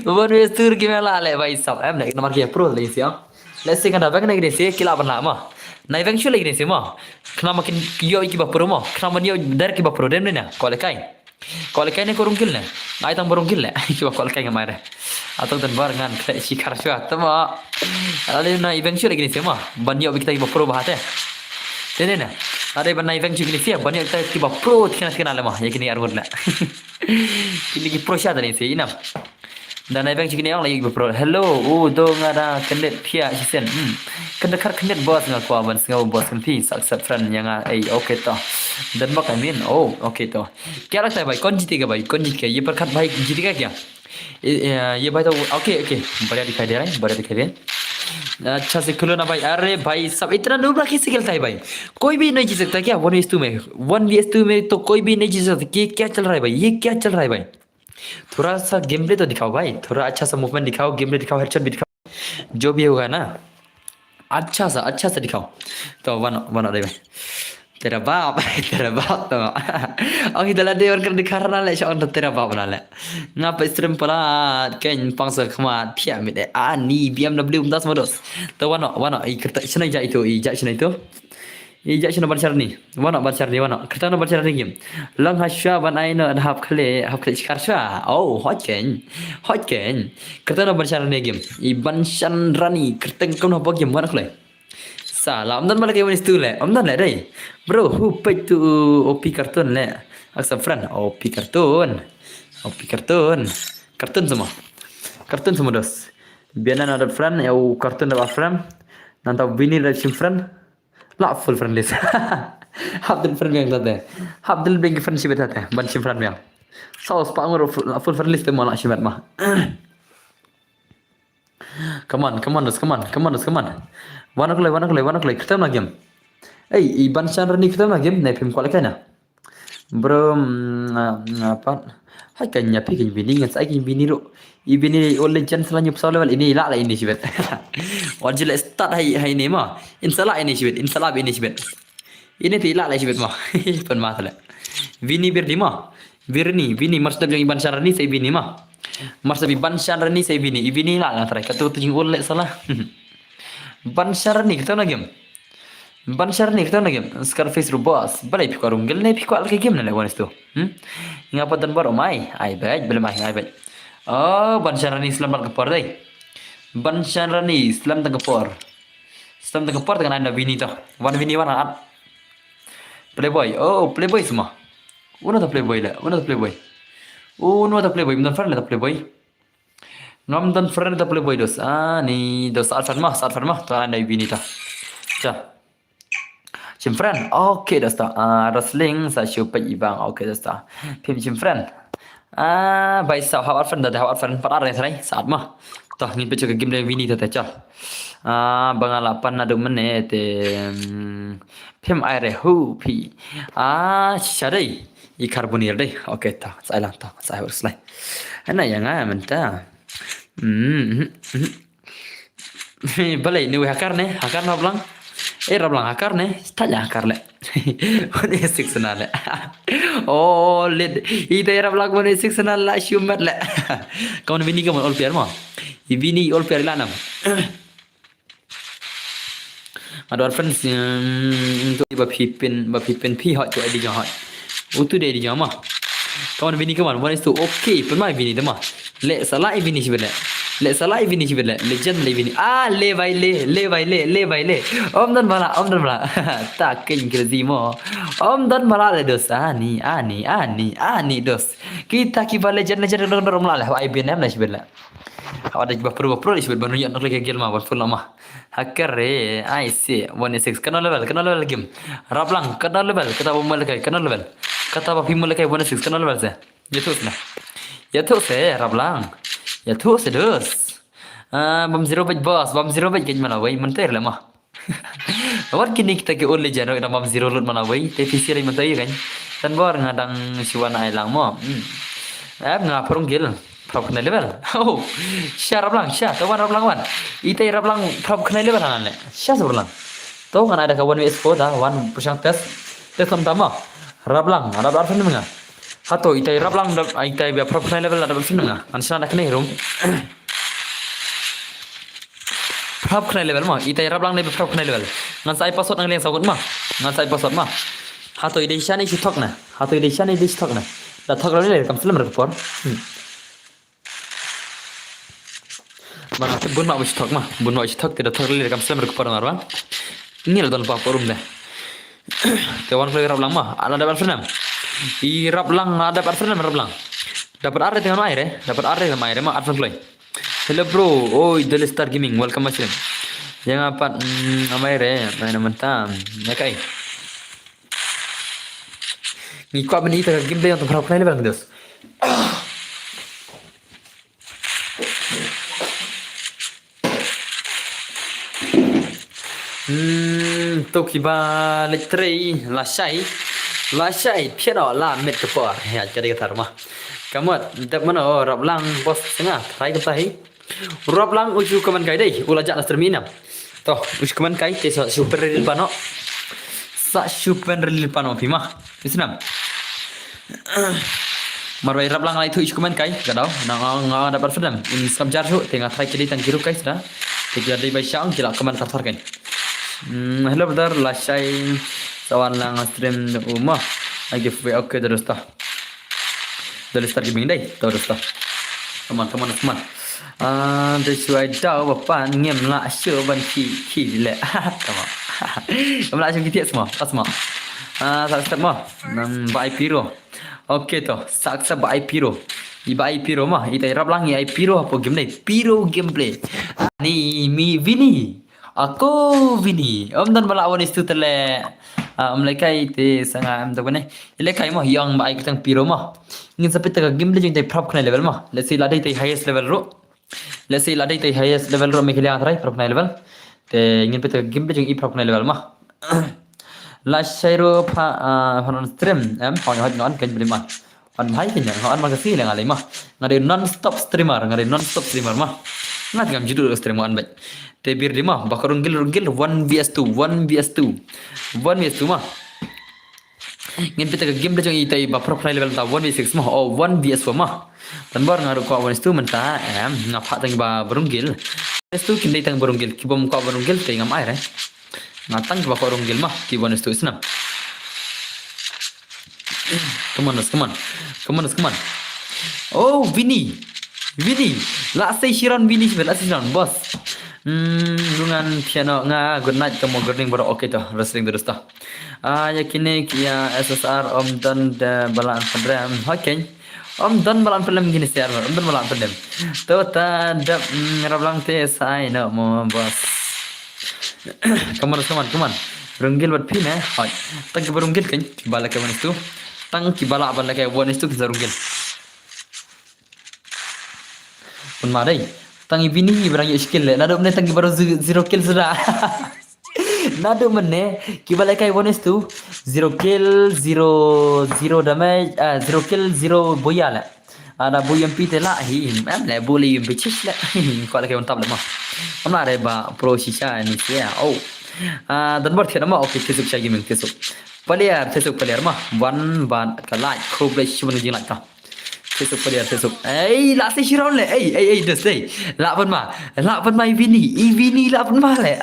Bonus tu gimana le baik sap nak nomor kia pro lagi siang. Let's see kan dah bagaimana gini sih kila apa mah. Nah eventually gini sih mah. Kenapa makin yo iki ba pro mah. Kenapa dia dari ki ba pro dem ni na. Kalau kain ni korung gil ne, ai tang borong gil ne, coba kalau kain ngamai atau dan barengan kayak sikar syah, tema, ada na eventually gini sih mah, banyak kita iba pro bahate, ini na, ada iba na eventually gini sih, banyak kita iba pro tikan lemah, ya gini armor ne, ini pro syah dari sih, inam, dan eventually gini orang lagi iba pro, hello, dong ada kendet pia hisen, kendet bos ngaku aban, ngau bos kenpi, saksat friend yang okay toh. Dan bak amin okay तो क्या लगता है भाई कौन जीतेगा ये प्रखर भाई जीतेगा क्या ये भाई तो ओके बढ़िया दिखाई दे रहा है अच्छा से खेलो ना भाई अरे भाई सब इतना नूबरा कैसे खेलता है भाई कोई भी नहीं जीत सकता क्या 1vs2 में तो कोई भी नहीं जीत सकता ये क्या चल रहा है भाई थोड़ा सा गेम प्ले तो दिखाओ भाई थोड़ा अच्छा सा मूवमेंट दिखाओ गेम प्ले दिखाओ हेडशॉट भी दिखाओ जो भी होगा ना अच्छा सा दिखाओ तो वन भाई तेरा बाप तो ang ida lade orang kerja karena le syang tera bapak nale ngapa stream pala ken pangsa khama thia mi de ani BMW 10 modos to wana I kerta chana ja itu bacar ni wana kerta no bacar ni game lang hasya ban aina hap khale chikar sha hot ken kerta no bacar ni game I Bansan Rani kerta kam no game wana khale salah om dan malah kayak tu le om dan le dai bro who paid to OP kartun le aksa friend OP kartun semua dos bianan ada friend eu kartun ada friend nanti bini ada friend la full friend list Abdul friend yang tadi Abdul bagi friend sih betul ban sim friend yang saus pangor full friend list malah sih mah come on Wana kulai kita lagi game. Bansan Rani kita lagi game. Naik film kuala kana. Bro apa? Hai kan nyapi kan bini ngan sai kan bini ro. Bini oleh jan selanya pesawat level ini lah ini sibet. Wajib start hai ini mah. Insalah ini sibet. Ini tidak lah sibet mah. Pen mah lah. Bini bir di mah. Bini maksud yang Bansan Rani saya bini mah. Maksud Bansan Rani saya bini. Bini lah ngan terakhir. Kata tu jing oleh salah. Bansan Rani kita lagi game. Scarface Rubos. Balai pikir runggel ni pikir alki game ni lepas tu. Ngapa dan baru mai? Ai baik belum mai ai baik. Oh Bansan Rani selamat kepar dai. Bansharani Islam Tangapur. Islam Tangapur dengan anda Vini toh. Wan Vini wan at. Playboy. Oh, Playboy semua. Uno to Playboy lah. Uno to Playboy. Uno to Playboy. Menonton friend lah Playboy. Nonton friend lah Playboy dos. Ah, ni dos saat farmah. Tuh anda Vini toh. Cah. Chimfran, okay dah start. Wrestling saya cuba ibang, okay dah start. Phim Chimfran. Baik sao hawat friend dah hawat friend par arah serai saat mah. Toh ngin pecah game dari Vini tu cah. Bangalapan ada menit phim air hu pi. Syadai ikarbonir deh. Okay toh, saya lang toh, saya harus lai. Ana yang mentah. Balai ni hakar nak bilang. Rablang hakar tanya hakar le. Ini sectional le. Oh, lid. Ida rablang mana sectional la shumat le. Kamu Vini kamu all player mah. Vini all player lanam. Ada friends untuk bapipin pi hot tu edi jahat. Utu dia edi jama. Kamu Vini kamu mana itu okay. Pernah Vini tu mah. Le salah Vini sebenarnya. Le salah Vini sebenarnya. Legend le Vini. Le vai le. Om dan bala. Tak king crazy mo. Om dan bala le dos. Ani dos. Kita kibar legend orang lah. Ai BNM lah sebenarnya. Ada juga pro di sebenarnya banyak nak lagi game mah full mah. Hacker I see 1.6 kenal level game. Rablang kenal level. Kata pemulakai kenal level. Kata pemulakai 1.6 kenal level saya. Ya tu saya Rablang. Ya tu sedus. Bam zero baj gain mana wei mentai lah mah. Awak kini kita ke oleh jano ina bam zero lut mana wei. TPC rai mentai kan. Dan bor ngadang siwana ailang mo. Ngap perunggil. Prop kena level. Oh. Syah Rablang, tawan Rablang wan. Itai Rablang prop kena level kan le. Syah seberlang. Tahu kan ada kawan WS4 dah wan pusang tes sama. Rablang, ada berapa ni menga? Hato itai Rablang itai biar prop kena level ada berapa ni menga? Ansana nak kena rum. Prop kena level mah. Itai Rablang ni prop kena level. Ngan sai password nang leng sagut mah. Hato idai syah ni sitok na. Dah thok le kam film rekor. Mana bun mak tok tidak terlihat rekam selam rekor marwan. Ini lah dalam forum dah. Kawan keluar Rablang mah, ada dapat film. Di Rablang ada dapat film Rablang. Dapat air dengan air mah advance play. Hello bro, Idol Star Gaming, welcome masih. Yang apa main mentam. Nakai. Ni kau benda itu game dia untuk berapa kali bang dos. Tokiba letri lasai piano la met kepor ya jadi kata rumah kamu tak mana Rablang bos tengah try ke tahi Rablang uju kaman kai deh ulajak nas terminam toh uju kaman kai te super real pano pimah isnam marwai Rablang lai tu uju kaman kai gadau nang dapat film in subjar tu tengah try jadi tangkiru kai sudah jadi baisang kila kaman tartar kan. Hello brother, lasai sawan lang stream rumah. Lagi free okay terus tah. Dari start gaming deh, terus tah. Teman. Sesuai tahu apa ngem lah show ban ki le. Teman. Kamu langsung kita semua. Saksa mah nang bai piro. Okay toh, saksa bai piro. Ibai piro mah, itai Rablang ibai piro apa game ni? Piro gameplay. Ni mi Vini. Aku Vini. Dan balawan itu tele. Mereka itu sangat tak benar. Mereka mah yang baik tentang piro mah. Ingin sampai tengah game dia jadi prop kena level mah. Let's say ladai itu highest level ro. Mereka lihat try prop kena level. Te ingin sampai tengah game dia jadi prop kena level mah. Last share panon stream. Hanya kan beli mah. An hai kenya. An makasih yang alai mah. Ngade non stop streamer mah. Ngat gam judul streamer an baik. Tebir lima bakar runggil 1vs2 mah ngin pita game dia itai ba pro level ta 1v6 mah 1vs4 mah tan bar ngaru ko 1v2 menta ngapa tang ba berunggil itu kindai tang berunggil kibom ko berunggil te ngam air ngatang ba ko runggil mah ki 1v2 isnam come on. Vini Vini, la say Shiran Vini la Shiran bos. Dengan piano nga good night kamu gerding baru oke tuh wrestling terus tuh. Yakini kia SSR Om Don balaan pedram. Oke. Om Don balaan pedram gini sih Om Don balaan pedram. Tuh tadap ngerablang teh saya no mau bos. Come on. Runggil buat pin Hai. Tang kita runggil kan. Kibala kawan itu. Tang kibala bala kayak one itu kita runggil. Pun madai. Tangi bini berang skill le. Nado mene tangi baru 0 kill sudah. Nado mene kibala kai bonus tu 0 kill 0 damage 0 kill 0 boya la. Ada boya pite la hi. Mem le boleh yang becis la. Kalau kai on tab le mah. Amna reba pro shisha ni sia. Oh. Dan buat kita mah oke kesuk saya gaming kesuk. Player mah one ban kalai coverage cuma jing lak ta. Kesuk player. La si Shiron le. Des deh. La pun mah Vini la pun mah le.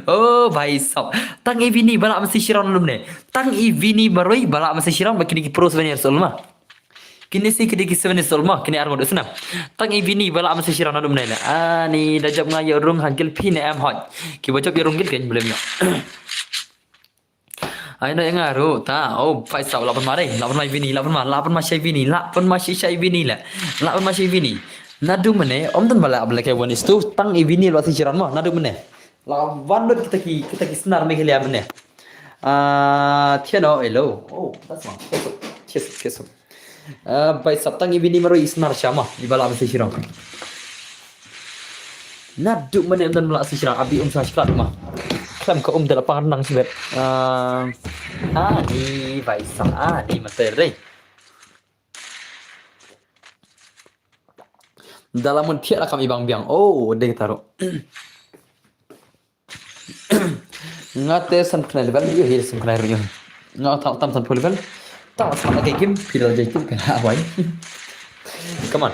Oh भाई साहब tang Vini balak mesti Shiron lum ne. Tang Vini baroi balak mesti Shiron bakini pro sebenarnya sol mah. Kini sih kini sebenarnya sol mah kini argo desna. Tang Vini balak mesti Shiron lum ne le. Ni dah jap ngaya rung hangkel pin am hot. Ki bocok rung gil kan belum ya. Ayo yang ngaruh, oh, Faisal lapan mai Vini, lapan masih Vini lah. Nadu mana? Om tuan bala abla kayak wanis tu, tang Vini luar siaran mah, nadu mana? Lawan dot kita ki senar megelia mana? Tiano, hello, oh, that's one, kesuk. Faisal tang Vini maru senar siapa? Di bala abla siaran. Nadu mana om tuan bala siaran? Abi sashkat mah. Klam ke dalam panang sebab ni Faisal ni materi dalam tiap lah kami biang oh dia taruh ngate san kenal level yo hil san kenal yo ngat tam san level tak sama kayak game final jadi kan awai come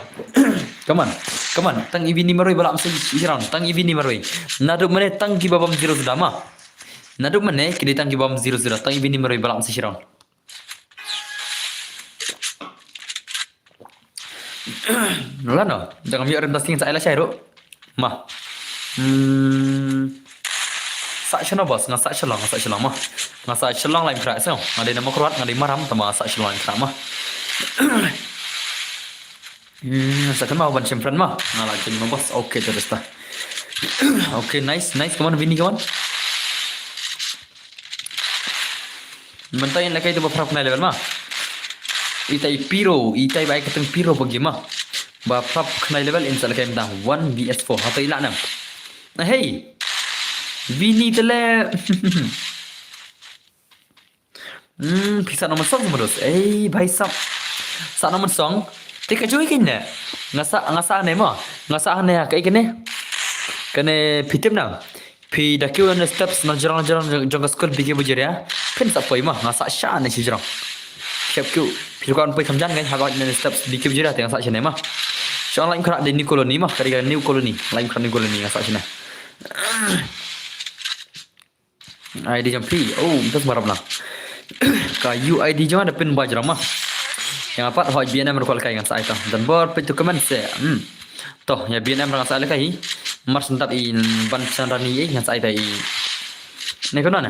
on tang Vini maroi balak mesti Shiran tang Vini maroi naduk mana tang ki babam 0 sudah mah naduk mana kini tang ki babam 0 sudah tang Vini maroi balak mesti Shiran nolah no jangan biar rendah sing saya lah Syairo mah sak chana bos ngasak shalong mah ngasak shalong lain kerak sel ada nama keruat ada maram tambah sak shalong kerak mah Second mau ban champion mah ngalah jadi bos oke terus dah oke nice kawan Vini kawan mentain lagi itu beberapa level mah itai baik ketemu piro bagi mah beberapa kena level insal kayak dah 1 vs 4 atau ilah nam nah hey Vini tele pisah nomor 2 terus bhai sab sa nomor 2 Tika cuy kena ngasa ne mah ngasa ne kayak gini kene pitim na pi dah kau na steps na jarang jangka school bikin bujur ya pen tak poi mah ngasa sya ne si jarang siap kau pi kau poi kamjan kan habat na steps bikin bujur ya tengah sya ne mah sya lain kena di new colony mah kari new colony lain kena new colony ngasa sya ne ID jampi oh terus marah na kayu ID jangan ada pen bajram mah yang apa hoj BNM berkual kai ngan sai ta dan bor pe tu comment se toh ya BNM ngan sai kai mar sentap in ban sanrani ngan sai tai ne kono na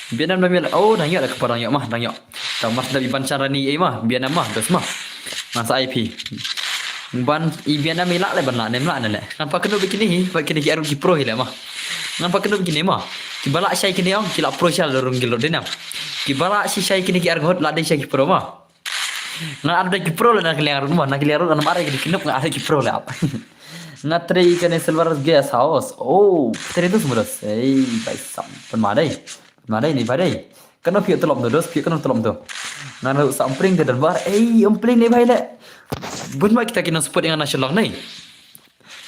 BNM la mel oh dang ya la keparang ya mah dang ya ta mar sentap ban sanrani mah BNM mah dos mah ngan sai pi ban BNM ila le ban la nem la ne kan pa kena begini ki aru ki pro hila mah ngan pa kena begini mah ki bala sai kini ong ki la pro sal dorong gilo denam ki bala si sai kini ki argot la de sai ki pro mah nggak ada kipro lah nak lihat rumah kan marah di kinep nggak ada kipro lah nggak teri kan silver gas house oh teri itu semua dos baik sam pemadai ni badai kan piak telom tu dos piak kan telom tu nggak sampling ke dalbar sampling ni baik le bun mak kita kena support dengan nasional ni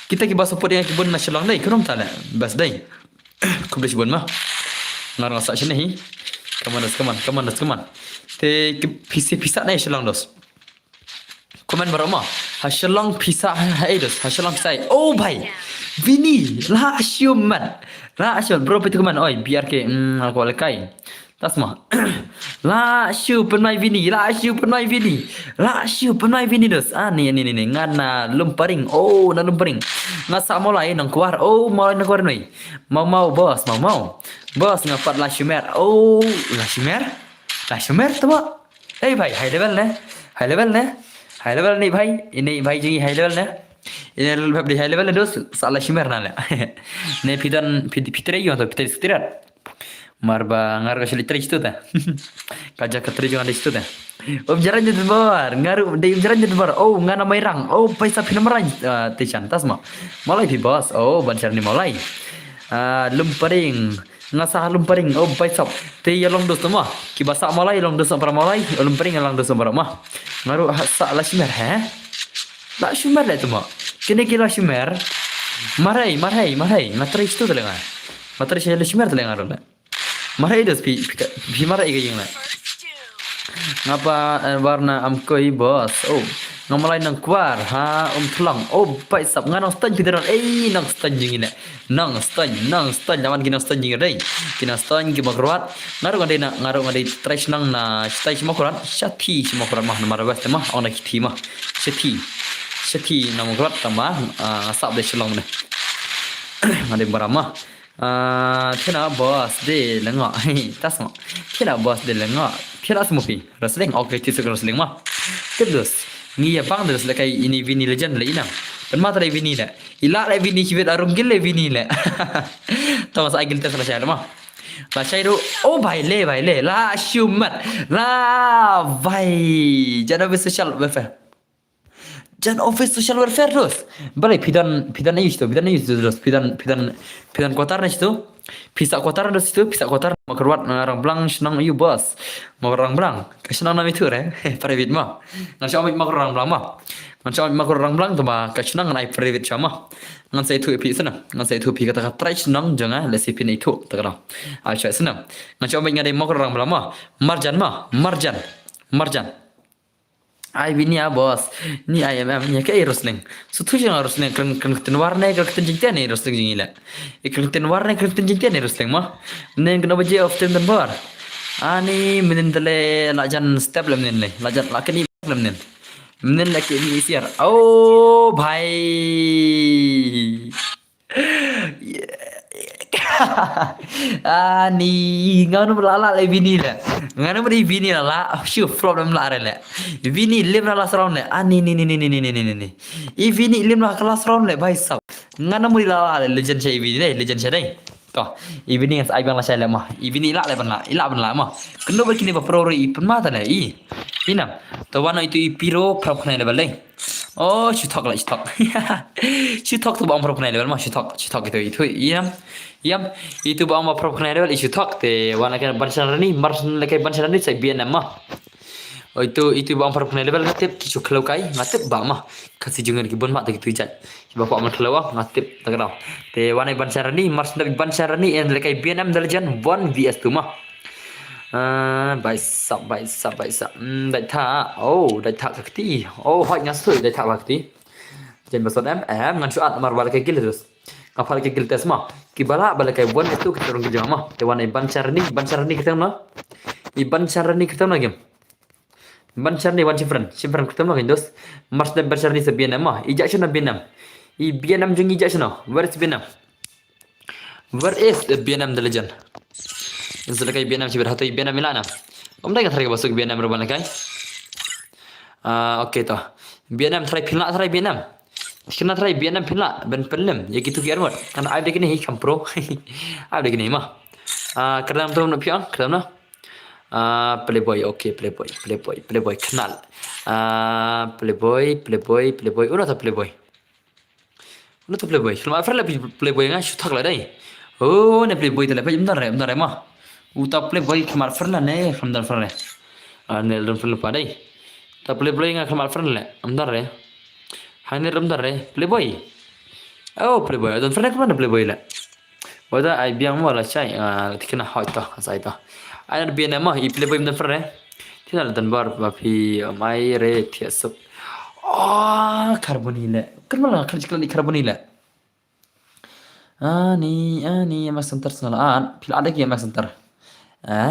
kita kibas support dengan kibun nasional ni kenapa tak le bas dai kubis bun mah nggak rasa sini Come on. Te pisah naik selang dos. Komen berapa? Haselang pisah dos. Haselang pisah. Oh bhai. Vini lah asyuman. Bro betul komen. Oi biar ke aku lekai. Tasma. La shu penai vini, la shu penai vini. La shu penai vini dos. Ni ngana lumparing. Oh, na lumparing. Ngasa mulai nang keluar. Oh, mulai nang keluar ni. Mau bos, mau. Bos ngapat la shumer. Oh, la shumer. La shumer tu ba. Bhai, high level ne. High level ne. High level ni bhai. Ini bhai jadi high level ne. Ini level bhai high level dos. Salah shumer na le. Ne pitre yo to pitre stirat. Marba ngaruh ke selitri itu dah. Kajak keteri jangan di situ dah. Oh jalan jadi bar, ngaruh di jalan jadi bar. Oh ngana mairang. Oh paisa pina marang. Tishan tas mah. Mulai di bos. Oh bancar ni mulai. Lumparing. Ngasah lumparing. Oh paisa. Ti long dos mah. Kibasa mulai long dos para mulai. Lumparing long dos para mah. Ngaruh sa la shimer he. La shimer lah tu mah. Kini shimer. Marai. Materi itu tu lengan. Materi saya la shimer tu lengan rola. Marai das pi marai ke yang la. First two. Ngapa warna amkoi bos. Oh, ngamalai nang kuar ha tulang. Oh, pai sap nganong stan pidaran. Nang stan jing ina. Nang stan lawan kinang stan jing dai. Kinang stan ki makruat. Ngaruh ngade trash nang na stai makruat. Syati makruat mah nomor bas mah ona kiti mah. Syati nang makruat tambah sap de shlong ne. Ngade barama. Thế nào boss de lenga tas mo thế nào boss de lenga phira smopi wrestling okay tisu wrestling ma kedus ngi ya bang des lekai ini vini legend le inang pen mata le vini le ila le vini kibet arum gil le vini le tamas agil tes la ma la shairu oh bhai le la shumat la bhai jana social welfare Jan office social welfare terus. Balai pidan itu terus pidan kotar itu. Pisa kotar makarwat orang belang senang you bos. Makarang belang. Kesenang nama itu private mah. Ngan siapa makarang belang mah. Ngan siapa makarang belang tu mah kesenang ngan private sama. Ngan saya itu pi sana. Ngan saya itu pi kata try senang jangan lesipin itu takra. Asyik senang. Ngan siapa ngan makarang belang mah. Marjan. Ai bini ya bos, ni IMM nya kayak wrestling. Suatu yang wrestling kan warna kan jingtian ni wrestling jingila. Kan warna kan jingtian ni wrestling mah. Nen kena baje of ten bar. Ani menen tele lajan step lem nen le. Lajan lakini lem nen. Menen laki ni isiar. Oh bhai. Ni nganu berlala le bini le. Nganu beri bini la. Sure problem la le. Bini lim la surround le. Ni. I bini lim la kelas surround le bhai sab. Nganu beri la legend saya bini le, legend saya dai. Toh, i bini as ai bang la saya le mah. I bini la le ban la mah. Kendo berkini ba pro i pen mata le i. Inam. To wana itu i piro prop kena le balai. Oh, she talk. She talk tu bang prop kena level mah. She talk itu iam. Itu bang prop kena level she talk te wana kan bansaran ni saya bian mah. Oh itu bang prop kena level ngatip kicu kalau kai ngatip bang mah. Kasih jangan kibun mak tak itu jat. Bapak mak kelawak ngatip tak kenal. Te wana bansaran ni bansaran ni en lekai bian dalajan 1 vs 2 mah. Bài sập. Đại thả các tí. Hỏi nhá sủi đại thả các tí. Jadi maksud em ngan suat mar balik gil terus. Ngapal ke gil tes mah. Kibala balik ke bon itu kita orang kerja mah. Tewan iban carni kita mah. Iban carni kita mah game. Ban carni wan cifran kita mah dos. Mars dan ban carni sebian mah. Ijak sana bienam. I bienam jeng ijak sana. Where is bienam? Where is the bienam the legend? Selekai Vietnam sih berhati Vietnam Milana. Om dah kata masuk Vietnam berapa lagi? Okey toh. Vietnam try Vietnam. Kena try Vietnam pila ben pelem. Ya gitu kian mot. Karena ada gini hikam pro. Ada gini mah. Kerana tu nak piang, kerana playboy. Okey playboy kenal. Playboy. Udah tu playboy. Kalau apa lagi playboy ngah syutak lah dah. Oh, ni playboy tu lah. Bentar mah. Uta playboy kemar ferla ne khamdar ferla ne don ferla padai ta playboy nga kemar ferla amdar re hane ramdar re playboy don ferla kemar playboy la wada ai biang mo la chai tikna hoita asaita ai bian ma I playboy amdar ferla tina dan bar ba phi mai re thiasup carbonile kermala kali carbonile ani emak center salaan pil ada ki emak center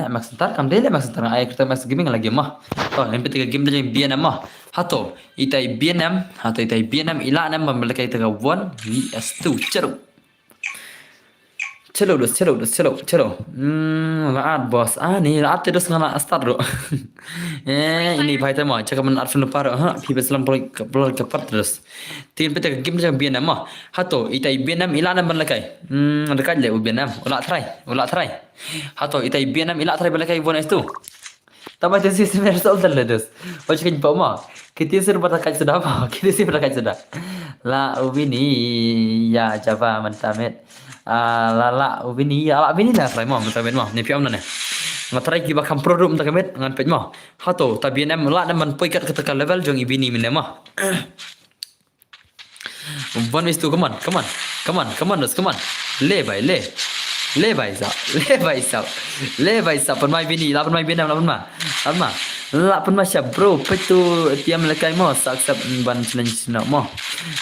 Max sebentar, kam dele Max sebentar. Ay kita Max gaming lagi mah. Oh, yang penting game dia BNM mah. Hato, itai BNM, hato itai BNM ila nam memiliki tega 1 vs2 ceruk. Chelo. Laat bos. Nih laat terus ngana start bro. Ini भाई तमा cakap men arfun par pi beslam pol kapat terus. Tin pete game jam bian nama. Hato itai bian ilana ban lakai. Dekat le bian ulat try. Hato itai bian ila try balakai bon itu. Tama jadi sebenarnya soal terlepas. Macam kan pama. Kita sih berdekat sudah apa? Kita sih berdekat sudah. La ubini ya Java mentamet. La ubini ya la ubini lah try mah mentamet mah. Ni piam nane. Matrai kiba kam produk mentamet ngan pej mah. Hato tabian la man poikat ketekan level jong ibini min mah. One is two, come on. Le भाई साहब पर माई बिनी लापन माई बिना लापन मा siap bro petu tiam lekai mo sak ban challenge mo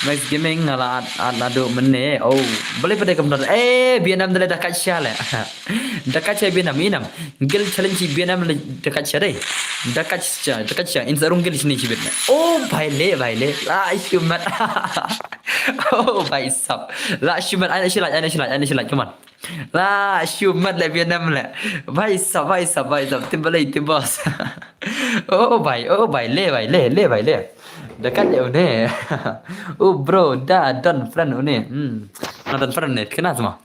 Max Gaming ngala adu mene oh boleh pada kebenar Vietnam dah dekat syale dekat syale Vietnam inam gel challenge Vietnam dekat syale dekat syale insarung gel sini cibet oh भाई ले la shumat oh भाई साहब la shumat ana shilat come on lah shumat le Vietnam le भाई साहब tim bos oh भाई ले dekat ya une oh bro dah done friend une done friend net kena semua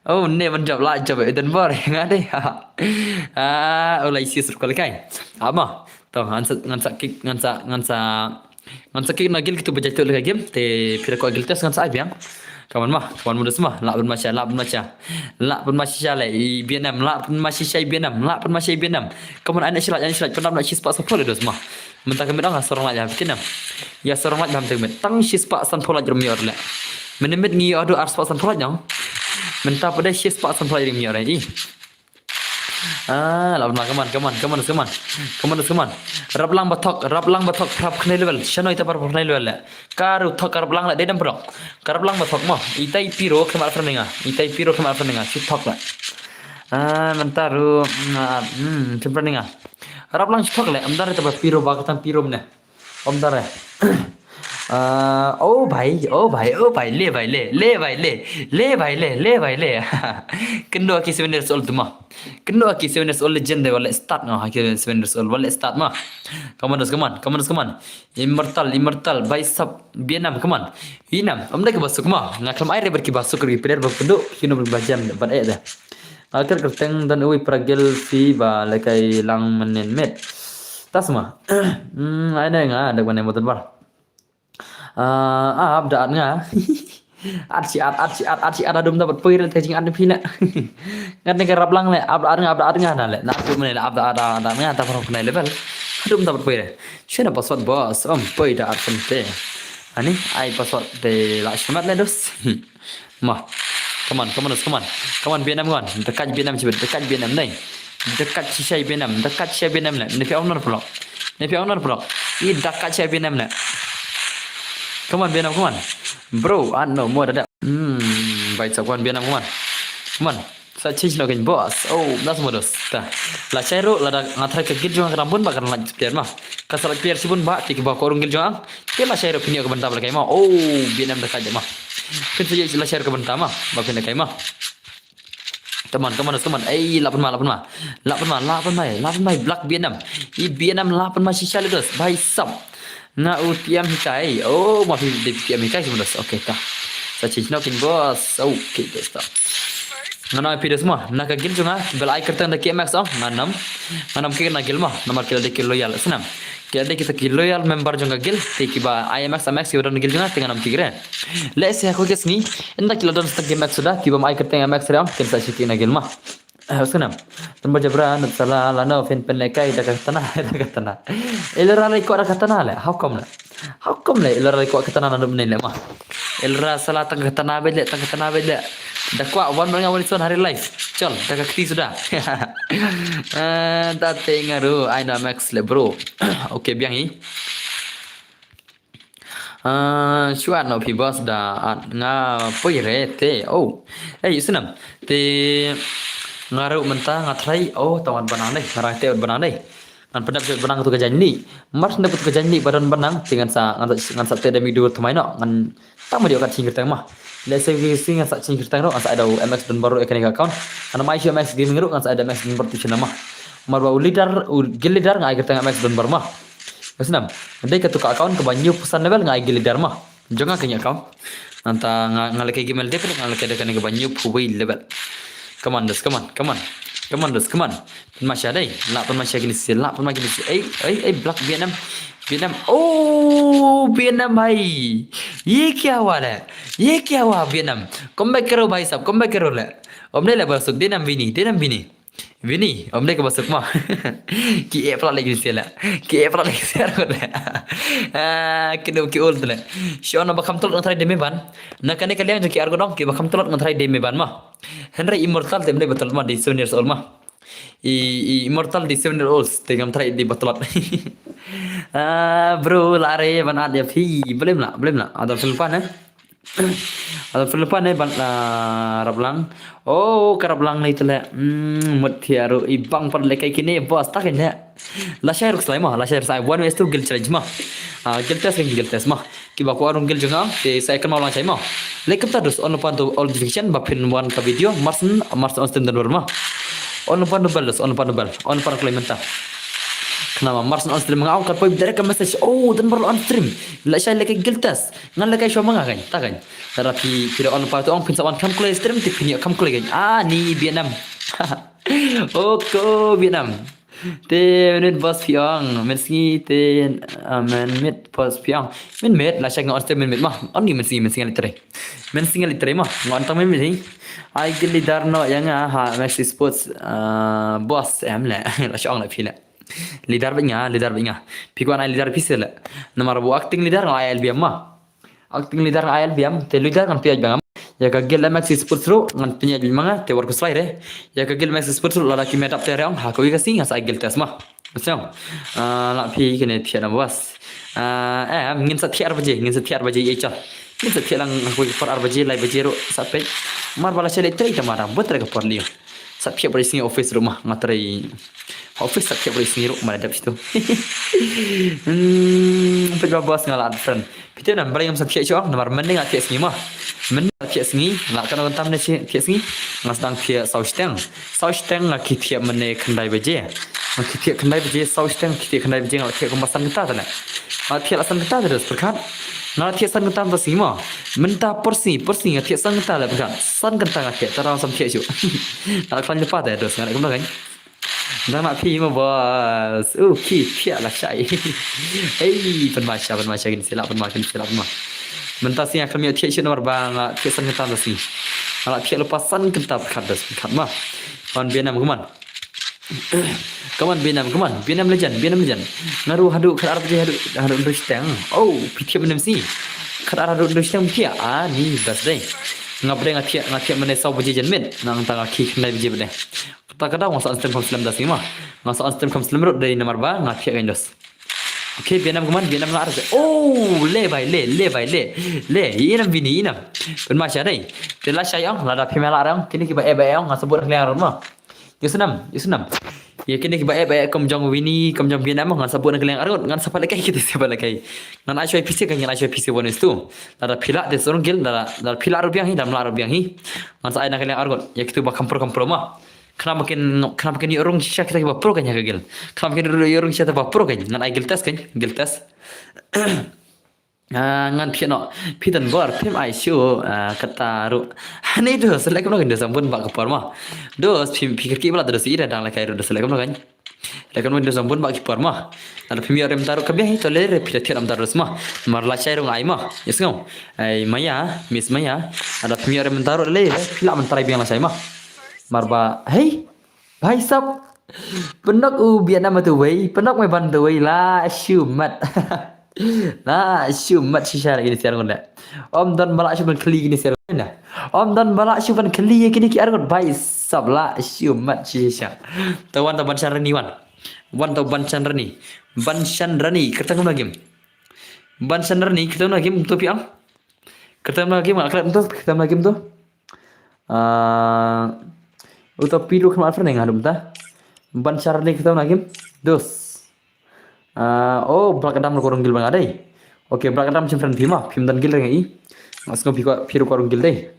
oh ne man job la job dan bor ngade ulai isi surkol kai ama to ngansa kick nagil gitu baca tu lagi game te pira ko gil tes ngansa biang kawan muda semua la pun masya le Vietnam la pun masya Vietnam kawan anak silat pernah nak sispa sapol itu semua mentah kami dah sorong lagi Vietnam ya sorong lagi dalam temen tang sispa sanpol lagi mior le menimit ngi adu arspa sanpol lagi mentah pada sispa sanpol lagi mior ini lawan kaman rap lang batok rap kena level shano ita par kena level karu thok rap lang la dedam bro karap lang batok mo itai piro kemar frenenga si thok la mentaru cemprenenga rap lang thok le amdar ita piro bakatan piro mne amdar oh भाई ले kedua ki 7 years old tu mah kedua ki 7 years old legend deh wala start ngah ki 7 years old wala start mah come on immortal by sub Vietnam come on Vietnam amda ke basuk mah ngaklam air berki basuk ri player berpenduk kino berbajam ban dah akhir kerteng dan uwi pragel si ba lekai lang menen met tas mah ada ngah ada mana motor bar abdaan nga arci adum dapat poir tejing adum pina ngan negara rablang le abdaan nga na le na tu mene abdaan nga ta farok na level adum dapat poir shena password boss poir da arfente ani ai password de la shmat le dos mah come on Vietnam gon dekat Vietnam cibet dekat Vietnam nei dekat Shisha Vietnam le ne pi owner blok i dekat Shisha Vietnam le come on Vietnam bro no more ada baik sakuan Vietnam come on sa change login boss oh das modus ta la chairo la da ngathar ke gil jong rambun bakar la player mah kasar player sibun ba tik ba korung gil jong ke la chairo pinio ke bentar kai mah oh Vietnam dekat je mah pin saja la chairo ke bentar mah ba pin kai mah teman lapun mai black Vietnam i Vietnam lapun masih chalidos bhai sab na utiam hikai oh mafi de utiam hikai sebenarnya oke ta sa change no kin boss oke guys ta ngana video semua nak gil junga bel ai kertan de KMX nganam ke na gil mah nomor kilo de loyal senam kita loyal member junga gil tiki ba IMX MX yodan gil junga tenganam tigre let's say aku guys ni inda kilo don stak GMX sudah kiba ai kertan MX ram kin sa chiki na gil mah senam temba jabra nat sala lana fen pen lekai dakat tanah elra lai ko dakat tanah le how come le elra lai ko dakat tanah nandum le mah elra sala tang tanah bele dakwa wan bang awal son hari live chal dakat ti sudah ta tengaru aina max le bro okay biang hi chuan no pi boss da nga poire te oh senam te ngaru mentah ngatrai oh tawan banang deh ngarang teh banang deh ngan pendap teh banang tu kerja ni mars dapat kerja ni badan banang dengan sa ngan sa teh demi dua temai no ngan tak mau dia kat singkir tang mah le se vi ngan sa singkir tang ro asa ada MX dan baru ekonomi account ana mai shi MX game ro ngan sa ada MX dan baru tu mah mar ba gil leader ngai kertang MX dan baru mah Kesenam, nanti ketuka account ke banyu pesan level ngai gil leader mah jangan kenya account nanta ngalake gmail deh ngalake dekan ke banyu pubai level come on dos come on come on come on dos come on penmasya deh lah penmasya gini sih lah penmasya gini sih black Vietnam Vietnam oh Vietnam भाई ये क्या हुआ है ये क्या हुआ Vietnam come back करो भाई साहब come back करो ले हमने ले बसुक Vietnam Vini हमने के बसुक mah कि ए pula lagi sih lah कि ए pula lagi sih kena ki old le shona bakam tolot ngatrai demi ban nakane kalian jeki argo dong ki bakam tolot ngatrai demi ban mah henry immortal temne betul mah di 7 years old mah immortal di 7 years old tegam trai di betulat bro lare ban ada phi belum lah ada filpan ada filpan ban rablang oh karablang ni tele mutiaru ibang par lekai kini bos tak ini la share selai mah la share sai one ways to gil challenge mah gil test mah ki ba ko arung gil janga te sai kan mau lang sai mah lekap terus on pan to all notification ba pin one ka video marsen on stream dan mah on pan to bell on pan implementa kenapa marsen on stream ngau kat poi direct message oh dan baru on stream la share lekai gil test ngan lekai show manga kan tak kan terapi kira on pan to on pin sawan kam kule stream ti pin kam kule kan ni Vietnam Oko Vietnam te menit bos piang mensi te menit bos piang met la shang on stream met mah on ni mensi litre mah ngon tang men ni ai gili darno yang ha Max Sports boss em la la shang la pila leader banya pikuan ai leader pisela nomor bu acting leader ngai LBM mah acting leader ngai LBM te leader kan piaj bang ya kagil Max Sports ro ngan punya manga te work slide ya kagil Max Sports ro la ki metap te reong ha ko kasi ngas agil tes mah macam la pi kene thian bos ngin sa thiar baje ye cha ngin sa thian ko par baje lai baje ro sampai mar bala chele tre tamara betre ka porli sa phia bari office rumah matrai office sa phia bari ro mana dap situ pe bos ngala friend pite nam bari ngam sa phia chong nomor mending atia singi mah men phia singi ngak kan on tam ne phia singi ngas dang phia sau steng ngak ki phia mene khandai baje ngak ki phia khandai baje sau steng ki khandai baje ngak phia kemasan kita tane ngak phia lasan kita terus berkat ngak phia san kita ta singi mah menta porsi ngak phia san kita la berkat san kita ngak phia tarang sam phia chu ngak kan lepas dah terus ngak kan Nang nak pi mah bos. Ki phia la sai. Penmasya gini silap mah. Mentah sih akan miat thiak nomor bang thiak san kita sih. Kalau thiak lepasan kita berkat mah. Kawan Vietnam Vietnam legend. Ngaruh hadu kelar baje hadu understand. Oh, pithiak benem sih. Kelar hadu understand phia ni das deh. Ngabre ngatiak menesau baje jenmet nang tang ki khnai baje bede. Kadang masa on stream kom Islam das mah. Masa on stream kom Islam ro dari nomor ba ngatiak gandos. Okey, Vietnam lar. Oh, le inam bini inam. Penmasya dai. Telah sayang lada pemela arang kini ki ba yang ngasebut kalian rumah. Yusunam. Ya kini ki ba kom jong wini kom jong Vietnam ngasebut kalian arang ngan sapa lekai kita sapa lekai. Ngan asyai PC kan ngan asyai PC bonus tu. Lada pila de sorong gil lada pila rupiah hi dalam lar rupiah hi. Ngan sa aina kalian arang ya kitu ba kampur mah. Kenapa makin orang sih kita kiba pro kan ya gil. Kenapa makin orang sih kita pro kan ngan gil test ngan pitan bor pim ai shu kata ru hani do selek kan do sampun bak kepar mah do pikir ki bala do ira dang lakai do selek kan lekan do sampun bak kepar mah ada pim rem taru kabeh to le pita tiram taru mah mar la chai rung ai mah yes ngau ai miss maya ada pim rem taru le pila mentarai biang la chai mah marba hey bhai sab penok Vietnam tu wei penok mai ban tu wei la shumat la shumat shisha lagi ni siaran dah om dan balak shuman keli gini siaran dah om dan balak shuman keli gini ki argot bhai sab la shumat shisha tawan ban chanrani wan ban chanrani ketemu lagi ban chanrani ketemu lagi tu piang ketemu lagi tu Piru kemal fren ngadum ta. Ban cara ni kita nagim. Dos. Oh, belak kadam korong gil bang adai. Oke, belak kadam cim friend phima, phim dan gil ngai. Asko piru korong gil dai.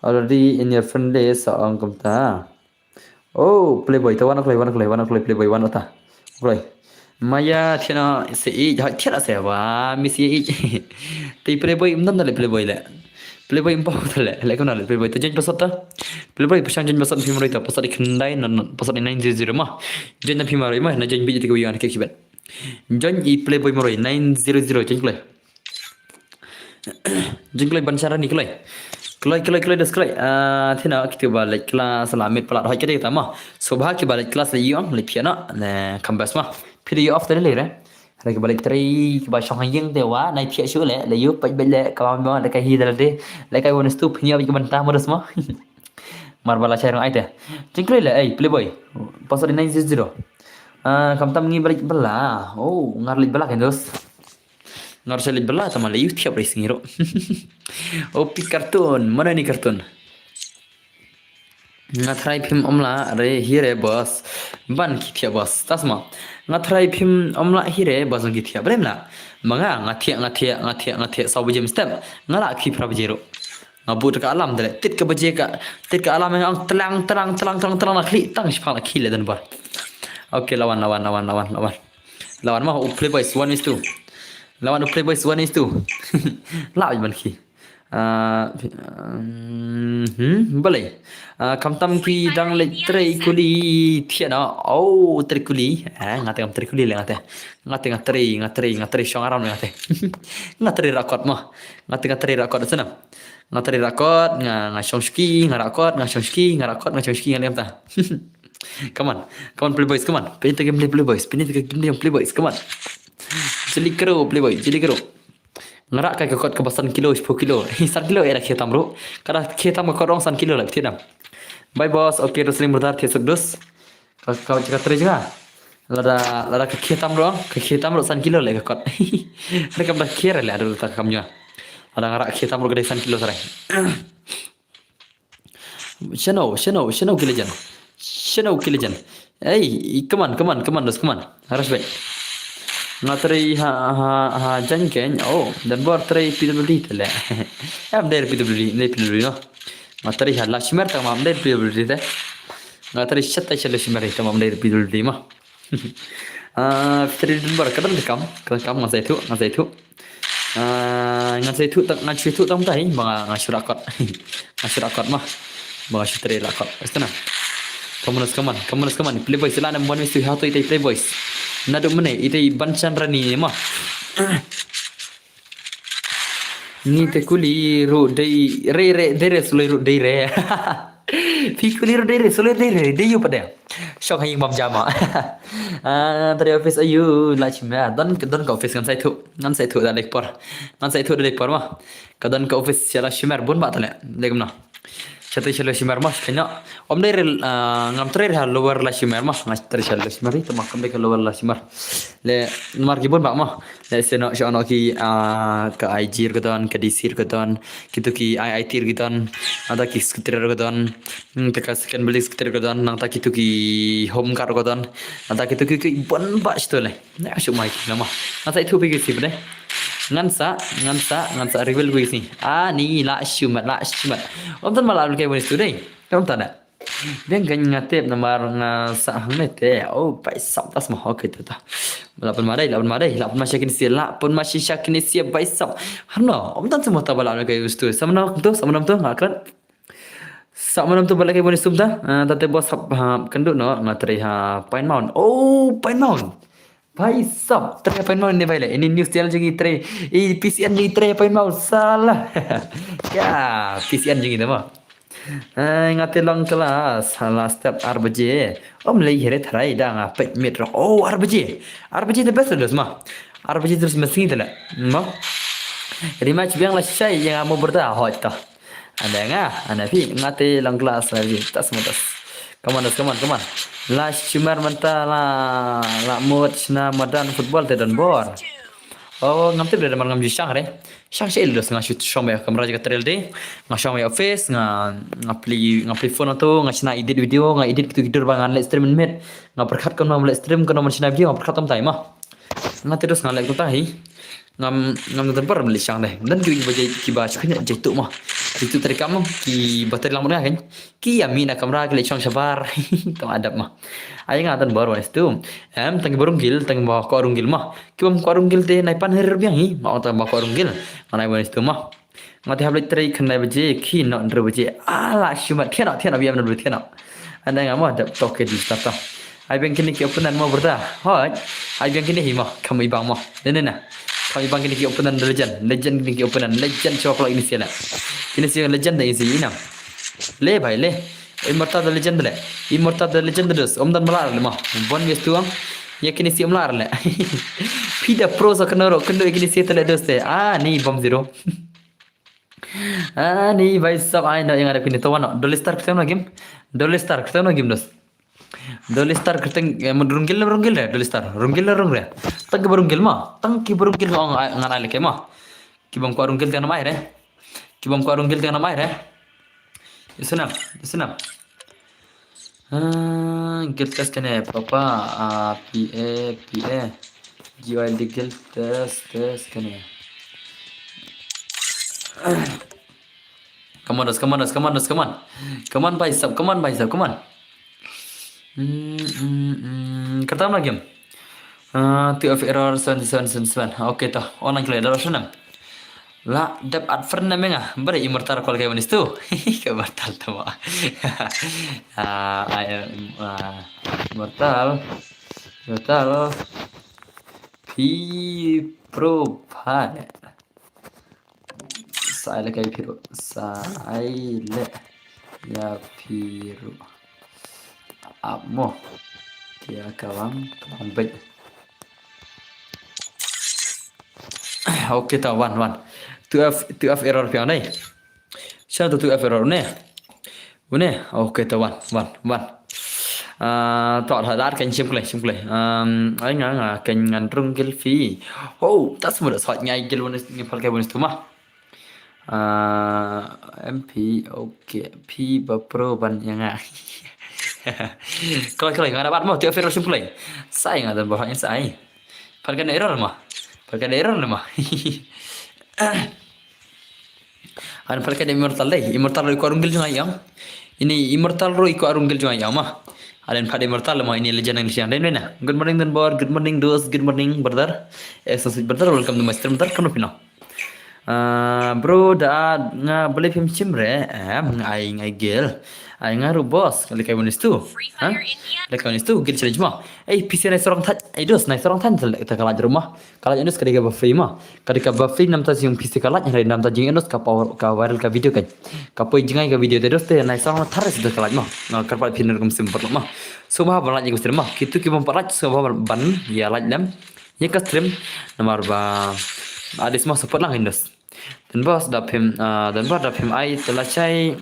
Already in your friend list angkum ta. Oh, playboy ta wana klay playboy wana ta. Klay. Maya thiana se e thiana se wa miss e. Ti playboy mdam dale playboy le. Playboy impau dale. Le kana le playboy ta jen pasat ta. Playboy pasang jen pasat phim roi ta pasat ikhendai nan pasat 900 ma. Jen na phim roi ma na jen bi ti ko yan ke kibat. Jen i playboy moroi 900 jen klay. Jen klay bansara ni klay. Kelai das kelai. Thina kita balik kelas lamit pelat hoi kita tama. Sobha kita balik kelas yang lebih piana. Kambas mah. Pilih off tadi le. Hari kita balik teri kita baca yang dewa. Naik piak syu le. Layu balik kawan mah. Lekai hidal de. Lekai wana stup. Nya kita bantah modus mah. Marbala cairang aite. Cingklai le. Playboy. Pasal 960. Kam tam ngi balik bela. Oh ngarlik bela kan dos. Ngar saya lihat belah sama layu tiap racing hero. Oh pi kartun, mana ni kartun? Ngatrai film omla re hire bos, ban kitia bos, tasma. Ngatrai film omla hire bos ng kitia, beremla. Manga ngatia sabu jam step, ngala ki prabjero. Ngabut ke alam dale, tit ke alam yang telang kli tang sipang kile dan bar. Oke lawan. Lawan mah play boys 1-2. Lawan playboys 1-2. Lawan ban ki. Boleh. Kamtam ki dang le trei kuli tiana. Oh trei kuli. Ngate kam trei kuli le ngate. Ngate syong aram ngate. Ngate rakot mah. Ngate rakot sana. Ngate rakot syong ski ngarakot syong ski ngalem ta. Come on playboys, come on. Pintu game playboys, playboys, come on. Jeli kero playboy, jeli kero. Ngarak kai kot ke basan kilo 10 kilo. 1 kilo era khitam bro. Kada khitam ko rong 1 kilo la thiam. Bye boss, okay Roslim murdar thiesuk dus. Kau cakap terus juga. Lada ke khitam ro 1 kilo la kot. Mereka dah kira la ada tak kamnya. Ada ngarak khitam ro gede 1 kilo sarai. Shano kilajan. Hey, come on dus, come on. Harus baik. Ngatri ha jangken dan bor trai PWD tele. Am der PWD no. Ngatri ha lashmer tamam der PWD te. Ngatri shatta lashmer tamam der PWD ma. Fitri dan bor kadang kam ngasai tu. Ngasai tu tam tai bang ngasurakot. Ngasurakot mah. Bang syutri lakot. Istana. Come on. Playboys selana mon mesti hatu itai playboys. Nado mana itai bansan rani mah. Ni te kuli ru dei re sulai ru dei re. Pi kuli ru dei re sulai dei re dei yu pada. Syok hai mam jama. Tadi office ayu la chima don ka office ngan sai thu da lekpor. Ngan sai thu da lekpor mah. Kadon ka office sala shimar bun ba tale. Legumna. Chata shalo shimar mas kena om der ngam trer ha lower la shimar mas trer shalo shimar itu makam de lower la shimar le mar gibon ba ma le seno shono ki ka IG gadon ka DC gadon kitu ki IIT gadon ada ki skuter gadon ka second beli skuter gadon nang ta kitu ki home car gadon ada kitu ki bon ba stole ne asu mai ki nama asa itu bi ki bde ngansa rival gue sini ni la shumat om tan malam kayak bonus today kamu tahu tak dia ngatep nomor ngasa hangnete pai sap tas mah oke tu ta lapun madai masih kini siap pai sap hano om tan semua tabala kayak ustu sama nam tu ngakran sama nam tu balik kayak bonus tumda tate bos kenduk no ngatri ha pine mount pine mount भाई सब tray pine mount ने भाई ले ini news channel jengi tre PCN jengi tre pain maut salah ya PCN jengi dah mah ngate long kelas salah step RBJ om lagi heret harai dah ngapet metro RBJ the best terus mah RBJ terus mesti dah mah jadi match biang lah saya yang mau berdah hot tah ada ngate long kelas lagi tas mutas Come on. Last cumar mentah la mood na madan football te dan bor. Oh, ngam te bela ngam jishang re. Shang she ildos nga shoot shong ya kamera jaga trel de. Nga shong ya face nga play phone to nga china edit video nga edit gitu bang live stream met. Nga perkhat kon live stream kon china video nga perkhat tam tai mah. Nga terus nga live ko tai. Ngam nonton par beli shang deh. Dan ki baje ki ba chuknya jaitu mah. Itu tadi kamu ki bateri lang muna kan. Ki yami na kamera ki shong shabar. Kam adab mah. Ay ngatan baru itu. Tangi barunggil, tangi bawa ko arunggil mah. Kibam ko arunggil te naipan herer biang hi. Mau ta bawa ko arunggil. Manai baru itu mah. Ngati hablet teri kena baje ki nak ndre baje. Ala shumat tiana biam ndre tiana. Anda ngamo ada toke di stata. Ay biang kini ki openan mah berda. Hoi. Ay biang kini hi mah kamu ibang mah. Nena. Kamu ibang kini ki openan legend kini ki openan legend coba ini sih lah. Kini sih legend dah isi ini. Le bhai le. Immortal the legend le. Immortal the legend dus. Om dan melar le mah. Bon wes tuang. Ya kini si melar le. Pida pro sa kenoro kendo kini si tele dus te. Ni bom zero. Ni bhai sab aina yang ada kini tawan. Dolly Star kita game. Dolly Star kita game dus. Dolly Star kita runggil le Dolly Star. Runggil le. Tang ki barunggil mah. Tang ki barunggil ngana le ke mah. Ki bang ko runggil tiang namai re. Ki bang ko runggil tiang namai re. Senang. Guild test kene papa PA GOLD guild test kene. Come on bicep, come on. Kertam lagi. Two of error 77. Oke toh, online clear dah senang. La dap advert namanya bari immortal kol kayak manis tuh. Immortal tuh mah. Immortal P profile. Saile kayak piru. Saile ya piru. Amo. Dia kawang baik. Oke tau one. Tu F error piang đây. Sao tu F error nè. Une. Oke tau one. Tọt thời đát kênh chim play. Ấy ngã kênh ngàn trung gil phi. Oh, that's một sợi ngay gil bonus như phần cái bonus tu mà. MP oke P pro ban yang ngã. Kalau ngã dapat mau tu F error chim play. Sai ngã dan bawahnya sai. Phần cái error mah. Ada perkara immortal deh. Immortal roi ko arunggil jungai yang. Ini immortal roi ko arunggil jungai yang mah. Ada pada immortal mah ini legend yang siang dan mana. Good morning dan board. Good morning dos. Good morning brother. Brother welcome to my stream brother. Kamu pino. Bro dah boleh film cimre. Ngai gel. Ngaruh bos kali kayak bonus tu. Kali bonus tu gil challenge mah. PC naik seorang tan. Dos naik seorang tan kita kalah di rumah. Kalah Yunus kadika buffet mah. Kadika buffet nam ta yung PC kalah yang nam ta jing Yunus ka power ka viral ka video kan. Ka poi jingai ka video terus te naik seorang taris itu kalah mah. Karpat piner kum simpel mah. Subah balat yang stream mah. Kitu ki memperat subah ban ya laj lam. Ya ka stream nomor ba adis mah support lah Yunus. Dan bos dapim ai telah cai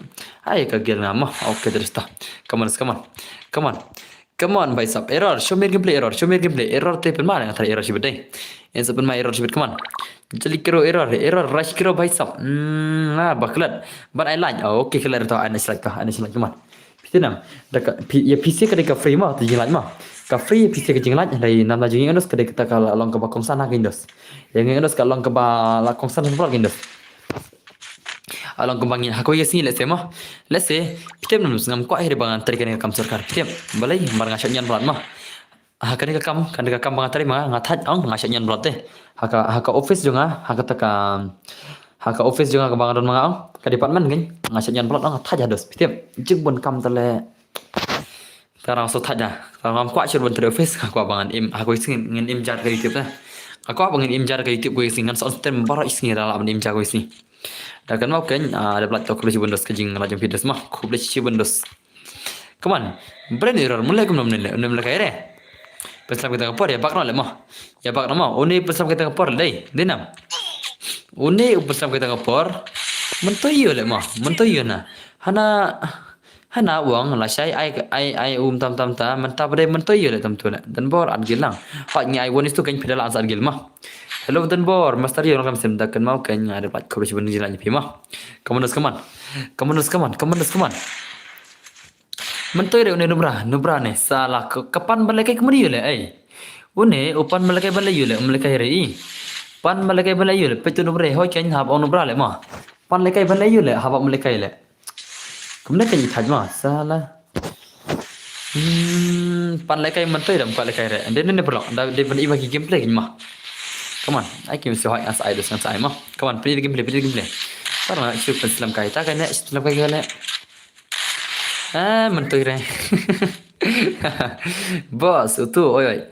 ai kagil nama. Oke terus dah. Come on bicep error show me gameplay error te pen mana ngata error sibet deh. Yang sepen mai error sibet kaman. Jadi kiro error rush kiro bicep. Baklat. Ban ai lain. Oke kelar tau ana select kaman. Pasti nam. Ya PC kadika free mah tu jelat mah. Ka free PC ke jinglat dari nam la jingin nos kadika ka long ka bakong sana Windows. Yang nos ka long ka ba la kong sana pula Windows. Along kembangin aku ya sini let's say kita belum ngam ko akhir bangan tari kan kam sarkar kita balai mar ngasyak nyan belat mah kan ka kam bangan tari mah ngatat ngasyak nyan belat teh haka office juga haka office juga ke bangan mah ka department kan ngasyak nyan belat ngatat hados kita jeung bon kam tele tarang so taja tarang ko asyur bon tari office ka bangan aku ngin im jar ka YouTube teh aku bangin im jar ka YouTube gue singan so tem bara isni dalam im jar gue sini. Dah kan mau kan ada plat tok lagi bonus kejing rajam videos mah ku beli cici bonus. Come on. Brand error mulai kum nomne kaya re. Pesam kita ngapor ya bakna le mah. Ya bakna mah oni pesam kita ngapor dei. Denam. Oni pesam kita ngapor mentoyo le mah. Mentoyo na. Hana uang lah saya ai tam mentap dei mentoyo le tam tu na. Dan bor adgil lang. Pak ngai won itu kan pedal ansar gil mah. Hello dan bor, Mas Tari orang kami sendakan mau kan ada pat kau bersih benih lagi pima. Kamu nus keman. Mentoi re une nubra ne salah kapan balakai kemari yule Une upan balakai balai yule balakai re pan balakai balai yule petu nubre hoi kan hab on nubra le ma. Pan balakai balai yule hab balakai le. Kemudian kan ithaj ma salah. Pan balakai mentoi ram pan balakai re. Then ne perlo. Da de ban ibagi gameplay kan ma. Come on, I can see how as I do some ma. Come on, play the gameplay. Para super Islam kai ta kan Islam kai gale. Mentoi re. Bos itu oi.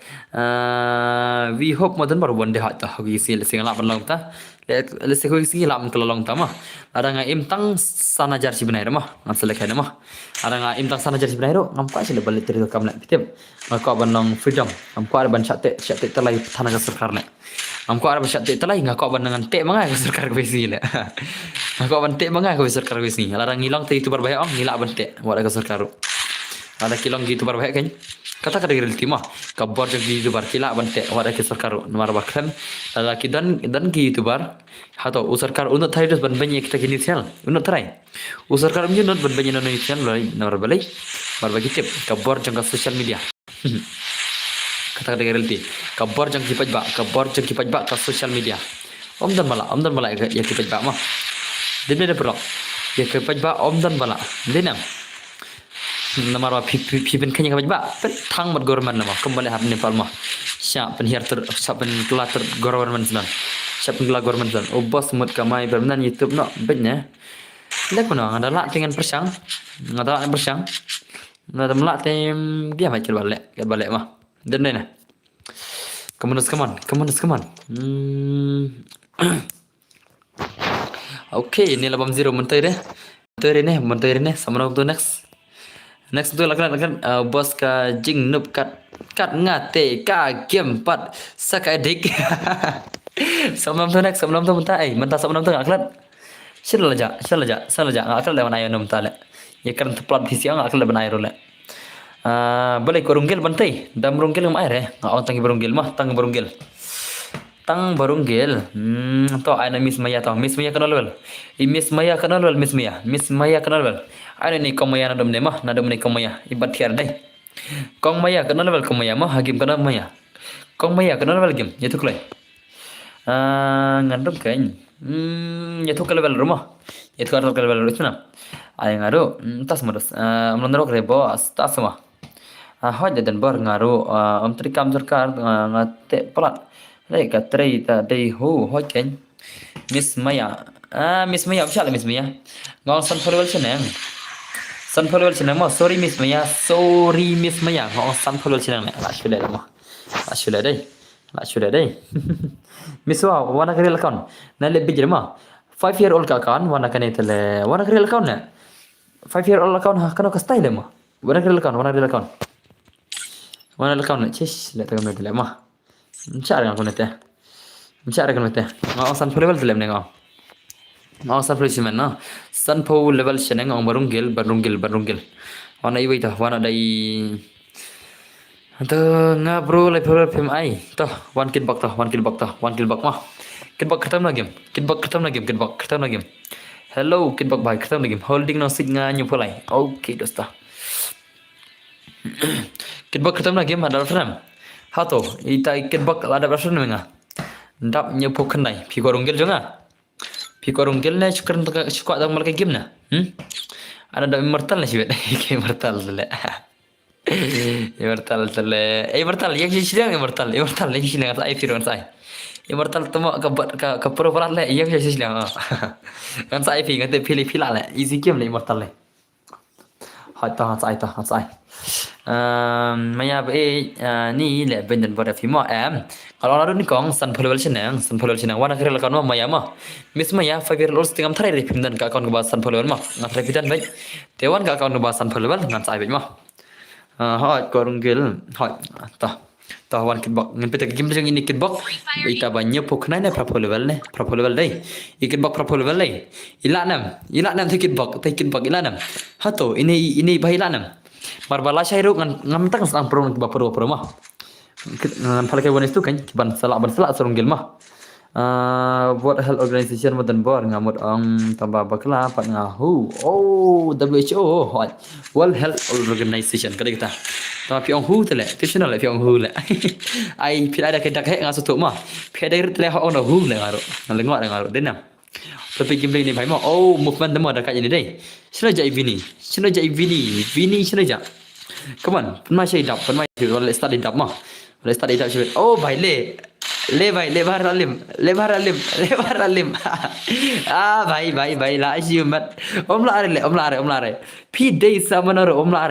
We hope modern baru bonde hat ta we see le singala ban long ta. Le se ko si lam kalau long ta mah. Ada nga im tang sana jar si benai mah. Ngam sele kai mah. Ada nga im tang sana jar si benai ro ngam kwa sele balik teri kam la pitep. Ngam ban long freedom. Ngam kwa ban chatte talai thana ga sarkar ne. Ngam kwa ban chatte talai ngam kwa ban dengan te mangai ga sarkar ko si le. Ngam kwa ban te mangai ko sarkar ko si. Ala ngilang te itu berbahaya ngila ban te wa ga sarkar. Ada kilong gitu berbahaya kan. Kata kada gerelti mah kabar jadi youtuber kila bante wada ke sarkar nomor bakran laki dan ki youtuber hato usarkar unut thai dos ban banyak kita kini sial unut try usarkar mungkin unut ban banyak non sial nomor balai barbagi tip kabar jangka sosial media kata kada gerelti kabar jang kipaj ba ke sosial media om dan bala ya kipaj ba mah dene de pro ya kipaj ba om dan bala denam nama pipin kanya kabaj ba tang mat government nama kembali hab Nepal mah siap penhiar pen kelah government senan siap kelah government senan bos mut kamai bermenan YouTube no betnya lek mana ngada dengan persang ngada melak tem dia macam balik mah dan nah come on okay ini 80 menteri deh sama tu next tu lakan bos ka jing nup kat ngate ka game pat sakai dik samam tu mentah mentah samam tu aklat sila ja aklat lewan ayo num tale ya kan teplat hisi aklat lewan ayo le boleh korunggil bantai dam runggil ngam air tangi barunggil tang barunggil to ana miss maya kenal wel miss maya kenal wel ana ni komaya nadam ne komaya ibat tiar dai kong maya kenal wel komaya mah hakim kenal maya kong maya kenal wel game itu klay ngandum kan itu kalau wel rumah itu kalau wel itu na ay ngaro tas mados melondrok rebo tas mah hoj dan bor ngaro trikam sarkar ngate pelat đây cả tray ta đây hu hoi ken Miss Maya bisa Miss Maya ngon sunflower senang mah sorry Miss Maya ngon sunflower senang lah sudah deh Miss wa wana kerja lakon na lebih jadi mah 5-year old kakan wana kan itu le wana kerja lakon na 5-year old lakon ha kan style mah wana kerja lakon cis le tagam le mah Mencari kan mete. Ngau sunflower level dalam nengau. Ngau sunflower simen na. Sunflower level seneng ngau barunggil. Wana ibu itu, wana dai. Tuh ngabro level film ai. Tuh one kill back mah. Kill back ketam lagi game. Hello kill back bhai ketam lagi game. Holding no sig nganyu pulai. Okay dosta. Kill back ketam lagi game ada film. Hato, ita iket bak ada version menga. Ndap nyepo kenai, pikorunggil jonga. Pikorunggil ne suka tak malai game na. Ada dak immortal na sibet. Immortal le. Immortal yang sisilang immortal lagi silang ai firon sai. Immortal temo ka pro parat le yang sisilang. Kan sai fi ngate pilih le. Easy game le immortal le. Hat sai. Maya ni le benden pada fimo kalau orang ni kong sunflower senang wana kerel kan maya mah Miss Maya 5-year old tingam thai re pimdan ka kaun ke sunflower mah ngat repidan baik tewan ka kaun ke sunflower ngan sai baik mah hot korunggil hot ta wan kitbok ngan pete game jang ini kitbok ita banyak poknai ne proper level dai ikitbok proper level dai ilanam te kitbok ilanam hato ini bahai ilanam Marbala syairu ngam sang pro ba pro mah. Ngan pala kay wanis tu kan ban salak surunggil mah. World Health Organization Modern Bor ngamut tambah bakla pat ngahu. Oh, WHO hot. World Health Organization kada kita. Tapi piong hu tele, fictional le piong hu le. Ai pi ada kedak he ngasu tu mah. Pi ada tele ho ono hu le ngaro. Ngalengok ngaro denam. Tapi game ni bhai mo. Oh, movement demo dekat ini deh. Sino jai Vini. Sino jai Vini. Vini sino ja. Come on, pernah saya dap, pernah saya let's start dap mah. Let's start dap sih. Oh, bhai le. Le bhai lebar alim bhai la asyum mat om la are phi dei samanor om la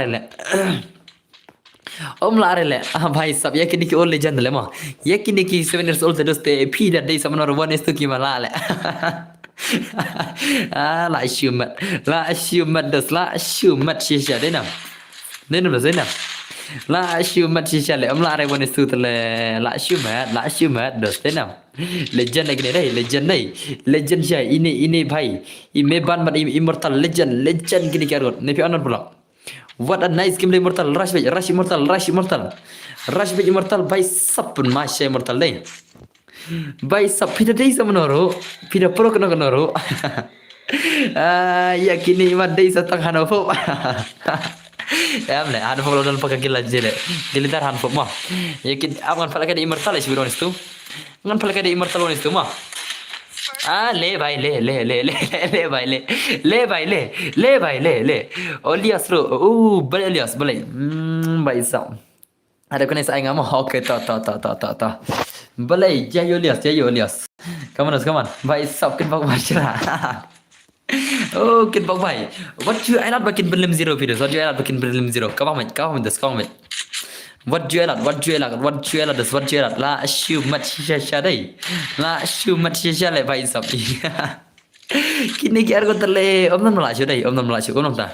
are bhai sab yakini ki old legend le ma yakini ki 7 years old doste phi da dei samanor 1 is to ki mala le la asyum mat dos la asyum mat shisha dei nam la shumat shisha le amla are one istut le la shumat dos tenam legend lagi deh legend sya ini bhai ime ban mat immortal legend gini karut nepi onon pula what a nice game immortal rush immortal bhai sapun masya immortal deh bhai sap pida dei samanoro pida pro kono yakini imat dei satang hanopo em le han follow dan pakai gila jele gilitar han mah yakin aman falaka di immortal is biron itu ngan falaka di immortal on itu mah le bhai le Olias ro bale Elias bale bhai sam ada kena saya ngam okay ta bale jai Elias come on bhai sab kin bak marchra oh, kid bak bhai. What do you add back in prelim 0 videos? What do you add back in prelim 0? Come on. What do you add? La ashu mat shisha dai. La ashu mat shisha le bhai sab. Kini ki argo terle om nan mala dai. Om nam ta.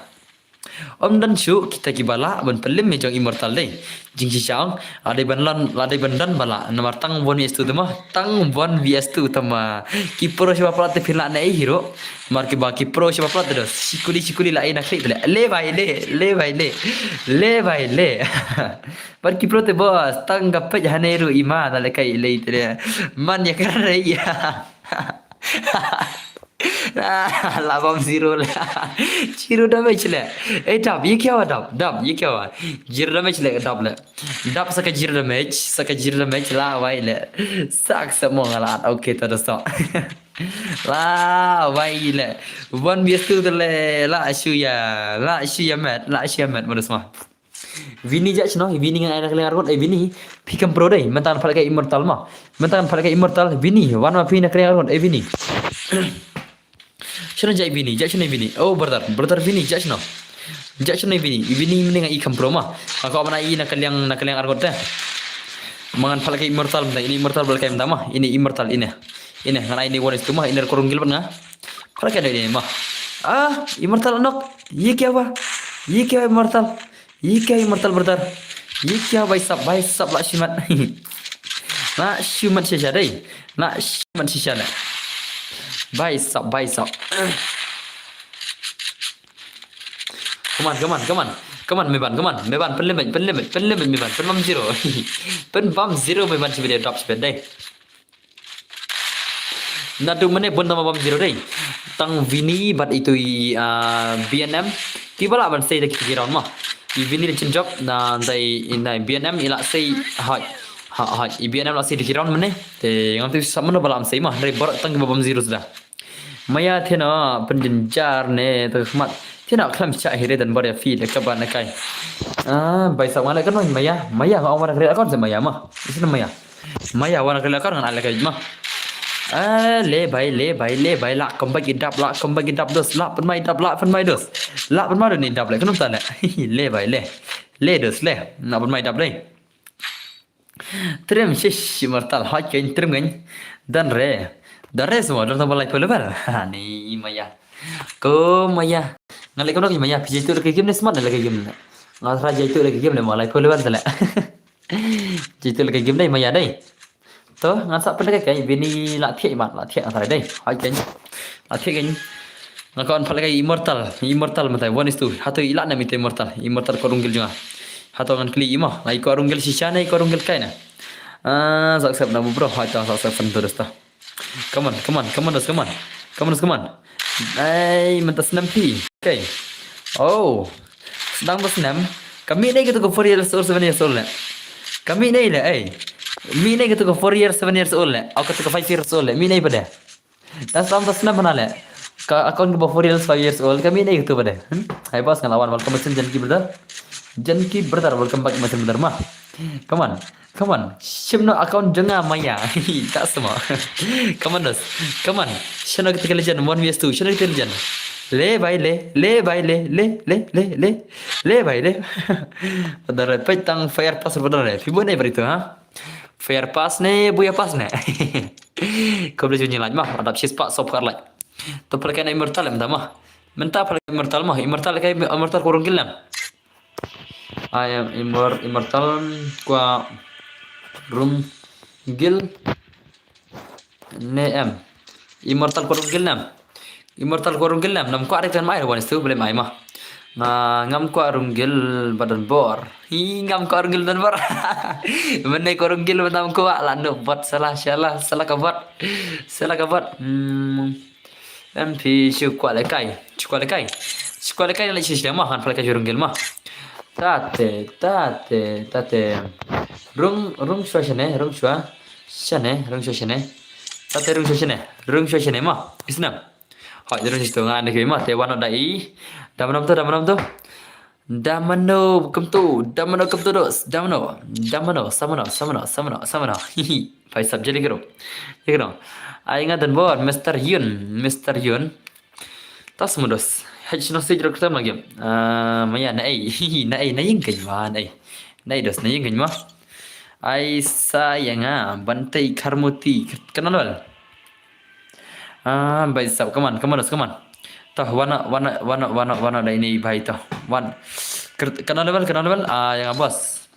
Om dan shu kita ki bala ban prelim me jong immortal dai. Jing si chang ladai bandan bala nomor tang 1 vs 2 tama tang 1 vs 2 tama ki pro siapa pelatih pila nai hero mar ki ba ki pro siapa pelatih dos sikuli lain nak le bhai le par ki pro te bos tang gape janeru ima dale kai le tere man ya karena ya la bom zero le zero damage le dab ye kya हुआ dab ye kya हुआ zero damage le dab saka zero damage la vai le sak semua ngalat okay ta dosto la vai le 1 vs 2 le la ashuya mat modus mah Vini jak no Vini ngan ada kelengar kot Vini pikam pro dai mentan falaka immortal Vini wan ma pina kelengar kot Vini Shana jai Vini. Oh brother Vini jak no Vini mending ikam pro mah kau mana i nak kaliang argot dah mangan falaka immortal mah ini immortal balkai mah ini immortal ini ngana ini waris tu mah ini korung gilban ngah falaka ada ini mah immortal anak ye kya immortal brother ye kya bhai sab la shumat shisha dai la shumat shisha la bhai sab come on meban pen limit meban pen bam zero meban si video drop speed dai nadu mene pun tama bam zero dai tang Vini bat itu BNM tiba lah ban say dak kiron mah Vini lecin job na dai in BNM ila say hot BNM la say kiron mene te ngam tu samno balam say mah dari barat tang bam zero sudah maya thena penjenjar ne tu khmat thena khlam cha hire dan baria fi le kaban kai bai sa wala kan maya ngau wana kre akon se maya mah isna maya wana kre akon ngan ala kai mah le bai la kembagi dap dos la pen mai dos ni dap le kan ta le dos le na pen mai dap dai trem shish immortal hot kain trem gan dan re semua dah tambah like level ni maya ngalek kau nak maya pijai tu lagi game ni smart lagi game ngasra jai tu lagi game le malai level tala jai tu lagi game dai maya dai to ngasa pada kai Vini la thiai antara dai hoi ken la thiai ken ngakon phala kai immortal matai 1:2 hato ila na mite immortal korunggil juga hato ngan kli ima lai korunggil sisha nai korunggil kai na sak sep na bro hoi ta sak sep terus ta Come on, come on, come on, Dos, come on. Come on, Dos, come on. Ay, mentas senam pi. Okay. Oh. Sedang bersenam. Kami ni kita ke 4 years old, 7 years old lah. Kami ni lah, Mi ni kita ke 4 years, 7 years old lah. Aku kita ke 5 years old lah. Mi ni pada. Dan sedang bersenam mana lah. Akon ke 4 years, 5 years old. Kami ni kita pada. Hai bos ngelawan. Welcome back to Janki Brother. Janki Brother. Welcome back to Brother mah. Come on. Come on. Shimno akon jengah maya. Tak semua. Come on, Dos. Come on. Shino kita ke legend. 1 vs 2. Shino kita legend. Le bhai le bhai le padahal petang fair pass padahal fibo ni berito ha fair pass ni buya pass ni kau boleh junyi lagi mah adap sis pak sop karlai to pakai immortal mah mah menta pakai immortal mah immortal kai immortal kurang gilam I am immortal kwa room gil ne am immortal kurang gilam Immortal korunggil nam ko ari tan mai wan stu boleh mai mah. Nah, ngam ko arunggil badan bor. Hi ngam ko arunggil badan bor. Menai korunggil badan ko ala no bot salah kabat. Salah kabat. MP syukwale kai. Syukwale kai lai sistem mah han palka jurunggil mah. Tate. Rung shwa shane. Tate rung shwa shane mah. Isnam. Hỏi cho nó chỉ tưởng anh cái mà thế quan nó đẩy đam năm tu Damano cầm tu dos Damano samano phải sắp jadi kero ai ingat dan buat Mr. Yun tas mudos haj no stage rekam lagi maya nai yang kenywa nai dos nai yang kenywa ai sayang bantai karmuti kenal baik sab, come on. Toh warna dah ini baik toh. Kenal level, yang bos.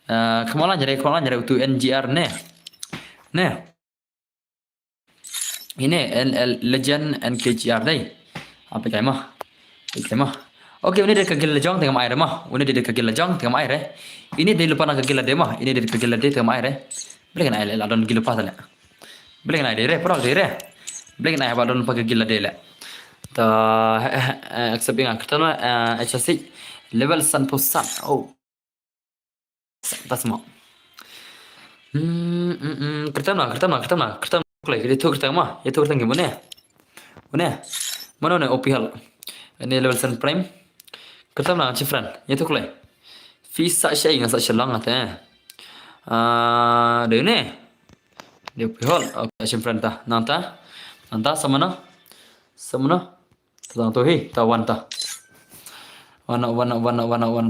Kemalan jadi untuk NGR ne. Ini Legend NKGR deh. Apa kayak mah? Okey, ini dia kegila jong tengah air mah. Ini dia lupa nak kegila dia mah. Ini dia kegila dia tengah air. Boleh kan air ladon gila pas tak? Boleh kan air dia? Perang dia. Boleh kena hebat don pakai gila dia. Ta accept yang kita nak HSC level 100%. Oh. Tak semua. Kita nak. Kelai itu kita mah. Itu kita gimana? Mana OP hal. Ini level 1 prime. Kita nak cifran. Itu kelai. Visa saya ingat saya lang atau. Dia ni. Dia OP hal. Okay, cifran ta. Nanta sama na tang tu hi tawan ta wana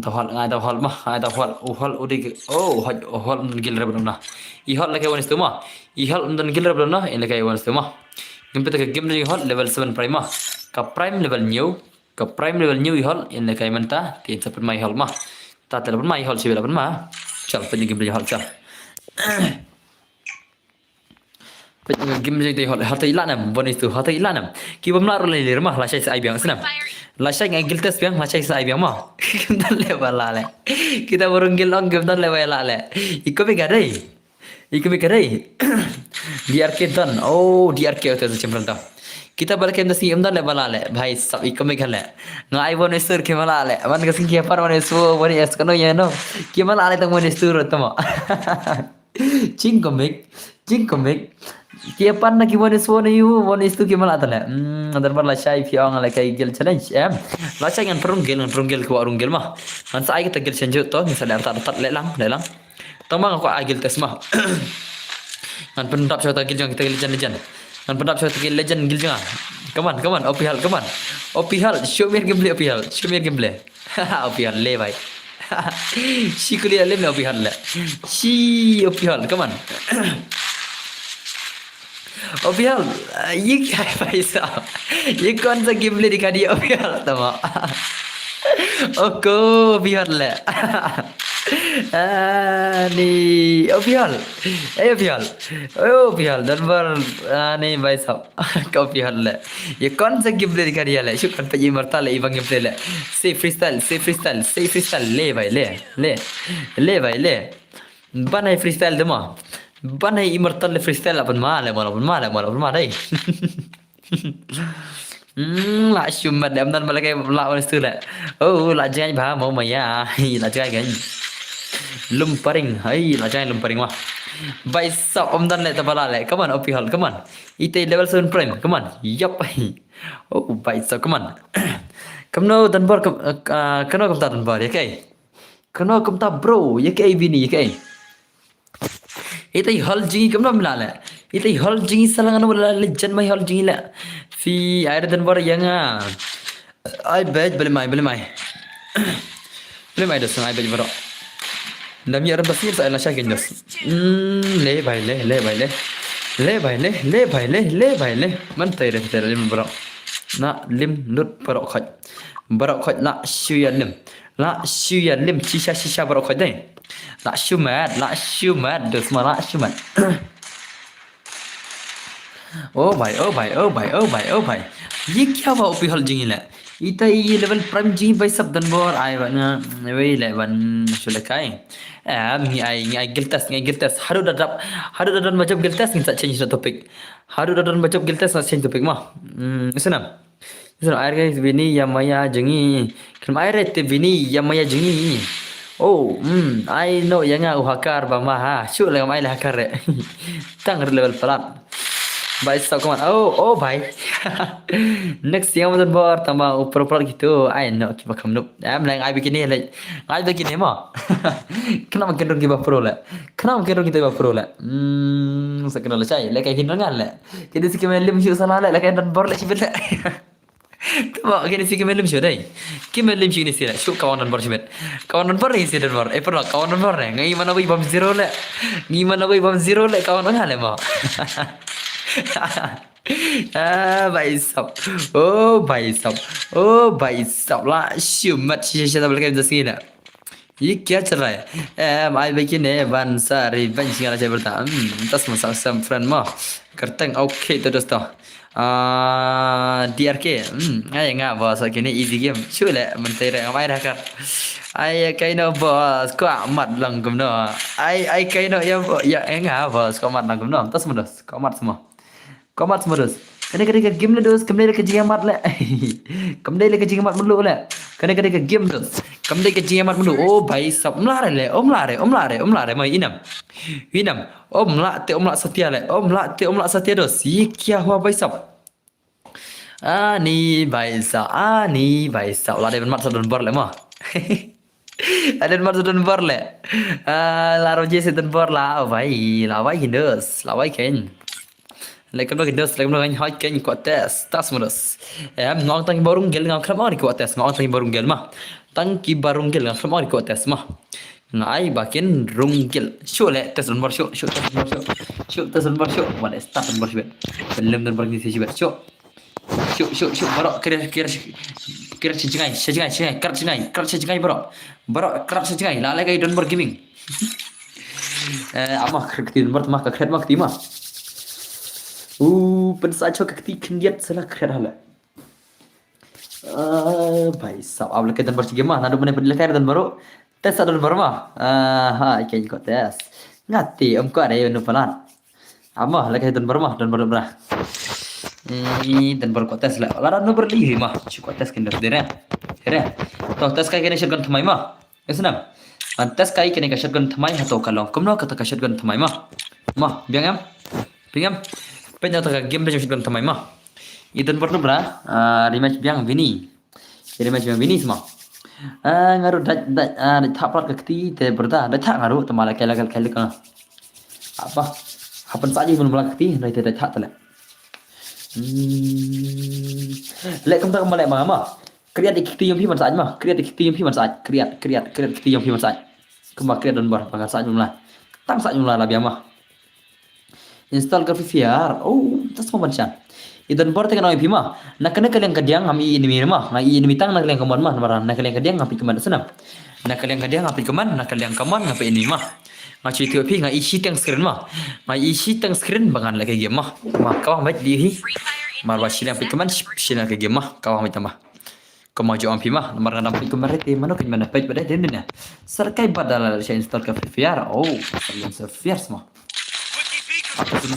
tahal ngai tahal mah ngai tahal uhal udik hal gil rabna I hal lagi wan istuma I hal undan gil rabna in lagi wan istuma ngempet ke game ni hal level 7 prime mah ka prime level new I hal in lagi menta tin sepen mai hal mah ta telepon mai hal sibela pen mah chal pen game ni hal chal game jadi hati ilanam bonus tu hati ilanam kibam la role lir mah la shay sai biang senam la shay ngai giltes biang la shay sai biang mah dan le bala le kita burung gilong game dan le wala le iko be gadai di arcade dan di arcade tu champion ta kita balik ke nasi amdan le bala le bhai sab iko me khale ngai bonus tur ke mala le man ka singkia par bonus wo bonus kono ya no ke mala le tang bonus tur tamo cingkomik Kia pan nak kiwan iswo ni you wan istu kia malah tala. Adar bar la shay fiang ala kai gel challenge La shay ngan perunggel ko arunggel mah. Man sa ay kita gel challenge to misal tar le lang. Tong bang ko ay gel tes mah. Ngan pendap syota gel jang kita legend. Ngan pendap syota gel legend gel jang. Come on OP hal show me gameplay OP hal le bhai. Si kuliah le OP hal. Si OP hal come on. Opial, ये क्या है भाई साहब ये कौन सा गिमले दिखा दिया ओपियाल तमा ओको ओपियाल ले नी ओपियाल दरबार नहीं भाई साहब ओपियाल ले ये कौन सा गिमले दिखा दिया ले शुक्र पे ये मरता ले इबंग गिमले ले से फ्रीस्टाइल ले भाई ले बनाए फ्रीस्टाइल दमा ban hai immortal le freestyle lah ban ma dai la shumat đam nan mà cái la ở xưa lẹ la jai ba mau mày à la jai cái lumparing hay la jai lumparing mah by sub dan le tabala le come on op hall come on ite level 7 prime come on yup by sub come on come no dan bar kano kam ta dan bar ya kai kano kam ta bro ya kai vini ya kai ite hall jingi kam no mila le ite hall jingi salangan wala legend mai hall jingi le في عيرة دنبر يانا اي بيج بلي ماي بلي ماي دس اي بيج برا لم يرى بسيط انا شاكين دس ليه باي ليه من تيري لم برا نا لم نوت برا خج لا شو يا لم شيشا برا خج دين لا شو مات دس ما لا شو مات ओ भाई ये क्या हुआ ओपी हल जिंगी ले इता ये level prime जिंगी भाई सब दन बोर आए बना वे लेवन शुले काय मी आई गिल्टस हारू डडन macam गिल्टस नहीं change the topic हारू डडन macam गिल्टस change topic mah इसना air guys bini yamaya jingi kelm air te bini yamaya jingi oh I know yang hakar ba ma ha shu le mai le hakar re tang level pelat Baik, so come on. Oh, bye. Next yang macam bar tambah upper gitu. I know kita kamu nup. Am lang I bikin ni le. I bikin ni mah. Kenapa kita kita pro le? Kenapa kita pro le? Sekarang le cai. Lekai kita ngan le. Kita sih kita lim syu sana le. Lekai dan bar le sibet le. Tama kita sih kita lim syu dai. Kita lim syu ni sih le. Syu kawan dan bar sibet. Kawan dan bar ni sih dan bar. Pernah kawan dan bar le. Ngai mana wei bom zero le. Kawan ngan le mah. भाई साहब ला shumat shisha double game जैसी ना ये क्या चल रहा है आई बिकिन है बांसारी बंचिंग वाला चल रहा है 10 मसा सम फ्रेंड मा करते हैं ओके तो दोस्तों DRK ai nga boss kini easy game chule menteri ngamai dah kan ai kai no boss ko amat lang kum no ai kai no ya nga boss ko amat lang kum no tas mudas ko amat semua Komat semurus. Kena game le dos, kena ke jingat mat le. Kena le ke jingat mat mulu le. Kena ke game dos. Kena ke jingat mat mulu. Oh भाई सब omlare le, omlare mai inam. Omla setia le. Omla setia dos. Ye क्या हुआ भाई सब? Ni भाई साहब. Lah dia mat sedon bor le mah. Ada mat sedon bor le. La roje sedon bor la भाई. La vai hindos. La vai ken. Like nó kindos like nó anh hỏi cái quạt test tas modus em ngon tăng barung gel ngon kham ari quạt test ngon tăng barung gel mah tăng ki barung gel ngon kham ari quạt test mah ngai bakin rung gel show le test number show test number show mana start number show film number ni sih show baro kira cincai kerat cincai baro kerat cincai la le kai don ber gaming amah kreatif number mah ka kret mah ti mah pensaco kakti kendiat salah kira lah. Baik, sab abla kita bersih mah, nado mana berdiri dan baru tes dan baru mah. Kayak kau tes. Ngati kau ada yang nupalan. Amah lagi dan baru mah dan baru berah. Dan baru kau tes lah. Laran no berlih mah. Cukup tes kendiat dere. Toh tes kayak kena shotgun thamai mah. Senang. Tes kayak kena shotgun thamai atau kalau kamu kata shotgun thamai mah. Mah, biang am. Penyata game macam shotgun thamai mah. Idan pernah bra rematch biang Vini semua. Ngaruh dah thapar kakti te berda dah thak ngaruh temala kala kan. Apa? Hapan saja pun belak kakti dah te thak tala. Lek kam tak malek mama. Kriat kakti yang pi man saja mah. Kriat kakti yang pi man saja. Kriat kakti yang pi man saja. Kembak kriat dan bar pakai saja jumlah. Tang saja jumlah lah biang mah. Install ke VCR. Tas mau macam. Idan bar tekan oi pima. Nak kena kalian kadiang kami ini mah. Ngai ini mitang nak kalian kaman mah. Nak kalian kadiang ngapi kaman senam. Nak kalian kadiang ngapi kaman. Nak kalian kaman ngapi ini mah. Ngaci itu api ngai isi tang screen mah. Ngai isi tang screen bangan lagi game mah. Mah kau baik dihi. Marwa silang api kaman silang ke game mah. Kau macam mah. Kau mau jawab pima. Nomor ngam api kaman rete mana kau mana baik pada dia ni. Serkai badal saya install ke VCR. Kalian VCR semua.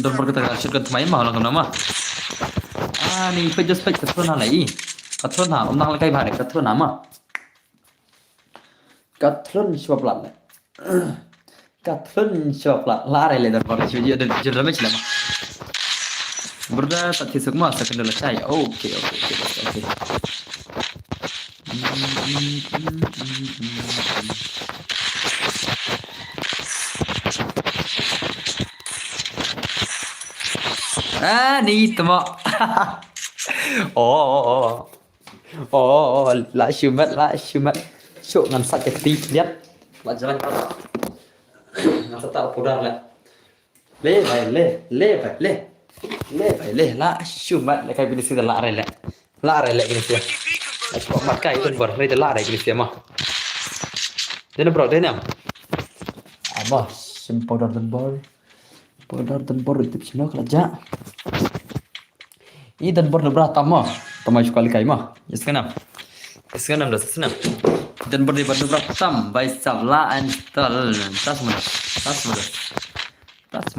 Dan berkata syukur main mah lang nama. Ni pejos pej katron halai. Katron ha omnang lakai bare katron nama. Katron sebab lat. Katron sebab lat. Lare le dan bar syuji dan jurame chilama. Berda tak tisuk mas akan dalam cai. Oke. Ni temo. Lại shumat. Syuk ngan sak keti lihat. Lah jalan kata. Ngan tak pudar lah. Le la shumat le kai binisi la rele binisi. Aku makai itu bor, ni la rele binisi mah. Dia bro dia nyam. Abah sim powder dan bor itu sino kelaja. I dan bor lebra tama sekali kai mah. Yeskanam dah senam. Dan bor di bor lebra tam by sabla install. Tas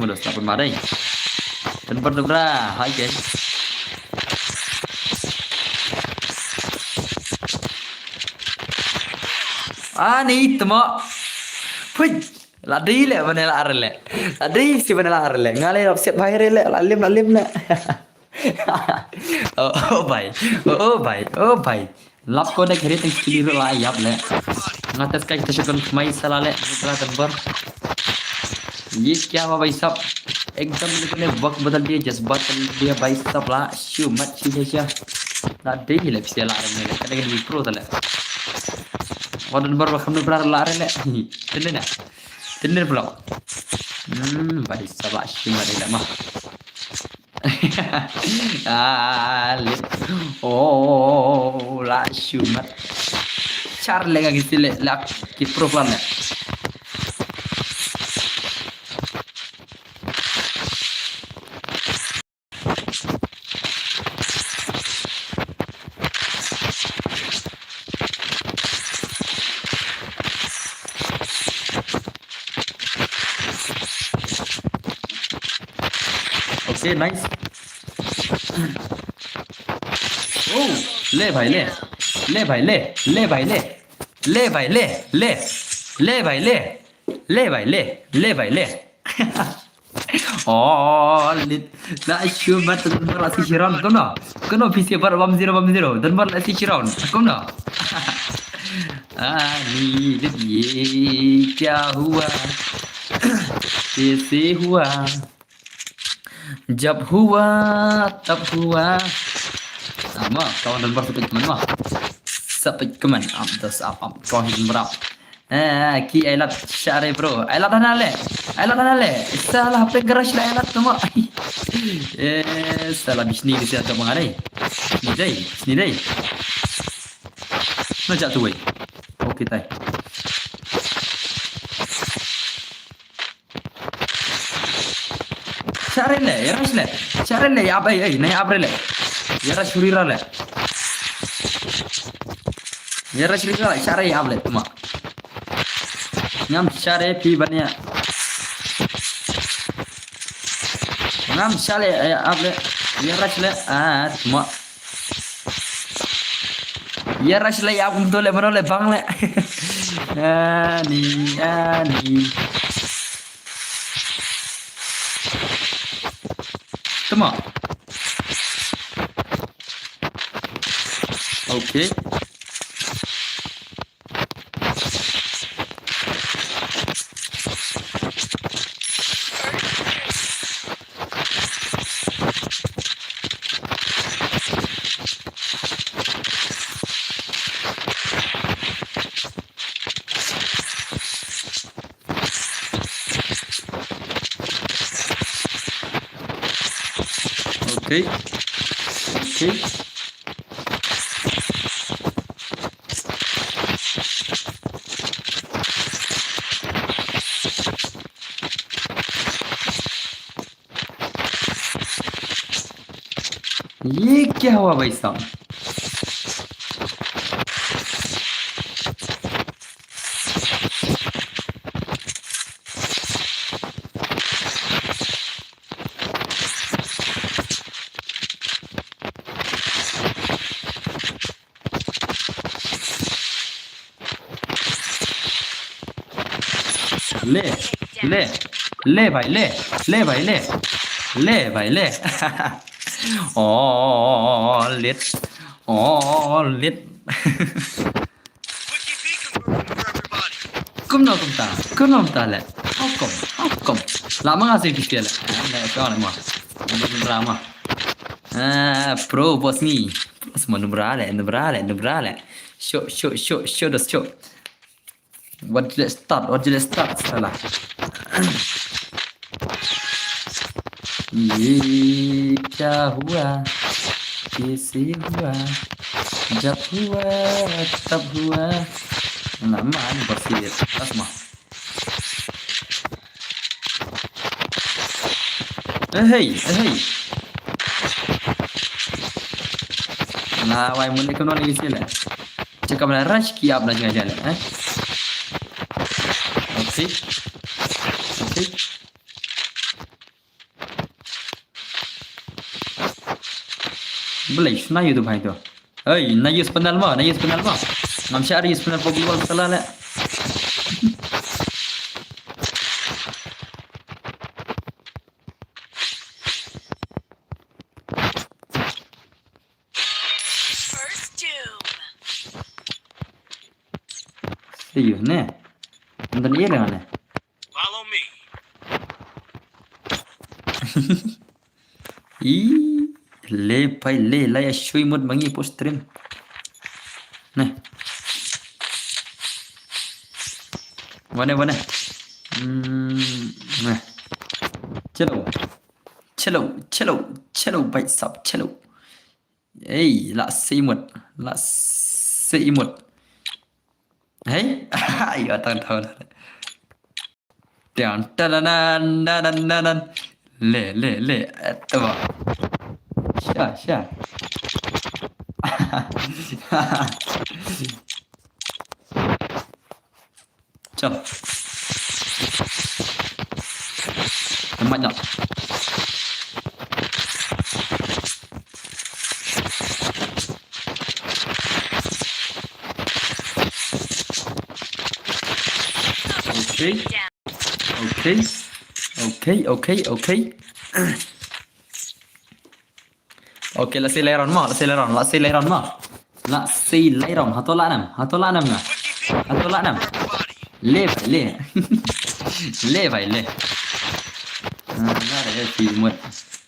mudah tak marai. Dan bor lebra hai guys. Ni tama. Puj. Ladi le bane la arle. Ladi si bane la arle. Ngale rap siap bayar le lalim le. Oh bhai. Lap ko dek hari teng kili la yap le. Ngatas kai tashakon mai sala le दूसरा नंबर. ये क्या हुआ भाई साहब एकदम ने वक्त बदल दिया जज्बात बदल दिया भाई साहब ला शू मत छी ना दे ही ले पिसे ला रहे ने कने के प्रो तले और नंबर वक्त हमने बड़ा ला रहे ने तिन्ने पुलाव भाई साहब ला शू मत ले मा ला शू मत चार लेगा किसी ले ला की प्रो प्लान है ओके नाइस ओ ले भाई ले oh na shumat dan berlatih Shiron kena PC bar bam zero dan berlatih Shiron kena ये क्या हुआ कैसे हुआ जब हुआ तब हुआ sama kawan dan sampai teman mah sampai keman das apa kau hidup berap ki ailat syare bro ailat anale salah apa garage la ailat tu mah salah bisni di siapa mengarai ni dai najak tu wei okey tai syare le ya bai naik abre le Yara shurira le. Syare able tuma. Ngam syare pi banya. Ngam syare able. Yara shile tuma. Yara shile ya kum tole manole bang le. Ani. Tuma. Okay. ये क्या हुआ भाई साहब ले ले ले भाई ले भाई ले भाई ले oh lit oh lit Kum nom ta le how come lama ngasih dia le nggak kau mah drama pro bos ni semua nubrale show the show what did it start salah ये क्या हुआ कैसे हुआ जब हुआ तब हुआ lama bersih asma hey nah wai mun ikono lagi sila cakap lah rush kiap lah jalan okay boleh na itu bhai to hey na use penal ma ngam syari use penal pogi wal salah la First doom. iya ne ndan iya dengan ne Follow me. le pai le la ya shui mut mangi post stream nah mana nah chalo bai sap chalo hey la simut hey ya tang tahu dan tananan le etwa sya chalo banyak okay Oke, la sileron ma. Hatola nam na. Le. Le vai le. Ada fi mut.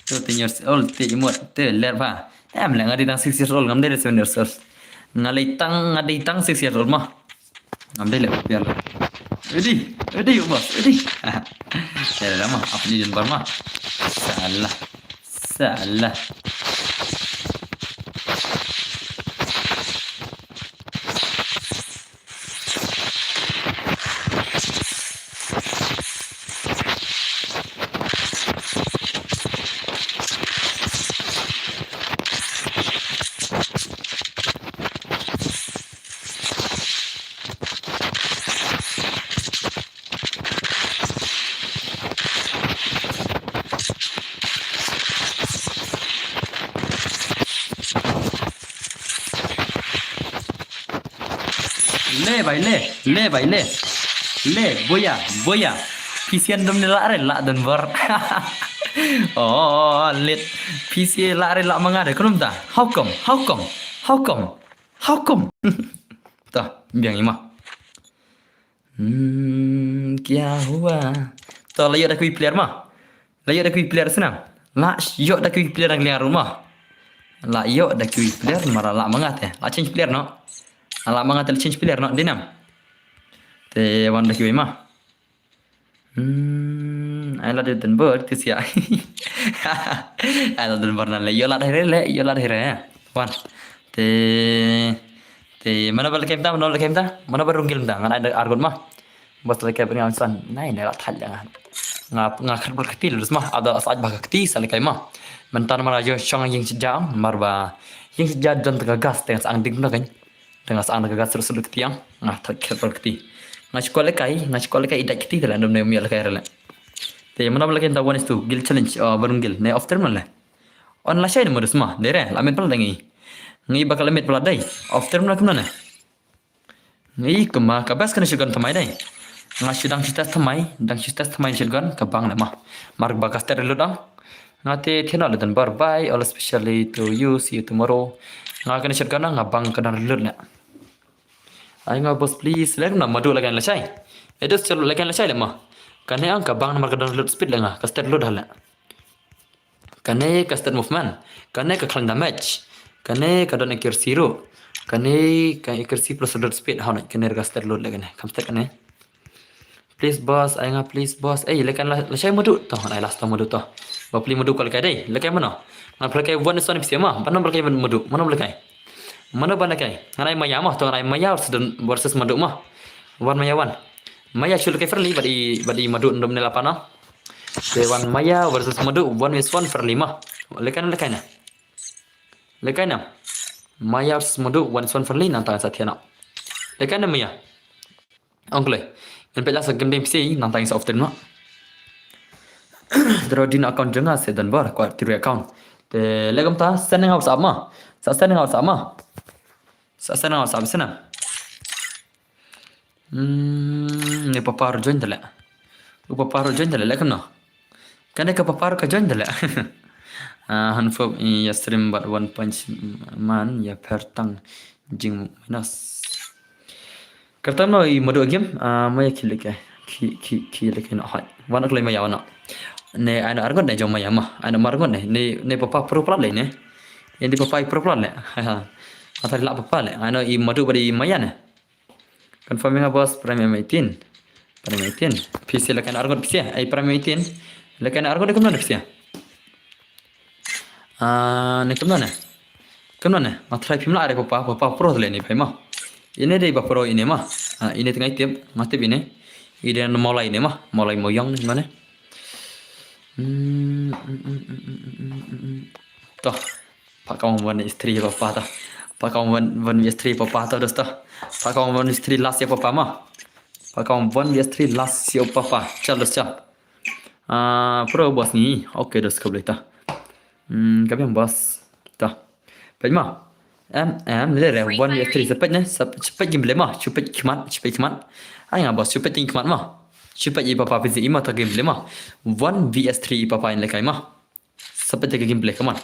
Tu tinyos ol ti mut te ler ba. Em la ngadi tang 6 years old ngam de 7 years old. Ngadi tang 6 years old ma. Ngam de le biar. Edi yuk bos, edi. Ya lama, apa ni dan barma? Salah. Le vai le boya pisian dom la dan bar oh lit pisi la mangade kunum ta how come ta biang ima kya hua to layo da kui player senang la yo da kui player ang liang rumah la yo da kui player mara la mangat la change player no ala mangat change player no dinam te wan da kui ma ala de den bird kisia ala den bird na le yo la here wan te mana bal kem ta mana barungil ta ngana ada argon mah bos le kem ngam san nai ne la thal jangan ngakhat berketil mah ada asaj bakti sal kai mah mentan mara jo chong yang sejam marba yang sejam dan tegagas tengah sang ding na kan tengah sang tegagas terus duk tiang ngakhat berketi ngach kole kai idak kiti dalam nem mi ala kai rela te mana bal kem ta one is to gil challenge barungil ne after man on la shay modus mah dere lamen pal dangi ngi bakal limit peladai after mana kemana ngi kema kabas kana syukan tamai dai Ngasih dang kita thamai chilgan kabang lema. Mark bagas terludang. Ngate thena ledan bar bye all especially to you see you tomorrow. Ngakan chilgan ngabang kadang lud na. Ay nga boss please lek na madu lagan la chai. Edos chalo lagan la chai lema. Kane ang kabang na markadang lud speed lenga kaster lud hala. Kane kaster movement. Kane ka klang damage. Kane kadon ikir zero. Kane ka ikir si plus lud speed hana kane kaster lud lagan. Kamster kane. Please boss, ay nga please boss. Lekan la chai madu to. Ay last madu to. Ba pli madu kal kai dai. Lekan mana? Ngan pelkai one is one psi ma. Mana pelkai madu? Mana pelkai? Mana bana kai? Nganai maya ma to nganai maya versus madu ma. One maya one. Maya shul kai friendly badi madu ndom ne lapana. Ke one maya versus madu one is one friendly ma. Lekan na. Lekan na. Maya versus madu one is one friendly nantang satya na. Lekan na maya. Ongle. Dan pela sa game PC nantang sa often ma. Dero din account jenga se dan bar kwa tiru account. Te legam ta sending house ama. Sa sending house ama. Sa sending house sana. Ne papar join dala. U papar join dala lekam no. Kane ka papar ka join dala. Hanfo ya stream but one punch man ya pertang jing minus. Kertam no I madu game maya kilike ki no hat. Wan aklai maya wana. Ne ana argon ne jom maya ma. Ana margon ne papa pro plan le ne. Yang di papa pro plan le. Atau lak papa le. Ana I madu bari maya ne. Confirming a boss prime 18. Prime 18. PC lekan argon PC. Ai prime 18. Lekan argon de kumna PC. Ne kumna ne. Kumna ne. Matrai pimla are papa pro le ni pai ma. Ini deh bapro ini mah, ini tengah tiap mati ini, ini mulai ini mah, mulai moyang ni mana? Toh, pak kawan wan istri papa toh, pak kawan wan istri papa toh dosta, pak kawan wan istri las ya papa mah, pak kawan wan istri las ya papa, calo calo. Pro bos ni, oke dos kau boleh toh, kami yang bos, toh, baik mah. Le one vs 3 cepat game lema cepat kemat ai nga bos cepat kemat mah cepat i papa vs ima ta game lema 1 vs 3 papa in lekai mah cepat game play come on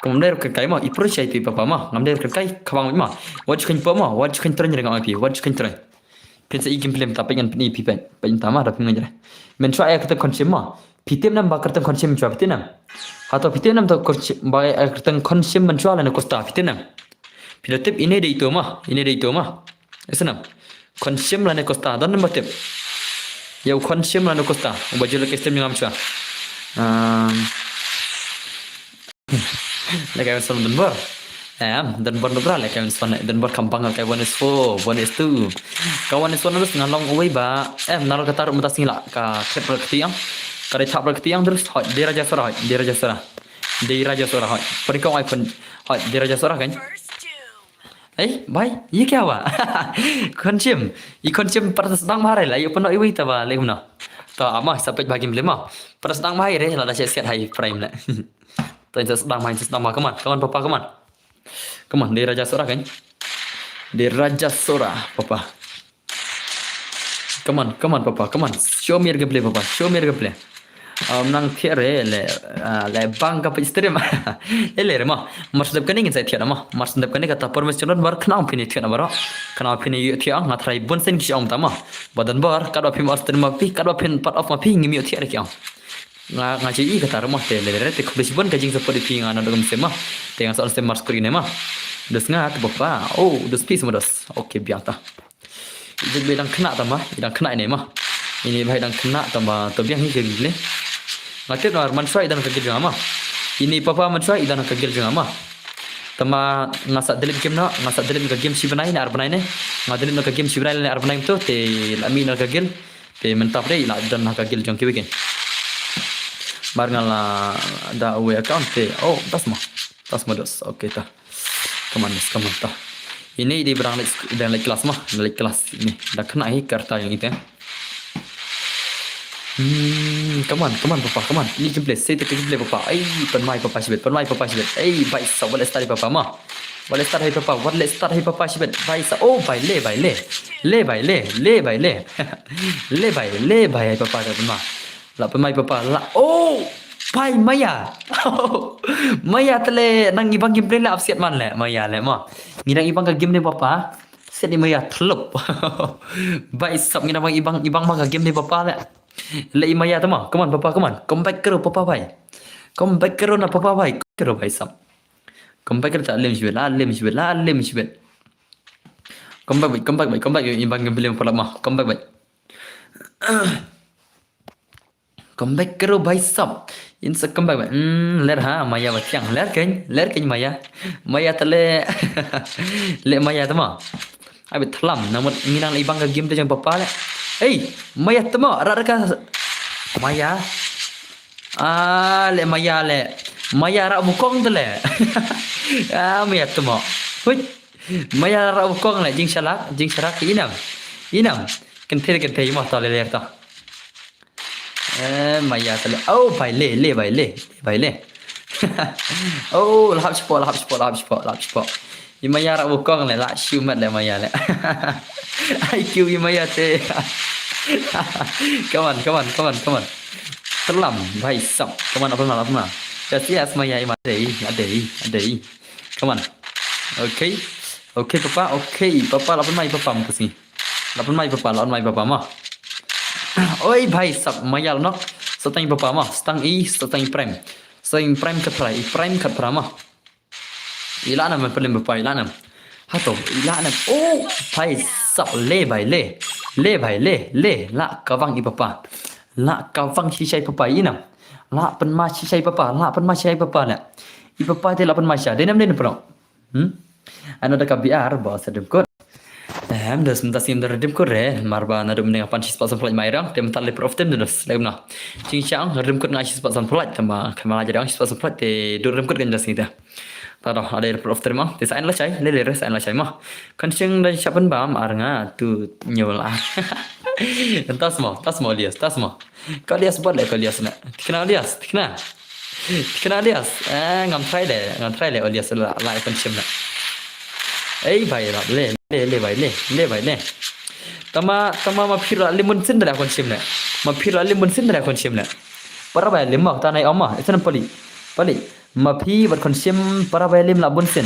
kemudian kai mah i pro chai pi papa mah ngamder kai khawang mah watch kan pa mah watch kan tren jang pi watch kan tren pin sa i game play ta pengen ni pi pen tama da pengen jare men try ka ta konsim mah pitem nam ba ka ta konsim chwa pitem nam atau pitem nam ta konsim ba ka ta konsim men chwa la na kosta pitem nam Pilotip ini de itu mah. Esenam. Konsim lah ne costa dan nomor tip. Ya konsim lah ne costa. Baju lagi sistem yang amca. Lagi yang soal Denver. Dan bar nubra lagi yang soal Denver kampang lagi one is 4, one is 2. Kawan is 1 terus ngalong away ba. Nalar kata rumah tasing lah. Ka trip berketiang. Kada cap berketiang terus. Dia raja sorah. Perikau iPhone. Dia raja sorah kan. Bhai, ये क्या हुआ? Konsim pada sedang mahal lah. Ia pun nak iwi tawa leh mana? Tak amah sampai bagi melema. Pada sedang mahal lah dah siap hai prime lah. Tak sedang mahal kaman papa kaman. Dia raja sora kan? Dia raja sora papa. Kaman papa kaman. Show me gameplay papa. Nang tiare le bang ka stream ele mah marsdap kani ngin sai thiana mah marsdap kani kata permission bar khna pini thiana baro khna pini yu thia nga thrai bun sen ki om tama badan bar kadwa phim astem ma pi kadwa phin part of ma phi ngimi thiare ki nga chi I kata rumah te le te khobis bun ka jing sa podi phi nga na dogum sema te nga sa stem mars kuri ne ma dus nga te bapa dus pi semodos okay biata ijek bedang khna tama idang khna ne ma ini bhai dang khna tama to biang hi ke gile Ngatip na manswa idan kagil jeng ama. Ini papa manswa idan kagil jeng ama. Tama ngasak delete game na, ngasak delete ka game sibanai na arbanai ne. Ngadelete na ka game sibanai na arbanai to te lami na kagil. Te mentap dei la dan na kagil jeng kiwikin. Bar ngala da away account te. Tas dos. Okay ta. Come on ta. Ini di berang dan like kelas mah, like kelas ini. Dah kena karta yang itu. Come on papa, come on. Ini gameplay, saya tak gameplay papa. Penmai papa sibet. Baik sahabat stari papa mah. Boleh start hai papa. Boleh start hai papa sibet. Bai sa. Oh bai le bai le. Le bai le. Le bai le. Le bai hai papa ta ma. La pemai papa la. Oh bai Maya. Maya tele nang ibang game play la upset man le Maya le ma. Ngidang ibang ka game ni papa. Set ni Maya tlup. Bai sap ngidang ibang ma ka game ni papa le. Le Maya ta ma. Come on papa, come on. Come back karo papa bai. Come back karo na papa bai. Karo bai sap. Come back tak lem sibet. Lem sibet. Come back ibang game play pala ma. Come back. Come back karo bai sap. Insa come back. Ler ha Maya ba tiang. Ler keng Maya. Maya tele. Le Maya ta ma. Abi thlam namut nginang ibang ka game te jang papa le. Hey, Maya ta ma ra ka Maya. Le Maya le. Maya ra bukong tu le. Maya ta ma. Hui. Maya ra bukong le jing salak inam. Kan the ma ta le ta. Maya ta le. Oh, bai le. Oh, lahap spot. Maya ra bukong le la siu mat le Maya le. IQ Maya te. Come on. Terlam, bai sap. Come on, apa ma. Just yes Maya adei. Come on. Okay papa. Papa lapan mai papa mu kesini. Lapan mai papa ma. Oi bai sap Maya nok. Setang papa ma. Setang prime kat prama. Ilana man paling papa ilana. Hato ilana. Oh bai sap le bai le. La kawang i papa. La kawang sisai papa inam. La penma sisai papa le. I papa te la penma sya. Denam pro. Ano da kabiar ba sadem kot. Dah sebentar sim dar redem kot re. Marba na dum dengan pan sis pasan flight mairang. Tem tal le prof tem dos. Legna. Cing chang redem kot ngai sis pasan flight kama jarang sis pasan flight te dur redem kot kan das kita. Tado ada prof terima. Te sain la chai. Le sain la chai ma. Kan cing dan siapan bam aranga tu nyol ah. Tas mau lias. Kau lias buat le kau lias nak. Kenal lias. Ngam try le lias la kan sim nak. Bai la le bai. Tama ma phira limon sin da kon sim nak. Para bai lim mak ta nai oma. Isan pali. Ma phi bat kon sim para bai lim la bon sin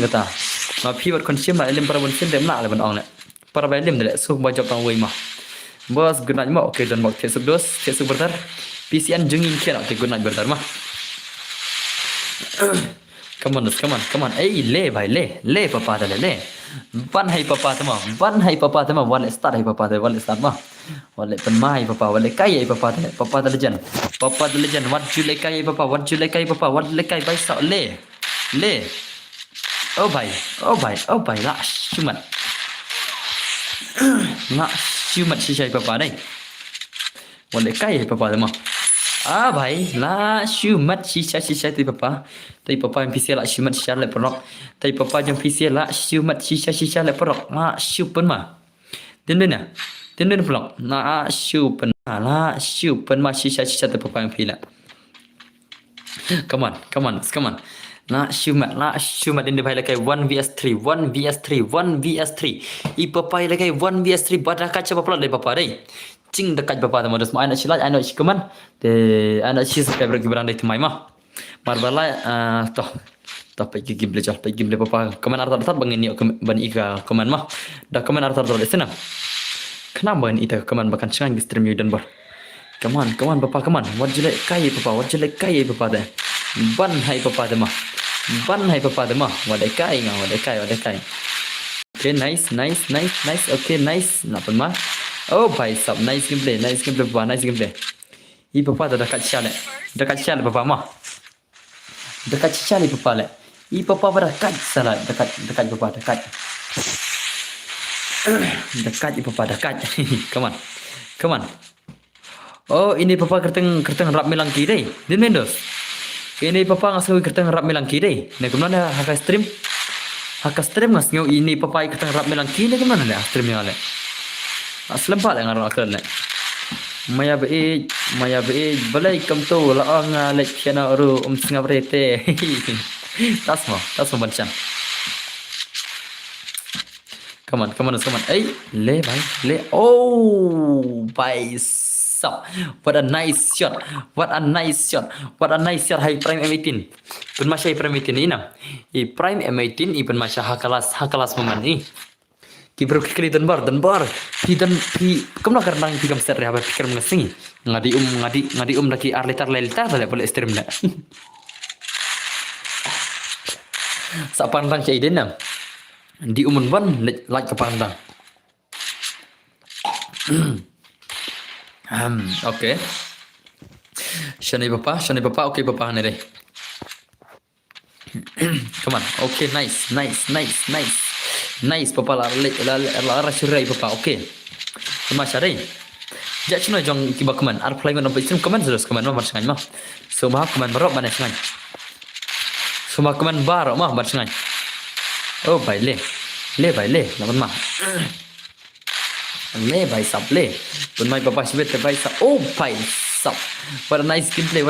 kata. Ma phi bat kon sim la lim para bon sin dem la ban ong nak. Para bai lim de su ba job tang wei ma. Bos good night ma. Okay dan bak tesuk bertar. PCN jengin kira okay good night bertar ma. Come on. Le bai le papa da le. Ban hai papa ta ma. Wale start hai papa ta wale start ma. Wale pen mai papa wale kai hai papa ta legend. What you like kai papa. What like kai bai sa le. Oh bai la shumat. Sisai papa dai. Wale kai hai papa ta ma. Bai la shumat sisa tu papa. Tai papa yang PC la shumat sisa le perok. Tai papa yang PC la shumat sisa le perok. Ma shupen ma. Den pelok. Na shupen ma sisa tu papa yang pila. Come on. Na shumat in the bai lakai 1vs3. I papa lakai 1vs3 pada kaca papa le papa dai. Cing dekat papa ta modus ma anak silat anak sikaman te anak sis subscriber ki berandai temai ma marbala toh pagi game papa komen artar bangin ni ban ika komen ma da komen artar dole senang kenapa ban ita komen bakan changang stream you dan bar come on papa come on what you like kai papa da ban hai papa da ma wadai kai okay nice okay nice napan ma. Oh bai sap nice gameplay papa nice gameplay. I papa dah dekat sial papa ma. Dekat sial papa le. I papa berdekat salah dekat papa dekat. Dekat. Come on. Oh ini papa kerteng rap melangki deh. Din mendos. Ini papa ngasih kerteng rap melangki deh. Nah kemana haka stream ngasih ini papa kerteng rap melangki deh kemana le stream yang le. Aslam pak dengan orang akal nak. Maya be balai kam tu la nga lek channel ru singapore te. Tas mo bancang. Come on, come on, come on. Hey, le bhai, le. Oh, bhai sab. What a nice shot. What a nice shot. What a nice shot. Hai Prime M18. Pen masya Prime M18 ini nam. I Prime M18 i pen masya hakalas momen ni. Ki bro kali dan bar. Pi kamu nak nang pi kam start ya pikir mengasing. Ngadi lagi arlitar tak boleh stream nak. Sa pandang cai den nam. Di umun ban like ke pandang. Okay. Shani papa, okay papa ni deh. Come on. Okay, nice. Nice papa la rasurai papa. Okay. Masya deh. Jak cina jong kiba keman. Ar play man stream keman terus keman mah bersengaja mah. So mah keman berok mana sengaja. So mah keman barok mah bersengaja. Oh bhai le lawan mah. Le bhai sab le. Pun mai papa sibet bhai sab. Oh bhai sab. What a nice gameplay.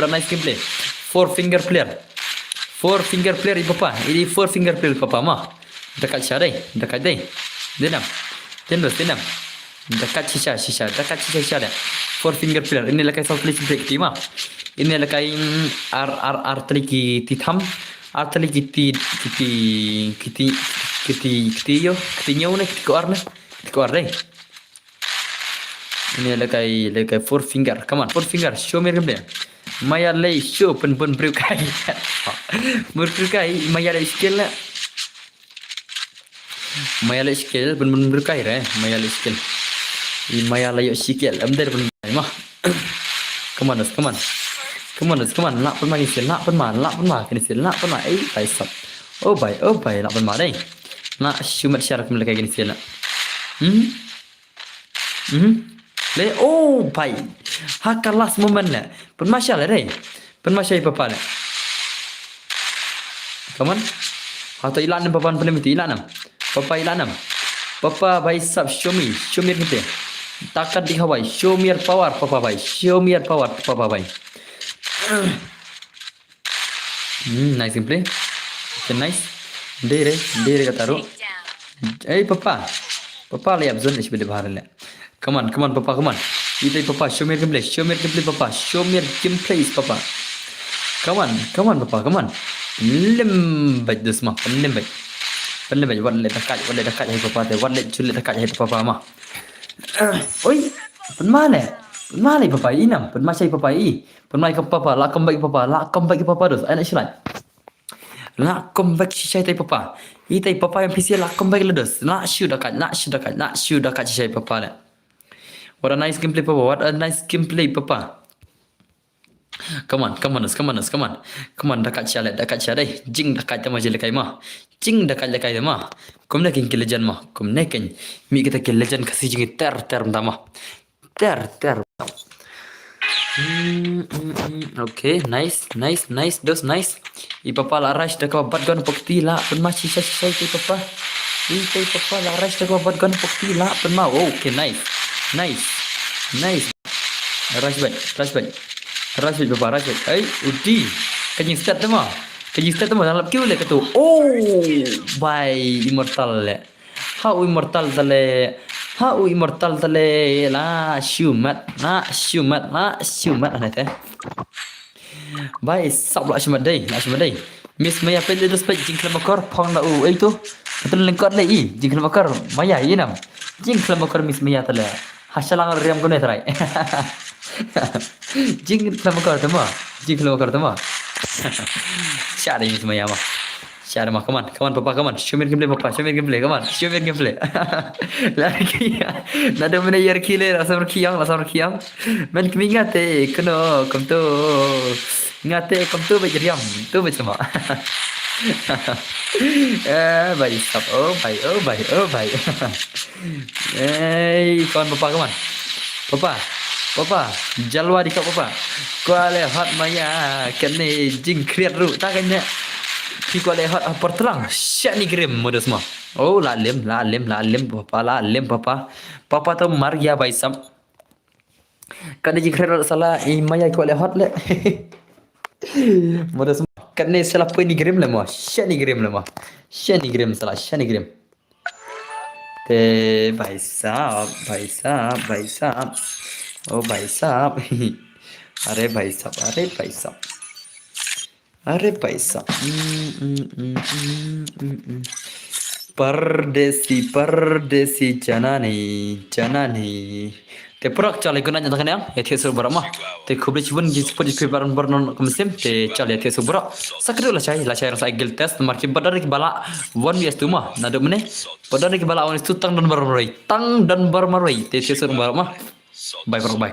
Four finger player i papa. Ini four finger player papa mah. Dekat syadai, dekat deh. Denam. Dekat sisa dah. Four finger player. Ini lakai satu lagi break team mah. Ini lakai tali titam. Tali kiti keluar deh. Ini lakai four finger. Come on, four finger. Show me gameplay. Maya lay show pen berkai. Berkai Maya lay skill lah. Maya lay skill pen berkai reh. Maya lay skill. Maya lay skill. Amder pen mah. Come on. Nak pen mah skill. Nak pen mah kini skill. Nak pen mah. Bhai sab. Oh bhai. Nak pen mah deh. Nak shumat syarat mereka kini skill nak. Le oh bhai. Hakar last moment lah. Pen masya lah deh. Pen masya papa lah. Come on. Atau ilan papa pen itu ilan nam. Papa ilan nam. Papa bhai sab show me gitu. Takat di Hawaii. Show me your power papa bhai. Papa bhai. Nice gameplay. Okay, nice. Dere kata ru. Takedown. Papa lihat zone is bede bahar le. Come on papa, come on. Itu papa show me gameplay papa. Show me gameplay papa. Come on papa, come on. Lembaj dus mah, lembaj. Wat le dekat hai papa te. Wat le chule dekat hai papa mah. Oi, pen male papa inam, pen masai papa i. Pen mai ke papa, la comeback papa dus. Anak silat. La comeback sisai tai papa. Itai papa yang PC la comeback le dus. Nak shoot dekat sisai papa le. What a nice gameplay papa. Come on. Dekat syadai. Jing dekat tema je lekai mah. Jing dekat lekai mah. Kum nekin ke legend mah. Mi kita ke legend kasih jing ter mah. Ter. Okay, nice. Dos nice. I papa la rush dekat bat gun pokti la. Pen mah sisa tu papa. I papa la rush dekat bat gun pokti la. Pen mah. Oh, okay, nice. Rush back papa. Hey, uti. Kajing start tu mah. Dalam kill le katu. Oh, bye immortal le. How immortal tale la shumat aneh teh. Bye sab la shumat deh. Miss Maya pele dos pej jing klemakor pong la itu. Betul lengkot le i jing klemakor Maya inam. Jing klemakor Miss Maya tale. Hasalang riam ko ne try. Jing klemakor tama. Syari Miss Maya mah. Syari mah, come on papa, come on. Show me gameplay papa, come on. Show me gameplay. Lagi. Nada mana yar kile rasa berkiang. Men kami ngate kena kom tu. Ngate kom tu berjeriam. Tu bersama. Bhai sab. Oh bhai. Kawan papa, come on. Papa, jalwa di kau papa. Kau le hot Maya kene jing kreat ru tak kena. Pi kau le hot apar telang. Syak ni grim modus mah. Oh la lem papa. Papa tu margia bhai sab. Kena jing kreat ru salah Maya kau le hot le. Modus mah. Kena salah pun ni grim le mah. Syak ni grim salah. Te भाई साहब भाई साहब भाई साहब ओ भाई साहब अरे भाई साहब अरे भाई साहब अरे भाई साहब परदेसी परदेसी चनानी Chanani te prak chale guna nya thakane ya the so bara ma te khubli chibun gi spot gi baran barnon kumsem te chale the so bara sakru la chai rasa gil test marki badar ki bala one yes tu ma na do mene badar ki bala on tu tang dan bar marai te so bara ma bye bye